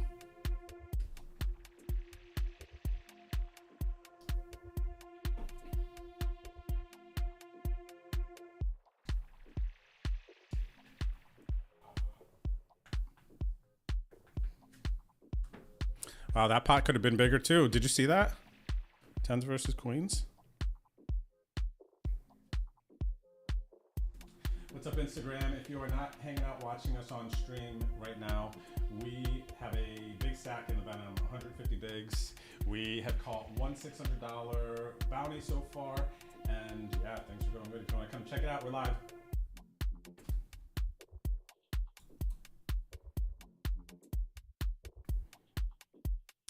Wow, that pot could have been bigger too. Did you see that? Tens versus queens. What's up, Instagram? If you are not hanging out watching us on stream right now, we have a big stack in the Venom, 150 bigs. We have caught one $600 bounty so far, and yeah, things are going good. If you want to come check it out, we're live.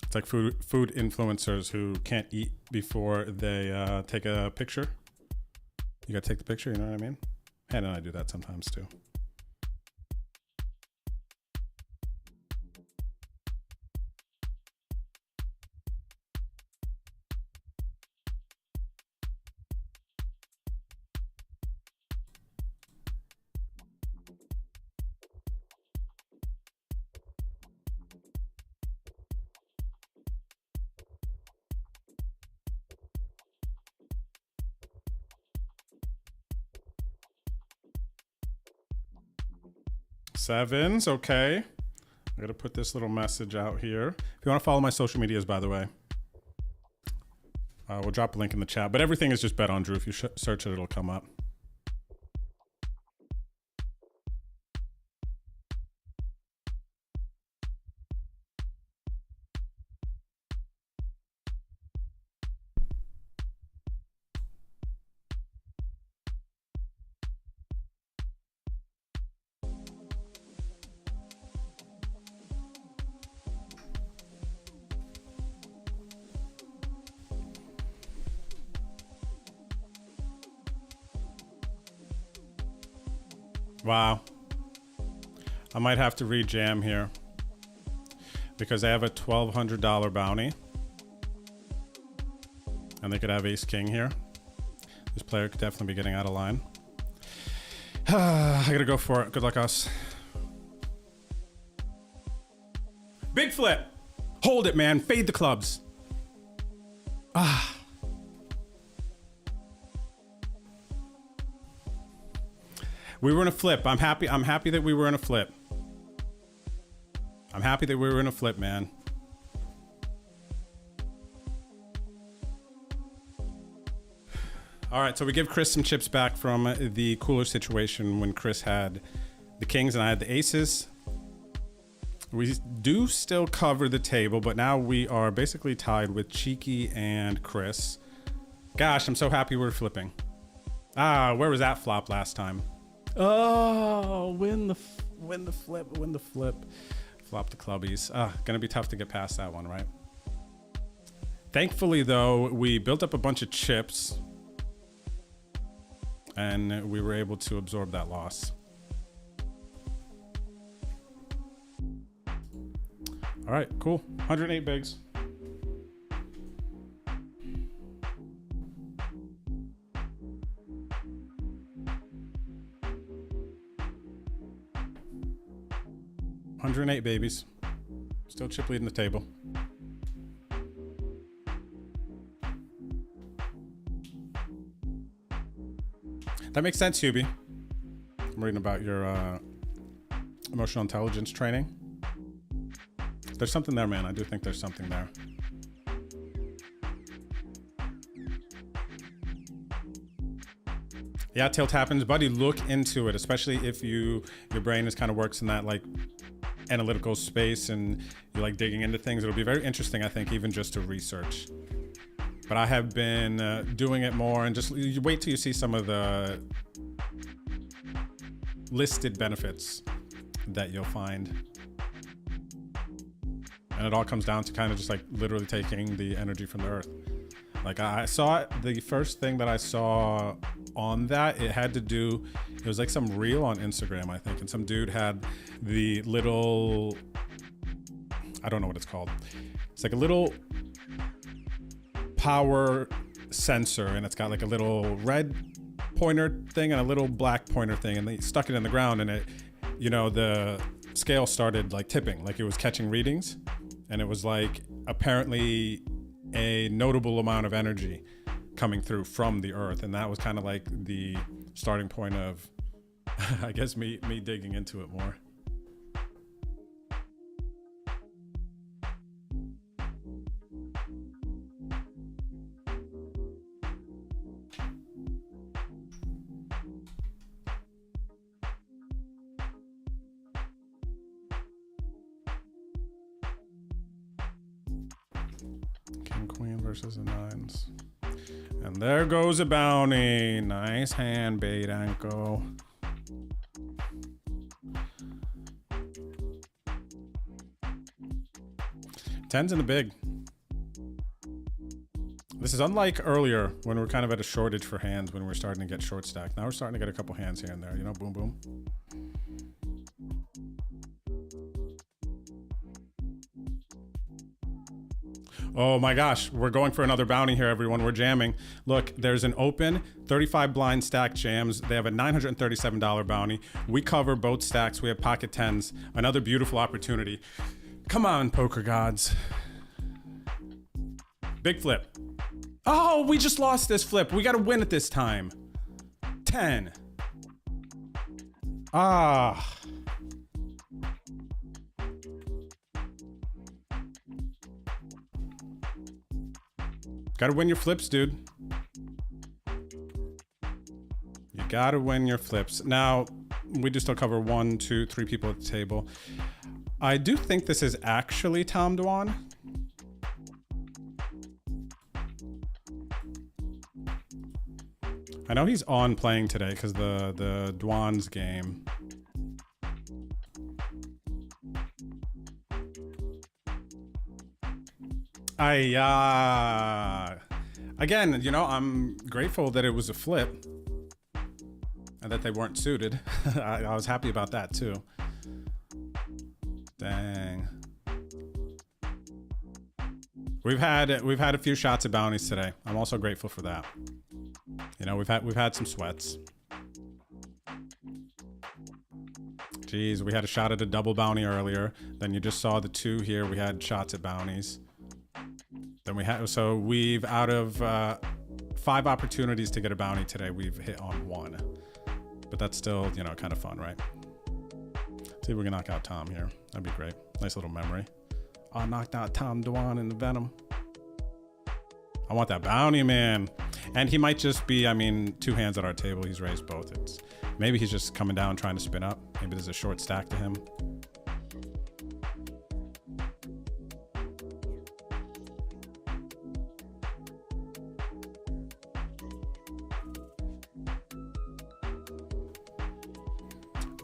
It's like food influencers who can't eat before they take a picture. You gotta take the picture, you know what I mean? Hannah and I do that sometimes too. Sevens, okay. I gotta put this little message out here. If you want to follow my social medias, by the way, we'll drop a link in the chat. But everything is just Bet on Drew. If you search it, it'll come up. Wow. I might have to re-jam here because they have a $1,200 bounty and they could have ace king here. This player could definitely be getting out of line. I gotta go for it. Good luck, us. Big flip. Hold it, man. Fade the clubs. Ah. We were in a flip. I'm happy that we were in a flip. I'm happy that we were in a flip, man. All right, so we give Chris some chips back from the cooler situation when Chris had the kings and I had the aces. We do still cover the table, but now we are basically tied with Cheeky and Chris. Gosh, I'm so happy we're flipping. Ah, where was that flop last time? Oh, win the flip. Flop the clubbies. Gonna be tough to get past that one, right? Thankfully, though, we built up a bunch of chips and we were able to absorb that loss. All right, cool. 108 bigs. $108 babies. Still chip leading the table. That makes sense, Hubie. I'm reading about your emotional intelligence training. There's something there, man. I do think there's something there. Yeah, tilt happens, buddy. Look into it, especially if your brain is kind of works in that like analytical space and you're like digging into things. It'll be very interesting, I think, even just to research. But I have been doing it more, and just you wait till you see some of the listed benefits that you'll find. And it all comes down to kind of just like literally taking the energy from the earth. Like I saw it, the first thing that I saw on that, it was like some reel on Instagram, I think. And some dude had the little, I don't know what it's called. It's like a little power sensor, and it's got like a little red pointer thing and a little black pointer thing. And they stuck it in the ground, and it, the scale started like tipping, like it was catching readings. And it was like apparently a notable amount of energy coming through from the earth. And that was kind of like the starting point of, I guess, me digging into it more. Queen versus the nines. And there goes a bounty. Nice hand, bait ankle. Tens in the big. This is unlike earlier when we were kind of at a shortage for hands, when we were starting to get short stacked. Now we're starting to get a couple hands here and there, boom, boom. Oh my gosh, we're going for another bounty here, everyone. We're jamming. Look, there's an open 35 blind stack jams. They have a $937 bounty. We cover both stacks. We have pocket tens. Another beautiful opportunity. Come on, poker gods. Big flip. Oh, we just lost this flip. We got to win it this time. 10. Ah. Gotta win your flips, dude. You gotta win your flips. Now, we do still cover 1, 2, 3 people at the table. I do think this is actually Tom Dwan. I know he's on playing today because the Dwan's game. Again, I'm grateful that it was a flip and that they weren't suited. I was happy about that too. Dang. We've had a few shots of bounties today. I'm also grateful for that. We've had some sweats. Jeez, we had a shot at a double bounty earlier. Then you just saw the 2 here. We had shots at bounties. Then we've out of 5 opportunities to get a bounty today, we've hit on 1. But that's still, kind of fun, right? See if we can knock out Tom here. That'd be great. Nice little memory. I knocked out Tom Dwan in the Venom. I want that bounty, man. And he might just be, 2 hands at our table. He's raised both. Maybe he's just coming down trying to spin up. Maybe there's a short stack to him.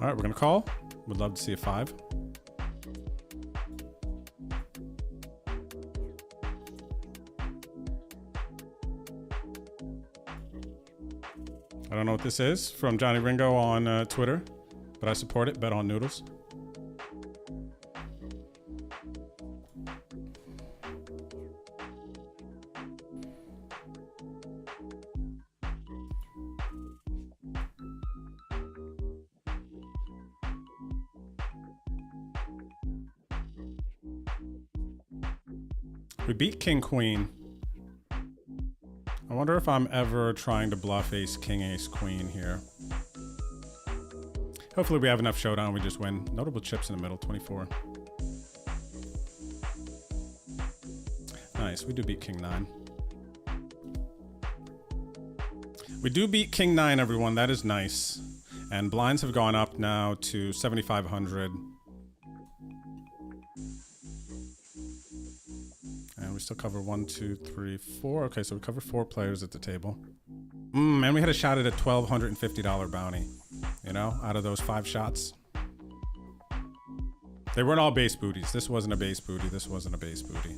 All right, we're gonna call. Would love to see a 5. I don't know what this is from Johnny Ringo on Twitter, but I support it. Bet on noodles. We beat King Queen. I wonder if I'm ever trying to bluff Ace King Ace Queen here. Hopefully we have enough showdown, we just win. Notable chips in the middle, 24. Nice, we do beat King 9. We do beat King 9, everyone, that is nice. And blinds have gone up now to 7,500. And we still cover 1, 2, 3, 4. Okay, so we cover 4 players at the table. And we had a shot at a $1,250 bounty. You know, out of those 5 shots. They weren't all base booties. This wasn't a base booty. This wasn't a base booty.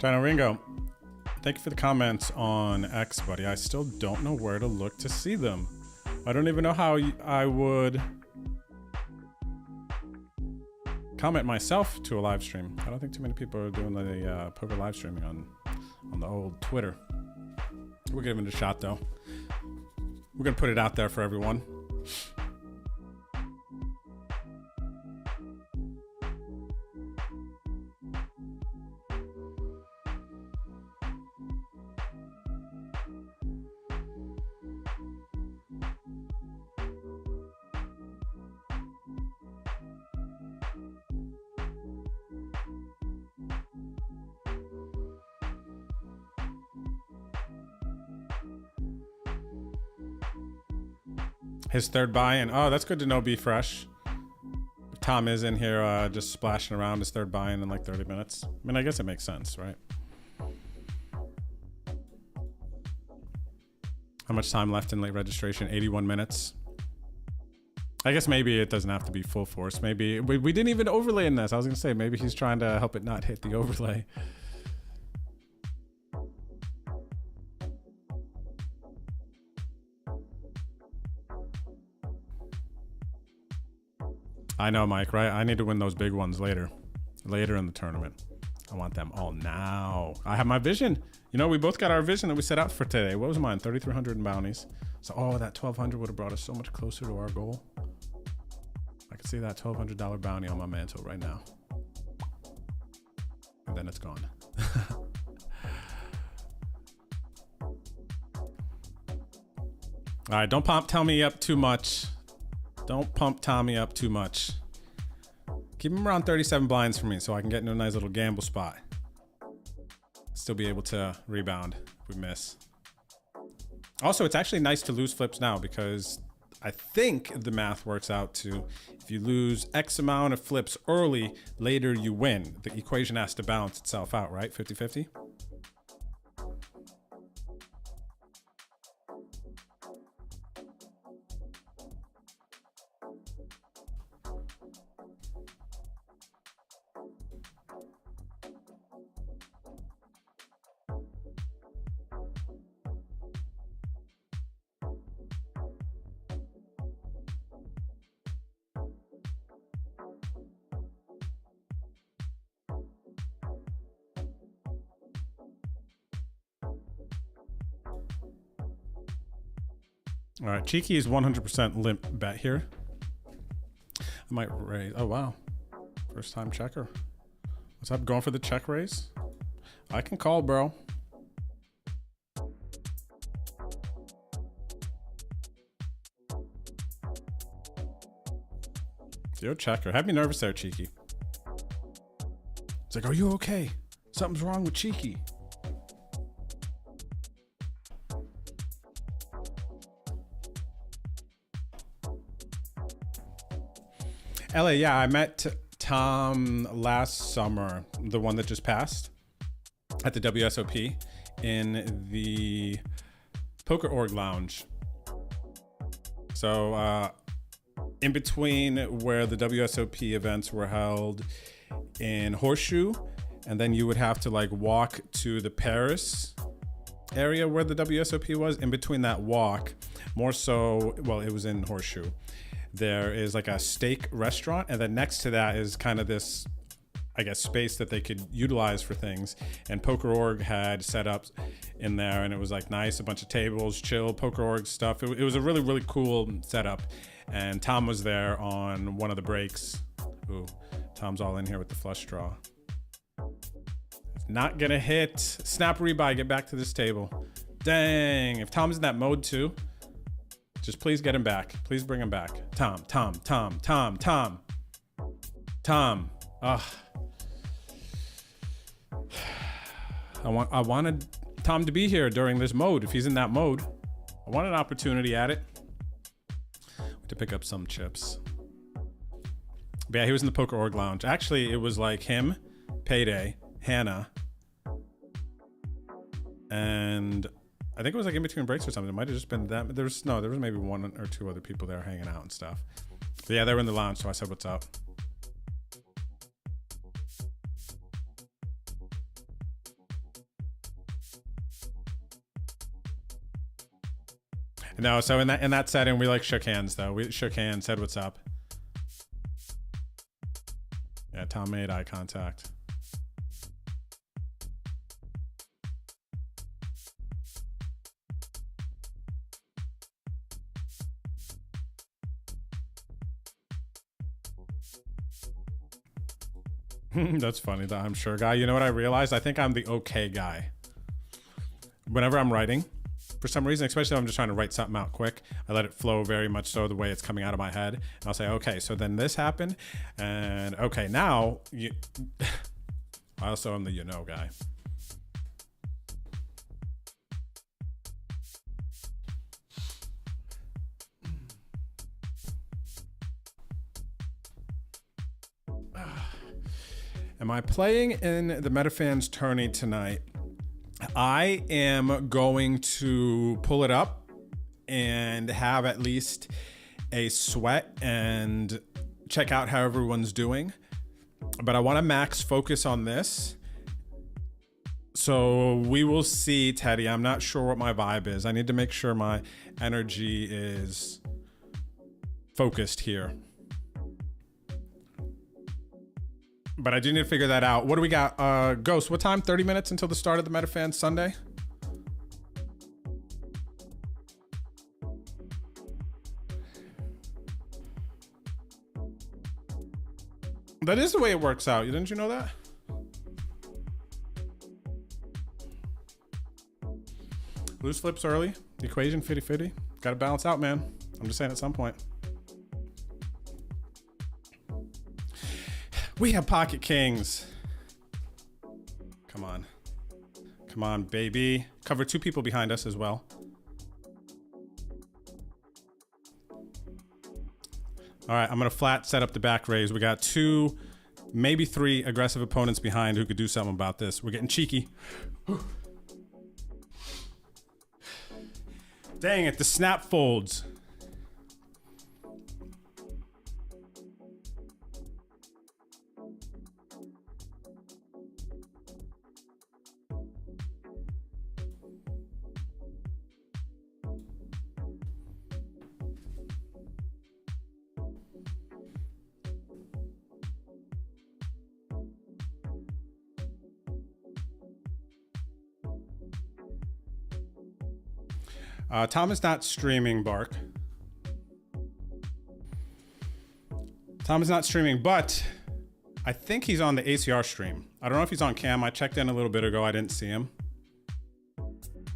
Dino Ringo, thank you for the comments on X, buddy. I still don't know where to look to see them. I don't even know how I would comment myself to a live stream. I don't think too many people are doing the poker live streaming on the old Twitter. We're giving it a shot, though. We're going to put it out there for everyone. His third buy-in. Oh, that's good to know, Be Fresh. Tom is in here just splashing around his third buy-in in like 30 minutes. I mean, I guess it makes sense, right? How much time left in late registration? 81 minutes. I guess maybe it doesn't have to be full force. Maybe we didn't even overlay in this. I was going to say maybe he's trying to help it not hit the overlay. I know, Mike, right? I need to win those big ones later in the tournament. I want them all now. I have my vision. You know, we both got our vision that we set out for today. What was mine? 3,300 in bounties. So, that 1,200 would have brought us so much closer to our goal. I could see that $1,200 bounty on my mantle right now. And then it's gone. All right, don't pump Tommy up too much. Don't pump Tommy up too much. Keep him around 37 blinds for me so I can get into a nice little gamble spot. Still be able to rebound if we miss. Also, it's actually nice to lose flips now because I think the math works out to if you lose X amount of flips early, later you win. The equation has to balance itself out, right? 50-50? All right, Cheeky is 100% limp bet here. I might raise. Oh, wow. First time checker. What's up? Going for the check raise? I can call, bro. Yo, checker. Had me nervous there, Cheeky. It's like, are you okay? Something's wrong with Cheeky. LA, yeah, I met Tom last summer, the one that just passed, at the WSOP in the Poker Org Lounge. So, in between where the WSOP events were held in Horseshoe, and then you would have to like walk to the Paris area where the WSOP was. In between that walk, more so, well, it was in Horseshoe. There is like a steak restaurant, and then next to that is kind of this, I guess, space that they could utilize for things. And Poker Org had set up in there, and it was like nice, a bunch of tables, chill, Poker Org stuff. It was a really, really cool setup. And Tom was there on one of the breaks. Ooh, Tom's all in here with the flush draw. Not gonna hit. Snap rebuy, get back to this table. Dang, if Tom's in that mode too, just please get him back. Please bring him back. Tom. Ugh. I wanted Tom to be here during this mode. If he's in that mode, I want an opportunity at it to pick up some chips. But yeah, he was in the Poker Org Lounge. Actually, it was like him, Payday, Hannah, and I think it was like in between breaks or something. It might have just been that. There was maybe one or two other people there hanging out and stuff. But yeah, they were in the lounge, so I said, "What's up?" No, so in that setting, we like shook hands though. We shook hands, said, "What's up?" Yeah, Tom made eye contact. That's funny, the I'm sure guy. You know what I realized? I think I'm the okay guy. Whenever I'm writing, for some reason, especially if I'm just trying to write something out quick, I let it flow very much so the way it's coming out of my head. And I'll say, okay, so then this happened. And okay, now you. I also am the guy. Am I playing in the Metafans tourney tonight? I am going to pull it up and have at least a sweat and check out how everyone's doing. But I want to max focus on this. So we will see, Teddy. I'm not sure what my vibe is. I need to make sure my energy is focused here. But I do need to figure that out. What do we got? Ghost, what time? 30 minutes until the start of the Metafans Sunday? That is the way it works out. Didn't you know that? Loose flips early. Equation 50-50. Got to balance out, man. I'm just saying at some point. We have pocket kings. Come on. Come on, baby. Cover two people behind us as well. All right, I'm going to flat set up the back raise. We got two, maybe three aggressive opponents behind who could do something about this. We're getting cheeky. Dang it, the snap folds. Tom is not streaming, Bark. Tom is not streaming, but I think he's on the ACR stream. I don't know if he's on cam. I checked in a little bit ago. I didn't see him.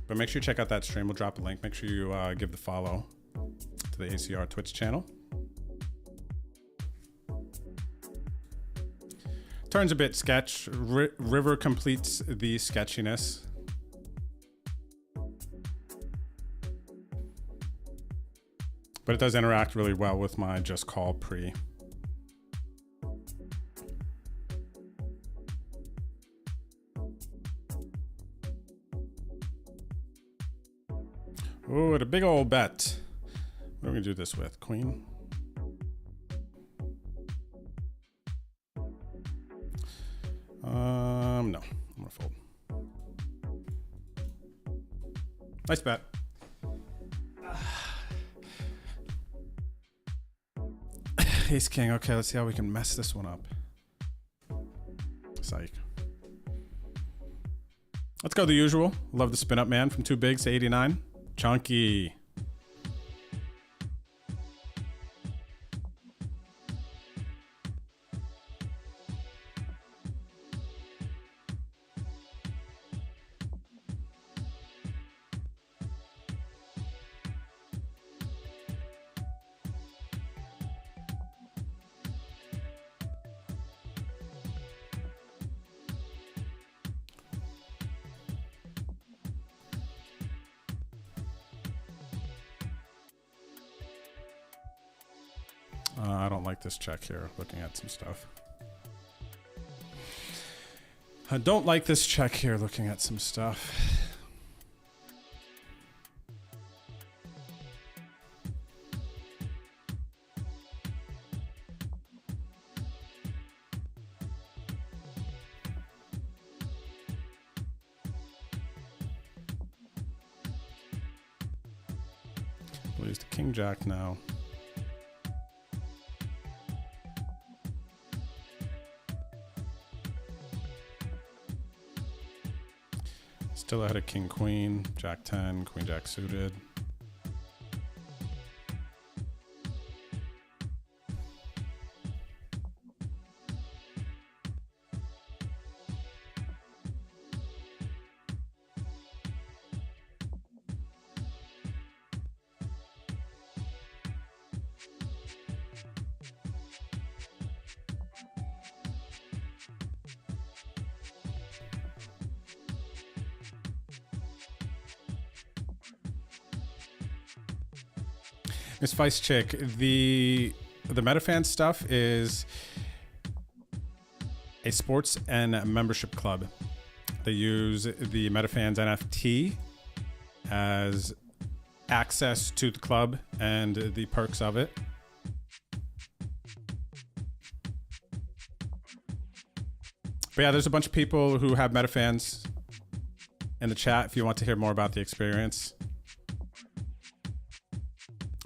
But make sure you check out that stream. We'll drop the link. Make sure you give the follow to the ACR Twitch channel. Turns a bit sketch. River completes the sketchiness. But it does interact really well with my just call pre. Oh, a big old bet. What are we gonna do this with? Queen? No, I'm gonna fold. Nice bet. Ace King. Okay, let's see how we can mess this one up. Psych. Let's go the usual. Love the spin up man from 2 bigs to 89. Chunky. I don't like this check here, looking at some stuff. I don't like this check here, looking at some stuff. We'll use the King Jack now. Still ahead of King Queen, Jack 10, Queen Jack suited. Miss Vice Chick, the MetaFan stuff is a sports and membership club. They use the MetaFans NFT as access to the club and the perks of it. But yeah, there's a bunch of people who have MetaFans in the chat if you want to hear more about the experience.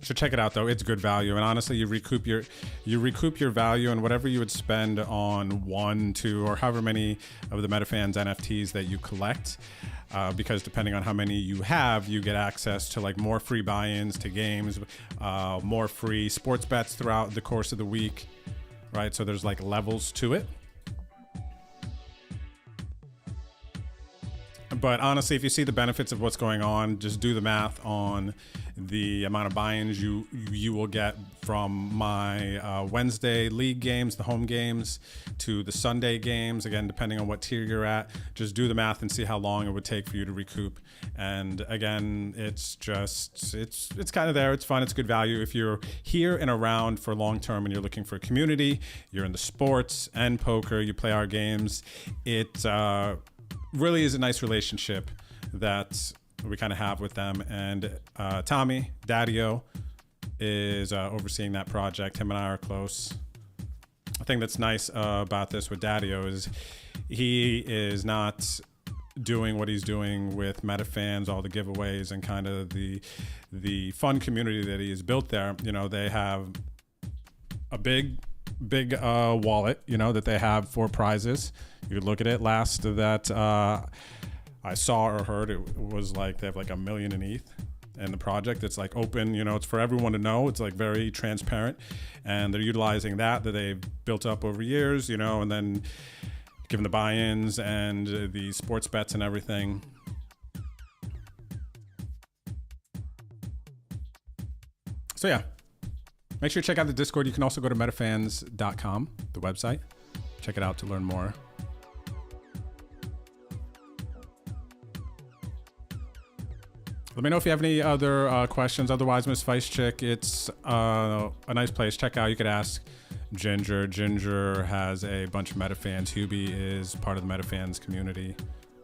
So check it out though, it's good value, and honestly you recoup your value, and whatever you would spend on 1, 2, or however many of the MetaFans NFTs that you collect, because depending on how many you have, you get access to like more free buy-ins to games, more free sports bets throughout the course of the week, right? So there's like levels to it. But honestly, if you see the benefits of what's going on, just do the math on the amount of buy-ins you will get from my Wednesday league games, the home games, to the Sunday games. Again, depending on what tier you're at, just do the math and see how long it would take for you to recoup. And again, it's kind of there. It's fun. It's good value. If you're here and around for long term and you're looking for a community, you're in the sports and poker, you play our games, it really is a nice relationship that we kind of have with them. And Tommy, Daddy-O, is overseeing that project. Him and I are close. The thing that's nice about this with Daddy-O is he is not doing what he's doing with MetaFans, all the giveaways, and kind of the fun community that he has built there. You know, they have a big wallet, you know, that they have for prizes. You could look at it. Last that I saw or heard, it was like they have like 1 million in ETH. and the project. It's like open, you know, it's for everyone to know. It's like very transparent, and they're utilizing that they've built up over years, you know, and then given the buy-ins and the sports bets and everything. So yeah, make sure you check out the Discord. You can also go to metafans.com, the website. Check it out to learn more. Let me know if you have any other questions. Otherwise, Miss Vice Chick, it's a nice place. Check out. You could ask Ginger. Ginger has a bunch of metafans. Hubie is part of the metafans community.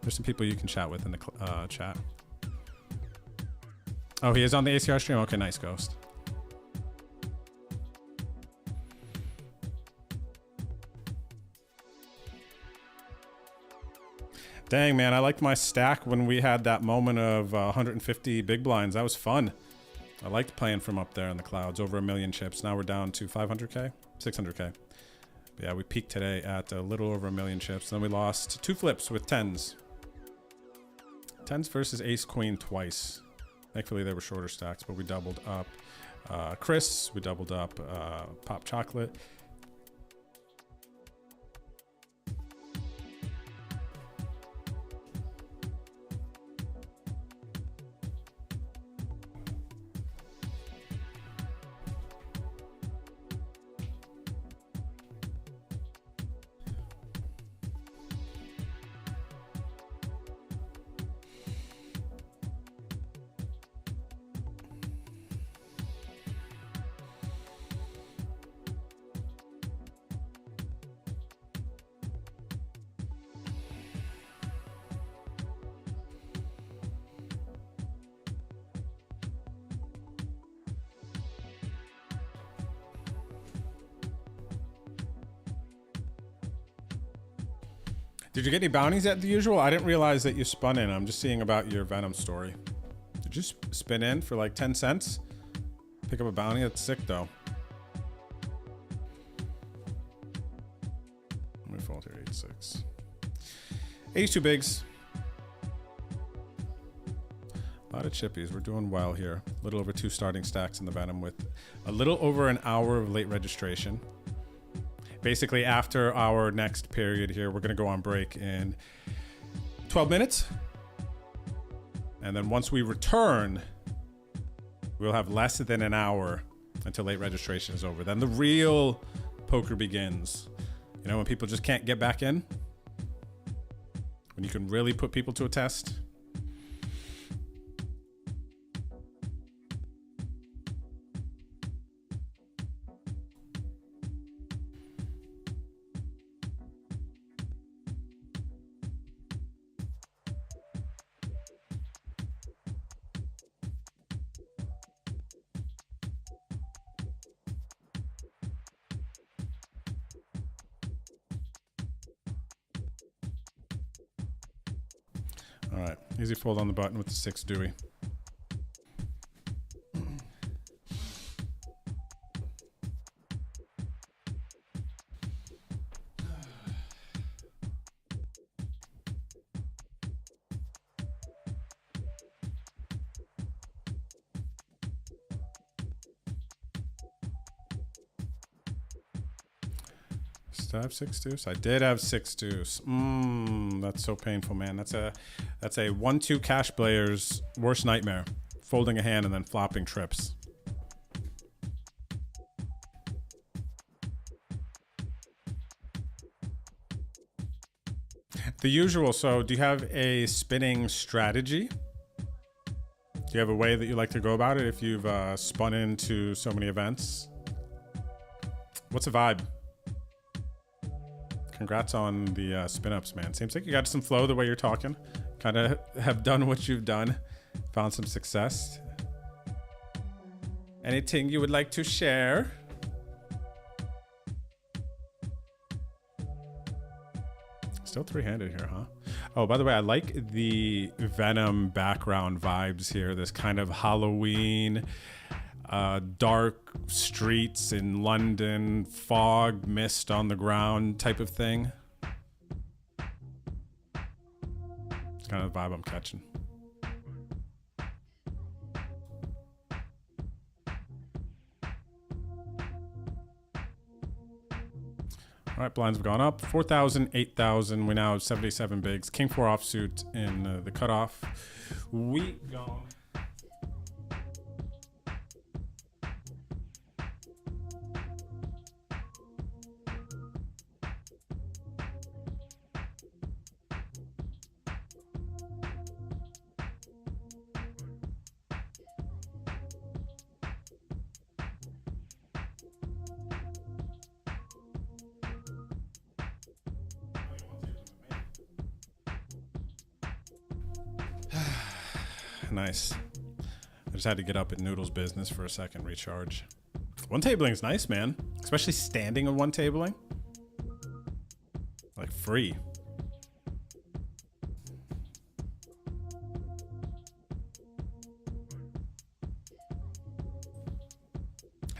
There's some people you can chat with in the chat. Oh, he is on the ACR stream? Okay, nice, Ghost. Dang, man, I liked my stack when we had that moment of 150 big blinds. That was fun. I liked playing from up there in the clouds, over 1 million chips. Now we're down to 500K, 600K. But yeah, we peaked today at a little over 1 million chips. Then we lost 2 flips with 10s. 10s versus ace queen twice. Thankfully, they were shorter stacks, but we doubled up Chris. We doubled up Pop Chocolate. Did you get any bounties at the usual? I didn't realize that you spun in. I'm just seeing about your Venom story. Did you spin in for like 10 cents? Pick up a bounty? That's sick though. Let me fold here, 86. 82 bigs. A lot of chippies. We're doing well here. A little over 2 starting stacks in the Venom with a little over an hour of late registration. Basically, after our next period here, we're going to go on break in 12 minutes. And then once we return, we'll have less than an hour until late registration is over. Then the real poker begins. You know, when people just can't get back in. When you can really put people to a test. All right, easy fold on the button with the 6 Dewey. Did I have 6 deuce? I did have 6 deuce. That's so painful, man. That's a 1-2 cash player's worst nightmare. Folding a hand and then flopping trips. The usual. So do you have a spinning strategy? Do you have a way that you like to go about it if you've spun into so many events? What's the vibe? Congrats on the spin-ups, man. Seems like you got some flow the way you're talking. Kind of have done what you've done. Found some success. Anything you would like to share? Still 3-handed here, huh? Oh, by the way, I like the Venom background vibes here. This kind of Halloween, dark streets in London, fog, mist on the ground type of thing. It's kind of the vibe I'm catching. All right, blinds have gone up. 4,000, 8,000. We now have 77 bigs. King 4 offsuit in the cutoff. We gone. Nice. I just had to get up at Noodle's business for a second, recharge. One tabling is nice, man. Especially standing on one tabling. Like free.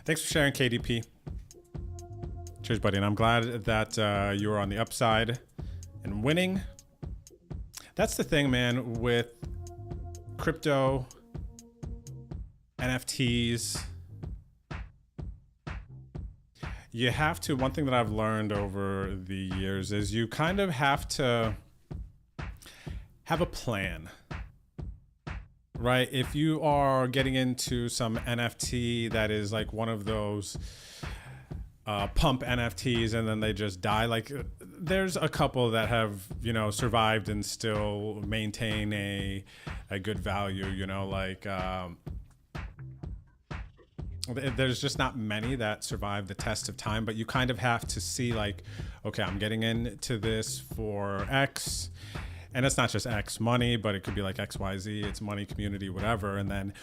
Thanks for sharing, KDP. Cheers, buddy. And I'm glad that you were on the upside and winning. That's the thing, man, with crypto, NFTs. You have to, one thing that I've learned over the years is you kind of have to have a plan, right? If you are getting into some NFT that is like one of those pump NFTs and then they just die, like there's a couple that have, you know, survived and still maintain a good value, you know, like there's just not many that survive the test of time, but you kind of have to see like, okay, I'm getting into this for X, and it's not just X money, but it could be like XYZ, it's money, community, whatever. And then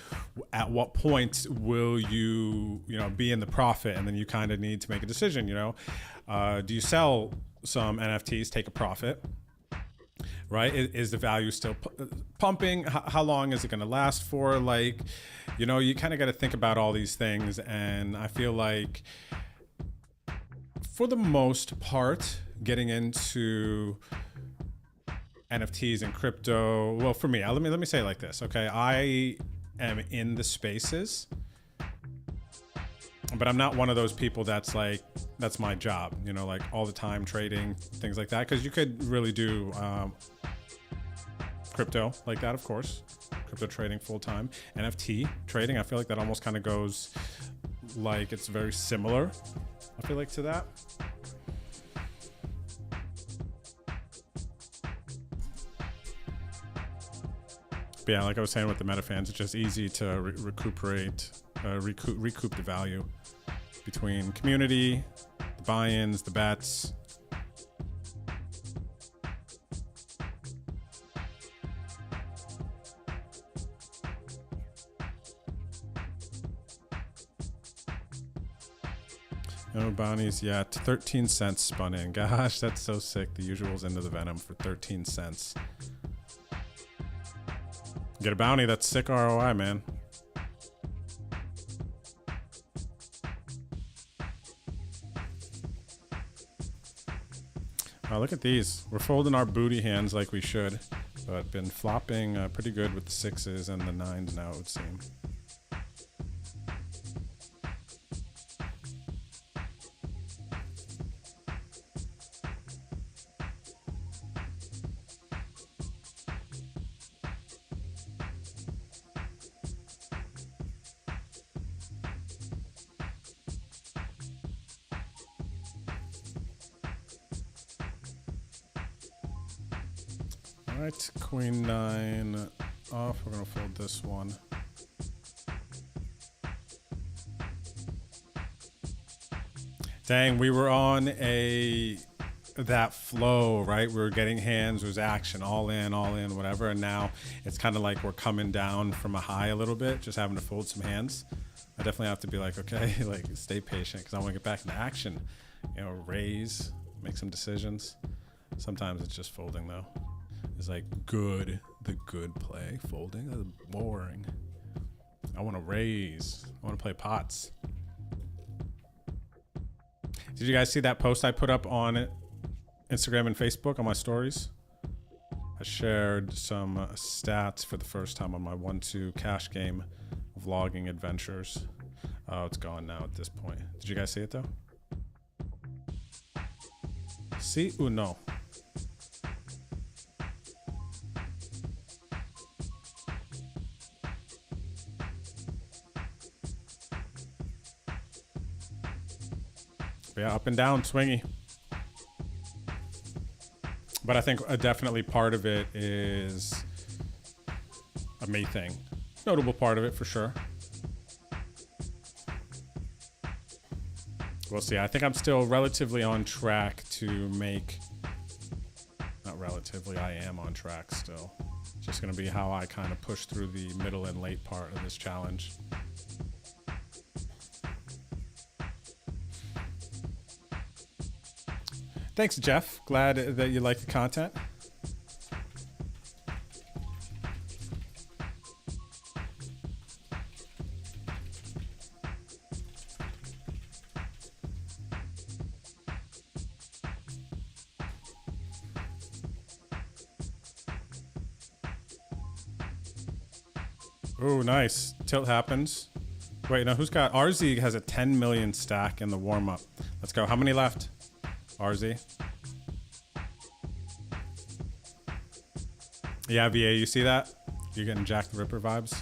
at what point will you know, be in the profit? And then you kind of need to make a decision, you know, do you sell some NFTs, take a profit, right? Is the value still pumping? How long is it going to last for? Like, you know, you kind of got to think about all these things. And I feel like for the most part, getting into NFTs and crypto, well, for me, let me say it like this, okay? I am in the spaces, but I'm not one of those people that's like, that's my job, you know, like all the time trading, things like that. Because you could really do crypto like that, of course. Crypto trading full time. NFT trading, I feel like that almost kind of goes like, it's very similar, I feel like, to that. But yeah, like I was saying with the meta fans, it's just easy to recuperate, recoup the value between community, the buy-ins, the bets. No bounties yet. 13 cents spun in. Gosh, that's so sick. The usual's into the Venom for 13 cents. Get a bounty, that's sick ROI, man. Oh, look at these. We're folding our booty hands like we should, but been flopping pretty good with the 6s and the 9s now, it would seem. All right, queen 9 off. We're gonna fold this one. Dang, we were on that flow, right? We were getting hands, it was action, all in, whatever. And now it's kind of like we're coming down from a high a little bit, just having to fold some hands. I definitely have to be like, okay, like stay patient because I want to get back into action. You know, raise, make some decisions. Sometimes it's just folding though. It's like the good play. Folding is boring. I want to raise. I want to play pots. Did you guys see that post I put up on Instagram and Facebook on my stories? I shared some stats for the first time on my 1-2 cash game vlogging adventures. Oh, it's gone now at this point. Did you guys see it though? Si ou no? Yeah, up and down, swingy. But I think definitely part of it is a me thing. Notable part of it for sure. We'll see. I think I'm still relatively on track to make... Not relatively, I am on track still. It's just going to be how I kind of push through the middle and late part of this challenge. Thanks, Jeff. Glad that you like the content. Ooh, nice. Tilt happens. Wait, no, who's got... RZ has a 10 million stack in the warm-up. Let's go. How many left? RZ. Yeah, VA, you see that? You're getting Jack the Ripper vibes?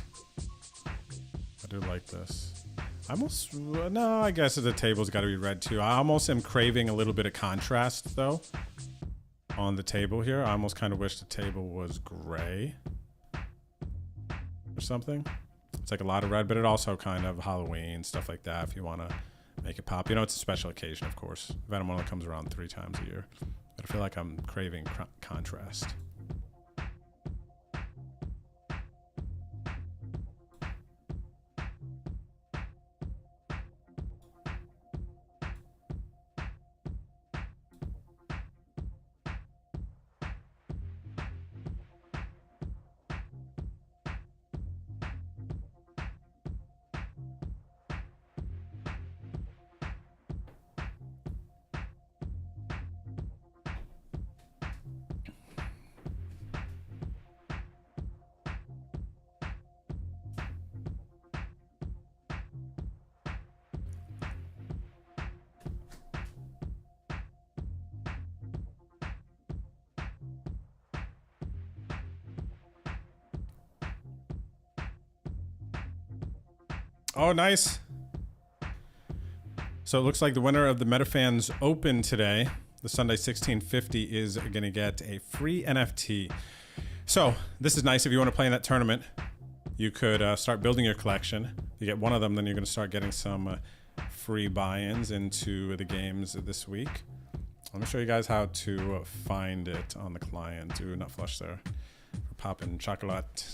I do like this. I almost... No, I guess the table's got to be red too. I almost am craving a little bit of contrast, though, on the table here. I almost kind of wish the table was gray or something. It's like a lot of red, but it also kind of Halloween, stuff like that, if you want to make it pop. You know, it's a special occasion, of course. Venom only comes around 3 times a year. But I feel like I'm craving contrast. Oh, nice. So it looks like the winner of the MetaFans Open today, the Sunday 1650, is going to get a free NFT. So this is nice if you want to play in that tournament. You could start building your collection. If you get one of them, then you're going to start getting some free buy-ins into the games this week. Let me show you guys how to find it on the client. Ooh, not flush there. For popping chocolate.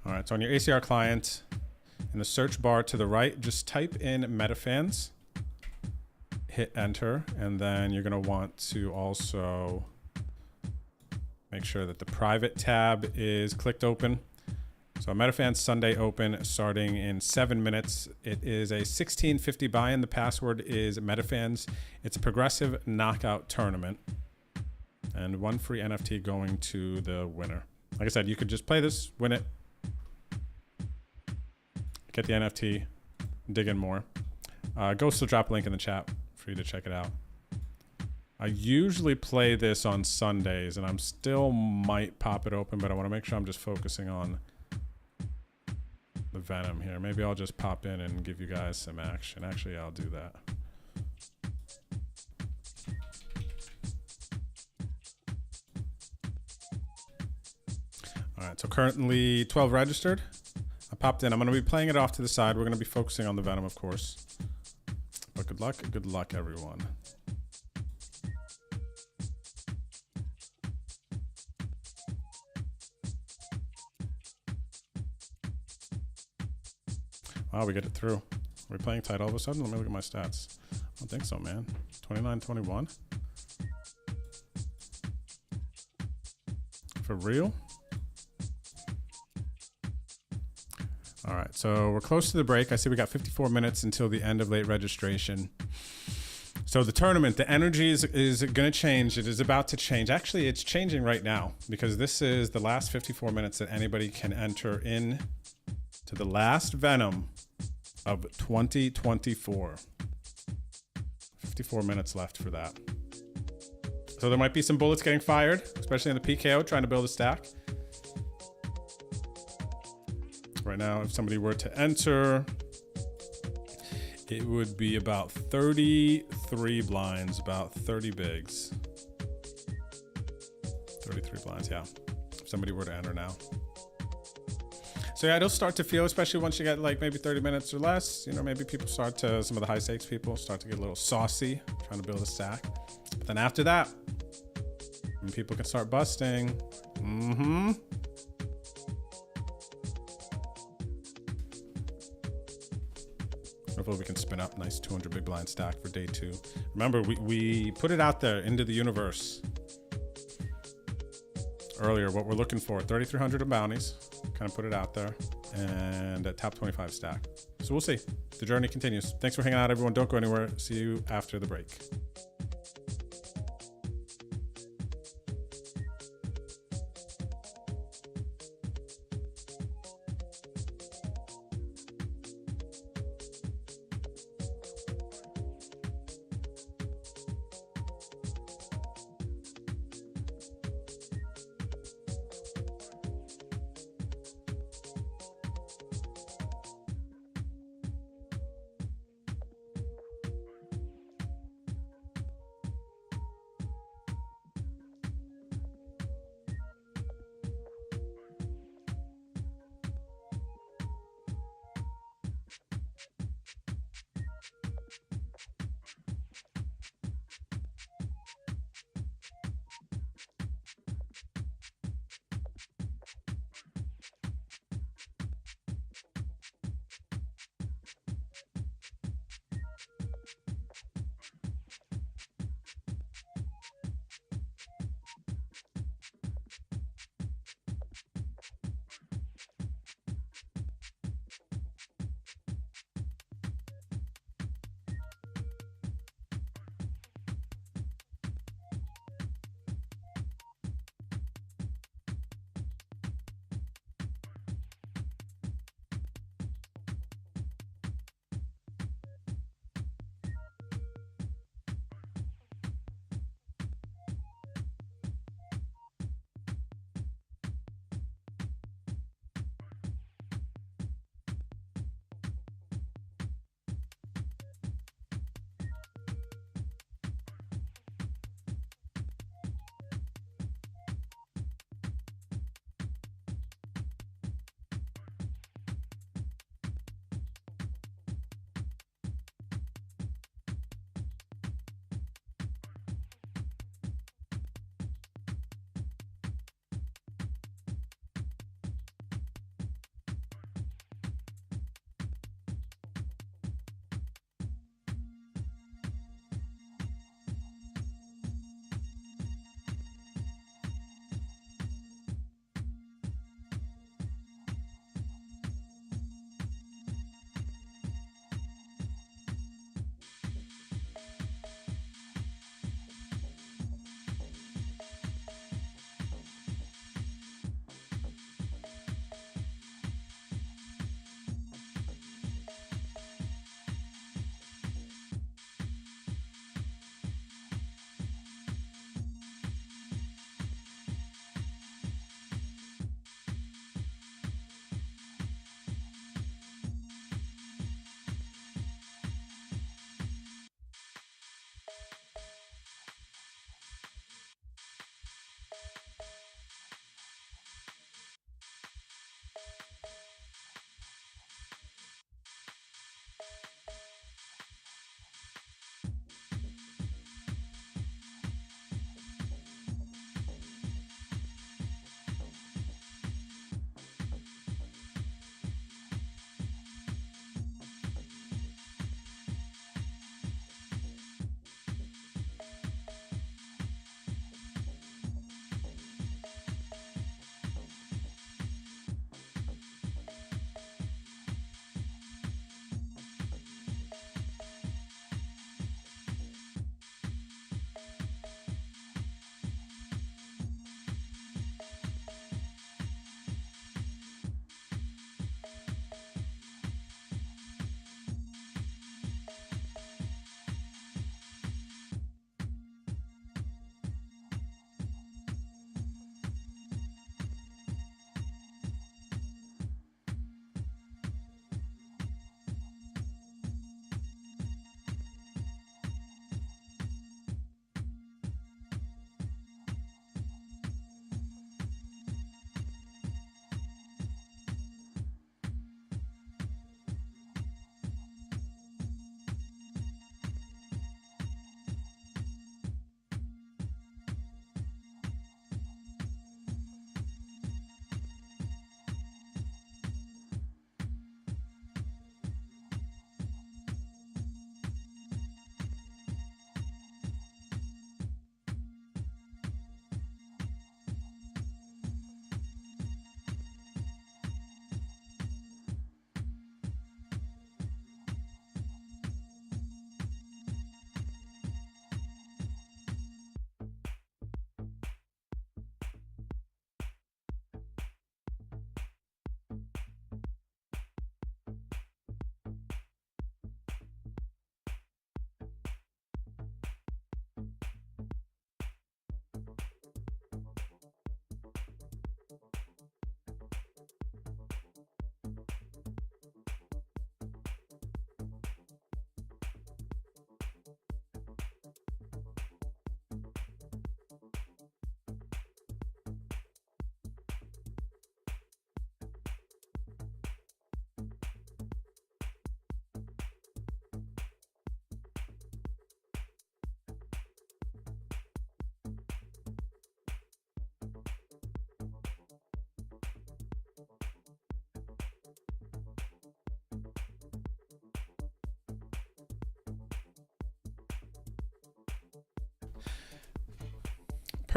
All right, so on your ACR client, in the search bar to the right, just type in MetaFans, hit enter, and then you're gonna want to also make sure that the private tab is clicked open. So MetaFans Sunday Open starting in 7 minutes. It is a 1650 buy-in. The password is MetaFans. It's a progressive knockout tournament. And 1 free NFT going to the winner. Like I said, you could just play this, win it, get the NFT, dig in more. Ghost will drop a link in the chat for you to check it out. I usually play this on Sundays, and I'm still might pop it open, but I want to make sure I'm just focusing on the Venom here. Maybe I'll just pop in and give you guys some action. Actually, I'll do that. All right, so currently 12 registered. I popped in. I'm going to be playing it off to the side. We're going to be focusing on the Venom, of course. But good luck, everyone. Wow, we get it through. Are we playing tight all of a sudden? Let me look at my stats. I don't think so, man. 29-21. For real? All right, so we're close to the break. I see we got 54 minutes until the end of late registration. So the tournament, the energy is going to change. It is about to change. Actually, it's changing right now because this is the last 54 minutes that anybody can enter in to the last Venom of 2024. 54 minutes left for that. So there might be some bullets getting fired, especially in the PKO, trying to build a stack. Right now, if somebody were to enter, it would be about 33 blinds, about 30 bigs. 33 blinds, yeah. If somebody were to enter now. So yeah, it'll start to feel, especially once you get like maybe 30 minutes or less, you know, maybe people start to, some of the high stakes people start to get a little saucy, trying to build a stack. But then after that, when people can start busting, hopefully we can spin up nice 200 big blind stack for day 2. Remember, we put it out there into the universe earlier, what we're looking for, 3,300 of bounties, kind of put it out there, and a top 25 stack. So we'll see. The journey continues. Thanks for hanging out, everyone. Don't go anywhere. See you after the break.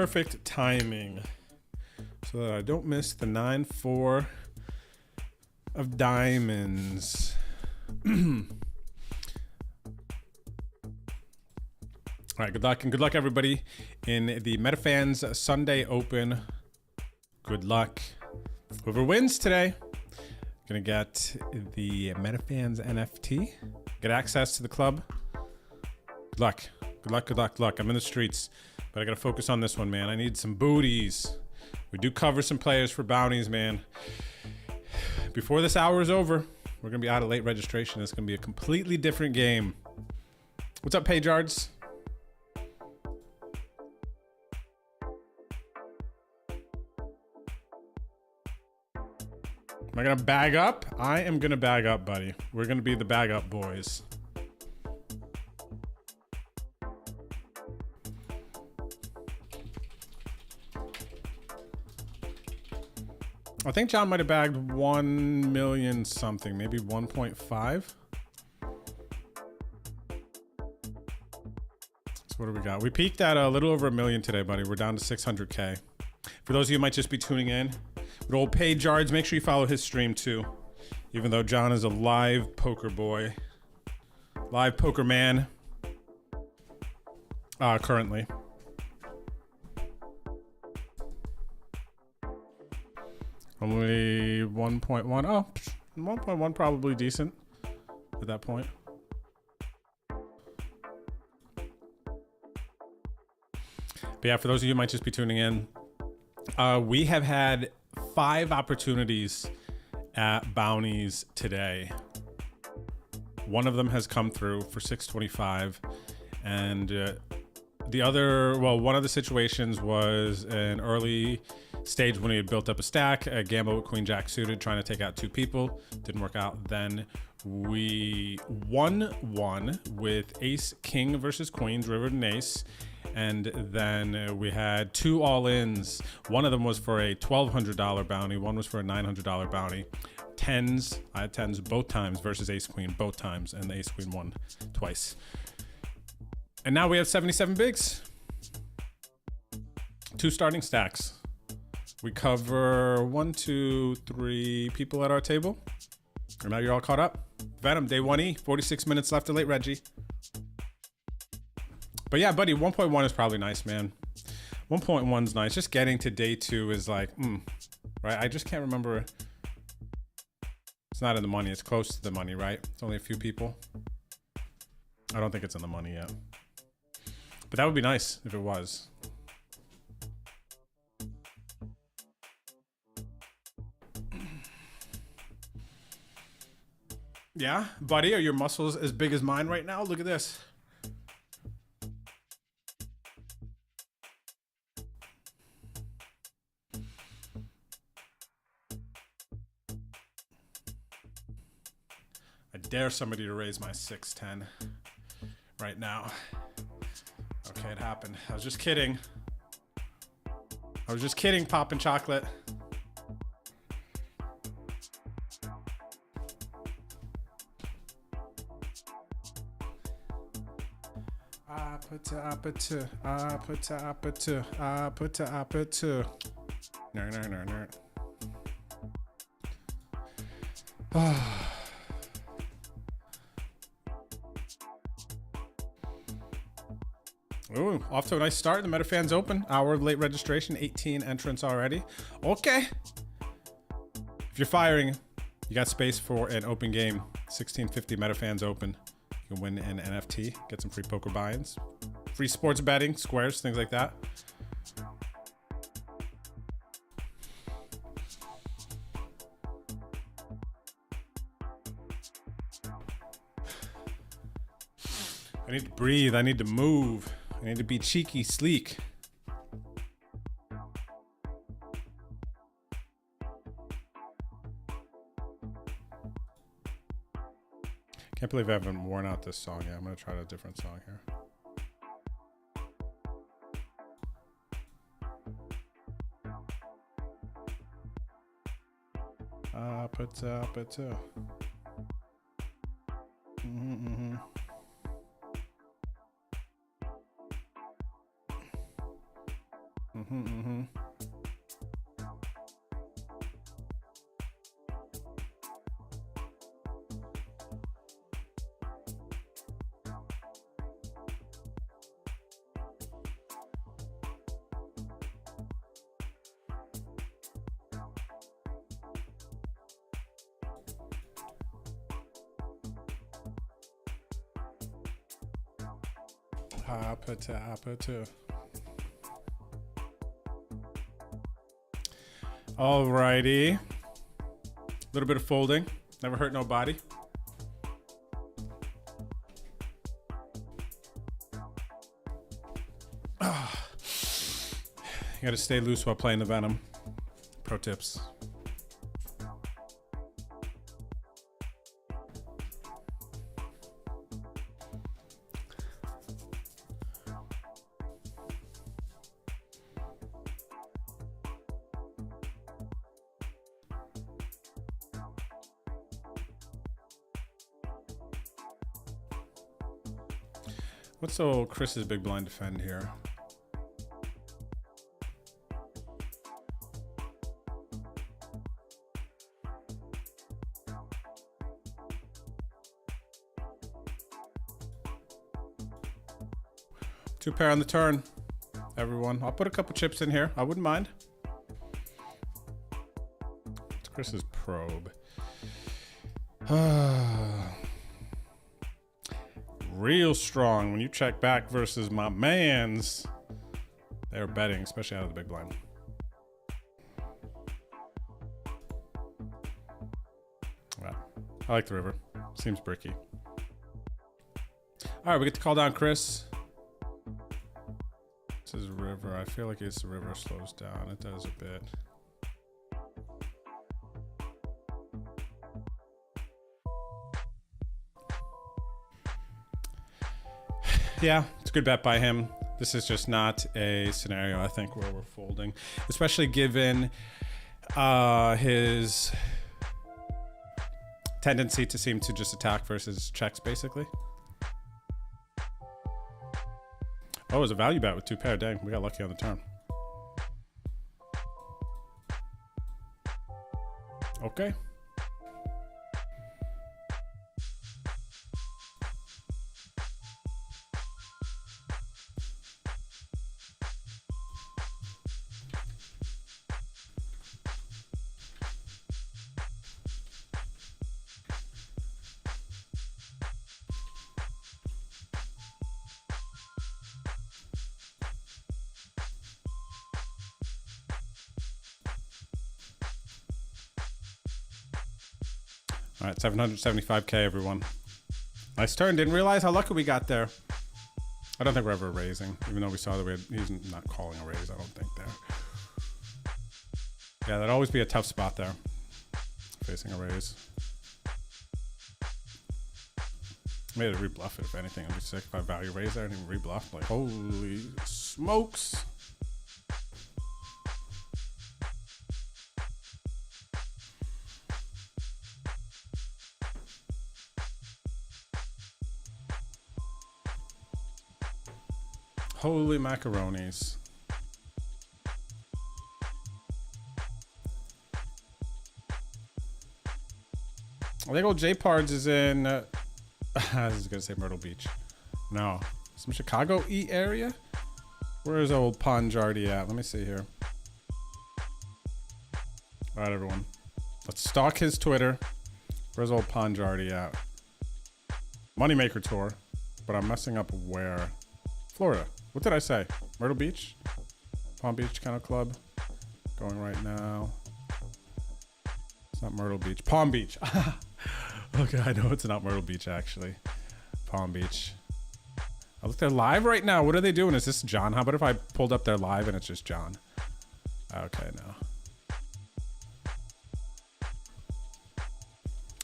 perfect timing so that I don't miss the 9-4 of diamonds. All right, good luck, and good luck everybody in the MetaFans Sunday Open. Good luck. Whoever wins today gonna get the MetaFans NFT, get access to the club. Good luck. Good luck, good luck, good luck. I'm in the streets, but I gotta focus on this one, man. I need some booties. We do cover some players for bounties, man. Before this hour is over, we're gonna be out of late registration. It's gonna be a completely different game. What's up, Pageards? Am I gonna bag up? I am gonna bag up, buddy. We're gonna be the bag up boys. I think John might have bagged 1 million something, maybe 1.5. So what do we got? We peaked at a little over 1 million today, buddy. We're down to 600K. For those of you who might just be tuning in, with old Pageards, make sure you follow his stream too. Even though John is a live poker boy, live poker man, currently. Only 1.1. Oh, 1.1 probably decent at that point. But yeah, for those of you who might just be tuning in, we have had 5 opportunities at bounties today. One of them has come through for 625, and the other, well, one of the situations was an early stage when he had built up a stack, a gamble with queen jack suited, trying to take out 2 people. Didn't work out. Then we won one with ace king versus queens, river and ace. And then we had 2 all-ins. One of them was for a $1,200 bounty. One was for a $900 bounty. Tens, I had tens both times versus ace queen both times, and the ace queen won twice. And now we have 77 bigs. 2 starting stacks. We cover 1, 2, 3 people at our table. And now you're all caught up. Venom, day 1E, 46 minutes left to late Reggie. But yeah, buddy, 1.1 is probably nice, man. 1.1's nice. Just getting to day 2 is like, right? I just can't remember. It's not in the money. It's close to the money, right? It's only a few people. I don't think it's in the money yet. But that would be nice if it was. Yeah, buddy, are your muscles as big as mine right now? Look at this. I dare somebody to raise my 610 right now. Okay, it happened. I was just kidding. I was just kidding, Poppin' Chocolate. I put to Ooh, off to a nice start. The MetaFans Open. Hour of late registration, 18 entrants already. Okay. If you're firing, you got space for an open game. 1650 MetaFans Open. You can win an NFT, get some free poker buy-ins, free sports betting, squares, things like that. I need to breathe. I need to move. I need to be cheeky, sleek. Can't believe I haven't worn out this song yet. I'm gonna try a different song here. Alrighty. A little bit of folding. Never hurt nobody. You gotta stay loose while playing the Venom. Pro tips. What's old Chris's big blind defend here? Two pair on the turn, everyone. I'll put a couple chips in here. I wouldn't mind. It's Chris's probe. Real strong when you check back versus my mans. They're betting, especially out of the big blind. Wow. I like the river. Seems bricky. All right, we get to call down Chris. This is river. I feel like it's the river slows down. It does a bit. Yeah, it's a good bet by him. This is just not a scenario, I think, where we're folding, especially given his tendency to seem to just attack versus checks, basically. Oh, it was a value bet with two pair. Dang, we got lucky on the turn. Okay. All right, 775K, everyone. Nice turn. Didn't realize how lucky we got there. I don't think we're ever raising, even though we saw that he's not calling a raise, I don't think there. Yeah, that'd always be a tough spot there, facing a raise. Maybe to rebluff it, if anything. I'd be sick if I value raise there and even rebluff. Like, holy smokes. Holy macaronis. I think old J-Pards is in, I was gonna say Myrtle Beach. No, some Chicago-y area? Where's old Ponjardi at? Let me see here. All right, everyone. Let's stalk his Twitter. Where's old Ponjardi at? Moneymaker Tour, but I'm messing up where? Florida. What did I say? Myrtle Beach? Palm Beach kind of club. Going right now. It's not Myrtle Beach. Palm Beach. Okay, I know it's not Myrtle Beach, actually. Palm Beach. I look, they're live right now. What are they doing? Is this John? How about if I pulled up their live and it's just John? Okay, no.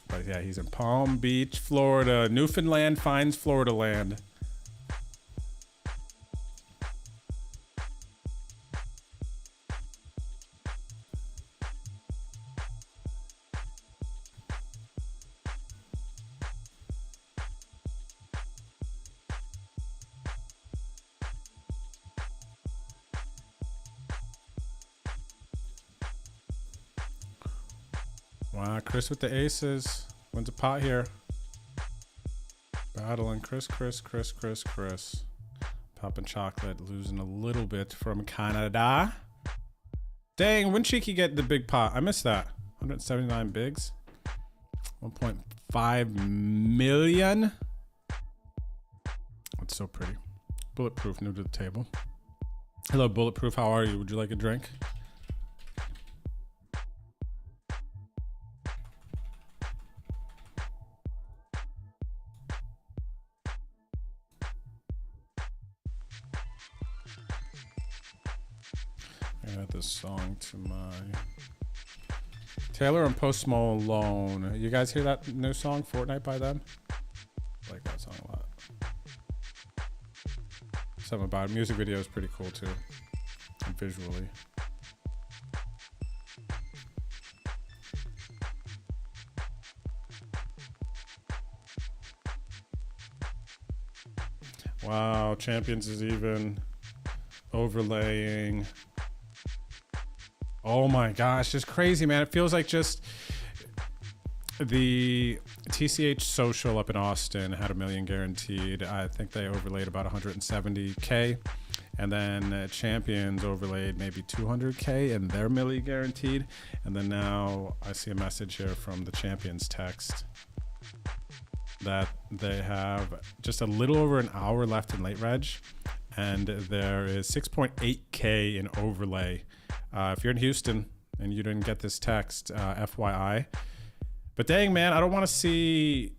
But yeah, he's in Palm Beach, Florida. Newfoundland finds Florida land. Wow, Chris with the aces. Wins a pot here. Battling Chris. Popping chocolate, losing a little bit from Canada. Dang, when Cheeky get the big pot? I missed that. 179 bigs. 1.5 million. That's so pretty. Bulletproof, new to the table. Hello, Bulletproof. How are you? Would you like a drink? I add this song to my Taylor and Post Malone. You guys hear that new song, Fortnite, by them? I like that song a lot. Something about it. Music video is pretty cool too, and visually. Wow, Champions is even overlaying. Oh my gosh, it's crazy, man. It feels like just the TCH social up in Austin had 1 million guaranteed. I think they overlaid about 170K. And then Champions overlaid maybe 200K and their milli guaranteed. And then now I see a message here from the Champions text that they have just a little over an hour left in late reg. And there is 6.8K in overlay. If you're in Houston and you didn't get this text, FYI. But dang, man, I don't want to see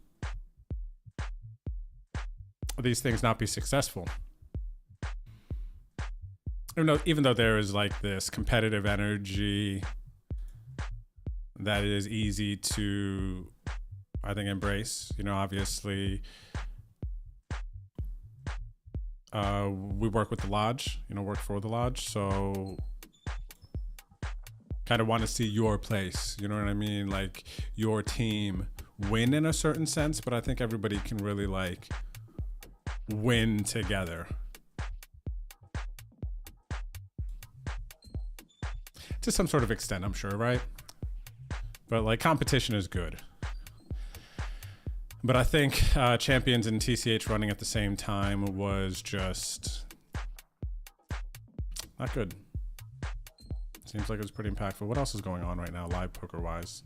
these things not be successful. Even though there is like this competitive energy that is easy to, I think, embrace. You know, obviously, we work with the lodge, work for the lodge. So kind of want to see your place, you know what I mean? Like your team win in a certain sense, but I think everybody can really like win together. To some sort of extent, I'm sure, right? But like competition is good. But I think Champions and TCH running at the same time was just not good. Seems like it was pretty impactful. What else is going on right now, live poker wise?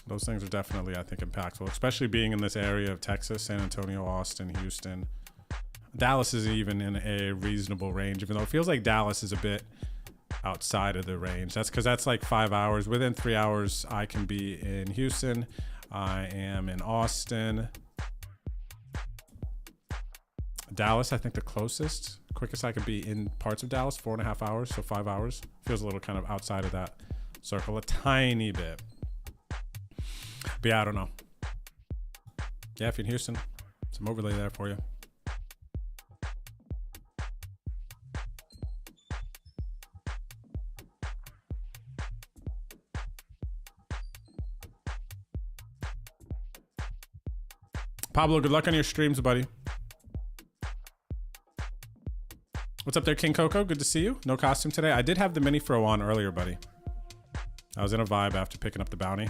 Those things are definitely, I think, impactful, especially being in this area of Texas, San Antonio, Austin, Houston. Dallas is even in a reasonable range, even though it feels like Dallas is a bit outside of the range. That's because that's like 5 hours. Within 3 hours, I can be in Houston. I am in Austin. Dallas, I think the quickest I could be in parts of Dallas, 4.5 hours, so 5 hours. Feels a little kind of outside of that circle, a tiny bit. But yeah, I don't know. Yeah, if you're in Houston, some overlay there for you. Pablo, good luck on your streams, buddy. What's up there, King Coco? Good to see you. No costume today. I did have the mini throw on earlier, buddy. I was in a vibe after picking up the bounty.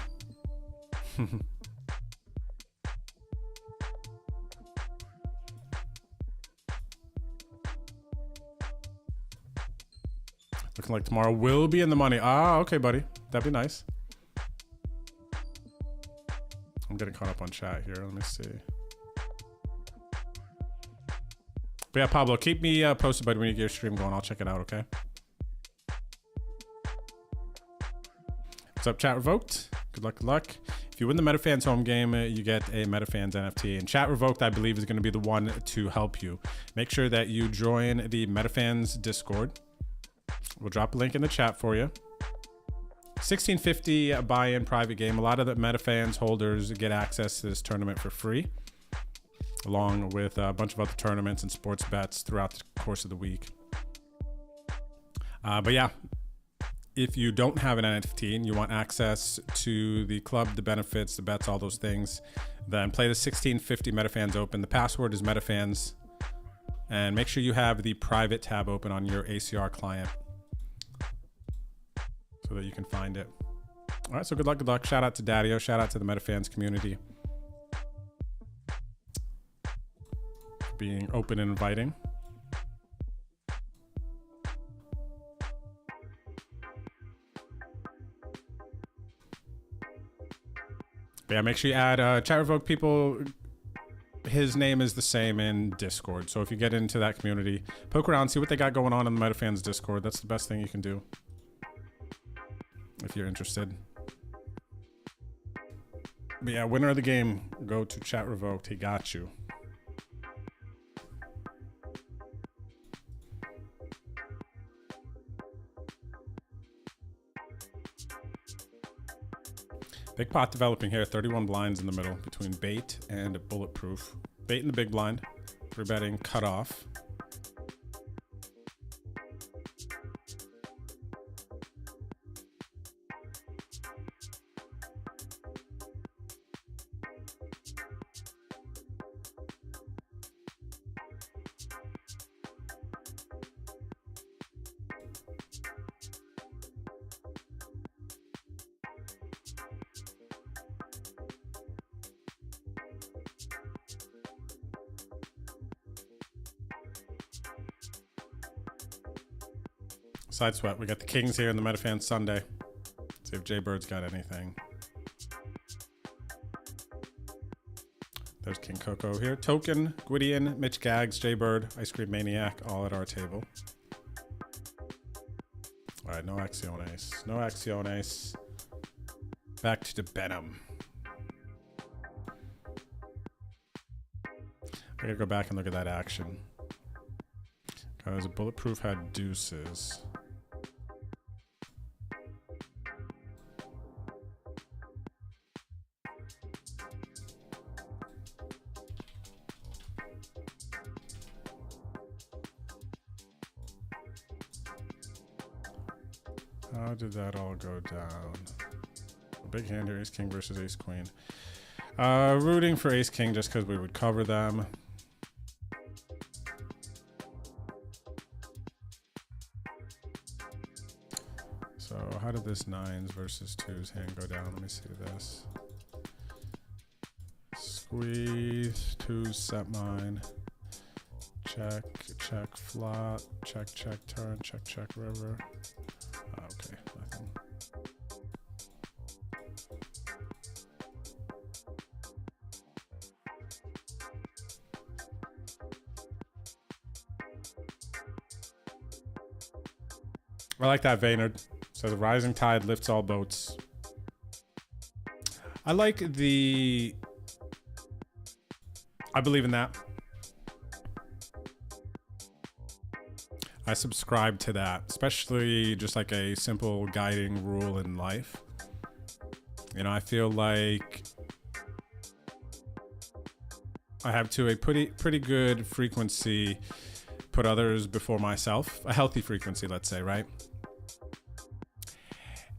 Looking like tomorrow will be in the money. Ah, okay, buddy. That'd be nice. I'm getting caught up on chat here. Let me see. But yeah, Pablo, keep me posted, buddy, when you get your stream going. I'll check it out, okay? What's up, chat revoked? Good luck, good luck. If you win the MetaFans home game, you get a MetaFans NFT. And chat revoked, I believe, is going to be the one to help you. Make sure that you join the MetaFans Discord. We'll drop a link in the chat for you. 1650 buy-in private game. A lot of the MetaFans holders get access to this tournament for free, along with a bunch of other tournaments and sports bets throughout the course of the week. But yeah, if you don't have an NFT and you want access to the club, the benefits, the bets, all those things, then play the 1650 MetaFans Open. The password is MetaFans. And make sure you have the private tab open on your ACR client so that you can find it. All right, so good luck, good luck. Shout out to Daddio. Shout out to the MetaFans community. Being open and inviting. But yeah, make sure you add chat revoke people. his name is the same in Discord. So if you get into that community, poke around, see what they got going on in the MetaFans Discord. That's the best thing you can do if you're interested. But yeah, winner of the game, go to chat revoked. He got you. Big pot developing here. 31 blinds in the middle between bait and bulletproof. Bait in the big blind. We're betting cut off. Side sweat. We got the Kings here in the MetaFan Sunday. See if Jaybird's got anything. There's King Coco here. Token, Gwydion, Mitch Gags, Jaybird, Ice Cream Maniac, all at our table. All right, no Acciones. No Acciones. Back to the Venom. I gotta go back and look at that action. Guys, Bulletproof had deuces. How did that all go down? A big hand here, Ace King versus Ace Queen. Rooting for Ace King just because we would cover them. So how did this 9s versus 2s hand go down? Let me see this. Squeeze, 2s, set mine. Check, check, flop, check, check, turn, check, check, river. Okay, nothing. I like that, Vaynard. So the rising tide lifts all boats. I like the... I believe in that. I subscribe to that, especially just like a simple guiding rule in life. You know, I feel like I have to a pretty good frequency put others before myself, a healthy frequency, let's say, right?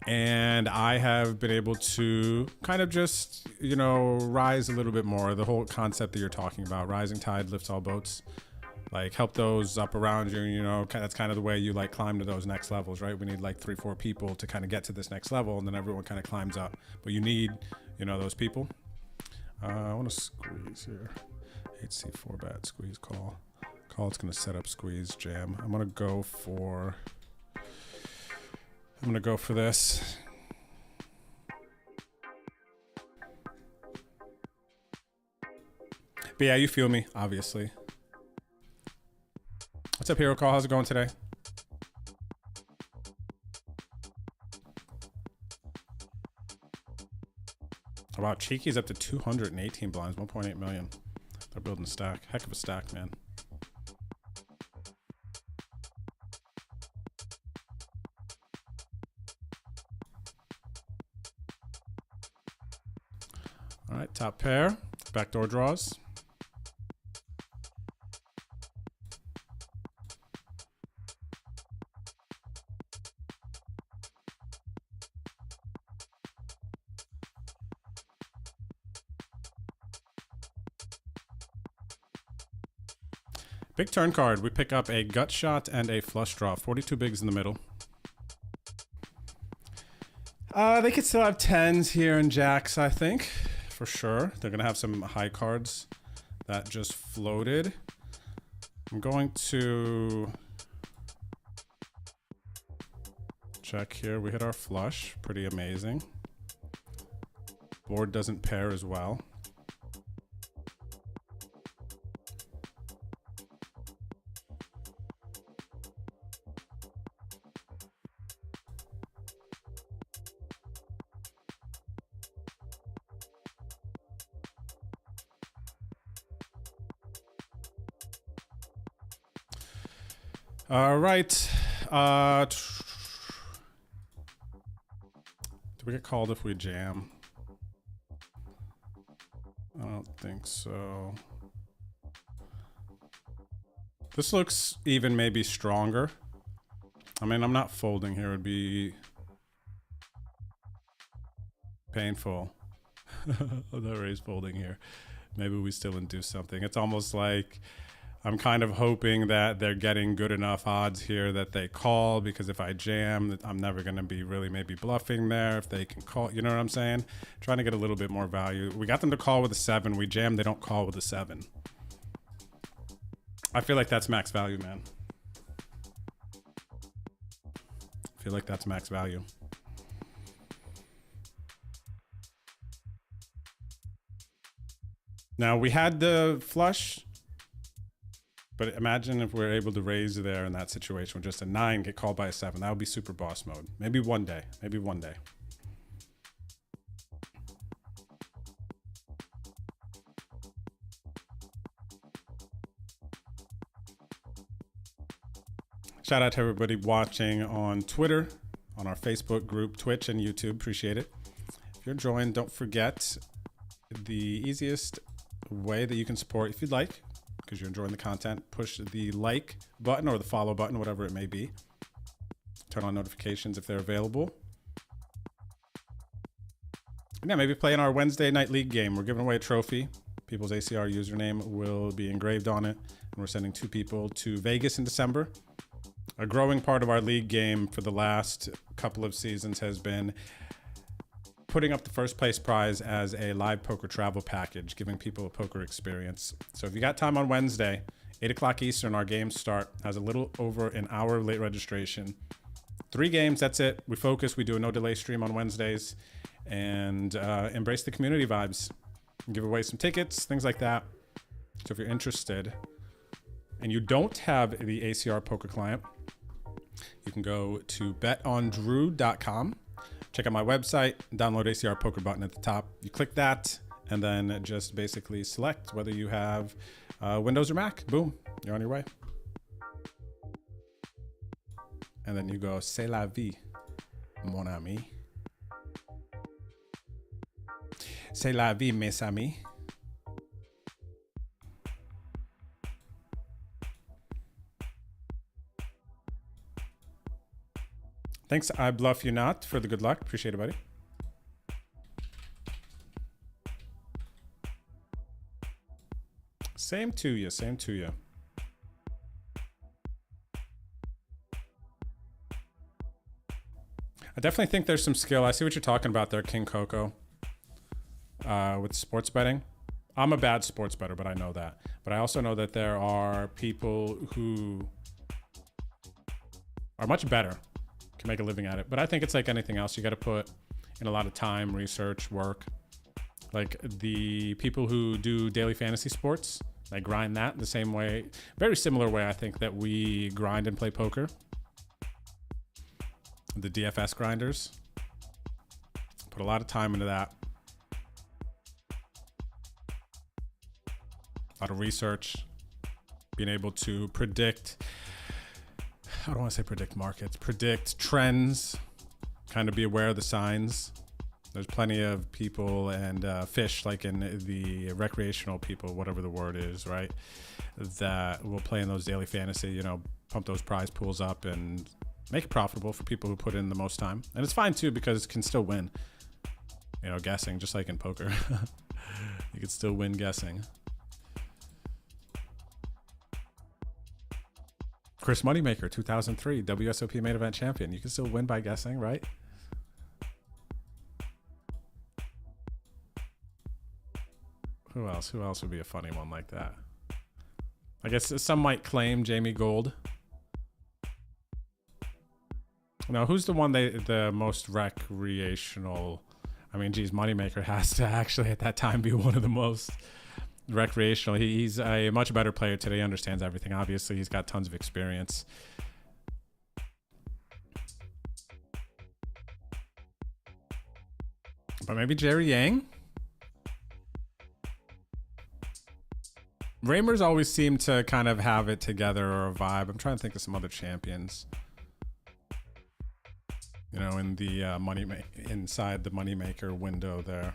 And I have been able to kind of just, you know, rise a little bit more. The whole concept that you're talking about, rising tide lifts all boats. Like, help those up around you, you know, that's kind of the way you, like, climb to those next levels, right? We need, like, 3-4 people to kind of get to this next level, and then everyone kind of climbs up. But you need, you know, those people. I want to squeeze here. 8C4 bet, squeeze, call. Call, it's going to set up squeeze, jam. I'm going to go for this. But yeah, you feel me, obviously. What's up, Hero Call? How's it going today? Wow, Cheeky's up to 218 blinds, 1.8 million. They're building a stack. Heck of a stack, man. All right, top pair. Backdoor draws. Big turn card. We pick up a gut shot and a flush draw. 42 bigs in the middle. They could still have 10s here and jacks, I think, for sure. They're going to have some high cards that just floated. I'm going to check here. We hit our flush. Pretty amazing. Board doesn't pair as well. All right. Do we get called if we jam? I don't think so. This looks even maybe stronger. I mean, I'm not folding here. It would be painful. I'm not raise folding here. Maybe we still induce something. It's almost like I'm kind of hoping that they're getting good enough odds here that they call, because if I jam, I'm never going to be really maybe bluffing there if they can call. You know what I'm saying? Trying to get a little bit more value. We got them to call with a 7. We jam, they don't call with a 7. I feel like that's max value, man. I feel like that's max value. Now, we had the flush, but imagine if we're able to raise there in that situation with just a 9, get called by a 7. That would be super boss mode. Maybe one day. Maybe one day. Shout out to everybody watching on Twitter, on our Facebook group, Twitch, and YouTube. Appreciate it. If you're joined, don't forget the easiest way that you can support, if you'd like, because you're enjoying the content, push the like button or the follow button, whatever it may be. Turn on notifications if they're available. And yeah, maybe play in our Wednesday night league game. We're giving away a trophy. People's ACR username will be engraved on it. And we're sending 2 people to Vegas in December. A growing part of our league game for the last couple of seasons has been putting up the first place prize as a live poker travel package, giving people a poker experience. So if you got time on Wednesday, 8 o'clock Eastern, our games start. Has a little over an hour late registration. 3 games, that's it. We focus, we do a no delay stream on Wednesdays, and embrace the community vibes. Give away some tickets, things like that. So if you're interested and you don't have the ACR Poker client, you can go to betondrew.com. Check out my website, download ACR Poker button at the top. You click that, and then just basically select whether you have Windows or Mac. Boom, you're on your way. And then you go, c'est la vie, mon ami. C'est la vie, mes amis. Thanks, I Bluff You Not, for the good luck. Appreciate it, buddy. Same to you, same to you. I definitely think there's some skill. I see what you're talking about there, King Coco, with sports betting. I'm a bad sports bettor, but I know that. But I also know that there are people who are much better, can make a living at it. But I think it's like anything else. You got to put in a lot of time, research, work. Like the people who do daily fantasy sports, they grind that the same way, very similar way I think that we grind and play poker. The DFS grinders put a lot of time into that. A lot of research, being able to predict, I don't want to say predict markets, predict trends, kind of be aware of the signs. There's plenty of people and fish, like in the recreational people, whatever the word is, right? That will play in those daily fantasy, you know, pump those prize pools up and make it profitable for people who put in the most time. And it's fine too, because it can still win, you know, guessing, just like in poker. You can still win guessing. Chris Moneymaker, 2003, WSOP main event champion. You can still win by guessing, right? Who else? Who else would be a funny one like that? I guess some might claim Jamie Gold. Now, who's the one the most recreational? I mean, geez, Moneymaker has to actually at that time be one of the most recreational. He's a much better player today. He understands everything. Obviously, he's got tons of experience. But maybe Jerry Yang? Reimers always seem to kind of have it together or a vibe. I'm trying to think of some other champions. You know, in the inside the moneymaker window there.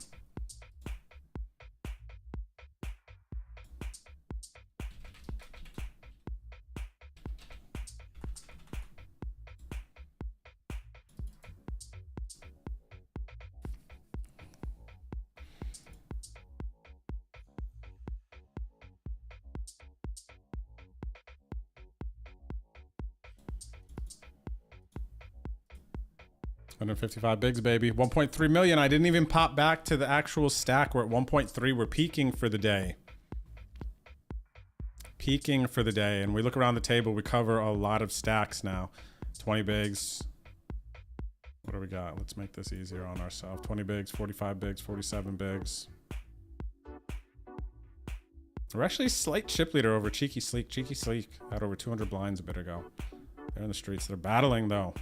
$155 bigs, baby. 1.3 million. I didn't even pop back to the actual stack. We're at 1.3. We're peaking for the day. Peaking for the day. And we look around the table. We cover a lot of stacks now. 20 bigs. What do we got? Let's make this easier on ourselves. 20 bigs, 45 bigs, 47 bigs. We're actually slight chip leader over Cheeky Sleek. Cheeky Sleek had over 200 blinds a bit ago. They're in the streets. They're battling, though.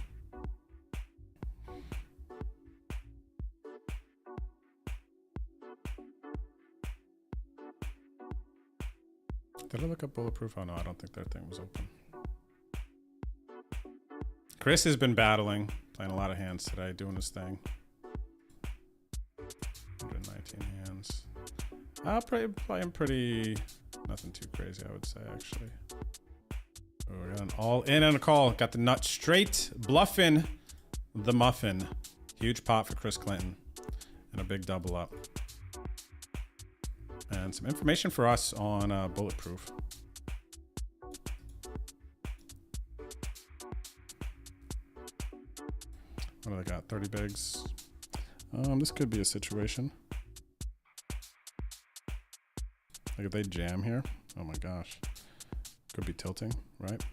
Did I look up Bulletproof? Oh, no, I don't think their thing was open. Chris has been battling, playing a lot of hands today, doing his thing. 119 hands. Playing pretty, nothing too crazy, I would say, actually. Oh, we got an all in and a call. Got the nut straight. Bluffing the muffin. Huge pot for Chris Clinton. And a big double up. And some information for us on Bulletproof. What do they got? 30 bigs. This could be a situation. Like if they jam here, oh my gosh. Could be tilting, right?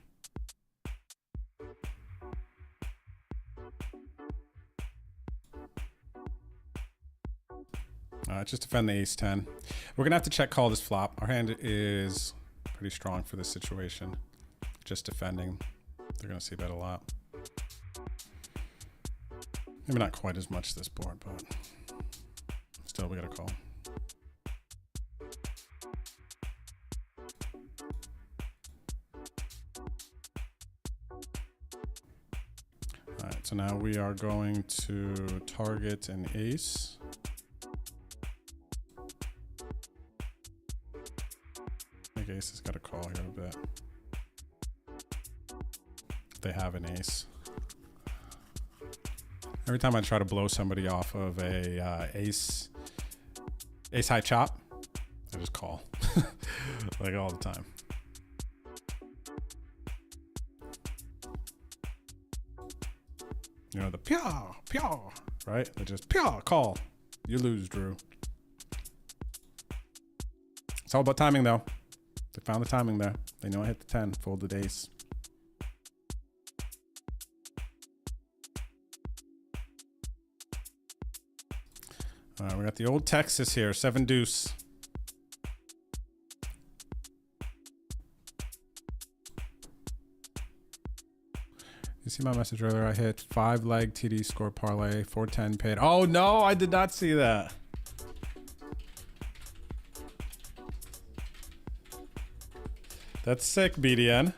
Just defend the ace 10. We're gonna have to check call this flop. Our hand is pretty strong for this situation. Just defending. They're gonna see bet a lot. Maybe not quite as much this board, but still we gotta call. All right, so now we are going to target an ace. I think ace has got a call here a bit. They have an ace. Every time I try to blow somebody off of a ace high chop, I just call. Like all the time. You know, the pyaw, right? They just pyaw, call. You lose, Drew. It's all about timing, though. They found the timing there. They know I hit the 10, folded ace. All right, we got the old Texas here, 7 deuce. You see my message earlier? I hit 5 leg TD score parlay, 410 paid. Oh no, I did not see that. That's sick, BDN.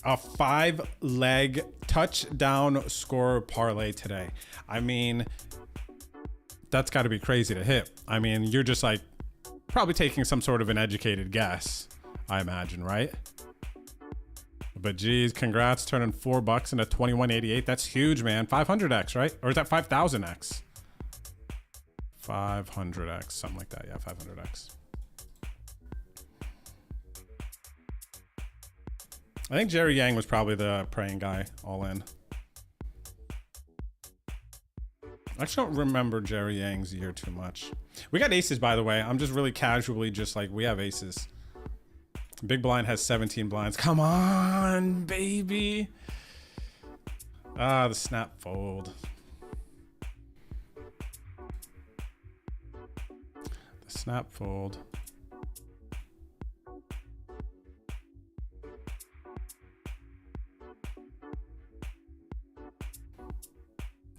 A 5 leg touchdown score parlay today. I mean, that's got to be crazy to hit. I mean, you're just like probably taking some sort of an educated guess, I imagine, right? But geez, congrats, turning $4 into 2188. That's huge, man. 500x, right? Or is that 5000x? 500x, something like that. Yeah, 500x. I think Jerry Yang was probably the praying guy all in. I just don't remember Jerry Yang's year too much. We got aces, by the way. I'm just really casually just like, we have aces. Big blind has 17 blinds. Come on, baby. Ah, the snap fold. The snap fold.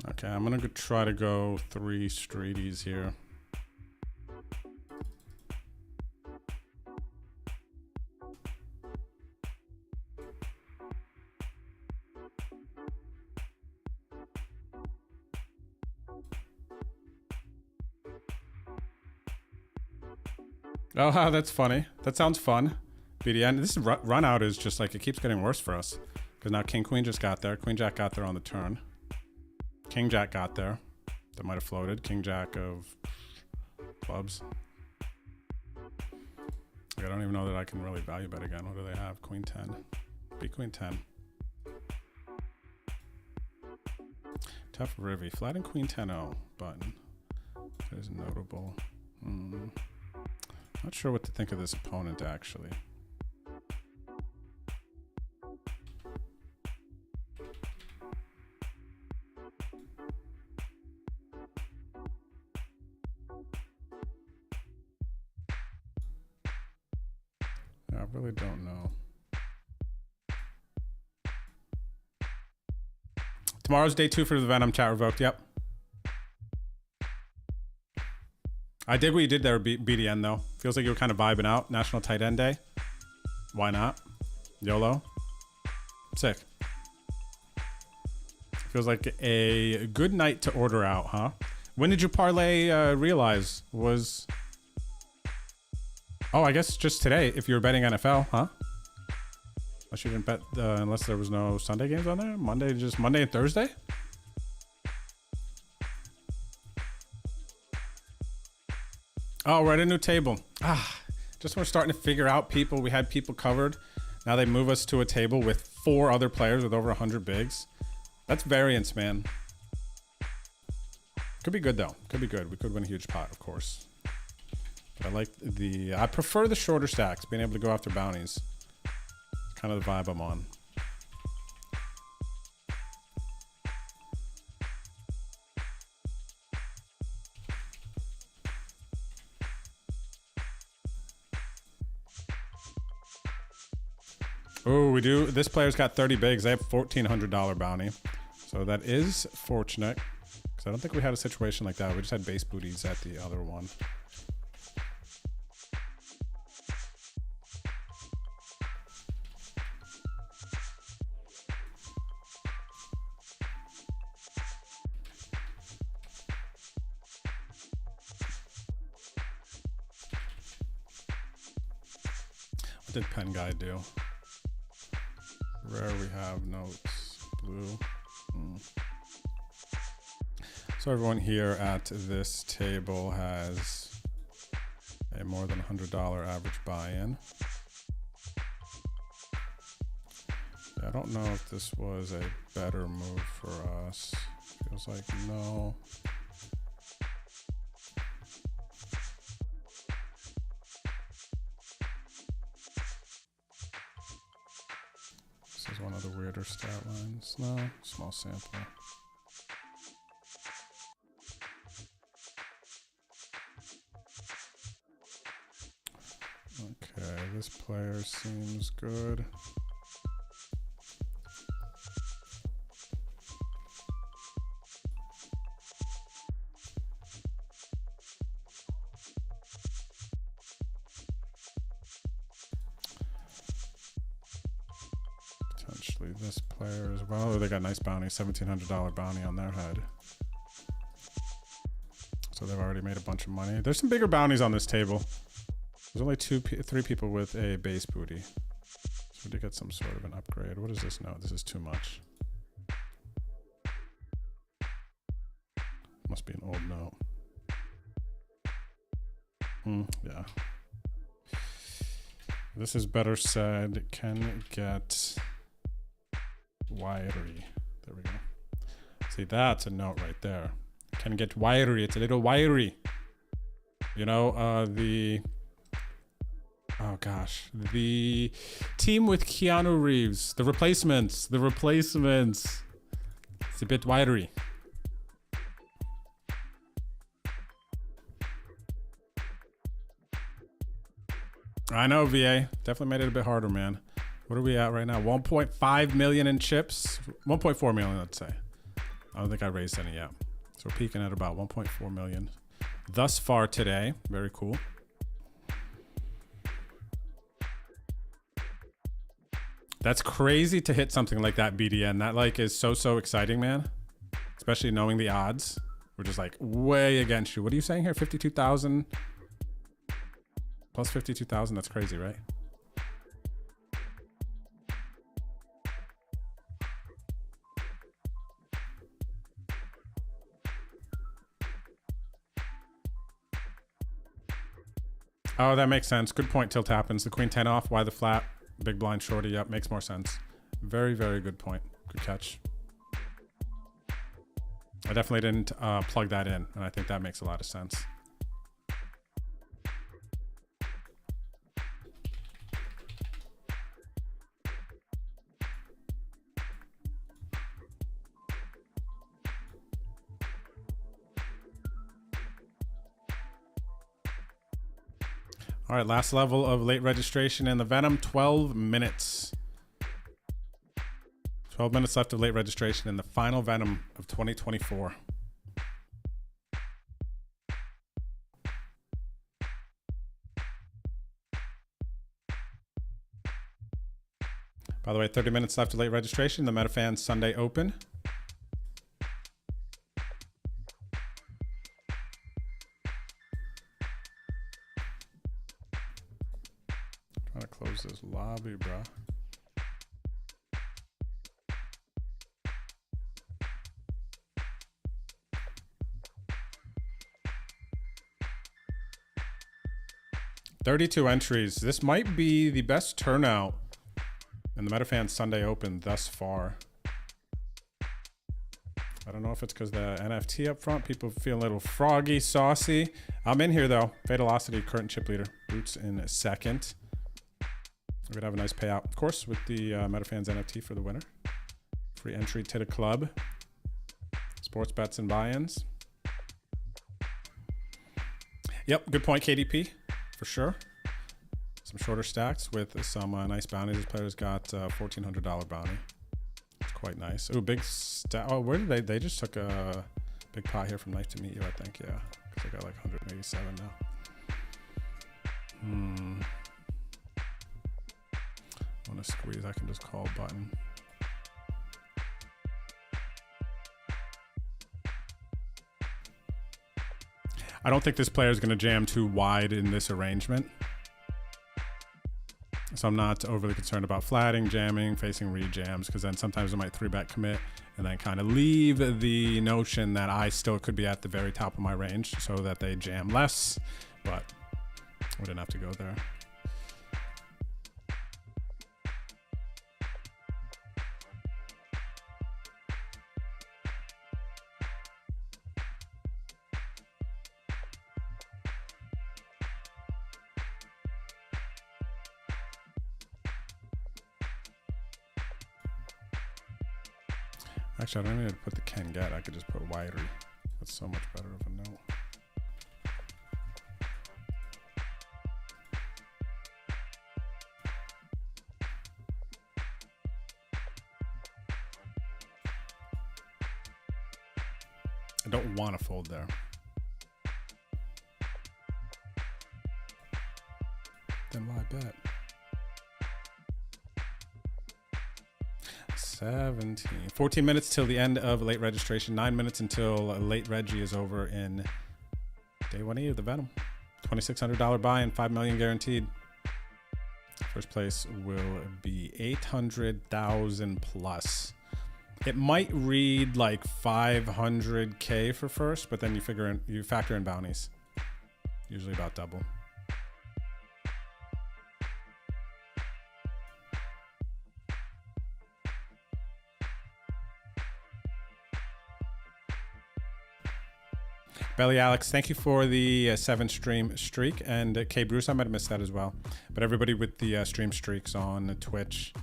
Okay, I'm gonna try to go 3 straighties here. Oh, that's funny. That sounds fun. BDN. This run out is just like, it keeps getting worse for us. Because now King Queen just got there. Queen Jack got there on the turn. King Jack got there. That might have floated. King Jack of clubs. I don't even know that I can really value bet again. What do they have? Queen 10. Be Queen 10. Tough Rivy. Flat and Queen 10-0 button. That is notable. Not sure what to think of this opponent, actually. Yeah, I really don't know. Tomorrow's day 2 for the Venom. Chat revoked. Yep. I dig what you did there, BDN, though. Feels like you were kind of vibing out. National Tight End Day. Why not? YOLO. Sick. Feels like a good night to order out, huh? When did you parlay realize was... Oh, I guess just today, if you were betting NFL, huh? Unless you didn't bet, unless there was no Sunday games on there? Monday, just Monday and Thursday? Oh, we're at a new table. Just when we're starting to figure out people. We had people covered. Now they move us to a table with 4 other players with over 100 bigs. That's variance, man. Could be good, though. Could be good. We could win a huge pot, of course. But I prefer the shorter stacks, being able to go after bounties. It's kind of the vibe I'm on. Oh, we do. This player's got 30 bigs. They have $1,400 bounty. So that is fortunate. Because I don't think we had a situation like that. We just had base booties at the other one. What did Pen Guy do? Rare, we have notes. Blue. So everyone here at this table has a more than $100 average buy-in. Yeah, I don't know if this was a better move for us. Feels like no. This is one of the weirder stat lines. No, small sample. Okay, this player seems good. Potentially this player as well. Oh, they got nice bounty, $1,700 bounty on their head. So they've already made a bunch of money. There's some bigger bounties on this table. There's only 3 people with a base booty. So we did get some sort of an upgrade. What is this note? This is too much. Must be an old note. Yeah. This is better said. Can get wiry. There we go. See, that's a note right there. Can get wiry. It's a little wiry. You know, oh gosh, the team with Keanu Reeves, the replacements. It's a bit wiry. I know, VA. Definitely made it a bit harder, man. What are we at right now? 1.5 million in chips. 1.4 million, let's say. I don't think I raised any yet. So we're peaking at about 1.4 million thus far today. Very cool. That's crazy to hit something like that, BDN. That like is so exciting, man. Especially knowing the odds. We're just like way against you. What are you saying here? 52,000 Plus 52,000. That's crazy, right? Oh, that makes sense. Good point. Tilt happens. The queen 10 off. Why the flat? Big blind shorty. Yep, makes more sense. Very, very good point. Good catch. I definitely didn't plug that in, and I think that makes a lot of sense. All right, last level of late registration in the Venom, 12 minutes. 12 minutes left of late registration in the final Venom of 2024. By the way, 30 minutes left of late registration, the MetaFans Sunday Open. Trying to close this lobby, bro. $32 entries. This might be the best turnout in the MetaFans Sunday Open thus far. I don't know if it's because the NFT up front, people feel a little froggy, saucy. I'm in here though. Fatalocity, current chip leader. Boots in second. We're gonna have a nice payout, of course, with the MetaFans NFT for the winner. Free entry to the club. Sports bets and buy-ins. Yep, good point, KDP, for sure. Some shorter stacks with some nice bounties. This player's got $1,400 bounty. It's quite nice. Ooh, big stack. Oh, where did they just took a big pot here from Knife to Meet You, I think. Yeah, because I got like 187 now. I want to squeeze. I can just call button. I don't think this player is going to jam too wide in this arrangement. So I'm not overly concerned about flatting, jamming, facing re-jams, because then sometimes I might 3-bet commit and then kind of leave the notion that I still could be at the very top of my range so that they jam less, but we didn't have to go there. Actually, I don't even need to put the can get. I could just put wiry. That's so much better of a note. I don't want to fold there. Then why bet? 14 minutes till the end of late registration. 9 minutes until late Reggie is over in day 1E of the Venom. $2,600 buy-in, $5 million guaranteed. First place will be 800,000 plus. It might read like 500K for first, but then you factor in bounties. Usually about double. Belly Alex, thank you for the 7 stream streak. And K Bruce, I might have missed that as well. But everybody with the stream streaks on Twitch.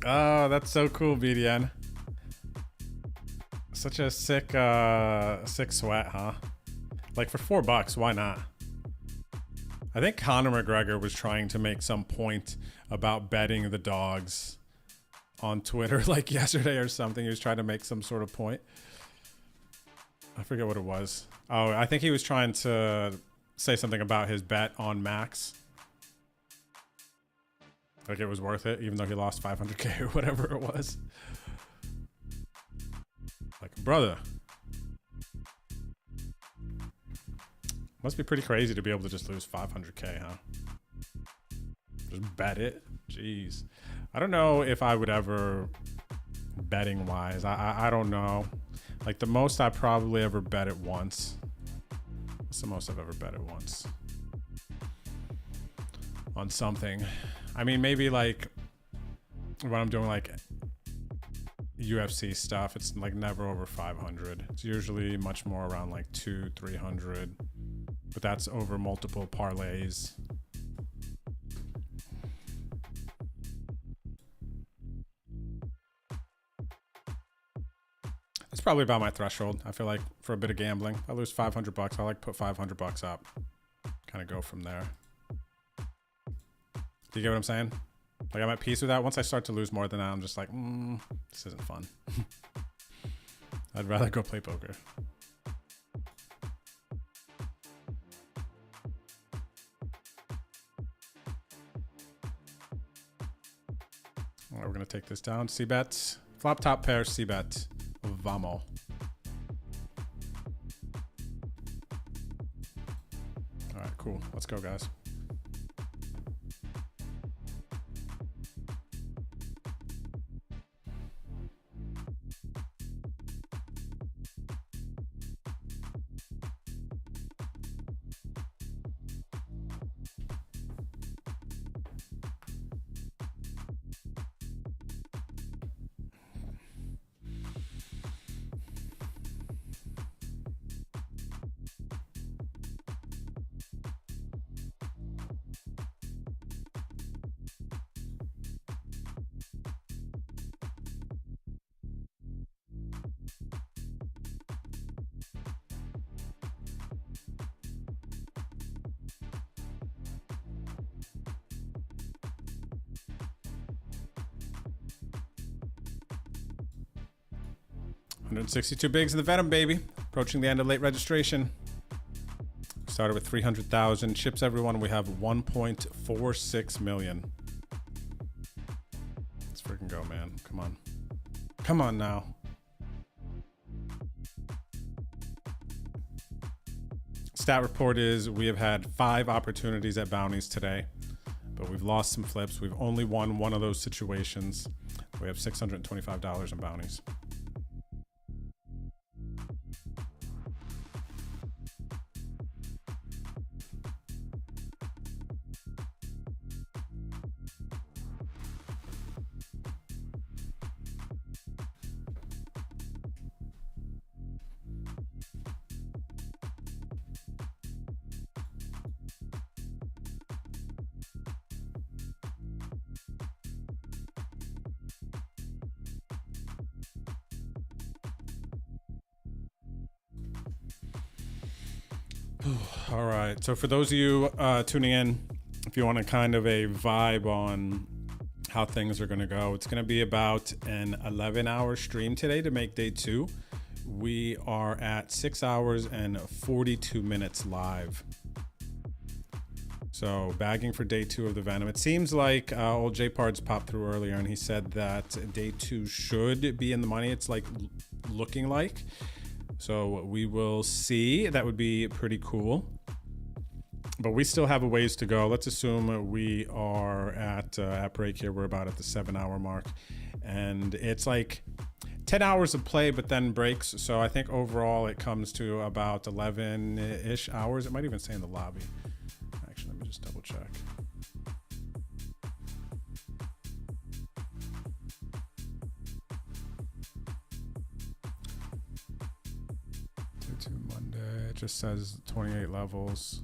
Oh, that's so cool, BDN. Such a sick sweat, huh? Like for $4, why not? I think Conor McGregor was trying to make some point about betting the dogs on Twitter like yesterday or something. He was trying to make some sort of point. I forget what it was. Oh, I think he was trying to say something about his bet on Max. Like it was worth it, even though he lost 500K or whatever it was. Like, brother. Must be pretty crazy to be able to just lose 500K, huh? Just bet it. Jeez. I don't know if I would ever, betting wise, I don't know. Like the most I probably ever bet it once. What's the most I've ever bet it once? On something. I mean, maybe like when I'm doing like UFC stuff, it's like never over 500. It's usually much more around like 200-300, but that's over multiple parlays. It's probably about my threshold. I feel like for a bit of gambling, I lose $500. I like put $500 up, kind of go from there. Do you get what I'm saying? Like I'm at peace with that. Once I start to lose more than that, I'm just like, this isn't fun. I'd rather go play poker. All right, we're gonna take this down. C-bet, flop top pair, C-bet, vamo. All right, cool. Let's go, guys. $162 bigs in the Venom, baby. Approaching the end of late registration. Started with 300,000 chips, everyone. We have 1.46 million. Let's freaking go, man. Come on. Come on now. Stat report is we have had 5 opportunities at bounties today, but we've lost some flips. We've only won one of those situations. We have $625 in bounties. All right. So for those of you tuning in, if you want a kind of a vibe on how things are going to go, it's going to be about an 11-hour stream today to make day 2. We are at 6 hours and 42 minutes live. So bagging for day 2 of the Venom. It seems like old J-Pards popped through earlier and he said that day 2 should be in the money. It's like looking like. So we will see. That would be pretty cool. But we still have a ways to go. Let's assume we are at break here. We're about at the 7-hour mark. And it's like 10 hours of play, but then breaks. So I think overall it comes to about 11-ish hours. It might even say in the lobby. Actually, let me just double check. Monday. It just says 28 levels.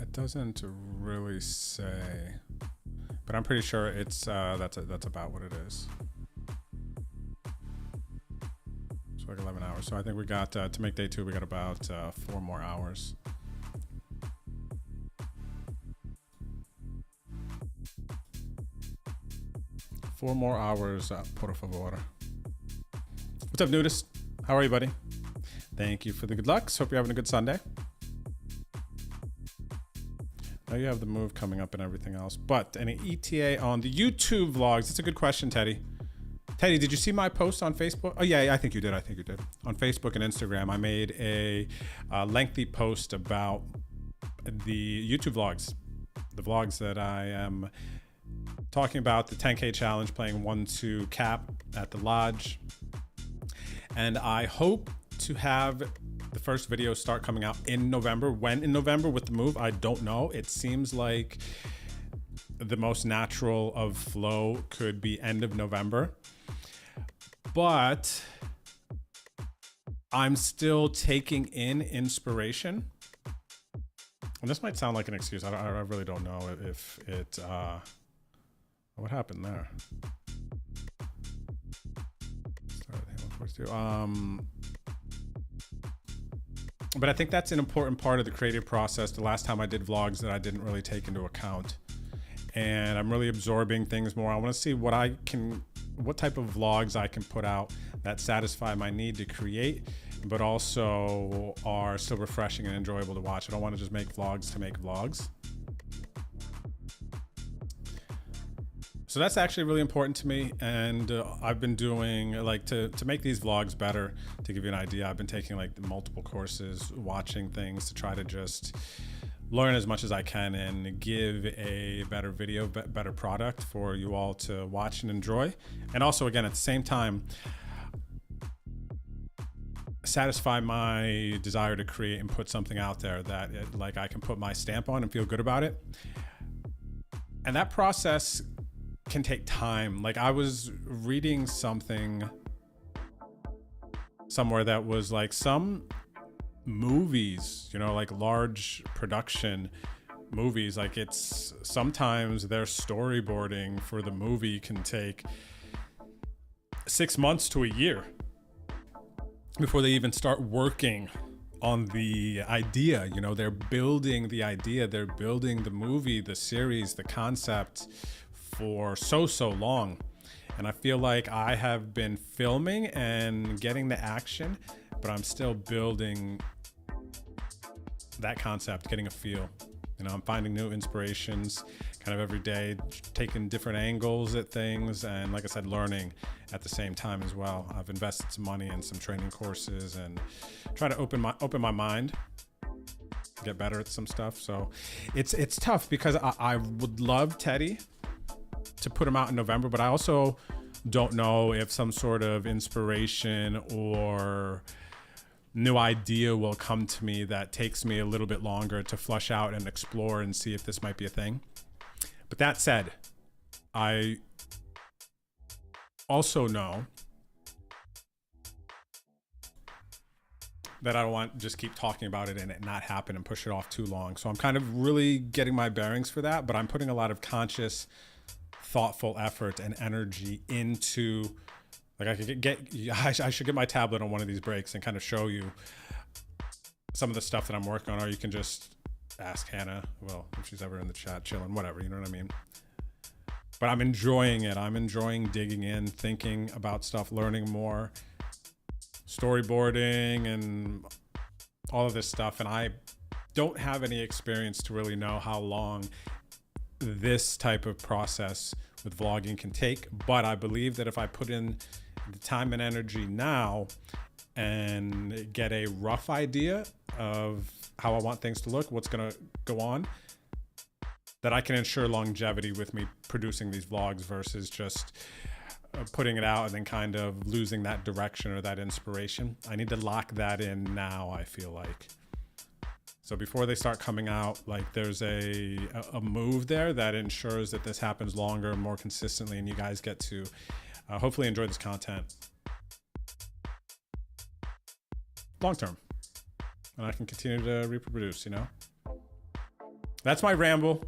It doesn't really say, but I'm pretty sure it's that's about what it is. So like 11 So I think we got, to make day 2, we got about 4 more hours. Four more hours, por favor. What's up, Nudist? How are you, buddy? Thank you for the good lucks. Hope you're having a good Sunday. Now you have the move coming up and everything else, but any ETA on the YouTube vlogs? That's a good question, Teddy. Teddy, did you see my post on Facebook? Oh yeah, I think you did. On Facebook and Instagram, I made a lengthy post about the YouTube vlogs, the vlogs that I am talking about, the 10K challenge, playing 1-2 cap at the lodge. And I hope to have the first video start coming out in November. When in November with the move, I don't know. It seems like the most natural of flow could be end of November. But I'm still taking in inspiration. And this might sound like an excuse. I really don't know if it... what happened there? But I think that's an important part of the creative process. The last time I did vlogs that I didn't really take into account, and I'm really absorbing things more. I want to see what type of vlogs I can put out that satisfy my need to create, but also are still refreshing and enjoyable to watch. I don't want to just make vlogs to make vlogs. So that's actually really important to me, and I've been doing, like, to make these vlogs better, to give you an idea, I've been taking like multiple courses, watching things to try to just learn as much as I can and give a better video, better product for you all to watch and enjoy. And also, again, at the same time, satisfy my desire to create and put something out there that like I can put my stamp on and feel good about it. And that process can take time. Like, I was reading something somewhere that was like some movies, you know, like large production movies, like it's sometimes their storyboarding for the movie can take 6 months to a year before they even start working on the idea. You know, they're building the idea, they're building the movie, the series, the concept for so long. And I feel like I have been filming and getting the action, but I'm still building that concept, getting a feel. You know, I'm finding new inspirations kind of every day, taking different angles at things, and like I said, learning at the same time as well. I've invested some money in some training courses and try to open my mind, get better at some stuff. So it's tough because I would love, Teddy, to put them out in November, but I also don't know if some sort of inspiration or new idea will come to me that takes me a little bit longer to flush out and explore and see if this might be a thing. But that said, I also know that I don't want to just keep talking about it and it not happen and push it off too long. So I'm kind of really getting my bearings for that, but I'm putting a lot of conscious, thoughtful effort and energy into, like, I should get my tablet on one of these breaks and kind of show you some of the stuff that I'm working on, or you can just ask Hannah, well, if she's ever in the chat, chilling, whatever, you know what I mean? But I'm enjoying it. I'm enjoying digging in, thinking about stuff, learning more, storyboarding and all of this stuff. And I don't have any experience to really know how long this type of process with vlogging can take, but I believe that if I put in the time and energy now and get a rough idea of how I want things to look, what's gonna go on, that I can ensure longevity with me producing these vlogs versus just putting it out and then kind of losing that direction or that inspiration. I need to lock that in now, I feel like. So before they start coming out, like, there's a move there that ensures that this happens longer and more consistently, and you guys get to hopefully enjoy this content long term, and I can continue to reproduce, you know? That's my ramble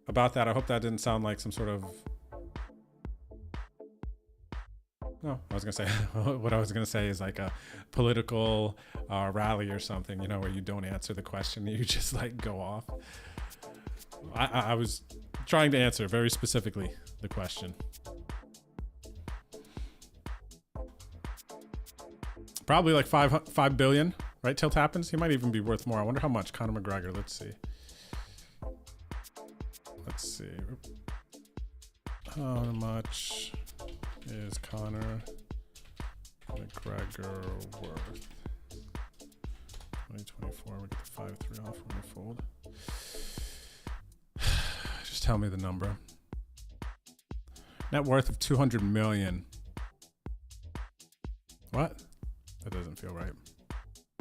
about that. I hope that didn't sound like some sort of No, I was gonna say what I was gonna say is like a political rally or something, you know, where you don't answer the question, you just like go off. I was trying to answer very specifically the question. Probably like 5 billion, right? Tilt happens. He might even be worth more. I wonder how much. Conor McGregor. Let's see. Let's see. How much is Conor McGregor worth? 2024. We get the 5-3 off when we fold. Just tell me the number. Net worth of 200 million. What? That doesn't feel right.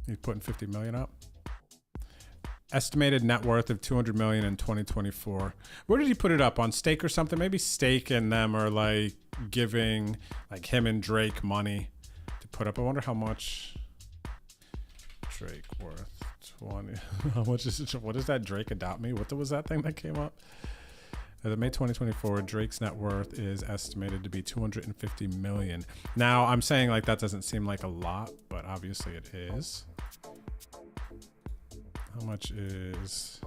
He's putting 50 million up. Estimated net worth of 200 million in 2024. Where did he put it up? On Stake or something? Maybe Stake and them are like giving like him and Drake money to put up. I wonder how much Drake worth. 20. How much is it? What is that? Drake Adopt Me? What was that thing that came up? As of May 2024, Drake's net worth is estimated to be 250 million. Now, I'm saying like that doesn't seem like a lot, but obviously it is. How much is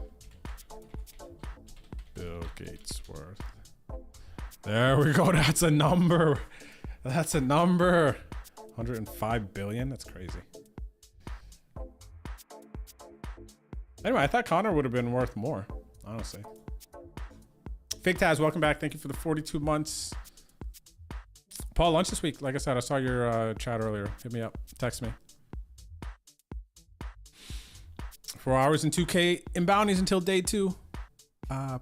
Bill Gates worth? There we go. That's a number. That's a number. 105 billion. That's crazy. Anyway, I thought Conor would have been worth more, honestly. Fake Taz, welcome back. Thank you for the 42 months. Paul, lunch this week. Like I said, I saw your chat earlier. Hit me up. Text me. 4 hours and 2K in bounties until day 2.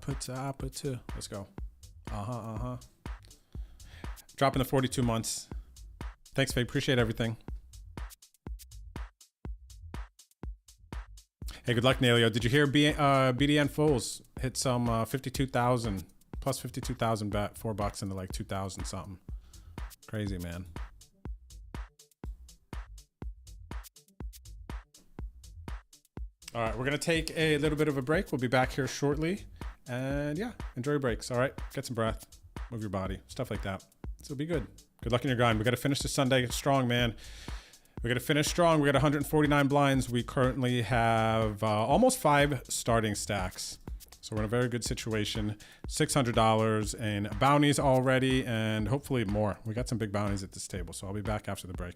Put 2. Let's go. Dropping the 42 months. Thanks, Fake. Appreciate everything. Hey, good luck, Nailio. Did you hear BDN Fools hit some 52,000 plus 52,000 bet $4 into like 2,000 something? Crazy, man. All right, we're gonna take a little bit of a break. We'll be back here shortly, and yeah, enjoy your breaks. All right, get some breath, move your body, stuff like that. So be good. Good luck in your grind. We got to finish this Sunday strong, man. We got to finish strong. We got 149 blinds. We currently have almost 5 starting stacks. So we're in a very good situation. $600 in bounties already, and hopefully more. We got some big bounties at this table, so I'll be back after the break.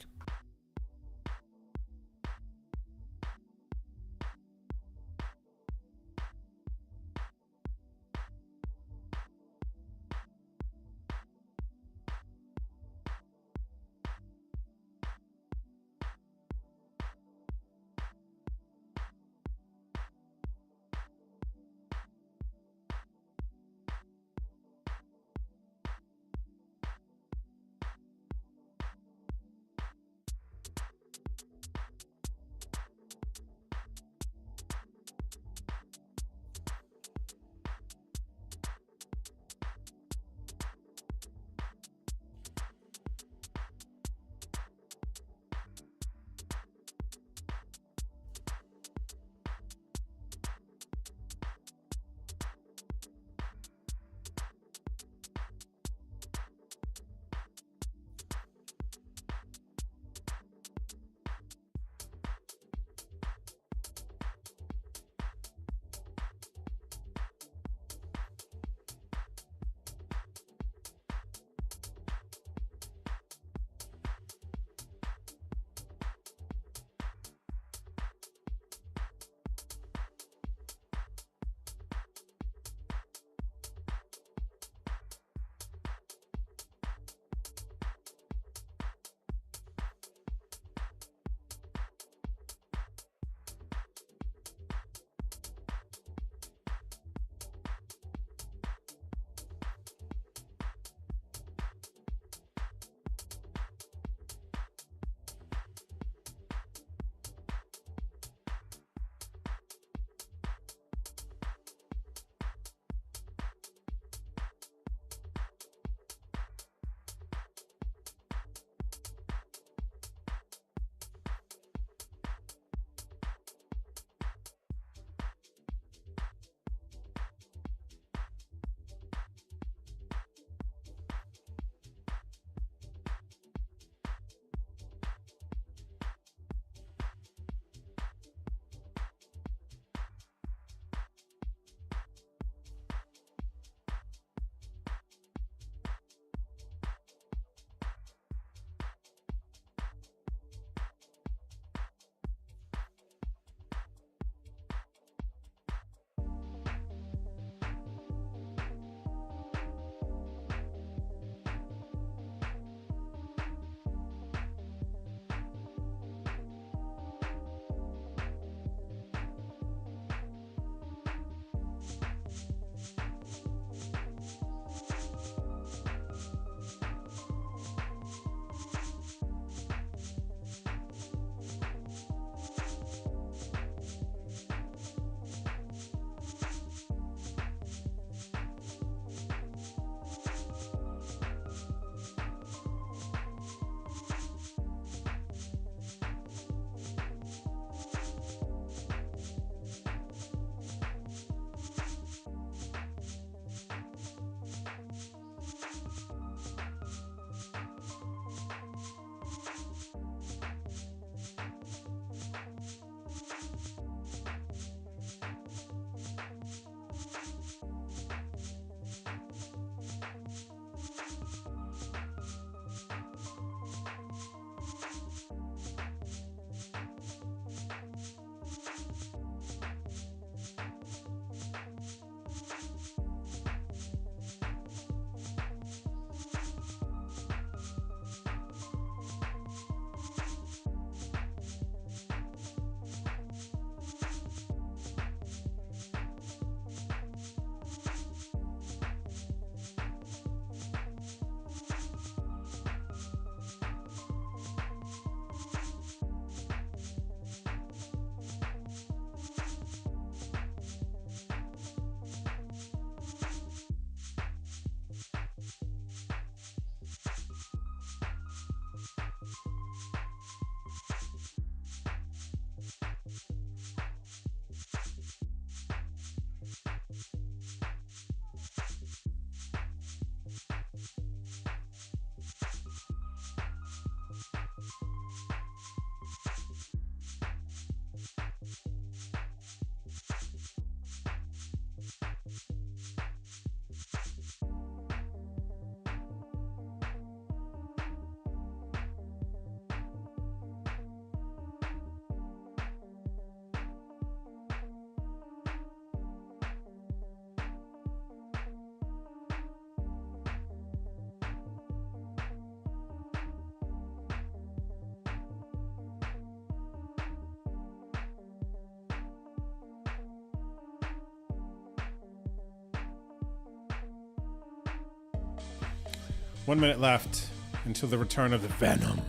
1 minute left until the return of the Venom.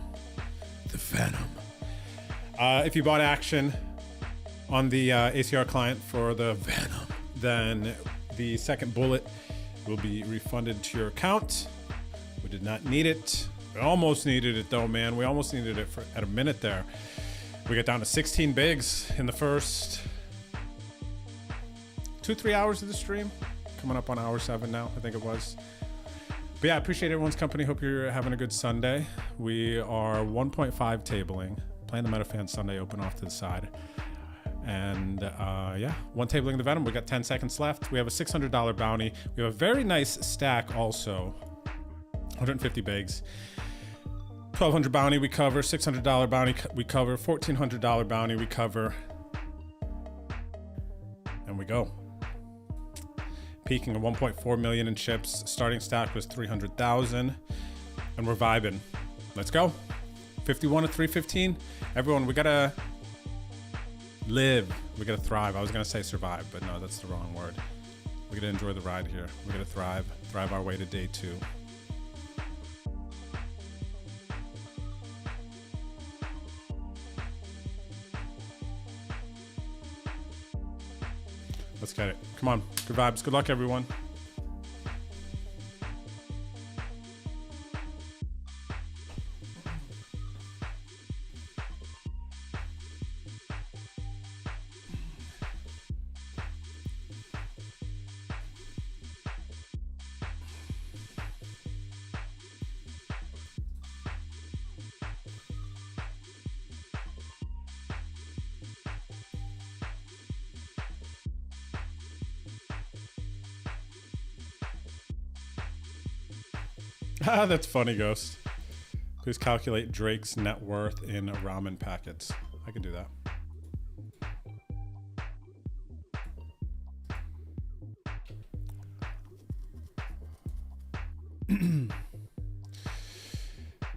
The Venom. If you bought action on the ACR client for the Venom, then the second bullet will be refunded to your account. We did not need it. We almost needed it though, man. We almost needed it at a minute there. We got down to 16 bigs in the first 2-3 hours of the stream. Coming up on hour 7 now, I think it was. But yeah, I appreciate everyone's company. Hope you're having a good Sunday. We are 1.5 tabling, playing the MetaFan Sunday Open off to the side. And yeah, one tabling the Venom. We got 10 seconds left. We have a $600 bounty. We have a very nice stack also. 150 bigs. 1,200 bounty we cover. $600 bounty we cover. $1,400 bounty we cover. And we go. Peaking at 1.4 million in chips. Starting stack was 300,000. And we're vibing. Let's go. 51 to 315. Everyone, we gotta live. We gotta thrive. I was gonna say survive, but no, that's the wrong word. We gotta enjoy the ride here. We gotta thrive. Thrive our way to day 2. Let's get it. Come on. Good vibes. Good luck, everyone. Ah, that's funny, Ghost. Please calculate Drake's net worth in ramen packets. I can do that.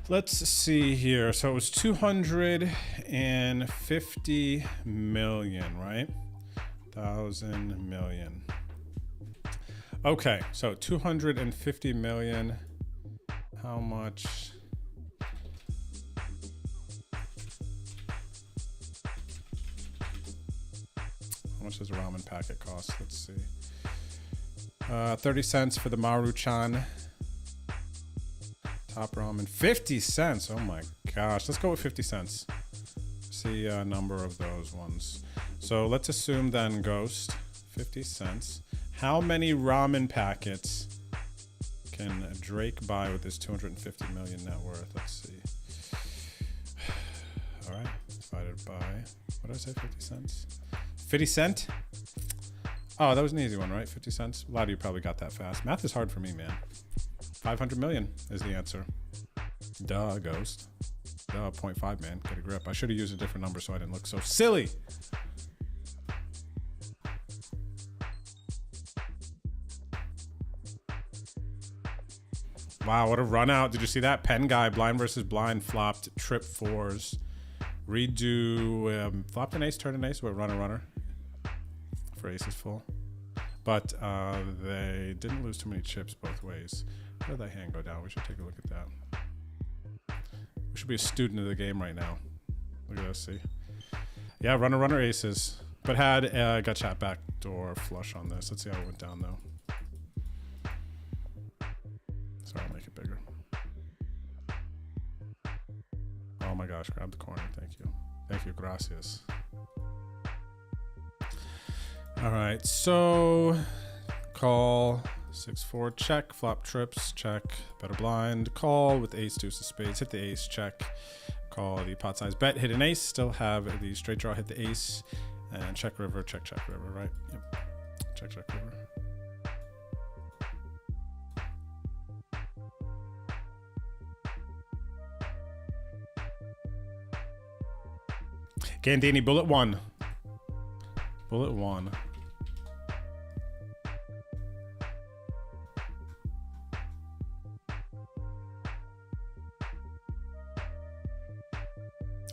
Let's see here. So it was 250 million, right? 1,000 million. Okay, so 250 million. How much? How much does a ramen packet cost? Let's see. 30 cents for the Maruchan. Top ramen. 50 cents. Oh my gosh. Let's go with 50 cents. See a number of those ones. So let's assume then, Ghost, 50 cents. How many ramen packets can Drake buy with his 250 million net worth? Let's see. All right, divided by, what did I say, 50 cents? 50 cent? Oh, that was an easy one, right? 50 cents. A lot of you probably got that fast. Math is hard for me, man. 500 million is the answer. Duh, Ghost. Duh, 0.5, man. Get a grip. I should have used a different number so I didn't look so silly. Wow, what a run out. Did you see that? Pen guy, blind versus blind, flopped trip 4s. Redo, flopped an ace, turned an ace. What, runner. For aces full. But they didn't lose too many chips both ways. Where did that hand go down? We should take a look at that. We should be a student of the game right now. Look at this, see? Yeah, runner, aces. But had gut shot backdoor flush on this. Let's see how it went down, though. Sorry, I'll make it bigger. Oh my gosh, grab the corner. Thank you. Thank you, gracias. All right, so call 6-4, check, flop trips, check, better blind, call with ace, deuce of spades, hit the ace, check, call the pot size bet, hit an ace, still have the straight draw, hit the ace, and check river, check river, right? Yep, check river. Gandini, bullet one. Bullet one.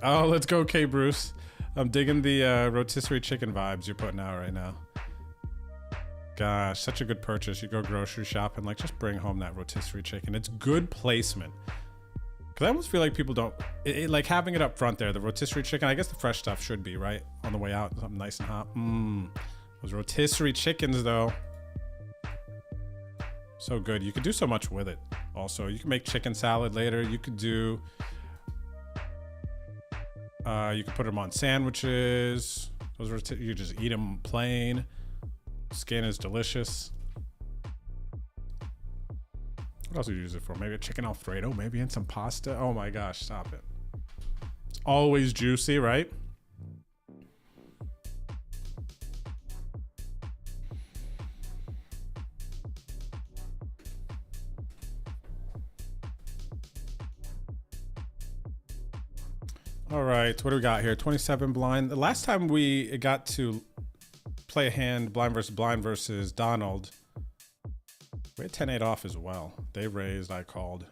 Oh, let's go, K. Bruce. I'm digging the rotisserie chicken vibes you're putting out right now. Gosh, such a good purchase. You go grocery shopping, like just bring home that rotisserie chicken. It's good placement. Cause I almost feel like people don't like having it up front there. The rotisserie chicken, I guess the fresh stuff should be right on the way out. Something nice and hot. Those rotisserie chickens though, so good. You could do so much with it. Also, you can make chicken salad later. You could do, you could put them on sandwiches. Those you just eat them plain. Skin is delicious. What else would you use it for? Maybe a chicken Alfredo, maybe in some pasta. Oh my gosh, stop it. It's always juicy, right? All right, what do we got here? 27 blind. The last time we got to play a hand blind versus Donald, we had 10-8 off as well. They raised, I called.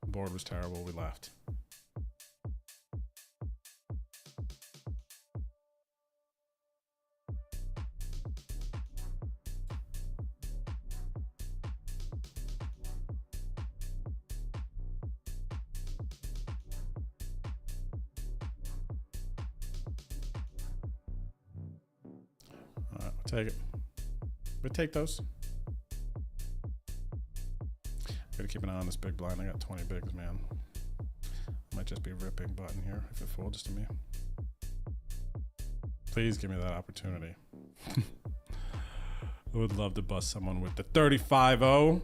The board was terrible, we left. All right, we'll take it. We'll take those. Gotta keep an eye on this big blind. I got 20 bigs, man. Might just be ripping button here if it folds to me. Please give me that opportunity. I would love to bust someone with the 35-0.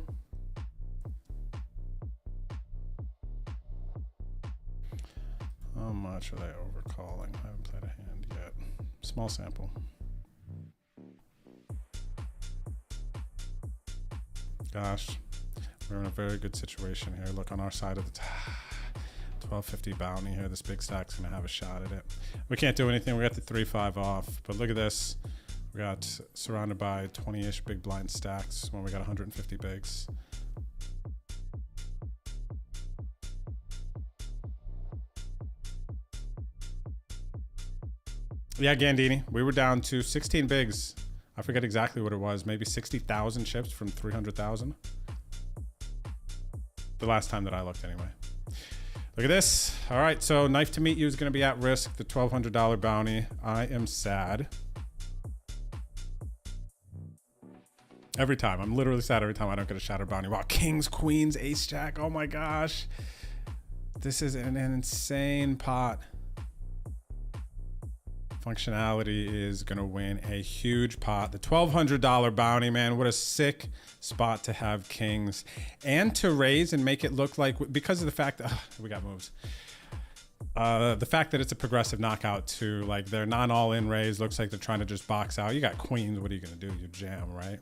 How much are they overcalling? I haven't played a hand yet. Small sample. Gosh. We're in a very good situation here. Look on our side of the 1250 bounty here. This big stack's gonna have a shot at it. We can't do anything. We got the 3-5 off, but look at this. We got surrounded by 20-ish big blind stacks when we got 150 bigs. Yeah, Gandini. We were down to 16 bigs. I forget exactly what it was. Maybe 60,000 chips from 300,000. The last time that I looked anyway. Look at this. All right, so knife to meet you is going to be at risk. The $1,200 bounty. I am sad. Every time. I'm literally sad every time I don't get a shatter bounty. Wow, kings, queens, ace jack. Oh my gosh. This is an insane pot. Functionality is going to win a huge pot. The $1,200 bounty, man. What a sick spot to have kings. And to raise and make it look like, because of the fact that, we got moves. The fact that it's a progressive knockout too, like they're not all in raise. Looks like they're trying to just box out. You got queens. What are you going to do? You jam, right?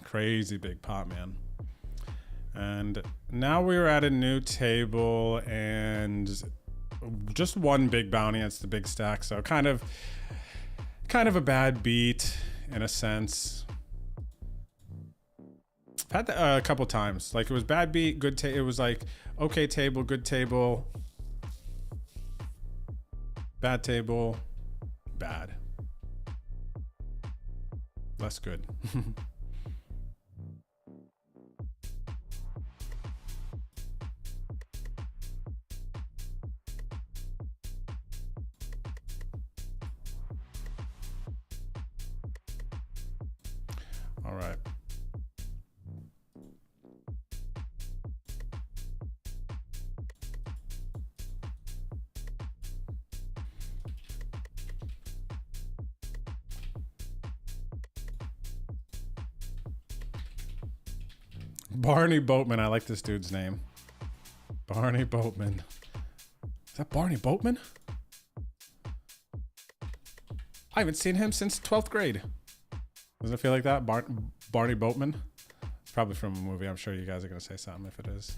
Crazy big pot, man. And now we're at a new table and just one big bounty. It's the big stack, so kind of a bad beat in a sense. I've had that a couple times. Like it was bad beat, good. It was like okay table, good table, bad table, bad, less good. All right. Barney Boatman. I like this dude's name. Barney Boatman. Is that Barney Boatman? I haven't seen him since 12th grade. Doesn't it feel like that? Barney Boatman? It's probably from a movie. I'm sure you guys are going to say something if it is.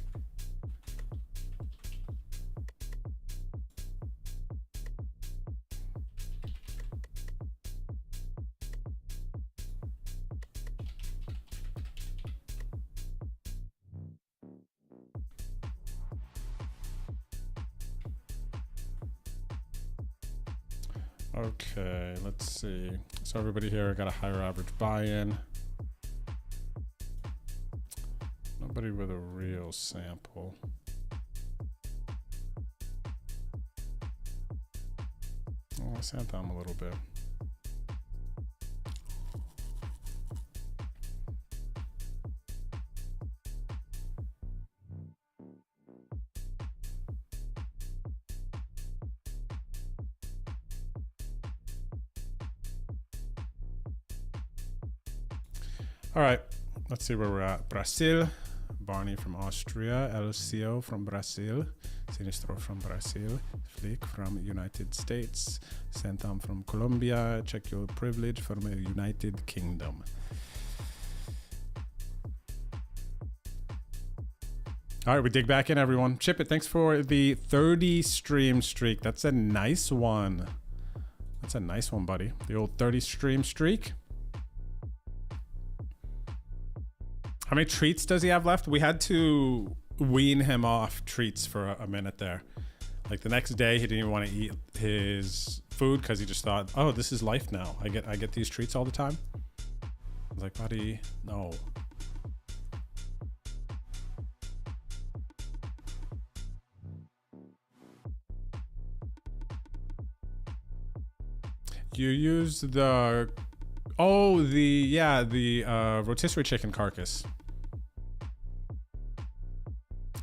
Okay, let's see. So everybody here got a higher average buy-in. Somebody with a real sample. Oh, I sent them a little bit. All right, let's see where we're at. Brazil, Barney from Austria, LCO from Brazil, Sinistro from Brazil, Flick from United States, Santam from Colombia, Check Your Privilege from the United Kingdom. All right, we dig back in, everyone. Chip it, thanks for the 30 stream streak. That's a nice one. That's a nice one, buddy. The old 30 stream streak. How many treats does he have left? We had to wean him off treats for a minute there. Like the next day, he didn't even want to eat his food because he just thought, "Oh, this is life now. I get these treats all the time." I was like, "Buddy, no." You use the rotisserie chicken carcass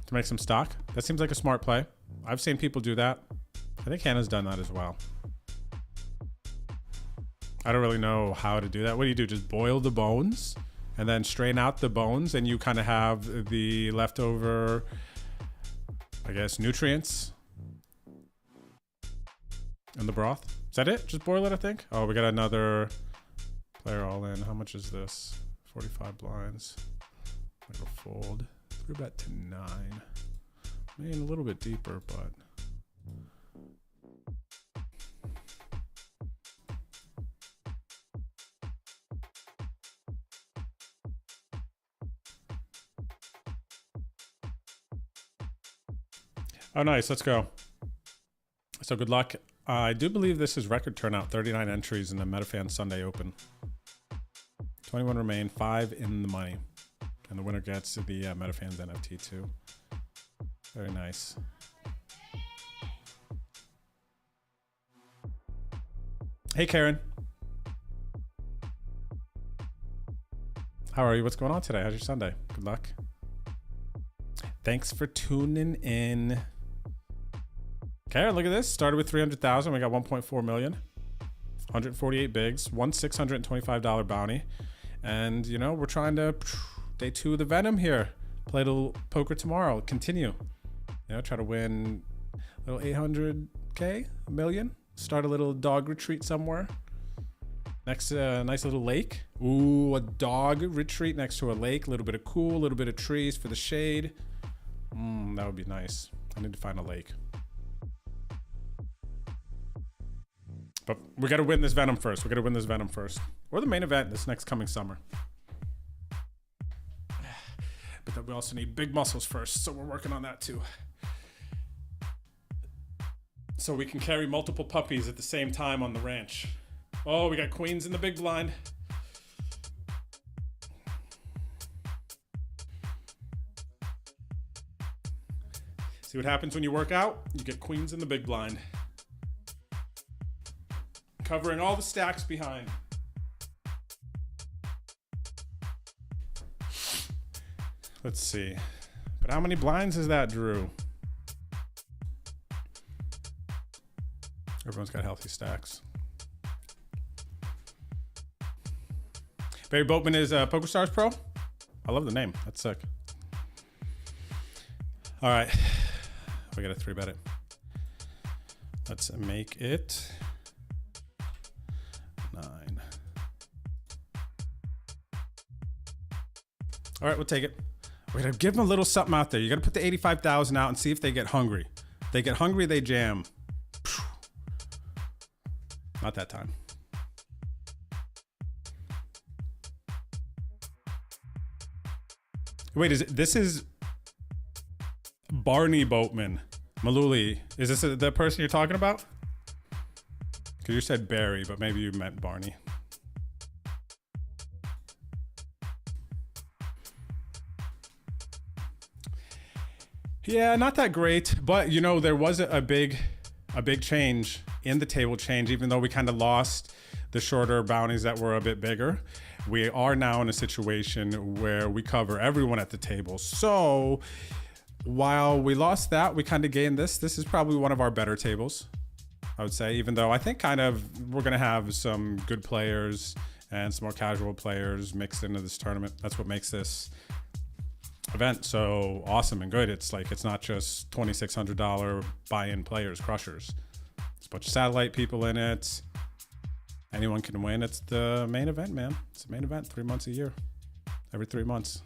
to make some stock. That seems like a smart play. I've seen people do that. I think Hannah's done that as well. I don't really know how to do that. What do you do? Just boil the bones and then strain out the bones, and you kind of have the leftover, I guess, nutrients in the broth. Is that it? Just boil it, I think. Oh, we got another player all in. How much is this? 45 blinds. Like a fold. 3-bet to 9. I mean, a little bit deeper, but. Oh, nice. Let's go. So good luck. I do believe this is record turnout. 39 entries in the MetaFan Sunday Open. 21 remain, 5 in the money. And the winner gets the MetaFans NFT too. Very nice. Hey, Karen. How are you? What's going on today? How's your Sunday? Good luck. Thanks for tuning in. Karen, look at this. Started with 300,000. We got 1.4 million. 148 bigs. One $625 bounty. And, you know, we're trying to day 2 of the Venom here. Play a little poker tomorrow. Continue. You know, try to win a little 800K, a million. Start a little dog retreat somewhere. Next, nice little lake. Ooh, a dog retreat next to a lake. A little bit of cool, a little bit of trees for the shade. That would be nice. I need to find a lake. But we got to win this Venom first. We got to win this Venom first. Or the main event this next coming summer. But then we also need big muscles first. So we're working on that too. So we can carry multiple puppies at the same time on the ranch. Oh, we got queens in the big blind. See what happens when you work out? You get queens in the big blind. Covering all the stacks behind. Let's see. But how many blinds is that, Drew? Everyone's got healthy stacks. Barry Boatman is PokerStars Pro. I love the name. That's sick. All right. We got to 3-bet it. Let's make it 9. All right, we'll take it. We're going to give them a little something out there. You got to put the 85,000 out and see if they get hungry. If they get hungry, they jam. Not that time. Wait, this is Barney Boatman. Maluli. Is this the person you're talking about? Because you said Barry, but maybe you meant Barney. Yeah, not that great, but you know, there was a big change in the table change, even though we kind of lost the shorter bounties that were a bit bigger. We are now in a situation where we cover everyone at the table. So while we lost that, we kind of gained this. This is probably one of our better tables, I would say, even though I think kind of we're going to have some good players and some more casual players mixed into this tournament. That's what makes this event so awesome and good. It's like, it's not just $2,600 buy-in players, crushers. There's a bunch of satellite people in it. Anyone can win. It's the main event, man. It's the main event 3 months a year, every 3 months.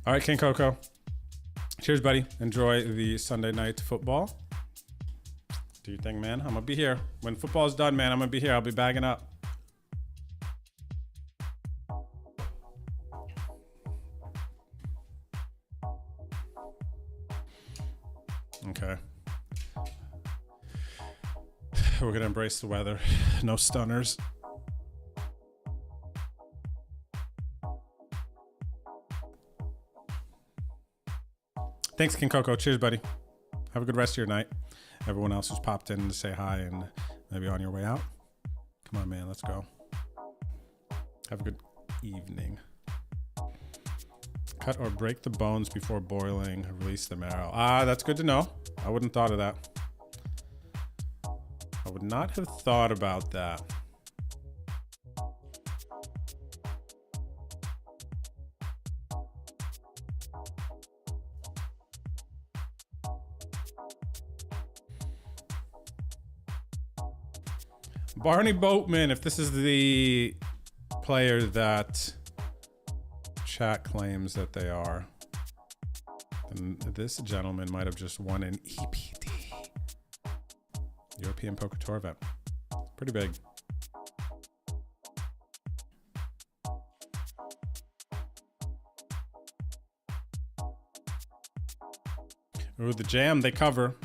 All right, King Coco. Cheers, buddy. Enjoy the Sunday night football. Do your thing, man. I'm going to be here. When football's done, man, I'm going to be here. I'll be bagging up. Okay. We're going to embrace the weather. No stunners. Thanks, King Coco. Cheers, buddy. Have a good rest of your night. Everyone else who's popped in to say hi and maybe on your way out. Come on, man. Let's go. Have a good evening. Cut or break the bones before boiling. Release the marrow. That's good to know. I wouldn't thought of that. I would not have thought about that. Barney Boatman, if this is the player that chat claims that they are, then this gentleman might have just won an EPT, European Poker Tour event. Pretty big. Ooh, the jam, they cover.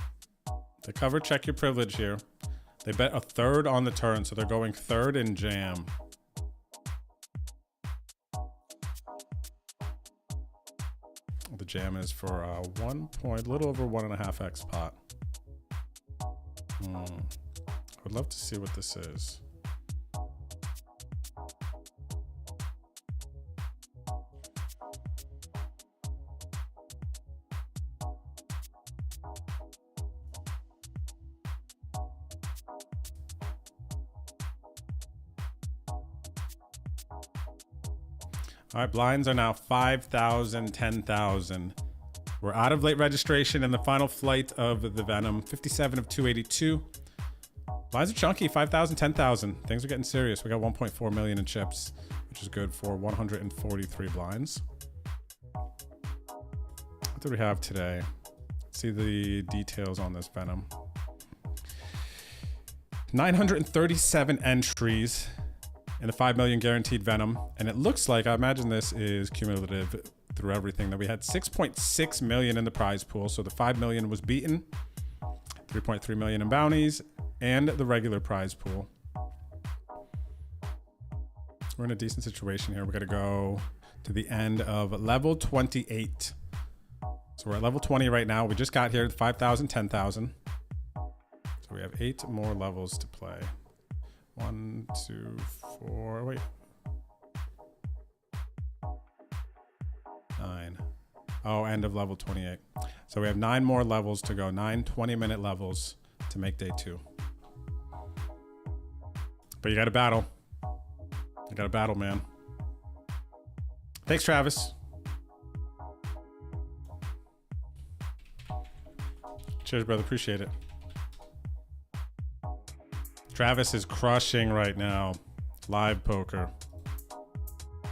They cover, check your privilege here. They bet a third on the turn, so they're going third in jam. The jam is for 1 point, a little over 1.5x pot. I would love to see what this is. All right, blinds are now 5,000, 10,000. We're out of late registration in the final flight of the Venom. 57 of 282. Blinds are chunky, 5,000, 10,000. Things are getting serious. We got 1.4 million in chips, which is good for 143 blinds. What do we have today? Let's see the details on this Venom. 937 entries in the 5 million guaranteed Venom. And it looks like, I imagine this is cumulative through everything, that we had 6.6 million in the prize pool. So the 5 million was beaten, 3.3 million in bounties, and the regular prize pool. We're in a decent situation here. We got to go to the end of level 28. So we're at level 20 right now. We just got here, 5,000, 10,000. So we have 8 more levels to play. 1, 2, 4, wait. 9. Oh, end of level 28. So we have 9 more levels to go. 9 20-minute levels to make day 2. But you got to battle. You got to battle, man. Thanks, Travis. Cheers, brother. Appreciate it. Travis is crushing right now. Live poker.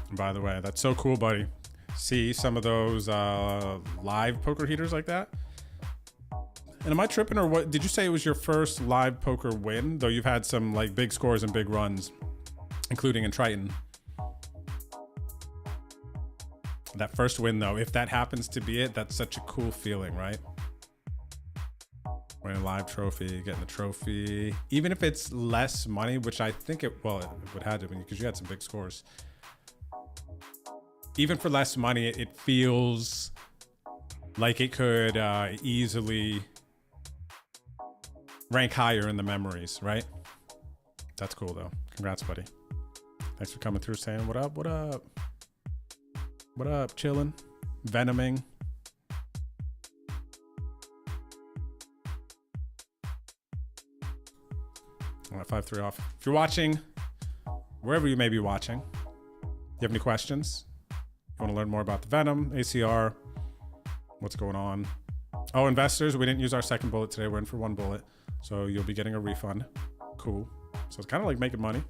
And by the way, that's so cool, buddy. See some of those live poker heaters like that? And am I tripping, or what? Did you say it was your first live poker win? Though you've had some like big scores and big runs, including in Triton. That first win, though, if that happens to be it, that's such a cool feeling, right? Winning a live trophy, getting the trophy, even if it's less money, which I think it would have to be because you had some big scores. Even for less money, it feels like it could easily rank higher in the memories, right? That's cool, though. Congrats, buddy. Thanks for coming through saying, what up, what up? What up, chillin'? Venoming. All right, 5-3 off. If you're watching, wherever you may be watching, you have any questions? You want to learn more about the Venom, ACR, what's going on? Oh, investors, we didn't use our second bullet today. We're in for one bullet. So you'll be getting a refund. Cool. So it's kind of like making money.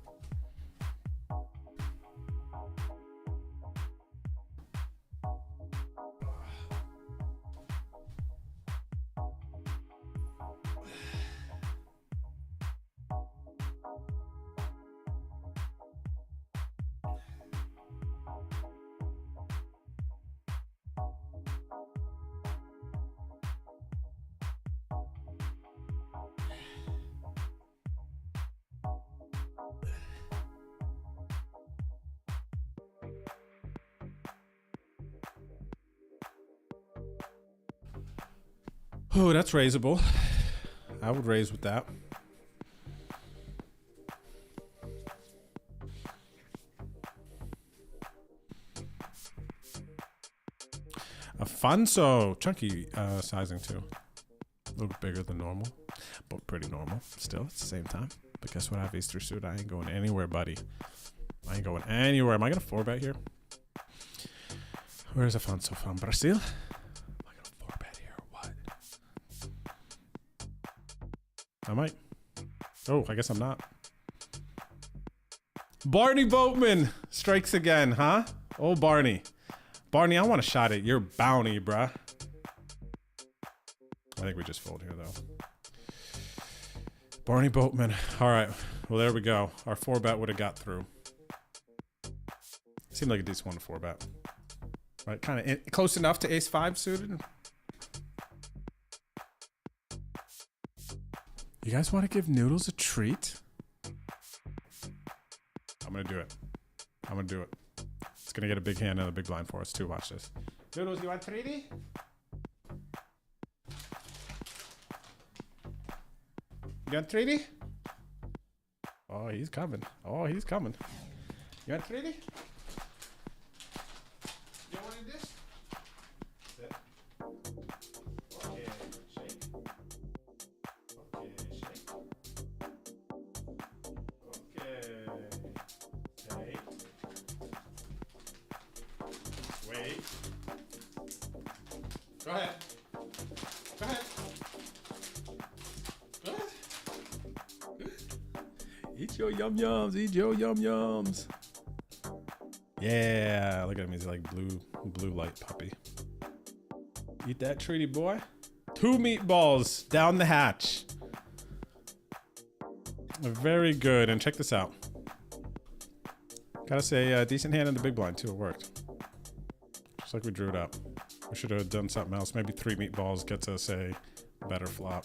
Oh, that's raisable. I would raise with that. Afonso, chunky sizing too. A little bit bigger than normal, but pretty normal still at the same time. But guess what? I have Easter suit. I ain't going anywhere, buddy. I ain't going anywhere. Am I gonna 4-bet here? Where's Afonso from? Brazil? I might. Oh, I guess I'm not. Barney Boatman strikes again, huh? Oh, Barney. Barney, I want a shot at your bounty, bruh. I think we just fold here, though. Barney Boatman. All right. Well, there we go. Our 4-bet would have got through. Seemed like a decent one to 4-bet. Right? Kind of close enough to ace-5 suited. You guys want to give Noodles a treat? I'm going to do it. I'm going to do it. It's going to get a big hand and a big blind for us, too. Watch this. Noodles, you want 3D? You want 3D? Oh, he's coming. Oh, he's coming. You want 3D? You want this? Sit. Okay, shake. Okay, shake. Okay. Shake. Wait. Go ahead. Go ahead. Go ahead. Eat your yum yums. Eat your yum yums. Yeah, look at him. He's like blue light puppy. Eat that treaty, boy. 2 meatballs down the hatch. Very good. And check this out. Gotta say, a decent hand in the big blind too. It worked. Just like we drew it up. We should have done something else. Maybe 3 meatballs gets us a better flop.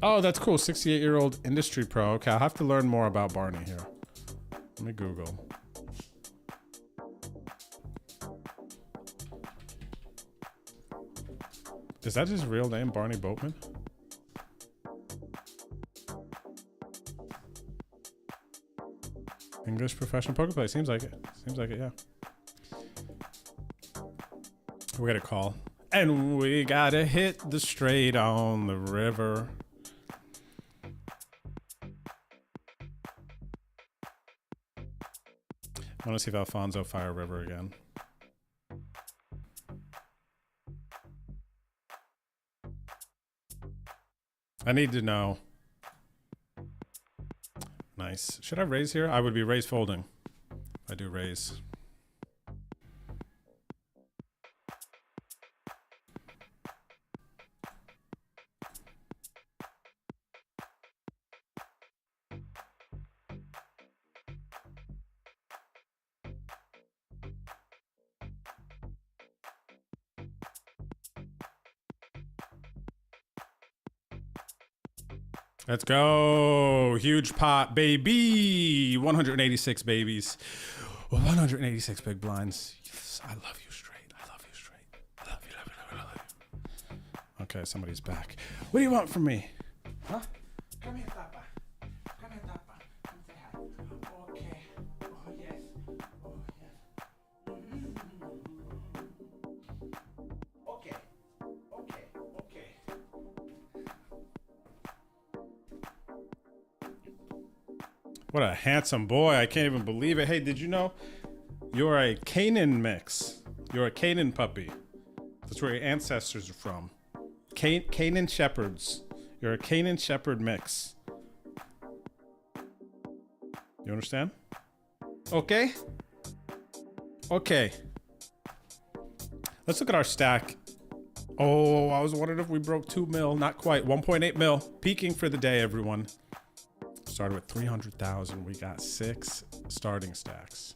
Oh, that's cool. 68-year-old industry pro. Okay, I'll have to learn more about Barney here. Let me Google. Is that his real name, Barney Boatman? English professional poker player. Seems like it. Seems like it, yeah. We got a call. And we gotta hit the straight on the river. I want to see if Alfonso fire river again. I need to know. Nice. Should I raise here? I would be raise folding. I do raise. Let's go. Huge pot, baby. 186 babies. 186 big blinds. Yes, I love you straight. I love you straight. I love you, love you, love you, love you. Okay, somebody's back. What do you want from me? Huh? Come here, Papa. Come here, Papa. Come say hi. Okay. Oh, yes. Oh, yes. Okay. Okay. Okay. What a handsome boy. I can't even believe it. Hey, did you know you're a Canaan mix? You're a Canaan puppy. That's where your ancestors are from. Canaan shepherds. You're a Canaan shepherd mix. You understand? Okay. Okay. Let's look at our stack. Oh, I was wondering if we broke 2 mil. Not quite. 1.8 mil. Peaking for the day, everyone. Started with 300,000. We got 6 starting stacks.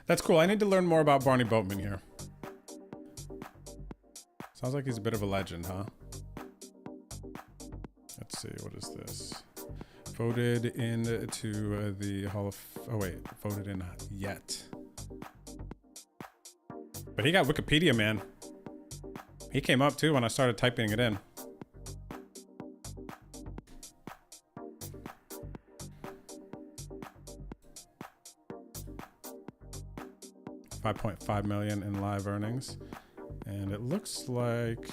That's cool. I need to learn more about Barney Boatman here. Sounds like he's a bit of a legend, huh? Let's see. What is this? Voted into the Hall of... Oh, wait. Voted in yet. But he got Wikipedia, man. He came up, too, when I started typing it in. $5.5 million in live earnings. And it looks like...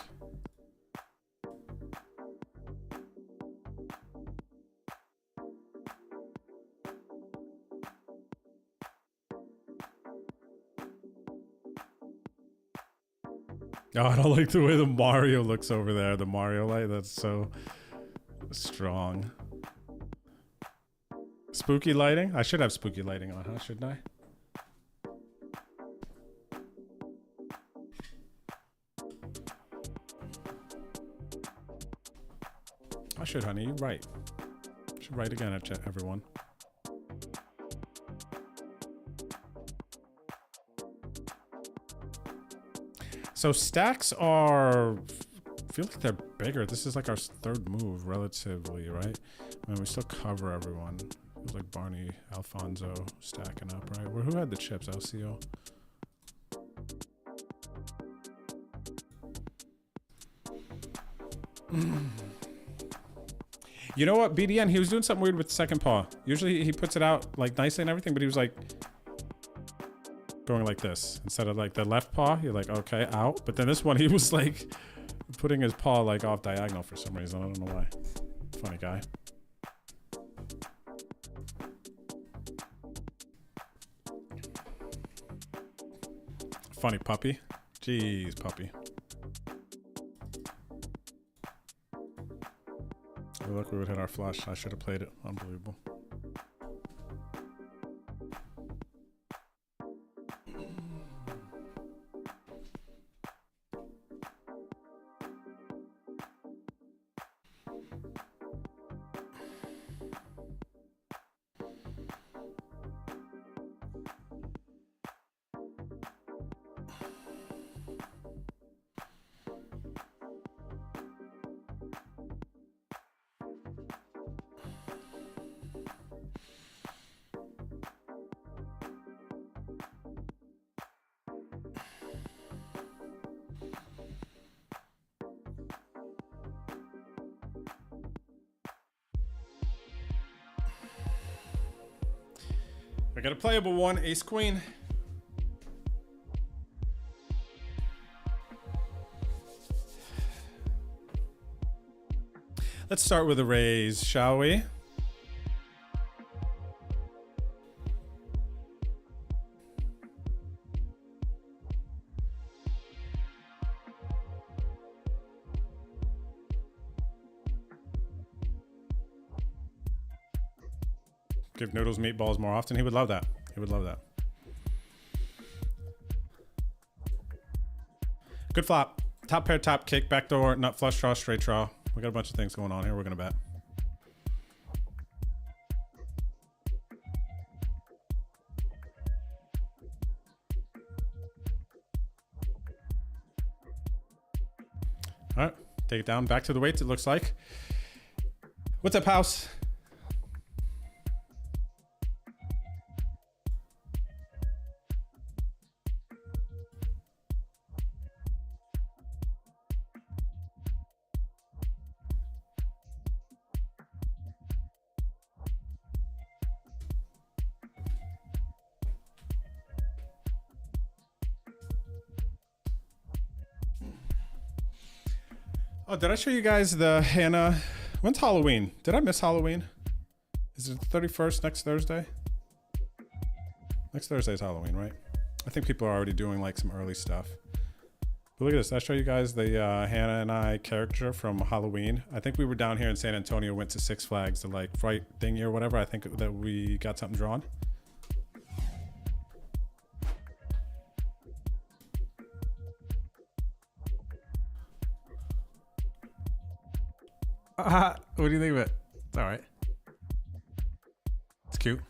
Oh, I don't like the way the Mario looks over there. The Mario light, that's so strong. Spooky lighting? I should have spooky lighting on, huh? Shouldn't I? I should, honey. You write. Should write again, everyone. So stacks are, I feel like they're bigger. This is like our third move relatively, right? I mean, we still cover everyone. It was like Barney, Alfonso stacking up, right? Who had the chips? LCO? You know what? BDN, he was doing something weird with the second paw. Usually he puts it out like nicely and everything, but he was like going like this instead of like the left paw. You're like, okay, out. But then this one, he was like putting his paw like off diagonal for some reason. I don't know why. Funny guy. Funny puppy. Jeez, puppy. Look, we would hit our flush. I should have played it. Unbelievable. I got a playable one, ace queen. Let's start with a raise, shall we? Give Noodles meatballs more often. He would love that. He would love that. Good flop. Top pair, top kick, backdoor, nut flush draw, straight draw. We got a bunch of things going on here. We're going to bet. All right, take it down. Back to the weights, it looks like. What's up, House? Oh, did I show you guys the Hannah? When's Halloween? Did I miss Halloween? Is it the 31st next Thursday? Next Thursday is Halloween, right? I think people are already doing like some early stuff. But look at this. Did I show you guys the Hannah and I character from Halloween? I think we were down here in San Antonio, went to Six Flags, the like fright thingy or whatever. I think that we got something drawn. What do you think of it? It's all right. It's cute.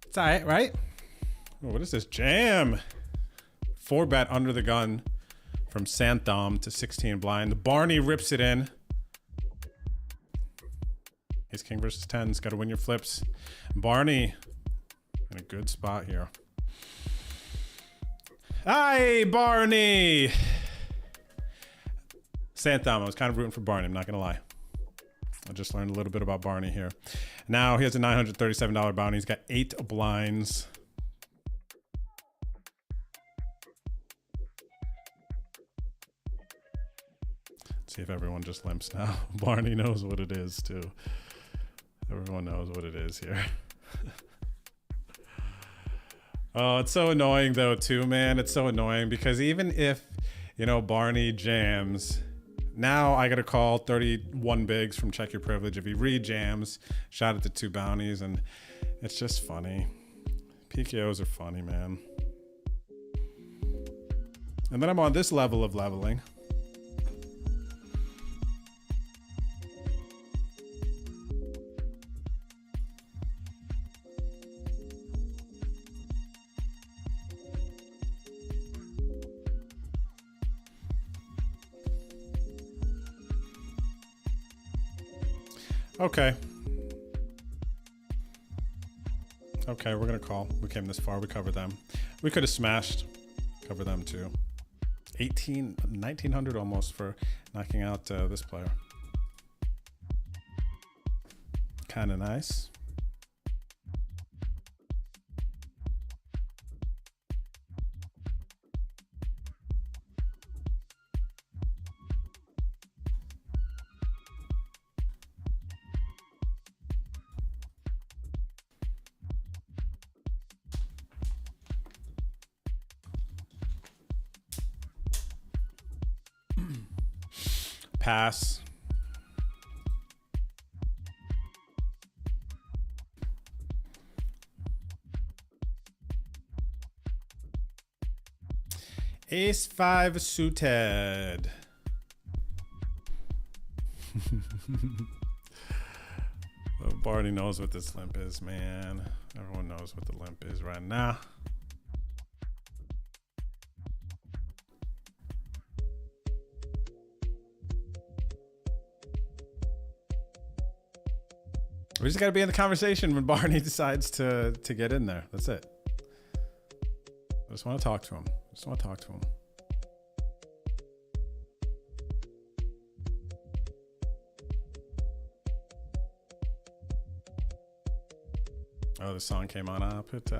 It's all right, right? Oh, what is this? Jam. 4-bet under the gun from Santham to 16 blind. Barney rips it in. Ace King versus 10s. Got to win your flips. Barney in a good spot here. Hi, Barney. Santham. I was kind of rooting for Barney. I'm not going to lie. I just learned a little bit about Barney here. Now he has a $937 bounty. He's got 8 blinds. Let's see if everyone just limps now. Barney knows what it is, too. Everyone knows what it is here. Oh, it's so annoying though too, man. It's so annoying because even if, you know, Barney jams, now I gotta call 31 bigs from Check Your Privilege. If he re-jams, shot it to 2 bounties, and it's just funny. PKOs are funny, man. And then I'm on this level of leveling. Okay. Okay, we're gonna call. We came this far, we covered them. We could have smashed. Cover them too. 1900 almost for knocking out this player. Kind of nice. Pass. Ace 5 suited. Well, Barney knows what this limp is, man. Everyone knows what the limp is right now. We just got to be in the conversation when Barney decides to get in there. That's it. I just want to talk to him. Oh, the song came on. Up it.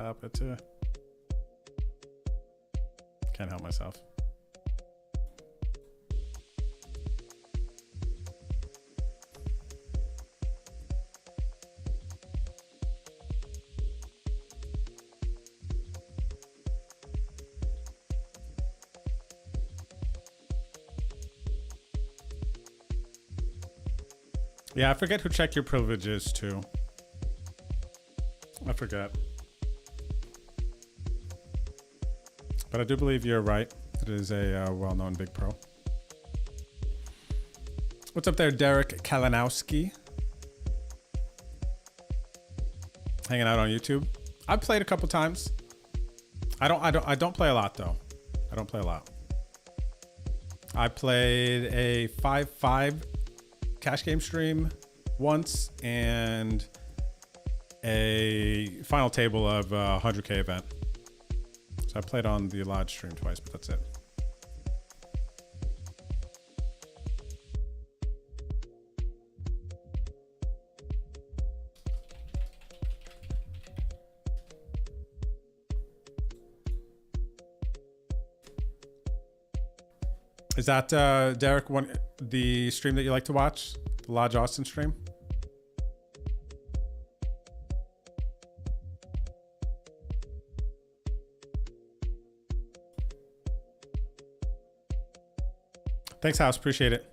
Can't help myself. Yeah, I forget who Check Your Privilege is too. I forget. But I do believe you're right. It is a well-known big pro. What's up there, Derek Kalinowski? Hanging out on YouTube. I've played a couple times. I don't play a lot though. I don't play a lot. I played a 5-5 cash game stream once and a final table of a 100K event. So I played on the Lodge stream twice, but that's it. Is that, Derek, the stream that you like to watch? The Lodge Austin stream? Thanks, House. Appreciate it.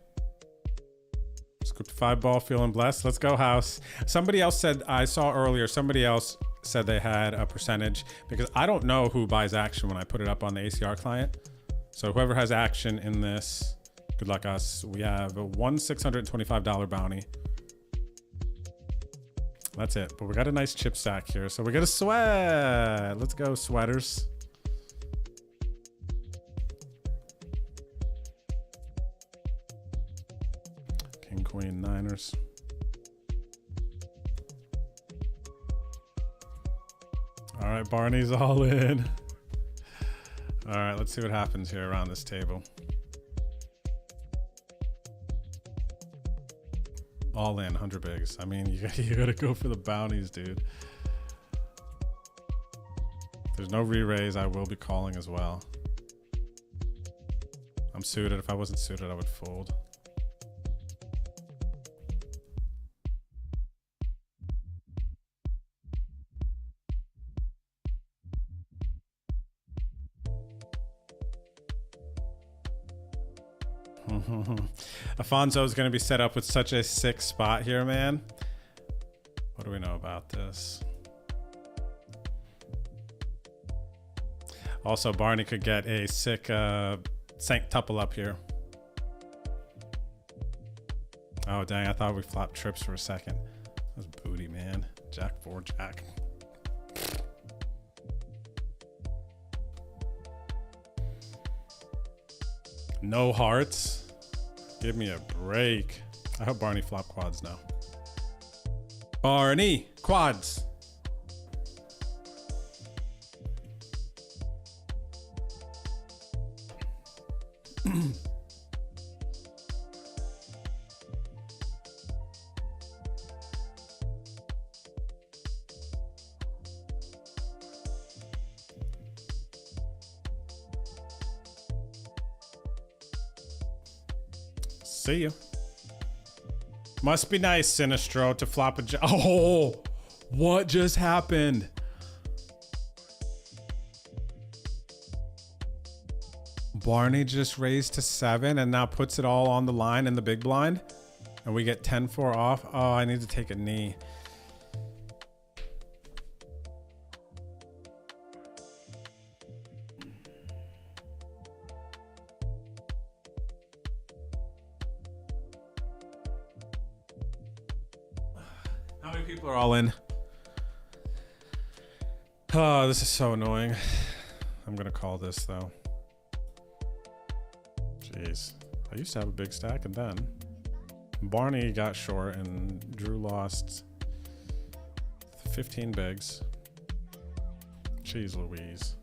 Scoop to 5 ball, feeling blessed. Let's go, House. Somebody else said, I saw earlier, somebody else said they had a percentage because I don't know who buys action when I put it up on the ACR client. So whoever has action in this, good luck us. We have a $1,625 bounty. That's it. But we got a nice chip stack here. So we got a sweat. Let's go, sweaters. King, Queen, Niners. All right, Barney's all in. All right, let's see what happens here around this table. All in, 100 bigs. I mean, you gotta go for the bounties, dude. There's no re-raise. I will be calling as well. I'm suited. If I wasn't suited, I would fold. Afonso is going to be set up with such a sick spot here, man. What do we know about this? Also, Barney could get a sick tuple up here. Oh, dang. I thought we flopped trips for a second. That was booty, man. Jack 4, Jack. No hearts. Give me a break. I hope Barney flop quads now. Barney, quads. See you. Must be nice, Sinistro, to flop a oh, what just happened? Barney just raised to 7 and now puts it all on the line in the big blind. And we get 10-4 off. Oh, I need to take a knee. How many people are all in? Oh, this is so annoying. I'm gonna call this though. Jeez. I used to have a big stack and then Barney got short and Drew lost 15 bigs. Jeez Louise.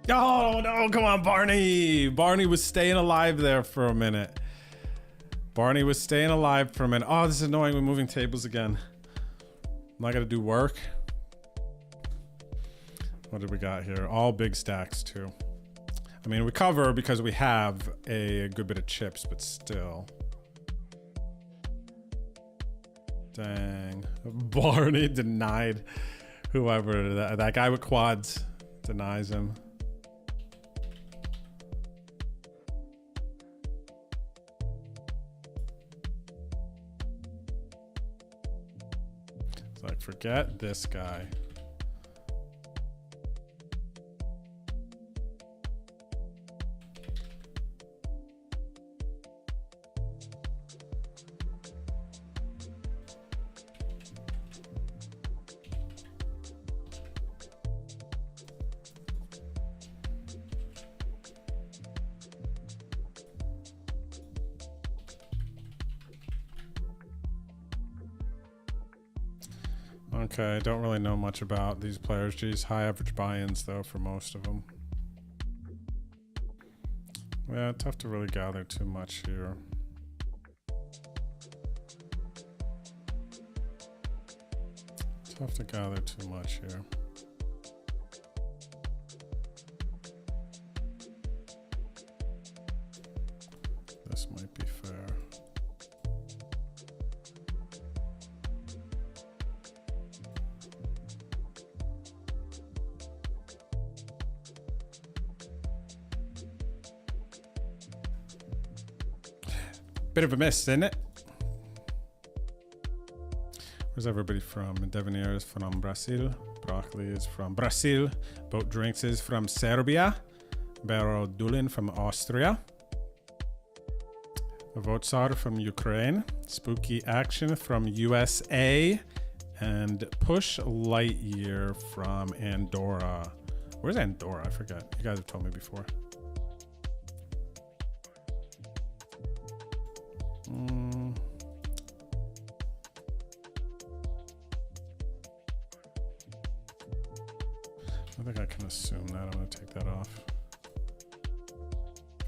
Oh no, come on, Barney. Barney was staying alive there for a minute. Barney was staying alive for a minute. Oh, this is annoying. We're moving tables again. I'm not gonna do work. What did we got here? All big stacks too. I mean, we cover because we have a good bit of chips, but still. Dang. Barney denied whoever, that guy with quads denies him. Forget this guy. Okay, don't really know much about these players. Geez, high average buy-ins though for most of them. Yeah, tough to really gather too much here. Tough to gather too much here. This might be fair. Bit of a miss, isn't it? Where's everybody from? Devonier is from Brazil. Broccoli is from Brazil. Boat Drinks is from Serbia. Barrow Dulin from Austria. Votsar from Ukraine. Spooky Action from USA. And Push Lightyear from Andorra. Where's Andorra? I forgot. You guys have told me before. I think I can assume that. I'm going to take that off.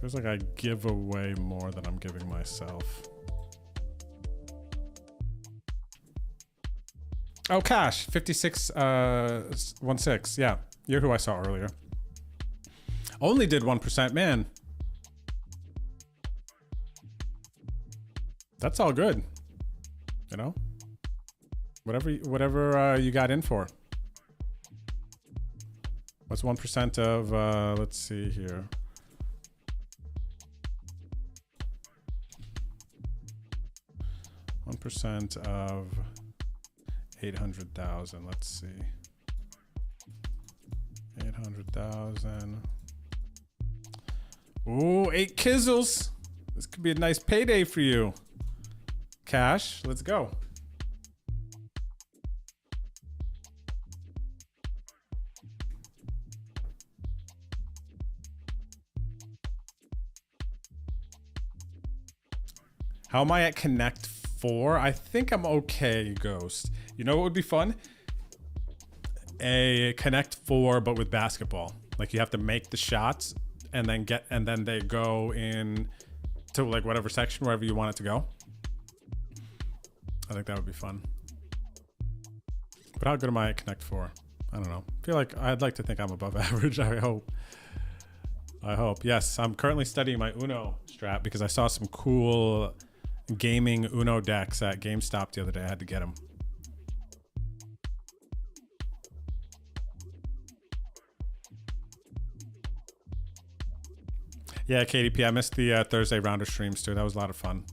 Feels like I give away more than I'm giving myself. Oh, Cash, 5616. Yeah, you're who I saw earlier. Only did 1%, man. That's all good. You know? Whatever you got in for. What's 1% of, let's see here. One percent of 800,000. Let's see. 800,000. Ooh, 8 kizzles. This could be a nice payday for you. Cash, let's go. How am I at Connect 4? I think I'm okay, Ghost. You know what would be fun? A Connect 4, but with basketball. Like you have to make the shots and then they go in to like whatever section, wherever you want it to go. I think that would be fun. But how good am I at Connect 4? I don't know. I feel like I'd like to think I'm above average. I hope. Yes, I'm currently studying my Uno strat because I saw some cool gaming Uno decks at GameStop the other day. I had to get them. Yeah, KDP, I missed the Thursday rounder streams too. That was a lot of fun.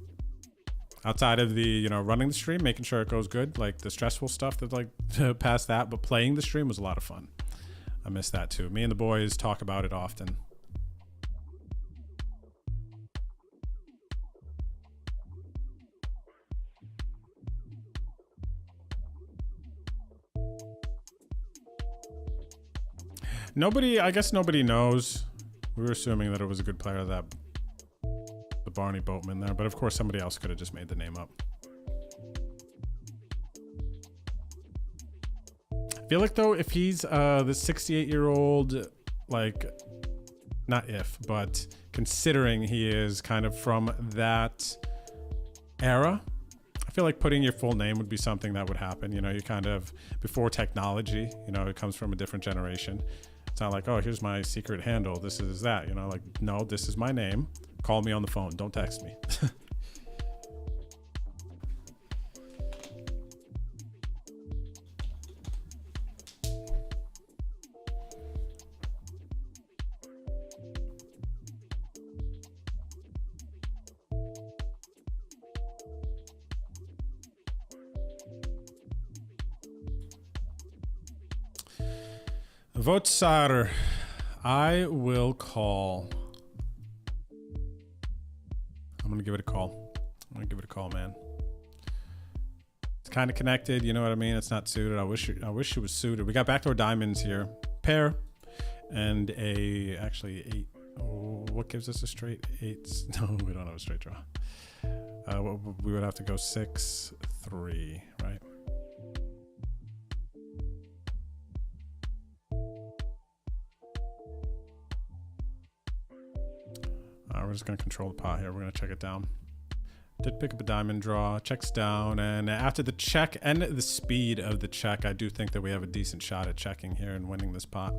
Outside of the, you know, running the stream, making sure it goes good, like the stressful stuff that like past that, but playing the stream was a lot of fun. I missed that too. Me and the boys talk about it often. I guess nobody knows. We were assuming that it was a good player, the Barney Boatman there, but of course somebody else could have just made the name up. I feel like though, if he's the 68-year-old, like, not if, but considering he is kind of from that era, I feel like putting your full name would be something that would happen. You know, you kind of, before technology, you know, it comes from a different generation. It's not like, oh, here's my secret handle. This is that, you know, like, no, this is my name. Call me on the phone. Don't text me. Votes are, I will call. I'm going to give it a call. I'm going to give it a call, man. It's kind of connected. You know what I mean? It's not suited. I wish it was suited. We got backdoor diamonds here. Pair and actually 8. Oh, what gives us a straight 8? No, we don't have a straight draw. We would have to go 6-3, right? We're just going to control the pot here. We're going to check it down. Did pick up a diamond draw. Checks down. And after the check and the speed of the check, I do think that we have a decent shot at checking here and winning this pot.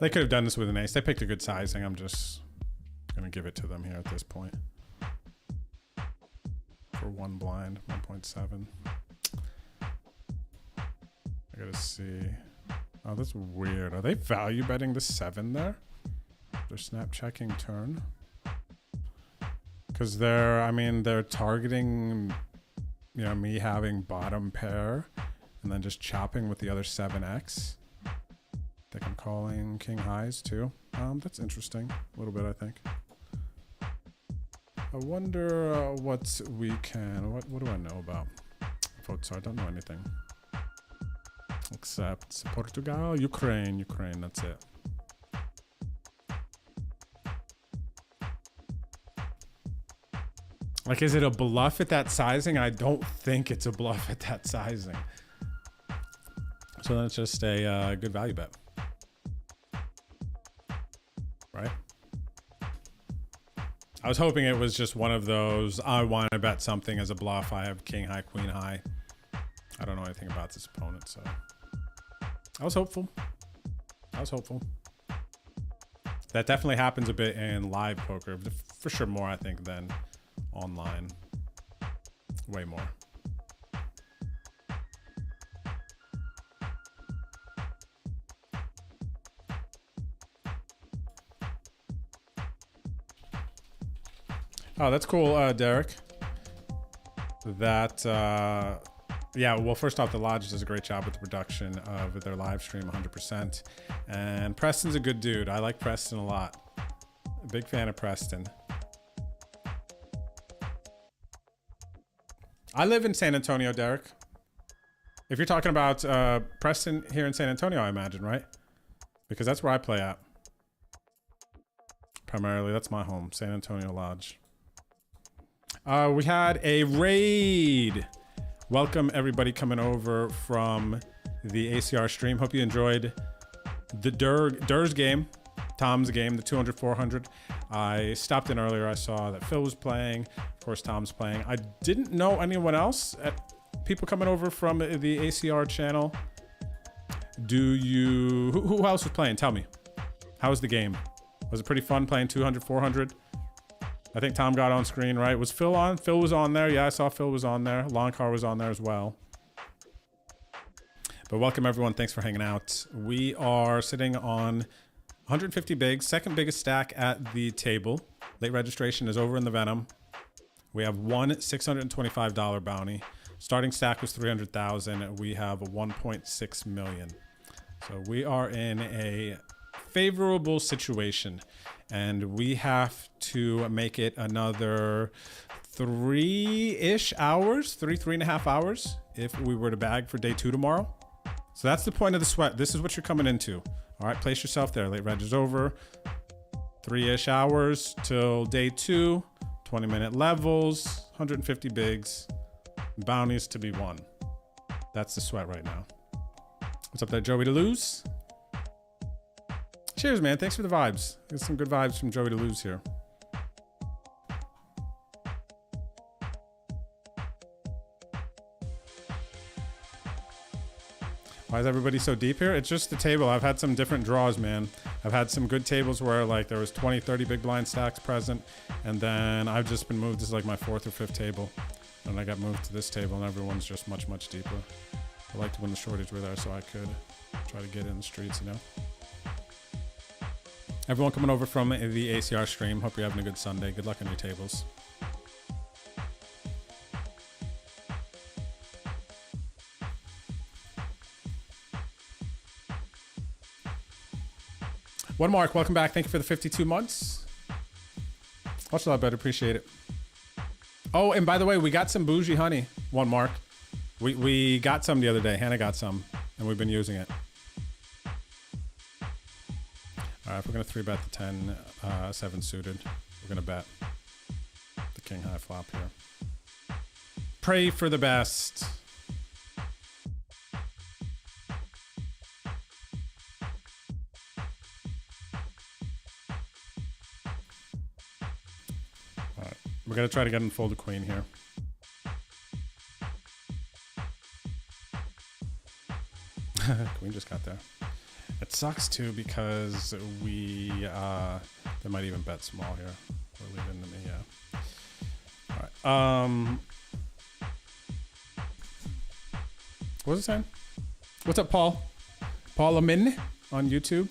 They could have done this with an ace. They picked a good sizing. I'm just going to give it to them here at this point. For 1 blind, 1.7. I gotta see. Oh, that's weird. Are they value betting the 7 there? They're snap checking turn. Because they're targeting, me having bottom pair and then just chopping with the other 7x. I think I'm calling king highs too. That's interesting. A little bit, I think. I wonder what we can. What do I know about votes? I don't know anything except Portugal, Ukraine. That's it. Like, is it a bluff at that sizing? I don't think it's a bluff at that sizing. So that's just a good value bet, right? I was hoping it was just one of those, I want to bet something as a bluff. I have king high, queen high. I don't know anything about this opponent, so I was hopeful. That definitely happens a bit in live poker. For sure more, I think, than online. Way more. Oh, that's cool, Derek. Yeah, well, first off, the Lodge does a great job with the production of their live stream, 100%. And Preston's a good dude. I like Preston a lot. A big fan of Preston. I live in San Antonio, Derek. If you're talking about Preston here in San Antonio, I imagine, right? Because that's where I play at. Primarily, that's my home, San Antonio Lodge. We had a raid. Welcome everybody coming over from the ACR stream. Hope you enjoyed the Dur's game, Tom's game, the 200-400. I stopped in earlier. I saw that Phil was playing. Of course, Tom's playing. I didn't know anyone else. People coming over from the ACR channel. Who else was playing? Tell me. How was the game? Was it pretty fun playing 200-400? I think Tom got on screen, right? Was Phil on? Phil was on there. Yeah, I saw Phil was on there. Longcar was on there as well. But welcome, everyone. Thanks for hanging out. We are sitting on 150 bigs, second biggest stack at the table. Late registration is over in the Venom. We have one $625 bounty. Starting stack was 300,000. We have a 1.6 million. So we are in a favorable situation. And we have to make it another 3-ish hours, 3.5 hours, if we were to bag for day 2 tomorrow. So that's the point of the sweat. This is what you're coming into. All right, place yourself there. Late reg is over. 3-ish hours till day 2. 20-minute levels, 150 bigs, bounties to be won. That's the sweat right now. What's up there, Joey to lose? Cheers, man. Thanks for the vibes. There's some good vibes from Joey to lose here. Why is everybody so deep here? It's just the table. I've had some different draws, man. I've had some good tables where like there was 20, 30 big blind stacks present. And then I've just been moved. This is like my 4th or 5th table. And I got moved to this table and everyone's just much, much deeper. I like to win the shortage with there so I could try to get in the streets, you know? Everyone coming over from the ACR stream. Hope you're having a good Sunday. Good luck on your tables. One Mark, welcome back. Thank you for the 52 months. Much love, bud. Appreciate it. Oh, and by the way, we got some bougie honey. One Mark. We got some the other day. Hannah got some, and we've been using it. All right, if we're going to 3-bet the 10, 7 suited, we're going to bet the king high flop here. Pray for the best. All right, we're going to try to get him fold a queen here. Queen just got there. It sucks too because they might even bet small here. We're leaving to me, yeah. All right. What was it saying? What's up, Paul? Paul Amin on YouTube.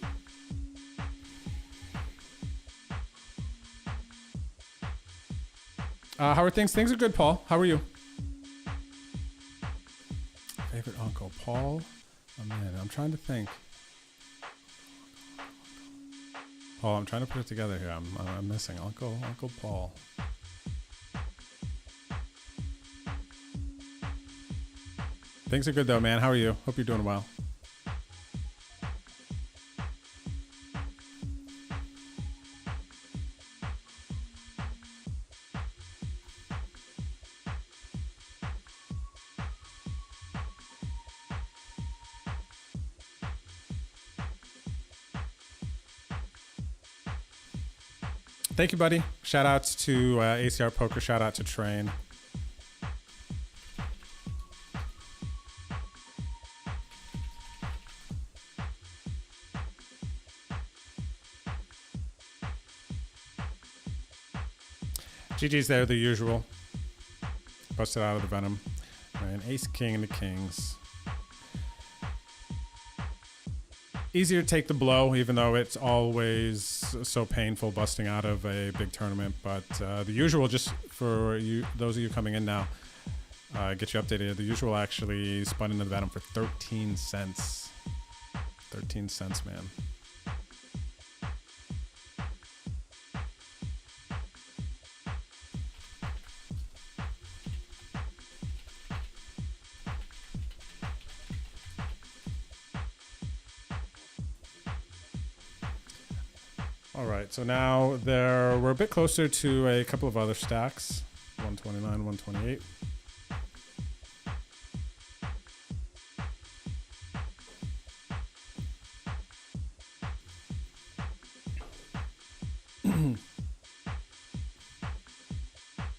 How are things? Things are good, Paul. How are you? Favorite uncle, Paul Amin. I'm trying to think. Paul, I'm trying to put it together here. I'm missing Uncle Paul. Things are good though, man. How are you? Hope you're doing well. Thank you, buddy. Shout outs to ACR Poker. Shout out to Train. GG's there, the usual. Busted out of the Venom. And Ace King and the Kings. Easier to take the blow, even though it's always so painful busting out of a big tournament. But the usual, just for you, those of you coming in now, get you updated. The usual actually spun into the Venom for 13 cents. 13 cents, man. All right, so now we're a bit closer to a couple of other stacks. 129, 128.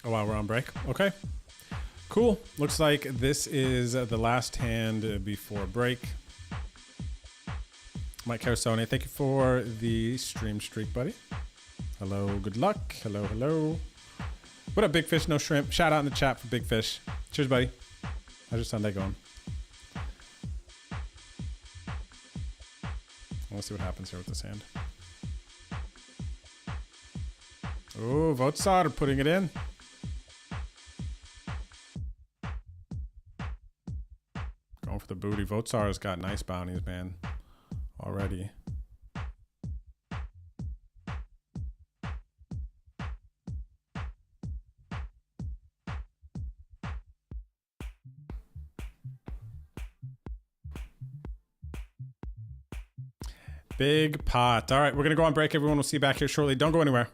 Oh wow, we're on break. Okay, cool. Looks like this is the last hand before break. Mike Carsone, thank you for the stream streak, buddy. Hello, good luck. Hello, hello. What up, Big Fish? No shrimp. Shout out in the chat for Big Fish. Cheers, buddy. How's your Sunday going? Let's see what happens here with this hand. Oh, Votsar putting it in. Going for the booty. Votsar's got nice bounties, man. Already. Big pot. All right, we're gonna go on break. Everyone will see you back here shortly. Don't go anywhere.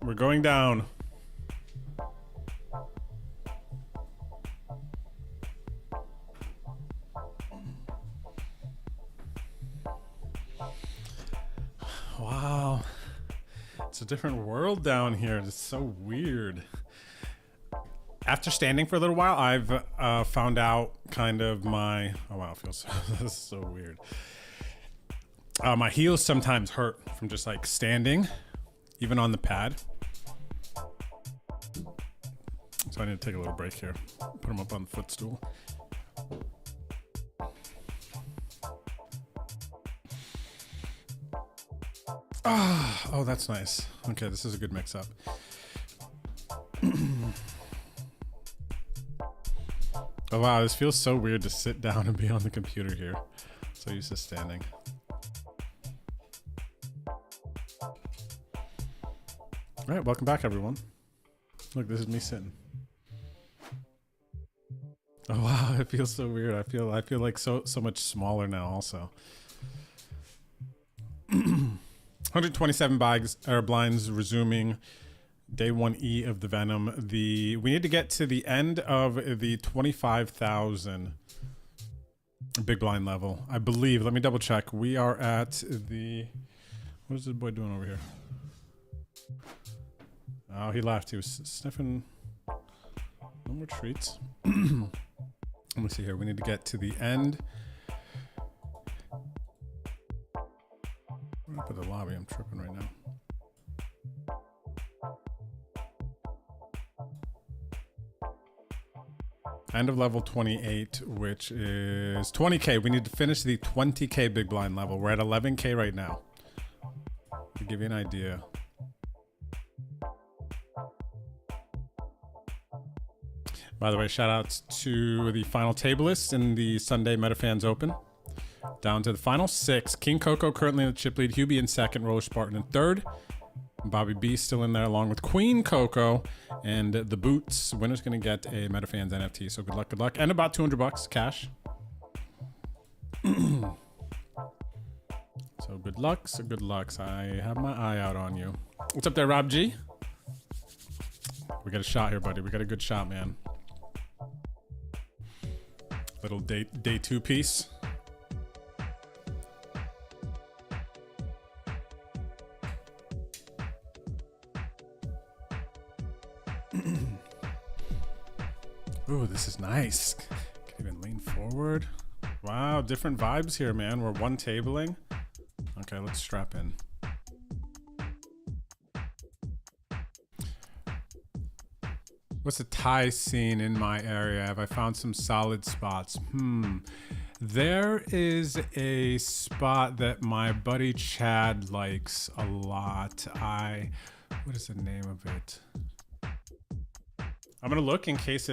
We're going down. Wow. It's a different world down here. It's so weird. After standing for a little while, I've found out kind of my... Oh, wow. It feels so, this is so weird. My heels sometimes hurt from just like standing, even on the pad. So I need to take a little break here. Put them up on the footstool. Oh, that's nice. Okay, this is a good mix-up. Oh wow, this feels so weird to sit down and be on the computer here. So used to standing. All right, welcome back, everyone. Look, this is me sitting. Oh wow, it feels so weird. I feel like so much smaller now. Also, 127 blinds resuming day 1E of the Venom. We need to get to the end of the 25,000 big blind level, I believe. Let me double check. We are at the... What is this boy doing over here? Oh, he left. He was sniffing. No more treats. Let me see here. We need to get to the end. I'm up at the lobby. I'm tripping right now. End of level 28, which is 20k. We need to finish the 20k big blind level. We're at 11k right now. To give you an idea. By the way, shout outs to the final tablists in the Sunday MetaFans Open. Down to the final 6. King Coco currently in the chip lead. Hubie in second. Roller Spartan in third. Bobby B still in there along with Queen Coco and the Boots. Winner's going to get a MetaFans NFT. So good luck, good luck. And about $200 cash. So good luck, so good luck. I have my eye out on you. What's up there, Rob G? We got a shot here, buddy. We got a good shot, man. Little day 2 piece. Ooh, this is nice. Can even lean forward. Wow, different vibes here, man. We're one tabling. Okay, let's strap in. What's the Thai scene in my area? Have I found some solid spots? There is a spot that my buddy Chad likes a lot. What is the name of it? I'm gonna look in case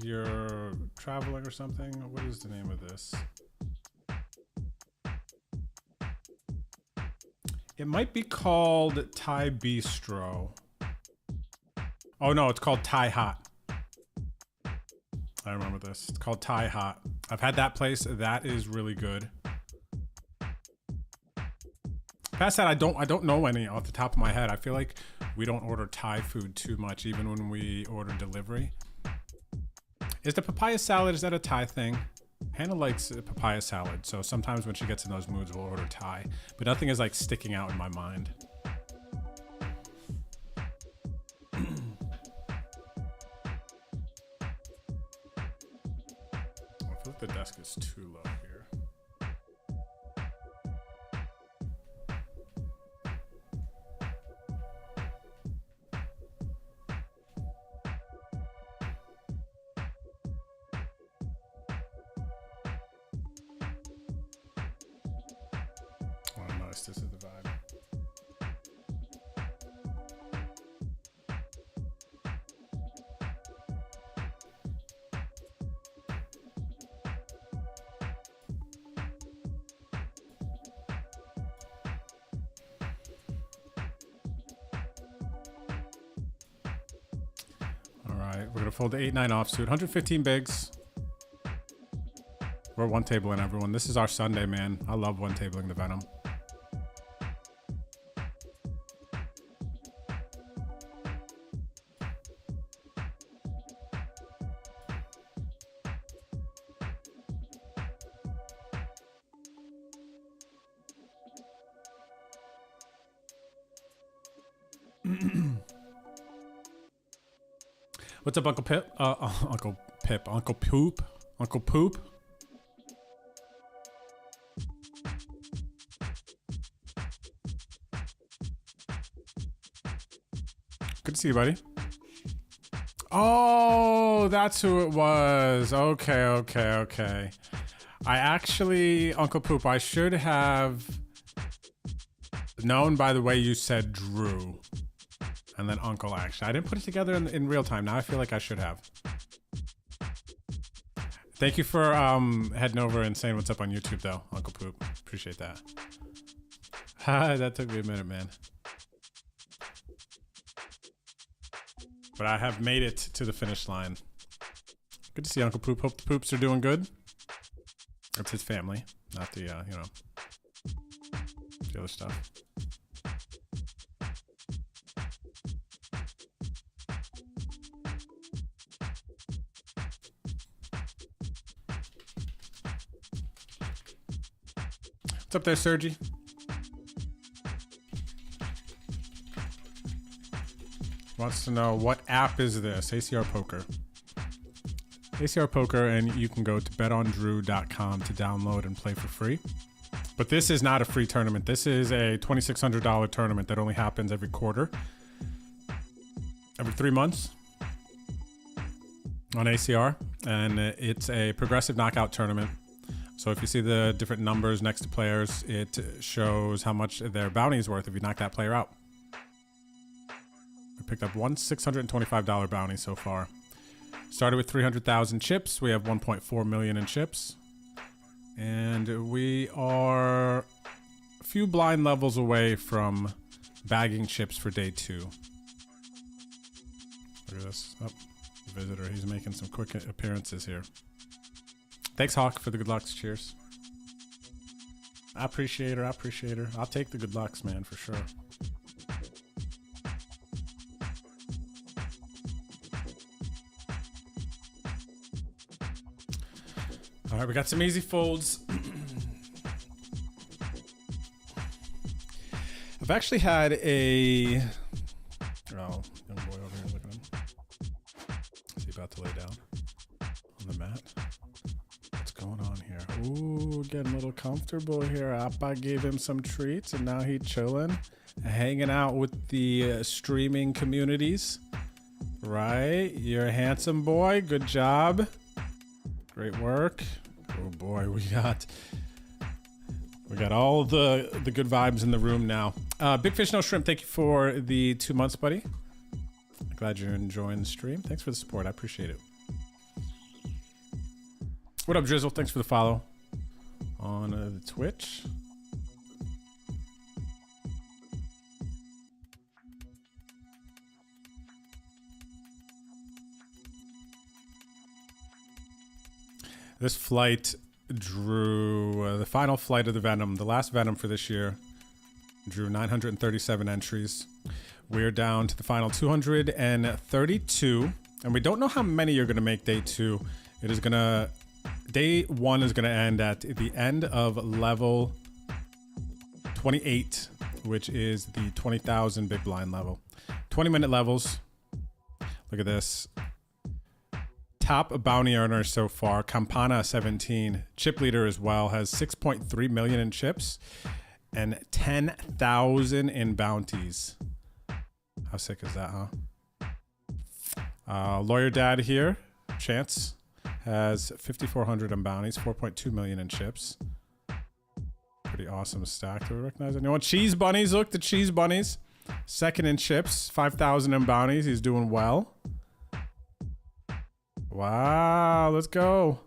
you're traveling or something. What is the name of this? It might be called Thai Bistro. Oh no, it's called Thai Hot. I remember this. It's called Thai Hot. I've had that place. That is really good. Past that, I don't know any off the top of my head. I feel like we don't order Thai food too much, even when we order delivery. Is the papaya salad, is that a Thai thing? Hannah likes papaya salad, so sometimes when she gets in those moods, we'll order Thai. But nothing is like sticking out in my mind. I feel like the desk is too low here. This is the vibe. All right, we're gonna fold the 8-9 offsuit, 115 bigs. We're one tabling, everyone. This is our Sunday, man. I love one tabling the Venom. What's up, Uncle Pip? Uncle Pip. Uncle Poop. Uncle Poop. Good to see you, buddy. Oh, that's who it was. Okay. I actually, Uncle Poop, I should have known by the way you said Drew. And then Uncle, actually. I didn't put it together in real time. Now I feel like I should have. Thank you for heading over and saying what's up on YouTube, though, Uncle Poop. Appreciate that. That took me a minute, man. But I have made it to the finish line. Good to see Uncle Poop. Hope the poops are doing good. It's his family, not the, the other stuff. What's up there, Sergi? Wants to know what app is this? ACR Poker. ACR Poker, and you can go to betondrew.com to download and play for free. But this is not a free tournament. This is a $2,600 tournament that only happens every quarter. Every 3 months on ACR. And it's a progressive knockout tournament. So if you see the different numbers next to players, it shows how much their bounty is worth if you knock that player out. We picked up one $625 bounty so far. Started with 300,000 chips. We have 1.4 million in chips. And we are a few blind levels away from bagging chips for day 2. Look at this. Oh, visitor. He's making some quick appearances here. Thanks, Hawk, for the good lucks. Cheers. I appreciate her. I'll take the good lucks, man, for sure. All right, we got some easy folds. I've actually had a... Oh, young boy over here, look at him. Is he about to lay down on the mat? What's going on here? Ooh, getting a little comfortable here. Appa gave him some treats, and now he's chilling, hanging out with the streaming communities. Right? You're a handsome boy. Good job. Great work. Oh boy, we got all the good vibes in the room now. Big Fish No Shrimp, thank you for the 2 months, buddy. Glad you're enjoying the stream. Thanks for the support. I appreciate it. What up, Drizzle? Thanks for the follow on the Twitch. This flight drew the final flight of the Venom, the last Venom for this year, drew 937 entries. We're down to the final 232, and we don't know how many you're going to make day 2. It is going to, day 1 is going to end at the end of level 28, which is the 20,000 big blind level. 20-minute levels. Look at this. Top bounty earner so far, Campana 17, chip leader as well, has 6.3 million in chips and 10,000 in bounties. How sick is that, huh? Lawyer Dad here, Chance, has 5,400 in bounties, 4.2 million in chips. Pretty awesome stack. Do we recognize anyone? Cheese Bunnies, look, the Cheese Bunnies. Second in chips, 5,000 in bounties. He's doing well. Wow, let's go.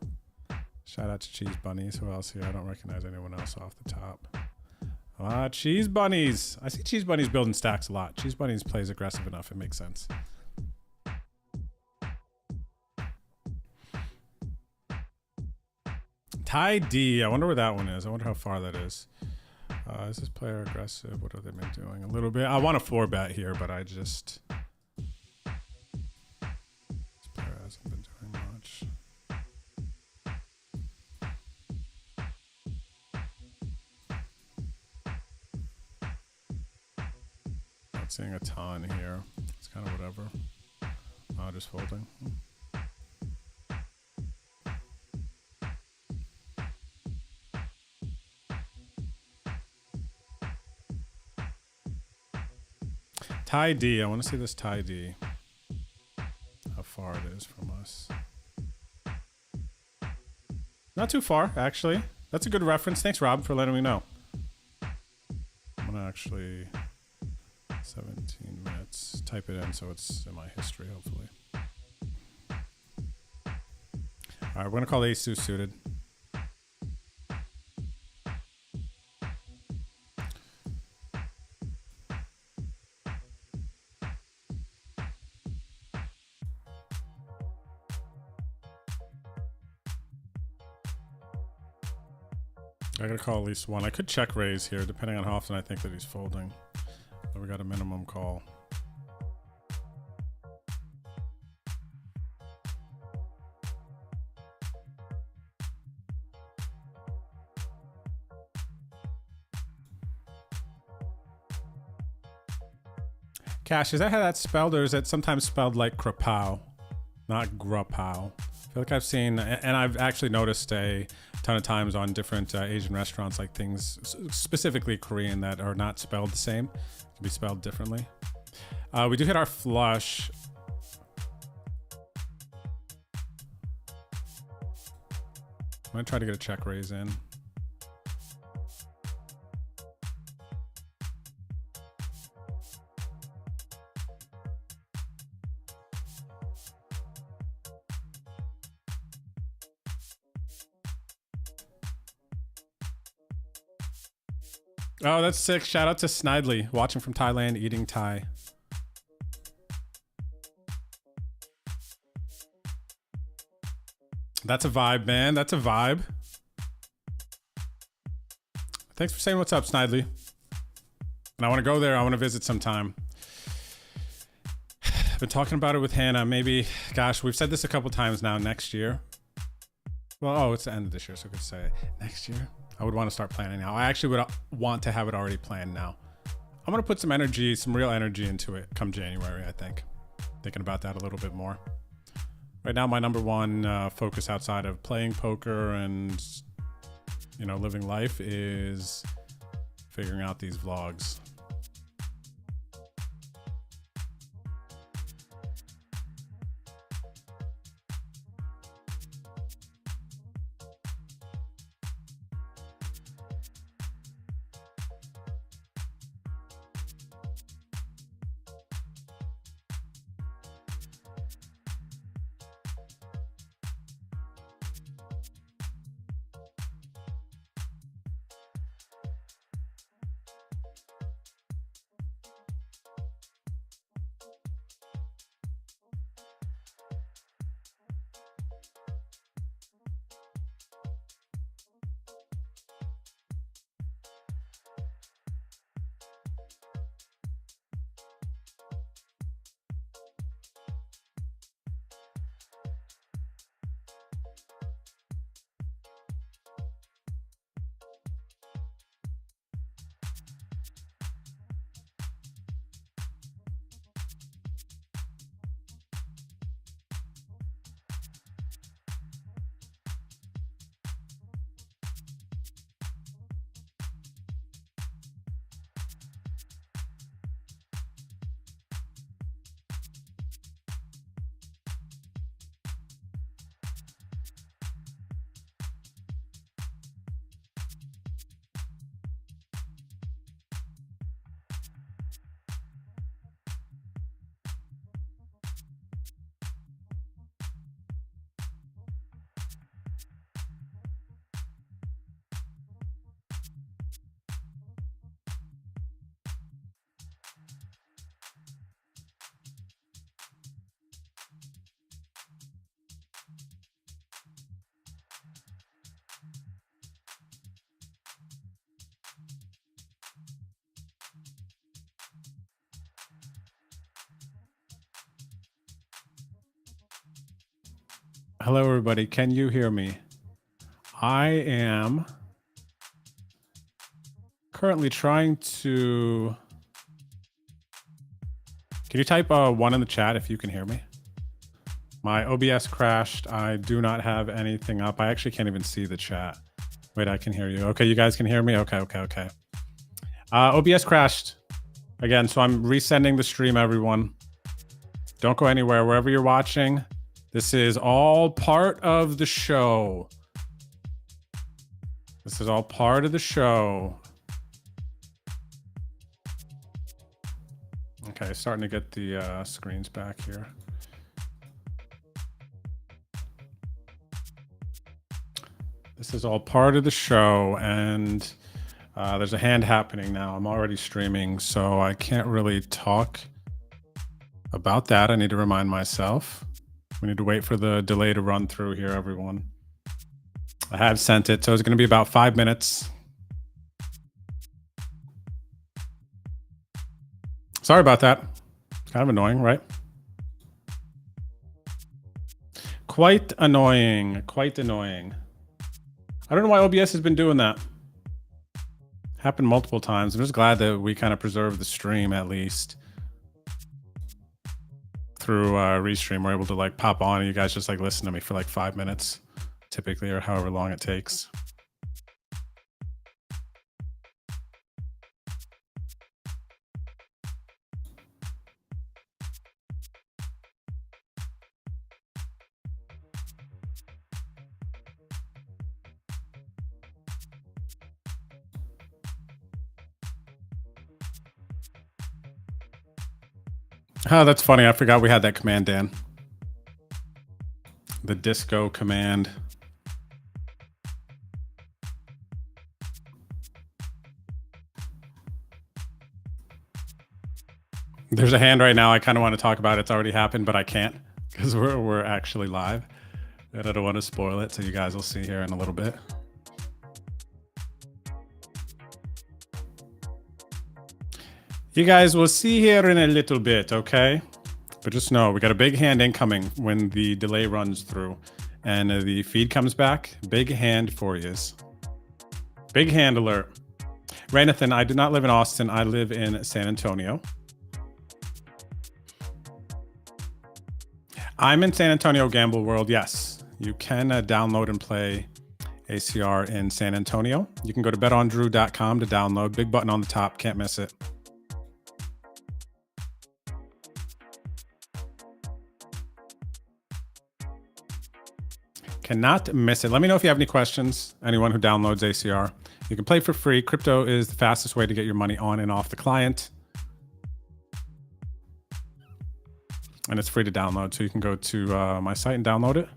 Shout out to Cheese Bunnies. Who else here? I don't recognize anyone else off the top. Cheese Bunnies. I see Cheese Bunnies building stacks a lot. Cheese Bunnies plays aggressive enough. It makes sense. Ty D. I wonder where that one is. I wonder how far that is. Is this player aggressive? What have they been doing? A little bit. I want a 4-bet here, but I just... This player hasn't been doing much. Not seeing a ton here. It's kind of whatever. Just folding. Tie D. I want to see this tie D. How far it is from us. Not too far, actually. That's a good reference. Thanks, Rob, for letting me know. I'm going to actually... 17 minutes. Type it in so it's in my history, hopefully. All right, we're going to call ace two suited. I gotta call at least one. I could check raise here, depending on how often I think that he's folding. But we got a minimum call. Cash, is that how that's spelled, or is it sometimes spelled like Krapow, not Grapow? I feel like I've seen, and I've actually noticed a ton of times on different Asian restaurants, like things specifically Korean that are not spelled the same, can be spelled differently. We do hit our flush. I'm gonna try to get a check raise in. Oh, that's sick. Shout out to Snidely, watching from Thailand, eating Thai. That's a vibe, man. That's a vibe. Thanks for saying what's up, Snidely. And I want to go there. I want to visit sometime. I've been talking about it with Hannah. Maybe, gosh, we've said this a couple times now. Next year. Well, oh, it's the end of this year, so I could say next year. I would want to start planning now. I actually would want to have it already planned now. I'm going to put some energy, some real energy into it come January, I think. Thinking about that a little bit more. Right now, my number one focus outside of playing poker and, you know, living life is figuring out these vlogs. Hello, everybody. Can you hear me? I am currently trying to Can you type 1 in the chat if you can hear me? My OBS crashed. I do not have anything up. I actually can't even see the chat. Wait, I can hear you. Okay, you guys can hear me? Okay. OBS crashed again, so I'm resending the stream, everyone. Don't go anywhere. Wherever you're watching, this is all part of the show. This is all part of the show. Okay, starting to get the screens back here. This is all part of the show, and there's a hand happening now. I'm already streaming, so I can't really talk about that. I need to remind myself. We need to wait for the delay to run through here, everyone. I have sent it, so it's going to be about 5 minutes. Sorry about that. It's kind of annoying, right? Quite annoying. Quite annoying. I don't know why OBS has been doing that. Happened multiple times. I'm just glad that we kind of preserved the stream at least. Through Restream, we're able to like pop on and you guys just like listen to me for like 5 minutes, typically, or however long it takes. Oh, that's funny. I forgot we had that command, Dan. The disco command. There's a hand right now I kind of want to talk about. It's already happened, but I can't because we're actually live. And I don't want to spoil it, so you guys will see here in a little bit. You guys will see here in a little bit, okay? But just know, we got a big hand incoming when the delay runs through and the feed comes back. Big hand for yous. Big hand alert. Rainathan, I do not live in Austin. I live in San Antonio. I'm in San Antonio Gamble World, yes. You can download and play ACR in San Antonio. You can go to betondrew.com to download. Big button on the top, can't miss it. Cannot miss it. Let me know if you have any questions. Anyone who downloads ACR. You can play for free. Crypto is the fastest way to get your money on and off the client. And it's free to download. So you can go to my site and download it.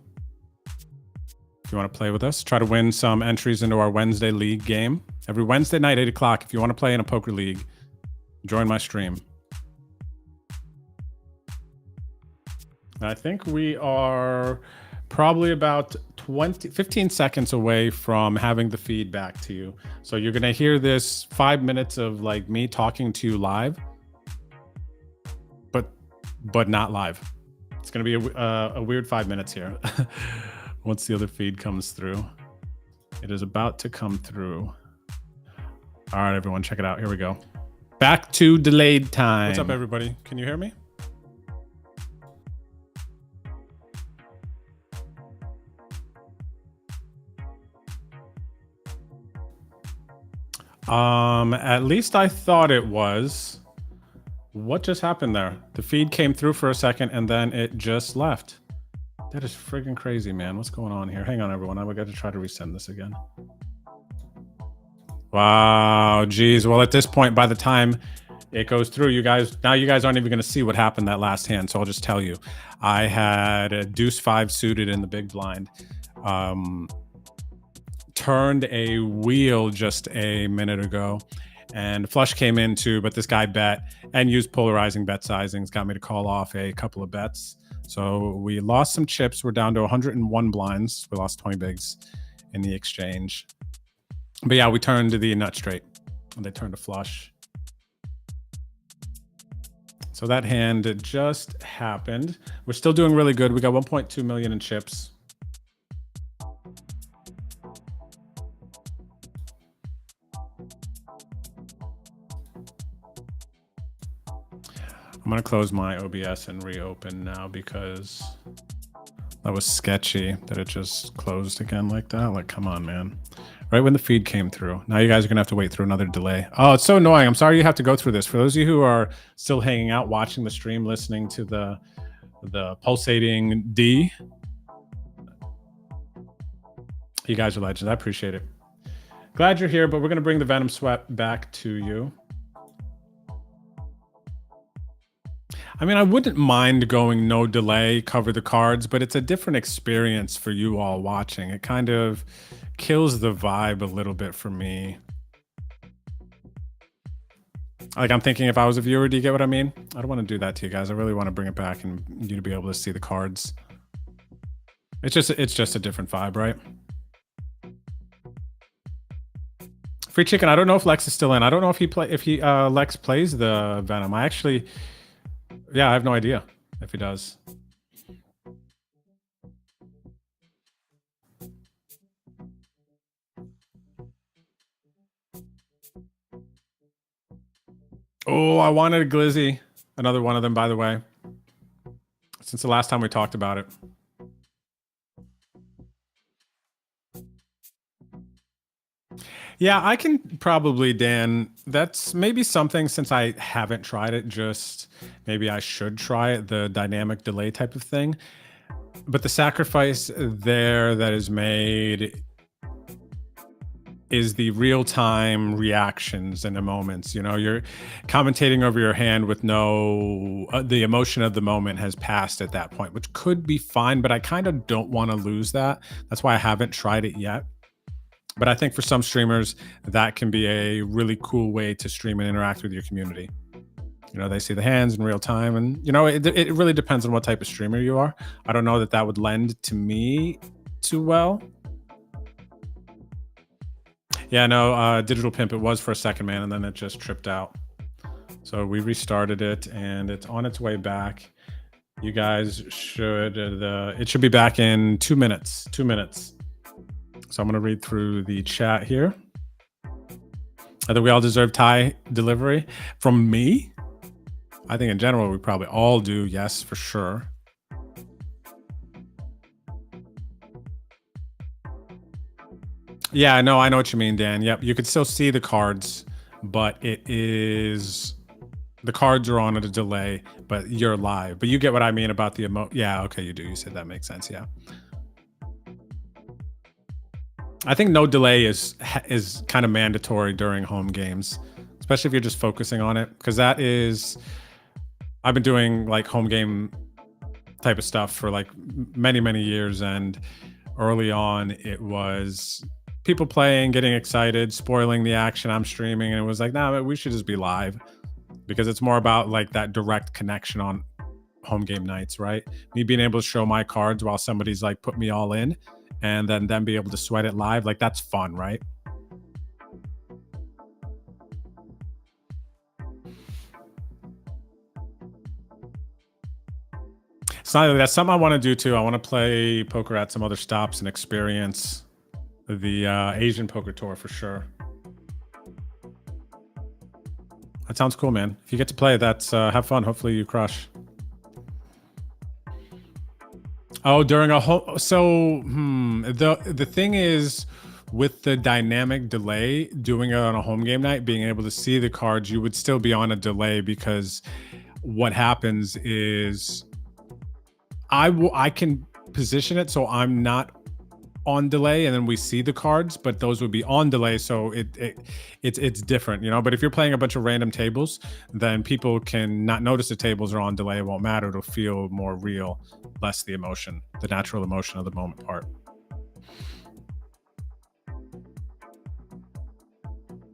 If you want to play with us. Try to win some entries into our Wednesday league game. Every Wednesday night, 8 o'clock. If you want to play in a poker league, join my stream. I think we are probably about 15 seconds away from having the feedback to you. So you're going to hear this 5 minutes of like me talking to you live, but not live. It's going to be a weird 5 minutes here. Once the other feed comes through. It is about to come through. All right, everyone, check it out. Here we go. Back to delayed time. What's up, everybody? Can you hear me? At least I thought it was. What just happened there? The feed came through for a second and then it just left. That is friggin' crazy, man. What's going on here? Hang on, everyone. I'm going to try to resend this again. Wow, geez. Well, at this point, by the time it goes through, you guys aren't even going to see what happened that last hand. So I'll just tell you. I had a deuce 5 suited in the big blind. Turned a wheel just a minute ago and flush came in too, but this guy bet and used polarizing bet sizings, got me to call off a couple of bets. So we lost some chips. We're down to 101 blinds. We lost 20 bigs in the exchange. But yeah, we turned to the nut straight and they turned a flush. So that hand just happened. We're still doing really good. We got 1.2 million in chips. I'm gonna close my OBS and reopen now because that was sketchy that it just closed again like that. Like, come on, man. Right when the feed came through. Now you guys are gonna have to wait through another delay. Oh, it's so annoying. I'm sorry you have to go through this. For those of you who are still hanging out, watching the stream, listening to the pulsating D, you guys are legends. I appreciate it. Glad you're here, but we're gonna bring the Venom Sweat back to you. I mean, I wouldn't mind going no delay, cover the cards, but it's a different experience for you all watching. It kind of kills the vibe a little bit for me. Like, I'm thinking if I was a viewer, do you get what I mean? I don't want to do that to you guys. I really want to bring it back and you to be able to see the cards. It's just a different vibe, right? Free Chicken. I don't know if Lex is still in. I don't know if Lex plays the Venom. Yeah, I have no idea if he does. Oh, I wanted a Glizzy. Another one of them, by the way. Since the last time we talked about it. Yeah, I can probably, Dan. That's maybe something, since I haven't tried it, just maybe I should try it, the dynamic delay type of thing. But the sacrifice there that is made is the real-time reactions in the moments. You know, you're commentating over your hand with no, the emotion of the moment has passed at that point, which could be fine, but I kind of don't want to lose that. That's why I haven't tried it yet. But I think for some streamers, that can be a really cool way to stream and interact with your community. You know, they see the hands in real time, and you know, it really depends on what type of streamer you are. I don't know that that would lend to me too well. Yeah, no, Digital Pimp, it was for a second, man, and then it just tripped out. So we restarted it, and it's on its way back. You guys should, it should be back in 2 minutes, 2 minutes. So I'm going to read through the chat here. I think we all deserve Thai delivery from me. I think in general, we probably all do. Yes, for sure. Yeah, no, I know what you mean, Dan. Yep, you could still see the cards, but it is... The cards are on at a delay, but you're live. But you get what I mean about the Yeah, okay, you do. You said that makes sense, yeah. I think no delay is kind of mandatory during home games, especially if you're just focusing on it, because that is... I've been doing like home game type of stuff for like many years, and early on it was people playing, getting excited, spoiling the action. I'm streaming, and it was like, nah, we should just be live, because it's more about like that direct connection on home game nights, right? Me being able to show my cards while somebody's like put me all in, and then them be able to sweat it live, like that's fun, right? It's not, that's something I want to do too. I want to play poker at some other stops and experience the Asian poker tour for sure. That sounds cool, man. If you get to play, that's have fun. Hopefully you crush. Oh, during a whole... So, the thing is, with the dynamic delay, doing it on a home game night, being able to see the cards, you would still be on a delay, because what happens is I can position it so I'm not on delay, and then we see the cards, but those would be on delay, so it's different, you know. But if you're playing a bunch of random tables, then people can not notice the tables are on delay. It won't matter. It'll feel more real, less the emotion, the natural emotion of the moment part.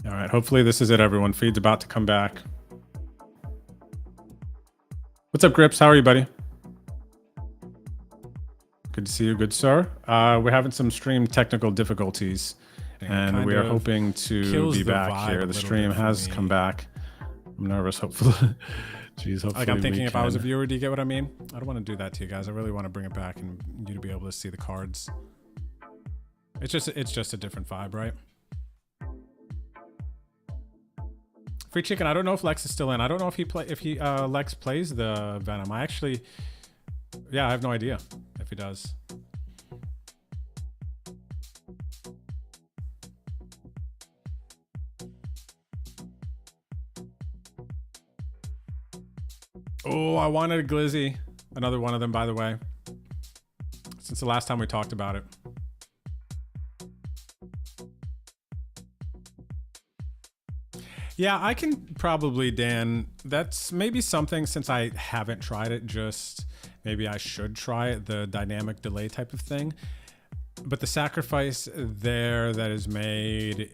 All right, hopefully this is it, everyone. Feed's about to come back. What's up, Grips? How are you, buddy? Good to see you, good sir. We're having some stream technical difficulties, and we are hoping to be back here. The stream has come back. I'm nervous, hopefully. Jeez, hopefully like, I'm thinking if I was a viewer, do you get what I mean? I don't want to do that to you guys. I really want to bring it back and you to be able to see the cards. It's just a different vibe, right? Free chicken. I don't know if Lex is still in. I don't know if Lex plays the Venom. I actually, yeah, I have no idea if he does. Oh, I wanted a glizzy. Another one of them, by the way. Since the last time we talked about it. Yeah, I can probably, Dan. That's maybe something, since I haven't tried it, just maybe I should try it, the dynamic delay type of thing. But the sacrifice there that is made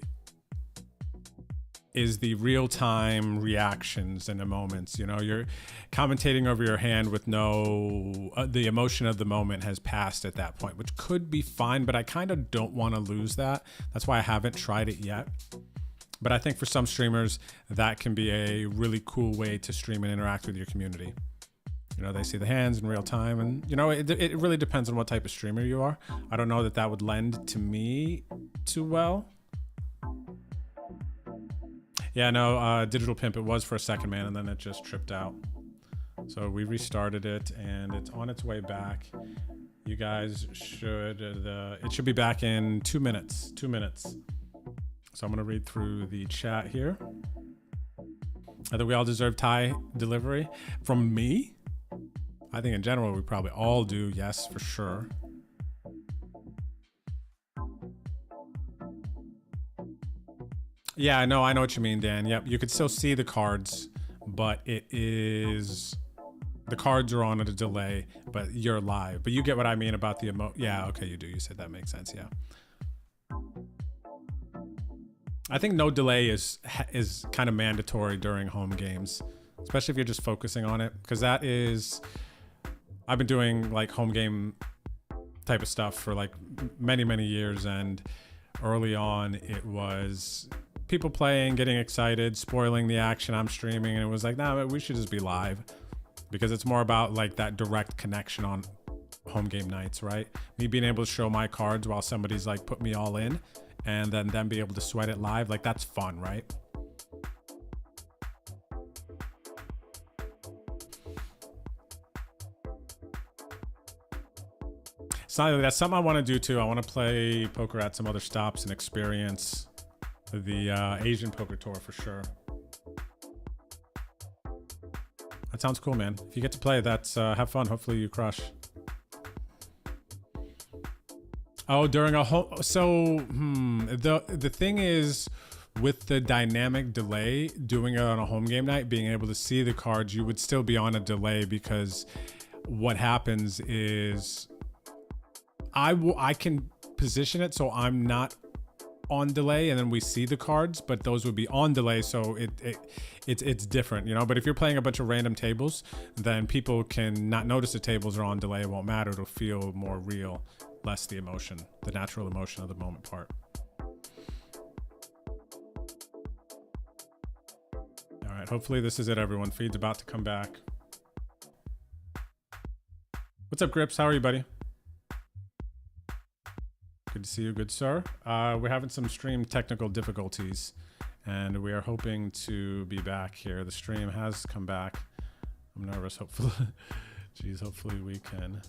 is the real-time reactions in the moments. You know, you're commentating over your hand with no, the emotion of the moment has passed at that point, which could be fine, but I kind of don't want to lose that. That's why I haven't tried it yet. But I think for some streamers, that can be a really cool way to stream and interact with your community. You know, they see the hands in real time, and you know, it really depends on what type of streamer you are. I don't know that that would lend to me too well. Yeah, no, Digital Pimp, it was for a second, man, and then it just tripped out. So we restarted it, and it's on its way back. You guys should, it should be back in 2 minutes, 2 minutes. So I'm gonna read through the chat here. I think we all deserve Thai delivery. From me? I think in general, we probably all do, yes, for sure. Yeah, no, I know what you mean, Dan. Yep, you could still see the cards, but it is, the cards are on at a delay, but you're live. But you get what I mean about the yeah, okay, you do. You said that makes sense, yeah. I think no delay is kind of mandatory during home games, especially if you're just focusing on it, because that is, I've been doing like home game type of stuff for like many years, and early on it was people playing, getting excited, spoiling the action I'm streaming, and it was like, nah, we should just be live, because it's more about like that direct connection on home game nights, right? Me being able to show my cards while somebody's like put me all in, and then them be able to sweat it live, like that's fun, right? It's not really, that's something I want to do too. I want to play poker at some other stops and experience the Asian poker tour for sure. That sounds cool, man. If you get to play, that's have fun. Hopefully you crush. Oh, during a home, so the thing is, with the dynamic delay, doing it on a home game night, being able to see the cards, you would still be on a delay, because what happens is I can position it so I'm not on delay, and then we see the cards, but those would be on delay, so it's different, you know. But if you're playing a bunch of random tables, then people can not notice the tables are on delay. It won't matter. It'll feel more real, less the emotion, the natural emotion of the moment part. All right, hopefully this is it, everyone. Feed's about to come back. What's up, Grips? How are you, buddy? Good to see you, good sir. We're having some stream technical difficulties, and we are hoping to be back here. The stream has come back. I'm nervous, hopefully. Jeez, hopefully we can.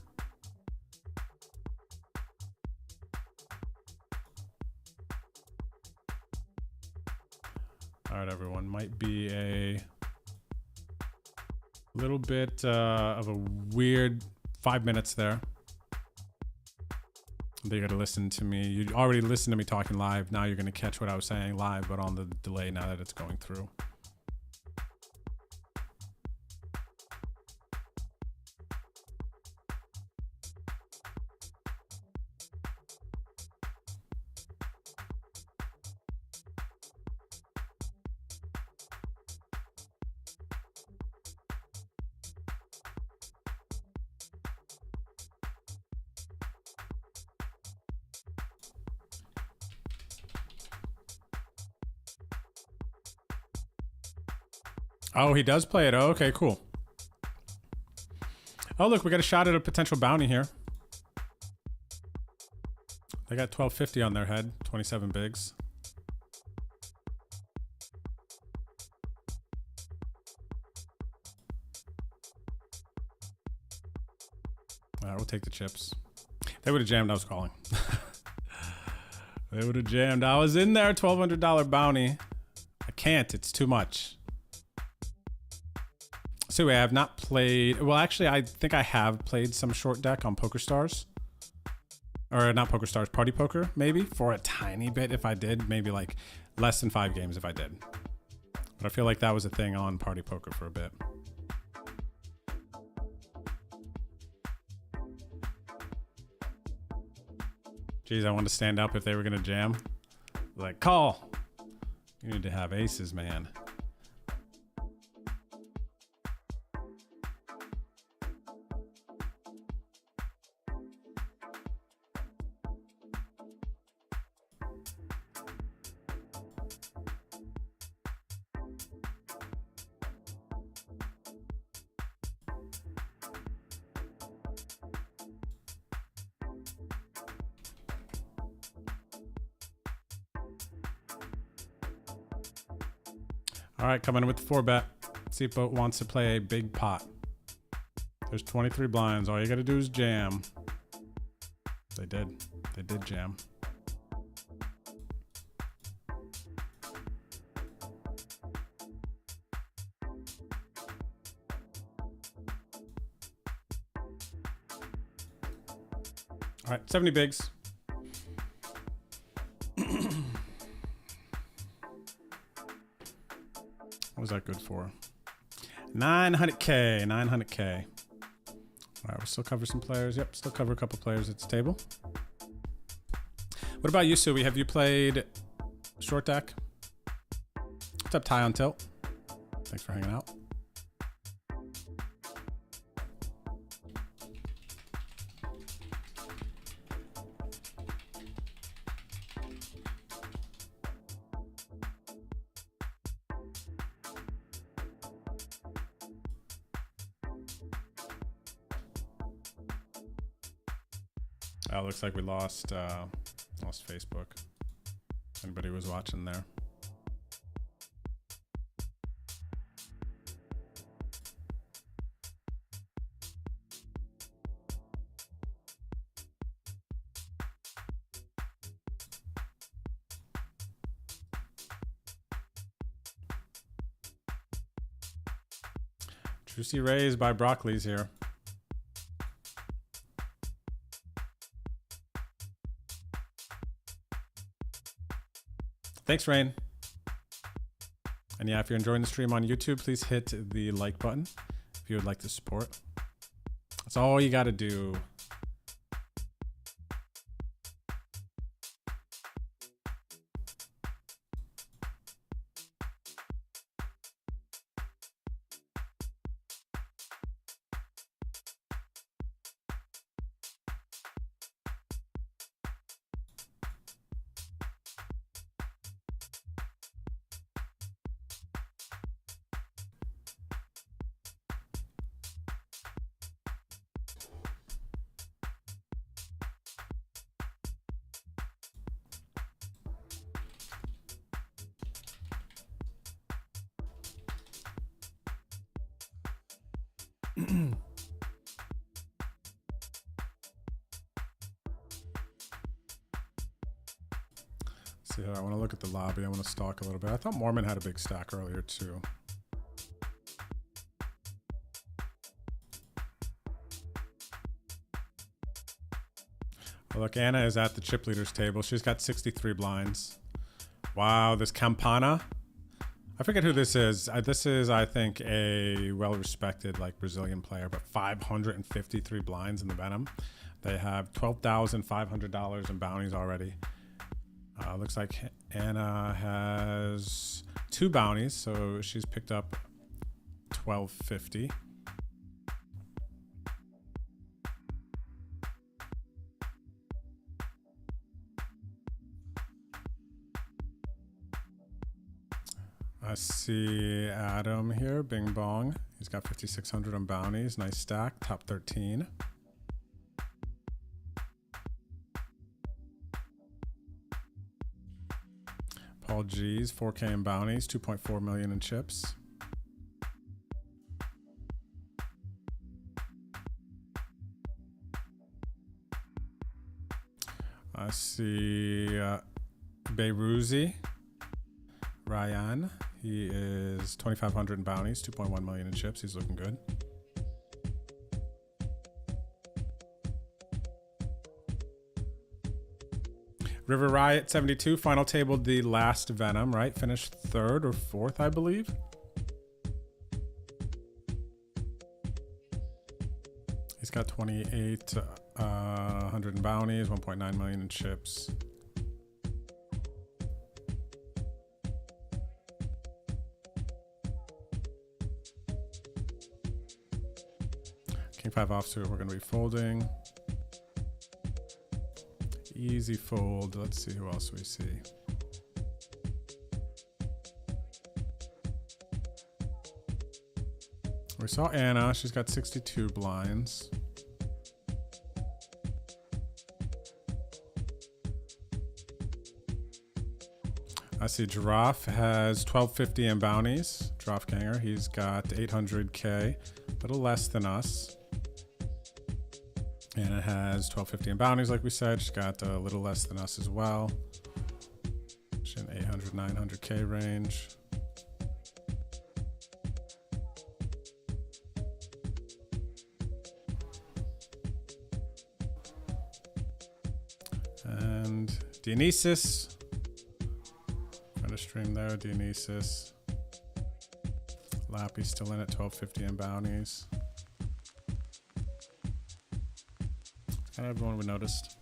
All right, everyone. Might be a little bit of a weird 5 minutes there. They got to listen to me. You already listened to me talking live. Now you're going to catch what I was saying live, but on the delay now that it's going through. Oh, he does play it. Oh, okay, cool. Oh, look, we got a shot at a potential bounty here. They got 1250 on their head, 27 bigs. All right, we'll take the chips. They would have jammed. I was calling. They would have jammed. I was in there. $1,200 bounty. I can't. It's too much. So I have not played. Well, actually, I think I have played some short deck on Poker Stars. Or not Poker Stars, Party Poker, maybe. For a tiny bit if I did. Maybe like less than 5 games if I did. But I feel like that was a thing on Party Poker for a bit. Geez, I wanted to stand up if they were going to jam. Like, call. You need to have aces, man. All right, coming in with the 4-bet. See if Boat wants to play a big pot. There's 23 blinds. All you got to do is jam. They did. They did jam. All right, 70 bigs. What was that good for? 900K, 900K. All right, we'll still cover some players. Yep, still cover a couple players at the table. What about you, Sui? Have you played short deck? What's up, Ty on Tilt? Thanks for hanging out. Looks like we lost Facebook. Anybody was watching there? Juicy Rays by Broccoli's here. Thanks, Rain. And yeah, if you're enjoying the stream on YouTube, please hit the like button if you would like to support. That's all you got to do. See, I want to look at the lobby. I want to stalk a little bit. I thought Mormon had a big stack earlier too. Oh, look, Anna is at the chip leaders table. She's got 63 blinds. Wow, this Campana. I forget who this is. This is, I think, a well-respected like Brazilian player, but 553 blinds in the Venom. They have $12,500 in bounties already. Looks like Anna has 2 bounties, so she's picked up $1,250. I see Adam here, Bing Bong. He's got 5,600 on bounties. Nice stack, top 13. Paul G's, 4K in bounties, 2.4 million in chips. Let's see. Beiruzi. Ryan. He is 2,500 in bounties, 2.1 million in chips. He's looking good. River Riot 72, final tabled the last Venom, right? Finished third or fourth, I believe. He's got 2,800 in bounties, 1.9 million in chips. King 5 offsuit, we're going to be folding. Easy fold. Let's see who else we see. We saw Anna. She's got 62 blinds. I see Giraffe has 1250 in bounties. Giraffe Ganger. He's got 800K, a little less than us. And it has 1250 in bounties, like we said. She's got a little less than us as well. She's in 800, 900K range. And Dionysus. Trying to stream there, Dionysus. Lappy's still in at 1250 in bounties. Kind of everyone we noticed.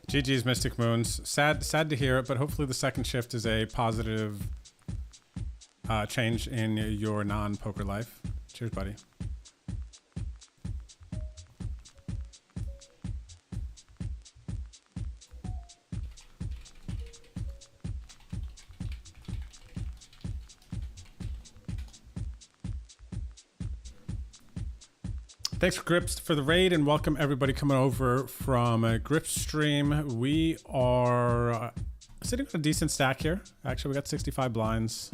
GG's Mystic Moons. Sad to hear it, but hopefully the second shift is a positive change in your non-poker life. Cheers, buddy. Thanks for Grips for the raid, and welcome everybody coming over from Grips stream. We are sitting on a decent stack here. Actually, we got 65 blinds.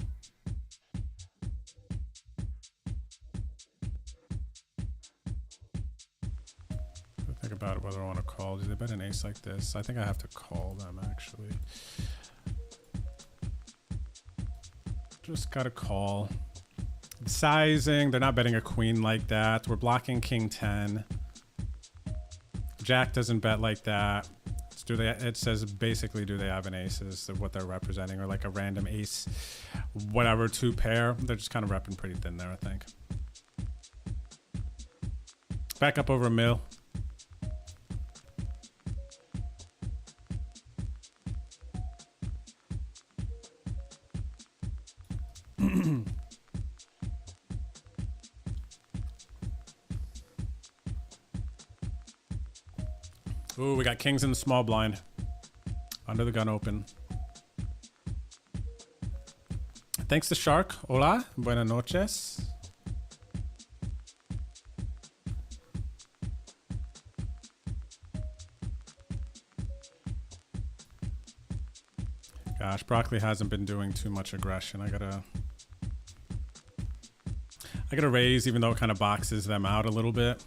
Think about it, whether I want to call. Do they bet an ace like this? I think I have to call them, actually. Just got to call. Sizing, they're not betting a queen like that. We're blocking king 10. Jack doesn't bet like that. It says basically, do they have an ace is what they're representing, or like a random ace, whatever, two pair. They're just kind of repping pretty thin there, I think. Back up over a mil. Ooh, we got kings in the small blind. Under the gun open. Thanks to Shark. Hola. Buenas noches. Gosh, Broccoli hasn't been doing too much aggression. I gotta raise, even though it kind of boxes them out a little bit.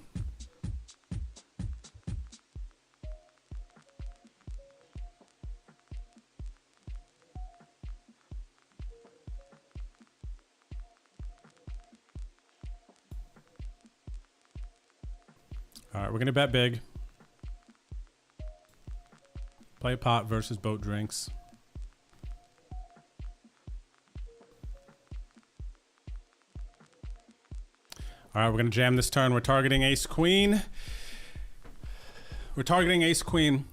All right, we're gonna bet big. Play pot versus boat drinks. All right, we're gonna jam this turn. We're targeting ace queen. We're targeting ace queen.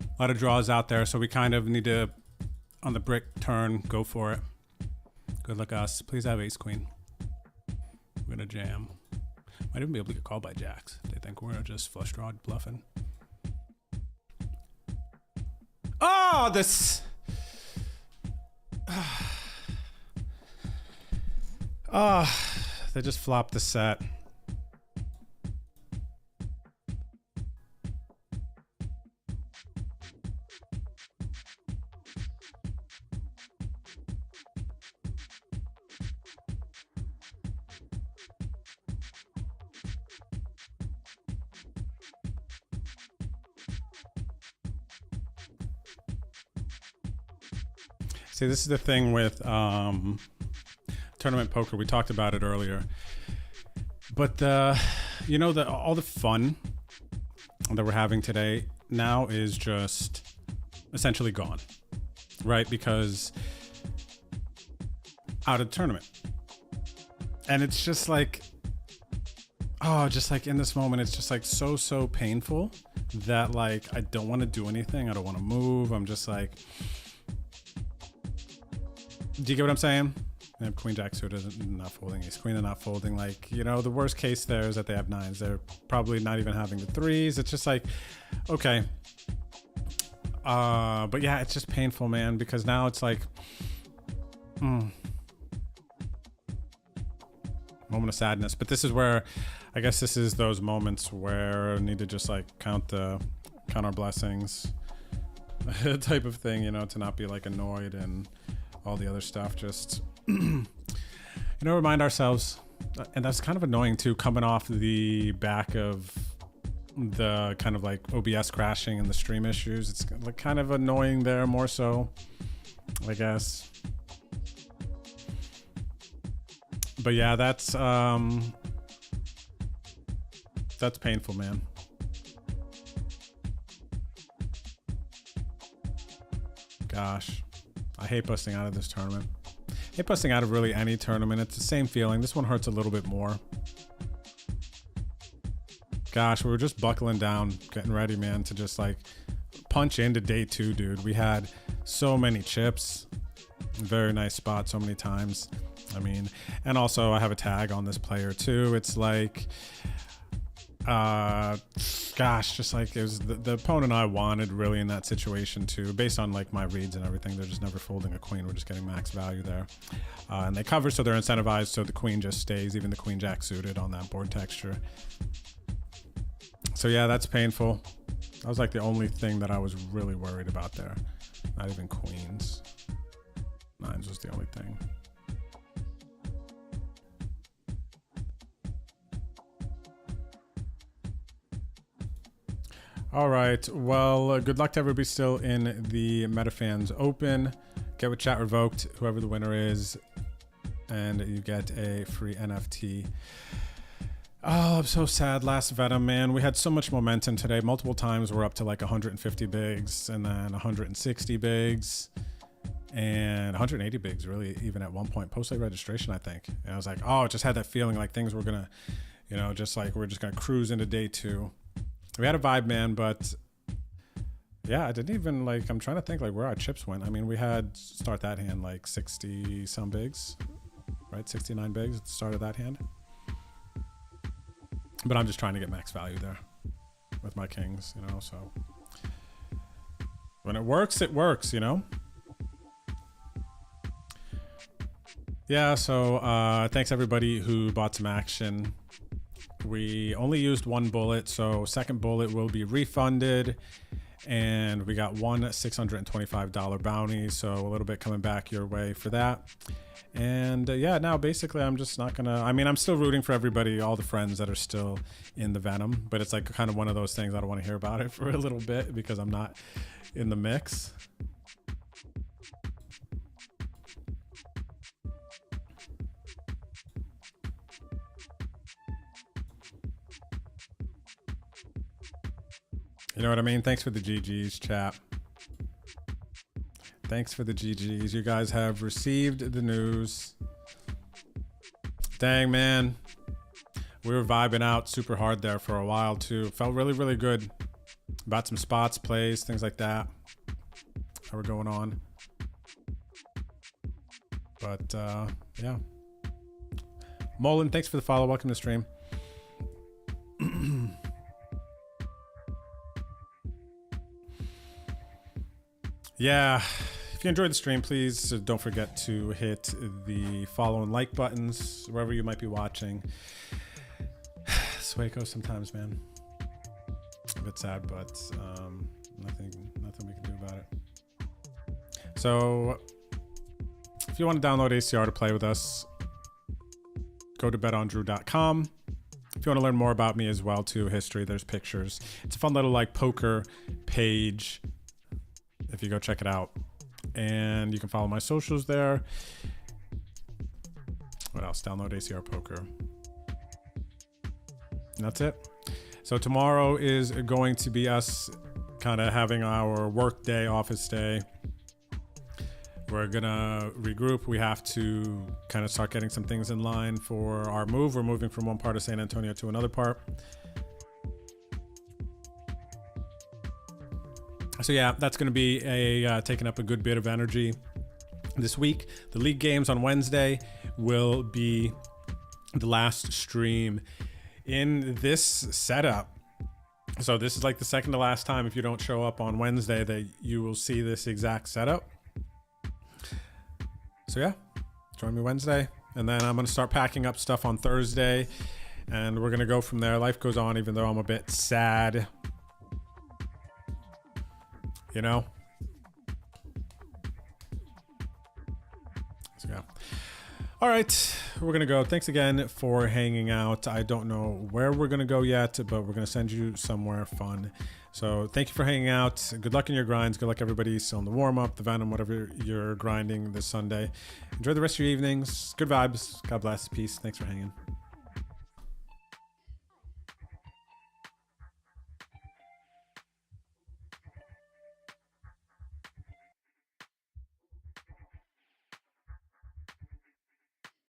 A lot of draws out there, so we kind of need to, on the brick turn, go for it. Good luck us. Please have ace queen. We're gonna jam. Might even be able to get called by jacks. They think we're just flush draw bluffing. Oh, this. They just flopped the set. See, this is the thing with tournament poker. We talked about it earlier. But all the fun that we're having today now is just essentially gone, right? Because out of the tournament. And it's just like, just like in this moment, it's just like so painful that like I don't want to do anything. I don't want to move. I'm just like, do you get what I'm saying? They have queen jack suited, not folding, ace queen, they're not folding. Like, the worst case there is that they have nines. They're probably not even having the threes. It's just like, okay. But yeah, it's just painful, man, because now it's like, moment of sadness. But this is where, I guess this is those moments where I need to just like count our blessings type of thing, to not be like annoyed and all the other stuff. Just, remind ourselves, and that's kind of annoying too, coming off the back of the kind of like OBS crashing and the stream issues. It's kind of annoying there more so, I guess. But yeah, that's painful, man. Gosh, I hate busting out of this tournament. I hate busting out of really any tournament. It's the same feeling. This one hurts a little bit more. Gosh, we were just buckling down, getting ready, man, to just like punch into day 2, dude. We had so many chips. Very nice spot so many times. I mean, and also I have a tag on this player too. It's like, just like it was the opponent I wanted really in that situation too, based on like my reads and everything. They're just never folding a queen. We're just getting max value there. And they cover, so they're incentivized, so the queen just stays, even the queen jack suited on that board texture. So yeah, that's painful. That was like the only thing that I was really worried about there. Not even queens. Nines was the only thing. All right. Well, good luck to everybody still in the MetaFans Open. Get with chat revoked, whoever the winner is, and you get a free NFT. Oh, I'm so sad. Last Venom, man. We had so much momentum today. Multiple times we're up to like 150 bigs and then 160 bigs and 180 bigs, really, even at one point. Post-late registration, I think. And I was like, it just had that feeling like things were going to, just like we're just going to cruise into day 2. We had a vibe, man, but yeah, I didn't even like, I'm trying to think like where our chips went. I mean, we had start that hand like 60 some bigs, right? 69 bigs at the start of that hand. But I'm just trying to get max value there with my kings, so when it works, Yeah, so thanks everybody who bought some action. We only used one bullet, so second bullet will be refunded, and we got one $625 bounty, so a little bit coming back your way for that. And yeah, now basically I'm just not gonna, I'm still rooting for everybody, all the friends that are still in the Venom, but it's like kind of one of those things I don't want to hear about it for a little bit because I'm not in the mix. You know what I mean? Thanks for the GGs, chat. Thanks for the GGs. You guys have received the news. Dang, man. We were vibing out super hard there for a while, too. Felt really, really good. About some spots, plays, things like that. How we're going on. But, yeah. Molin, thanks for the follow. Welcome to the stream. Yeah, if you enjoyed the stream, please don't forget to hit the follow and like buttons wherever you might be watching. It's the way it goes sometimes, man. A bit sad, but nothing we can do about it. So if you want to download ACR to play with us, go to betondrew.com. If you want to learn more about me as well, too, history, there's pictures. It's a fun little like poker page. If you go check it out, And you can follow my socials there. What else? Download ACR Poker. And that's it. So tomorrow is going to be us kind of having our work day, office day. We're gonna regroup. We have to kind of start getting some things in line for our move. We're moving from one part of San Antonio to another part. So yeah, that's gonna be taking up a good bit of energy this week. The league games on Wednesday will be the last stream in this setup. So this is like the second to last time, if you don't show up on Wednesday, that you will see this exact setup. So yeah, join me Wednesday. And then I'm going to start packing up stuff on Thursday. And we're going to go from there. Life goes on, even though I'm a bit sad. You know? So yeah. All right, we're going to go. Thanks again for hanging out. I don't know where we're going to go yet, but we're going to send you somewhere fun. So thank you for hanging out. Good luck in your grinds. Good luck, everybody, still in the warm-up, the Venom, whatever you're grinding this Sunday. Enjoy the rest of your evenings. Good vibes. God bless. Peace. Thanks for hanging.